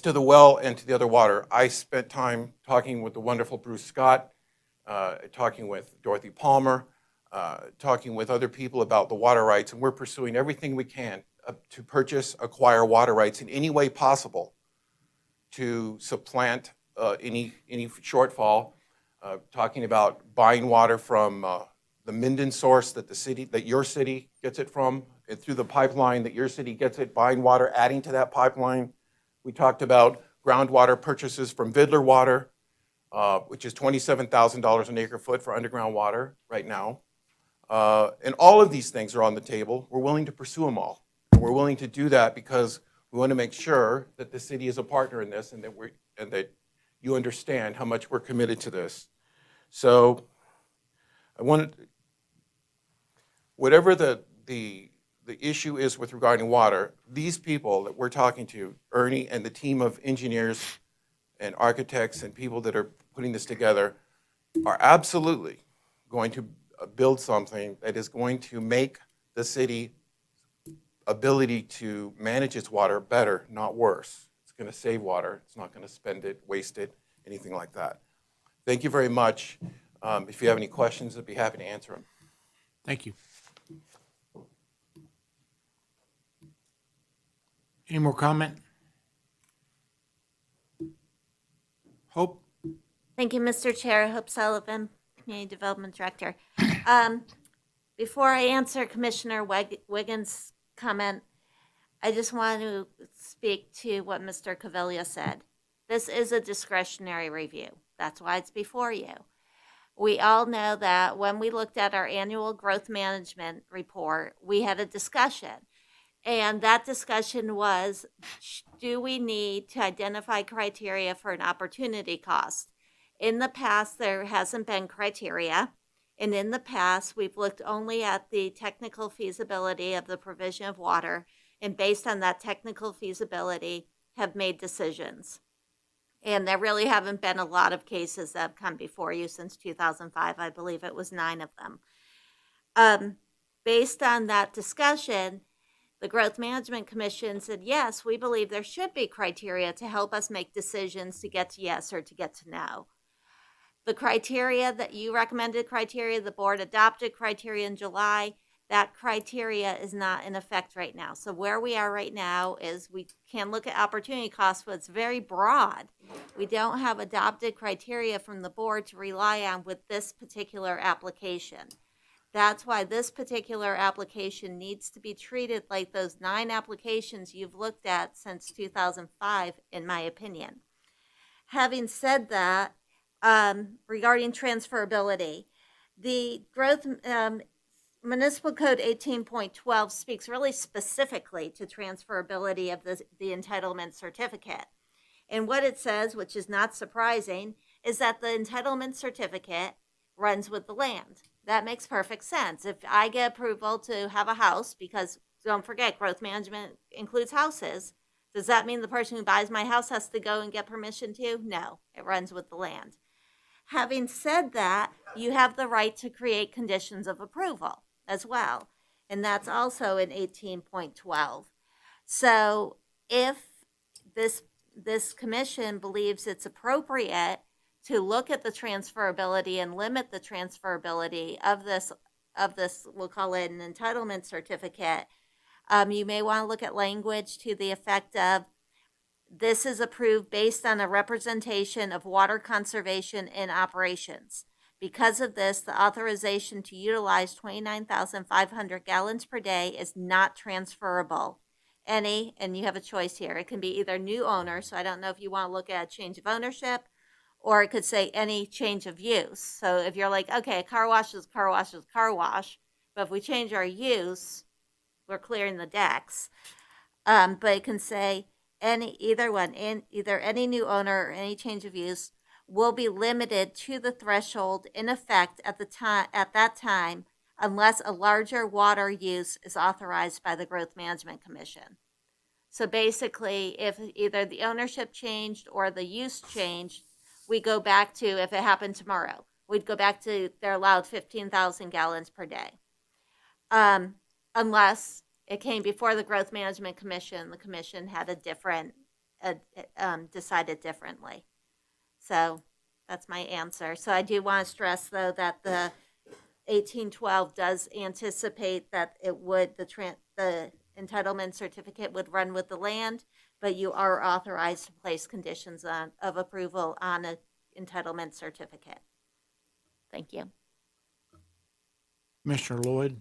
to the well and to the other water, I spent time talking with the wonderful Bruce Scott, talking with Dorothy Palmer, talking with other people about the water rights, and we're pursuing everything we can to purchase, acquire water rights in any way possible to supplant any shortfall. Talking about buying water from the Minden source that your city gets it from, and through the pipeline that your city gets it, buying water, adding to that pipeline. We talked about groundwater purchases from Vidler Water, which is $27,000 an acre foot for underground water right now. And all of these things are on the table. We're willing to pursue them all. And we're willing to do that because we want to make sure that the city is a partner in this and that you understand how much we're committed to this. So I wanted, whatever the the issue is with regarding water, these people that we're talking to, Ernie and the team of engineers and architects and people that are putting this together, are absolutely going to build something that is going to make the city ability to manage its water better, not worse. It's going to save water. It's not going to spend it, waste it, anything like that. Thank you very much. If you have any questions, I'd be happy to answer them. Thank you. Any more comment? Hope? Thank you, Mr. Chair. Hope Sullivan, Community Development Director. Before I answer Commissioner Wiggins' comment, I just want to speak to what Mr. Cavilla said. This is a discretionary review. That's why it's before you. We all know that when we looked at our annual growth management report, we had a discussion. And that discussion was, do we need to identify criteria for an opportunity cost? In the past, there hasn't been criteria. And in the past, we've looked only at the technical feasibility of the provision of water, and based on that technical feasibility, have made decisions. And there really haven't been a lot of cases that have come before you since 2005. I believe it was 9 of them. Based on that discussion, the Growth Management Commission said, yes, we believe there should be criteria to help us make decisions to get to yes or to get to no. The criteria that you recommended criteria, the board adopted criteria in July. That criteria is not in effect right now. So where we are right now is we can look at opportunity costs, but it's very broad. We don't have adopted criteria from the board to rely on with this particular application. That's why this particular application needs to be treated like those 9 applications you've looked at since 2005, in my opinion. Having said that, regarding transferability, the growth Municipal Code 18.12 speaks really specifically to transferability of the entitlement certificate. And what it says, which is not surprising, is that the entitlement certificate runs with the land. That makes perfect sense. If I get approval to have a house, because don't forget, growth management includes houses, does that mean the person who buys my house has to go and get permission to? No, it runs with the land. Having said that, you have the right to create conditions of approval as well. And that's also in 18.12. So if this commission believes it's appropriate to look at the transferability and limit the transferability of this, we'll call it an entitlement certificate, you may want to look at language to the effect of, this is approved based on a representation of water conservation in operations. Because of this, the authorization to utilize 29,500 gallons per day is not transferable. And you have a choice here. It can be either new owner, so I don't know if you want to look at change of ownership, or it could say any change of use. So if you're like, okay, a car wash is car wash is car wash, but if we change our use, we're clearing the decks. But it can say either any new owner or any change of use will be limited to the threshold in effect at that time, unless a larger water use is authorized by the Growth Management Commission. So basically, if either the ownership changed or the use changed, we go back to, if it happened tomorrow, we'd go back to they're allowed 15,000 gallons per day. Unless it came before the Growth Management Commission, the commission had decided differently. So that's my answer. So I do want to stress, though, that the 1812 does anticipate that it would, the entitlement certificate would run with the land, but you are authorized to place conditions of approval on an entitlement certificate. Thank you. Commissioner Lloyd?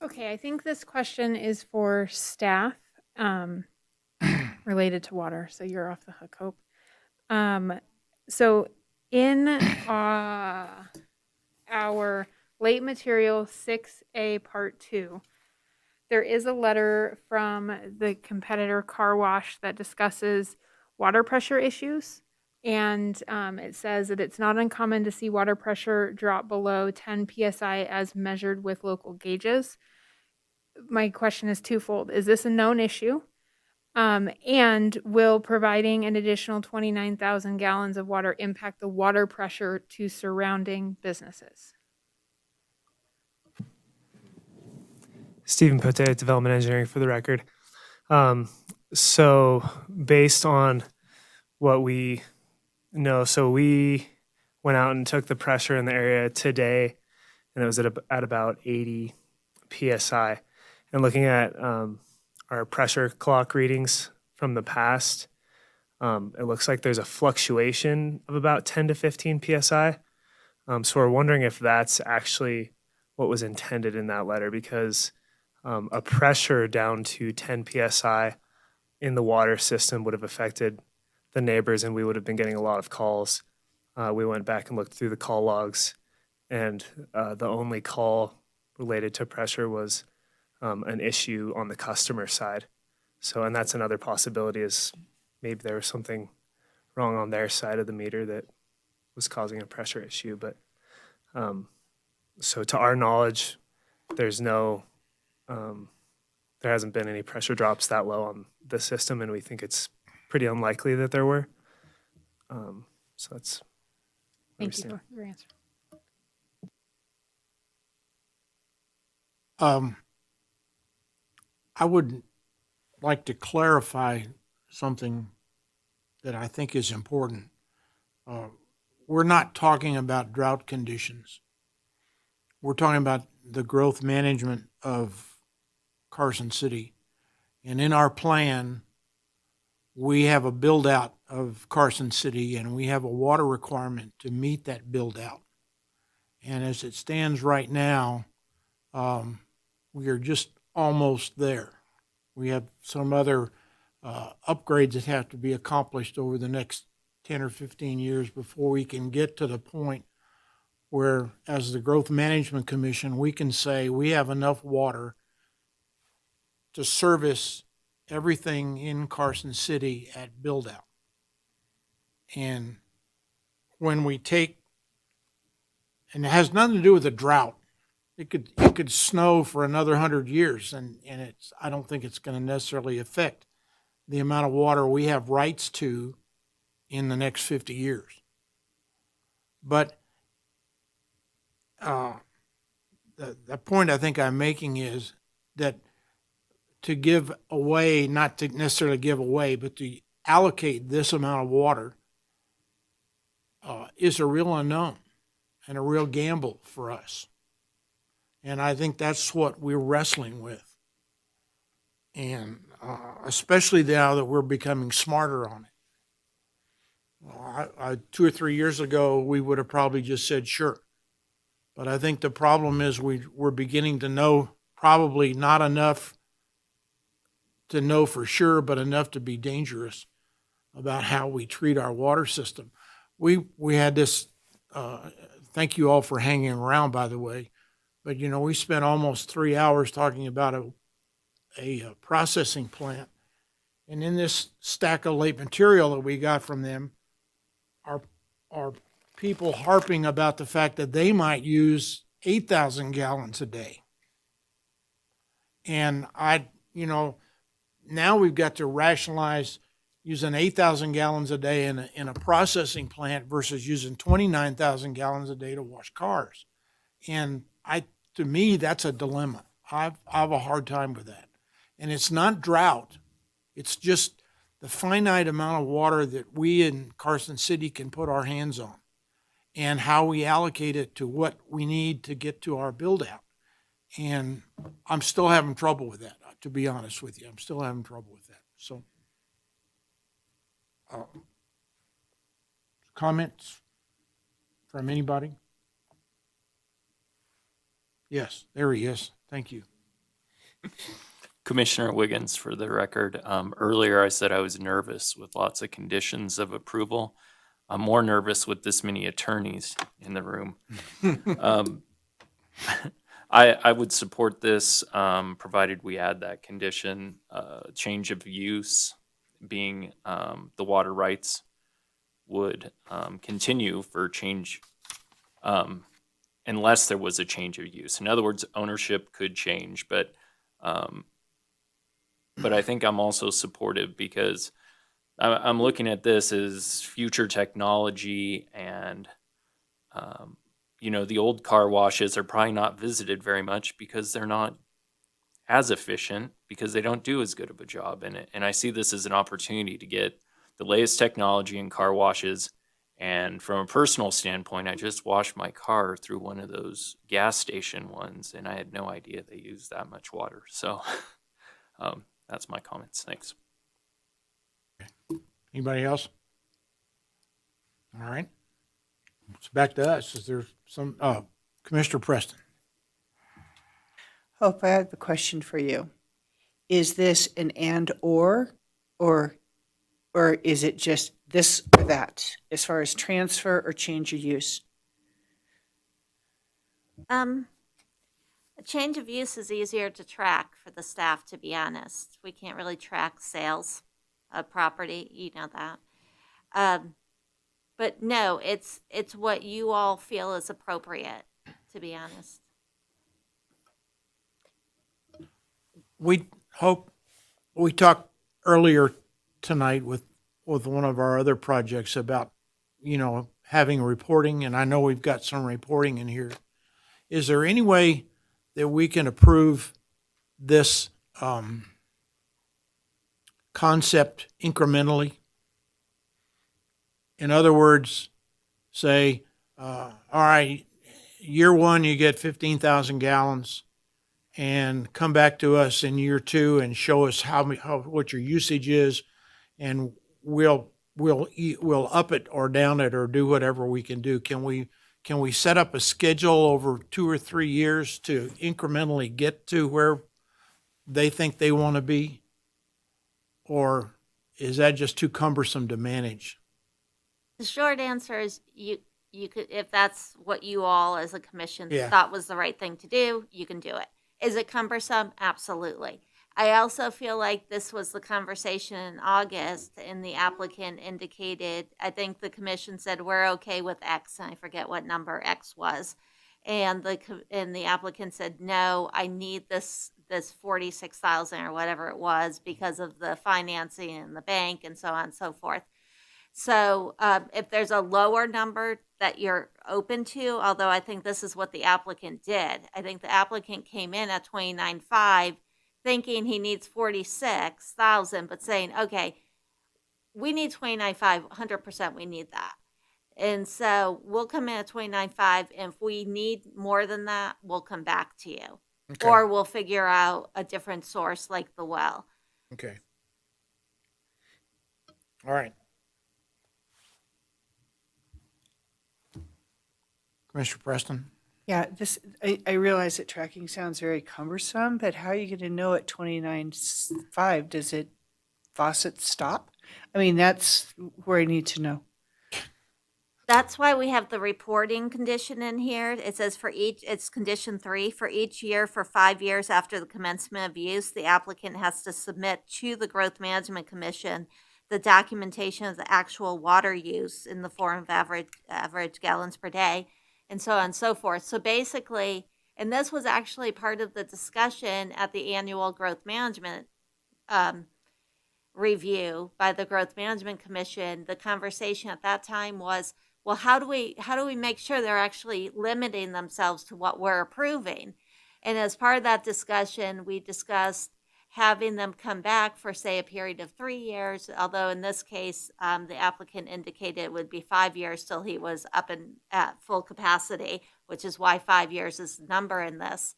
Okay, I think this question is for staff related to water, so you're off the hook, Hope. So in our late material 6A part 2, there is a letter from the competitor car wash that discusses water pressure issues And it says that it's not uncommon to see water pressure drop below 10 psi as measured with local gauges. My question is twofold. Is this a known issue? And will providing an additional 29,000 gallons of water impact the water pressure to surrounding businesses? Stephen Pote, Development Engineering for the record. So based on what we know, so we went out and took the pressure in the area today, and it was at about 80 psi. And looking at our pressure clock readings from the past, it looks like there's a fluctuation of about 10 to 15 psi. So we're wondering if that's actually what was intended in that letter, because a pressure down to 10 psi in the water system would have affected the neighbors, and we would have been getting a lot of calls. We went back and looked through the call logs, and the only call related to pressure was an issue on the customer side. So, and that's another possibility, is maybe there was something wrong on their side of the meter that was causing a pressure issue. But so to our knowledge, there's there hasn't been any pressure drops that low on the system, and we think it's pretty unlikely that there were. So that's. Thank you for your answer. I would like to clarify something that I think is important. We're not talking about drought conditions. We're talking about the growth management of Carson City. And in our plan, we have a build out of Carson City, and we have a water requirement to meet that build out. And as it stands right now, we are just almost there. We have some other upgrades that have to be accomplished over the next 10 or 15 years before we can get to the point where, as the Growth Management Commission, we can say we have enough water to service everything in Carson City at build out. And when we take, and it has nothing to do with a drought, it could snow for another 100 years, and I don't think it's going to necessarily affect the amount of water we have rights to in the next 50 years. But the point I think I'm making is that to give away, not to necessarily give away, but to allocate this amount of water is a real unknown and a real gamble for us. And I think that's what we're wrestling with. And especially now that we're becoming smarter on it. 2 or 3 years ago, we would have probably just said, sure. But I think the problem is we're beginning to know probably not enough to know for sure, but enough to be dangerous about how we treat our water system. We had this, thank you all for hanging around, by the way, but we spent almost 3 hours talking about a processing plant. And in this stack of late material that we got from them are people harping about the fact that they might use 8,000 gallons a day. And now we've got to rationalize using 8,000 gallons a day in a processing plant versus using 29,000 gallons a day to wash cars. And to me, that's a dilemma. I have a hard time with that. And it's not drought. It's just the finite amount of water that we in Carson City can put our hands on and how we allocate it to what we need to get to our build out. And I'm still having trouble with that, to be honest with you. I'm still having trouble with that. So, comments from anybody? Yes, there he is. Thank you. Commissioner Wiggins, for the record. Earlier I said I was nervous with lots of conditions of approval. I'm more nervous with this many attorneys in the room. I would support this, provided we add that condition, change of use being the water rights would continue for change unless there was a change of use. In other words, ownership could change, but I think I'm also supportive because I'm looking at this as future technology and, the old car washes are probably not visited very much because they're not as efficient because they don't do as good of a job in it. And I see this as an opportunity to get the latest technology in car washes. And from a personal standpoint, I just washed my car through one of those gas station ones, and I had no idea they used that much water. So that's my comments. Thanks. Anybody else? All right. It's back to us. Is there some, Commissioner Preston? Hope, I have a question for you. Is this an or is it just this or that, as far as transfer or change of use? A change of use is easier to track for the staff, to be honest. We can't really track sales of property, you know that. But no, it's what you all feel is appropriate, to be honest. We talked earlier tonight with one of our other projects about, having reporting, and I know we've got some reporting in here. Is there any way that we can approve this concept incrementally? In other words, say, all right, year one, you get 15,000 gallons, and come back to us in year two and show us what your usage is, and we'll up it or down it or do whatever we can do. Can we set up a schedule over 2 or 3 years to incrementally get to where they think they want to be? Or is that just too cumbersome to manage? The short answer is you could, if that's what you all as a commission Yeah. thought was the right thing to do, you can do it. Is it cumbersome? Absolutely. I also feel like this was the conversation in August, and the applicant indicated, I think the commission said, we're okay with X, and I forget what number X was. And the applicant said, no, I need this 46,000 or whatever it was because of the financing in the bank and so on and so forth. So if there's a lower number that you're open to, although I think this is what the applicant did. I think the applicant came in at 29.5 thinking he needs 46,000, but saying, okay, we need 29.5, 100% we need that. And so we'll come in at 29.5, and if we need more than that, we'll come back to you. Okay. Or we'll figure out a different source like the well. Okay. All right. Commissioner Preston? Yeah, I realize that tracking sounds very cumbersome, but how are you going to know at 29.5, does it faucet stop? I mean, that's where I need to know. That's why we have the reporting condition in here. It says it's condition 3, for each year for 5 years after the commencement of use, the applicant has to submit to the Growth Management Commission the documentation of the actual water use in the form of average gallons per day, and so on and so forth. So basically, and this was actually part of the discussion at the annual Growth Management review by the Growth Management Commission. The conversation at that time was, well, how do we make sure they're actually limiting themselves to what we're approving? And as part of that discussion, we discussed having them come back for, say, a period of 3 years, although in this case, the applicant indicated it would be 5 years till he was up and at full capacity, which is why 5 years is the number in this.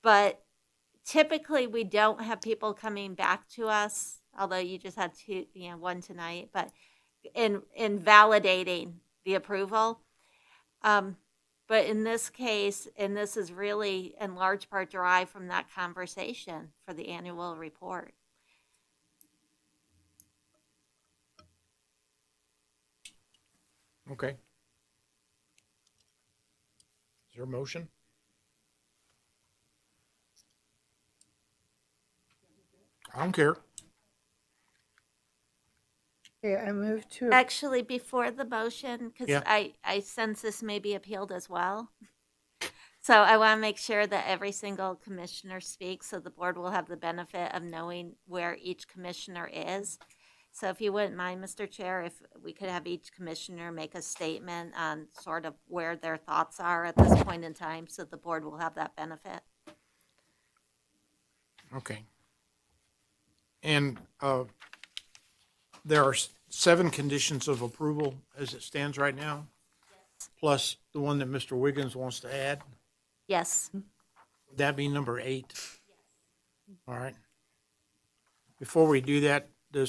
But typically, we don't have people coming back to us, although you just had one tonight, but in validating the approval. But in this case, and this is really in large part derived from that conversation for the annual report. Okay. Is there a motion? I don't care. Okay, I move to. Actually, before the motion, because Yeah. I sense this may be appealed as well. So I want to make sure that every single commissioner speaks, so the board will have the benefit of knowing where each commissioner is. So if you wouldn't mind, Mr. Chair, if we could have each commissioner make a statement on sort of where their thoughts are at this point in time, so the board will have that benefit. Okay. And there are 7 conditions of approval as it stands right now, plus the one that Mr. Wiggins wants to add. Yes. Would that be number 8? All right. Before we do that, do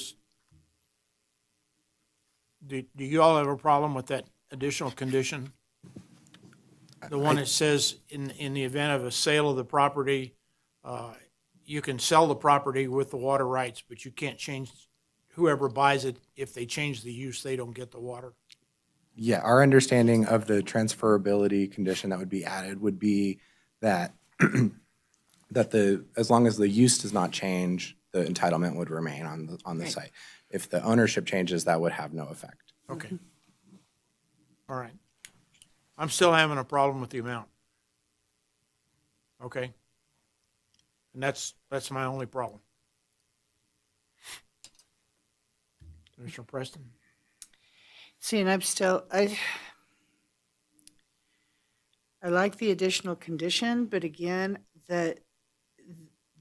you all have a problem with that additional condition? The one that says in the event of a sale of the property, you can sell the property with the water rights, but you can't change, whoever buys it, if they change the use, they don't get the water. Yeah, our understanding of the transferability condition that would be added would be that as long as the use does not change, the entitlement would remain on the Right. site. If the ownership changes, that would have no effect. Okay. All right. I'm still having a problem with the amount. Okay? And that's my only problem. Commissioner Preston? See, and I like the additional condition, but again, the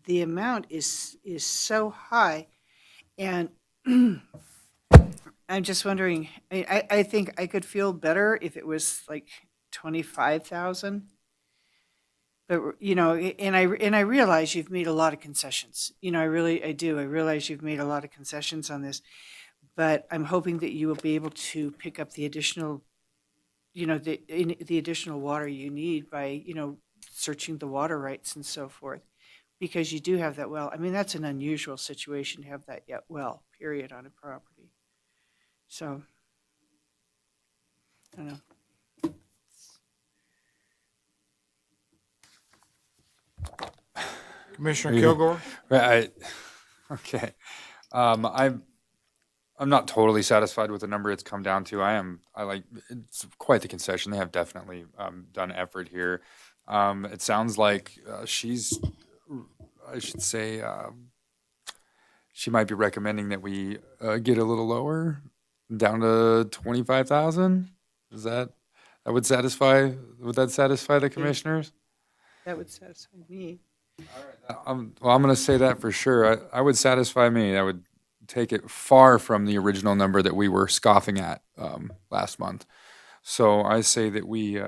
amount is so high. And I'm just wondering, I think I could feel better if it was like 25,000. But, you know, and I realize you've made a lot of concessions. You know, I do. I realize you've made a lot of concessions on this. But I'm hoping that you will be able to pick up the additional, you know, the additional water you need by, you know, searching the water rights and so forth. Because you do have that well. I mean, that's an unusual situation to have that well, period, on a property. So, I don't know. Commissioner Kilgore? Right. Okay. I'm not totally satisfied with the number it's come down to. It's quite the concession. They have definitely done effort here. It sounds like she might be recommending that we get a little lower, down to 25,000. Would that satisfy the commissioners? That would satisfy me. Well, I'm going to say that for sure. I would satisfy me. That would take it far from the original number that we were scoffing at last month. So I say that we,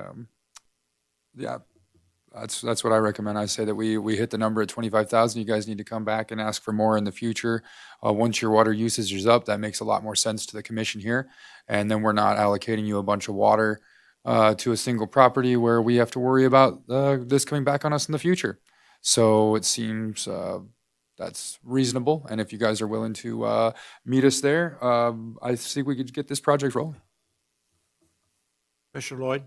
that's what I recommend. I say that we hit the number at 25,000. You guys need to come back and ask for more in the future. Once your water usage is up, that makes a lot more sense to the commission here. And then we're not allocating you a bunch of water to a single property where we have to worry about this coming back on us in the future. So it seems that's reasonable. And if you guys are willing to meet us there, I think we could get this project rolling. Commissioner Lloyd?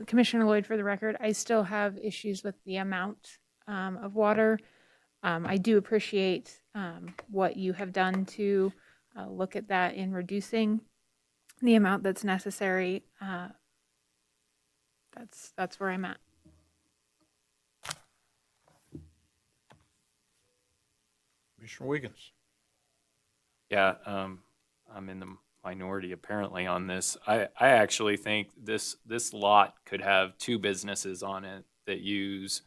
Commissioner Lloyd, for the record, I still have issues with the amount of water. I do appreciate what you have done to look at that in reducing the amount that's necessary. That's where I'm at. Commissioner Wiggins? Yeah, I'm in the minority apparently on this. I actually think this lot could have 2 businesses on it that use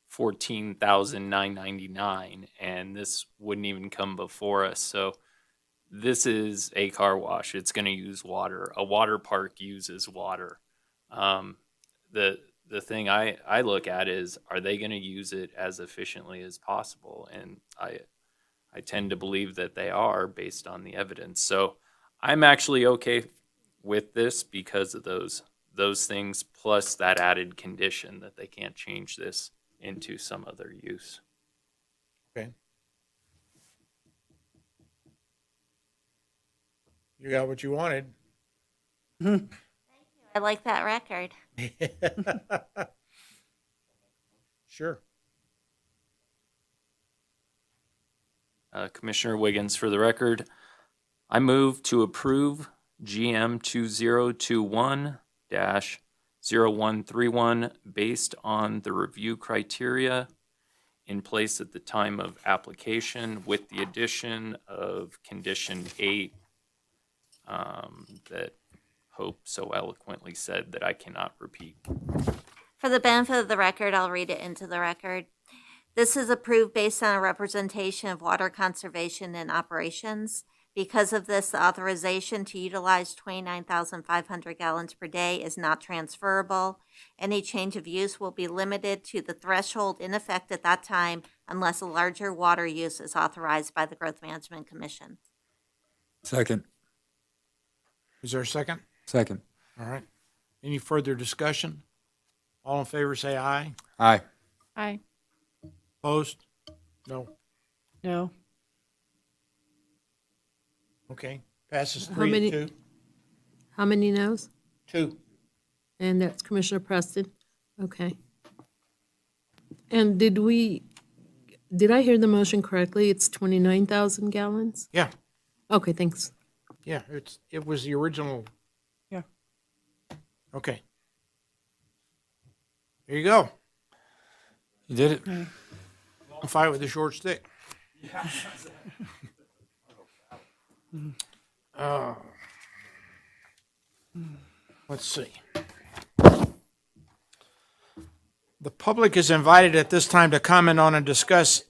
14,999, and this wouldn't even come before us. So this is a car wash. It's going to use water. A water park uses water. The thing I look at is, are they going to use it as efficiently as possible? And I tend to believe that they are based on the evidence. So I'm actually okay with this because of those things, plus that added condition that they can't change this into some other use. Okay. You got what you wanted. I like that record. Sure. Commissioner Wiggins, for the record. I move to approve GM 2021-0131 based on the review criteria in place at the time of application, with the addition of condition 8 that Hope so eloquently said that I cannot repeat. For the benefit of the record, I'll read it into the record. This is approved based on a representation of water conservation and operations. Because of this, the authorization to utilize 29,500 gallons per day is not transferable. Any change of use will be limited to the threshold in effect at that time unless a larger water use is authorized by the Growth Management Commission. Second. Is there a second? Second. All right. Any further discussion? All in favor, say aye. Aye. Aye. Opposed? No. No. Okay. Passes How 3 many- to 2. How many noes? 2. And that's Commissioner Preston? Okay. And did I hear the motion correctly? It's 29,000 gallons? Yeah. Okay, thanks. Yeah, it was the original. Yeah. Okay. There you go. You did it. Don't fight with a short stick. Let's see. The public is invited at this time to comment on and discuss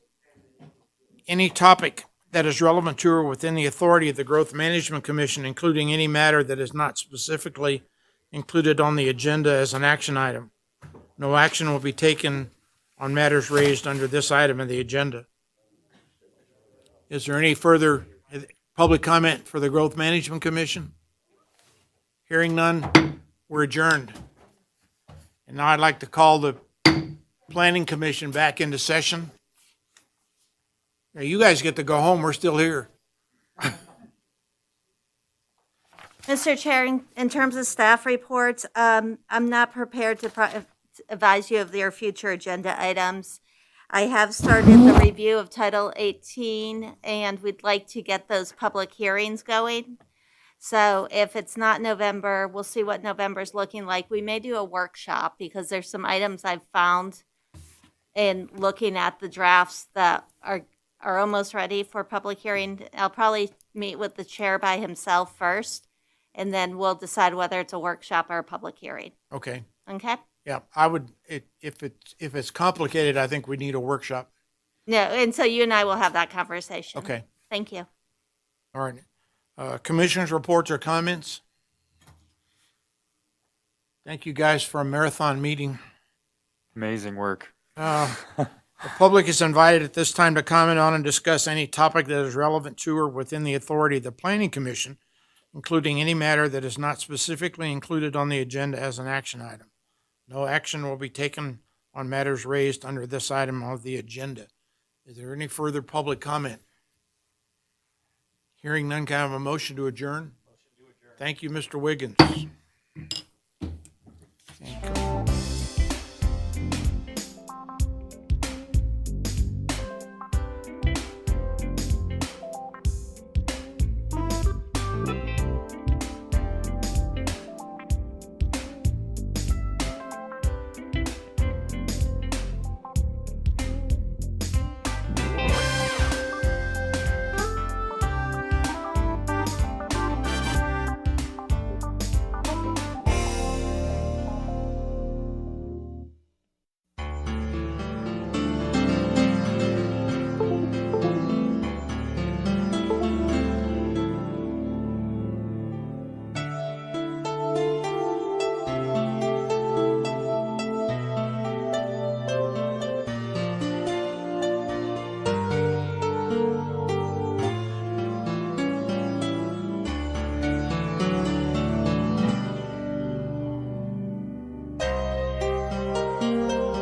any topic that is relevant to or within the authority of the Growth Management Commission, including any matter that is not specifically included on the agenda as an action item. No action will be taken on matters raised under this item of the agenda. Is there any further public comment for the Growth Management Commission? Hearing none, we're adjourned. And now I'd like to call the Planning Commission back into session. Now, you guys get to go home, we're still here. Mr. Chair, in terms of staff reports, I'm not prepared to advise you of their future agenda items. I have started the review of Title 18, and we'd like to get those public hearings going. So if it's not November, we'll see what November's looking like. We may do a workshop because there's some items I've found in looking at the drafts that are almost ready for public hearing. I'll probably meet with the chair by himself first, and then we'll decide whether it's a workshop or a public hearing. Okay. Okay? Yeah, I would, if it's complicated, I think we need a workshop. No, and so you and I will have that conversation. Okay. Thank you. All right. Commissioners' reports or comments? Thank you guys for a marathon meeting. Amazing work. The public is invited at this time to comment on and discuss any topic that is relevant to or within the authority of the Planning Commission, including any matter that is not specifically included on the agenda as an action item. No action will be taken on matters raised under this item of the agenda. Is there any further public comment? Hearing none, can I have a motion to adjourn? Motion to adjourn. Thank you, Mr. Wiggins.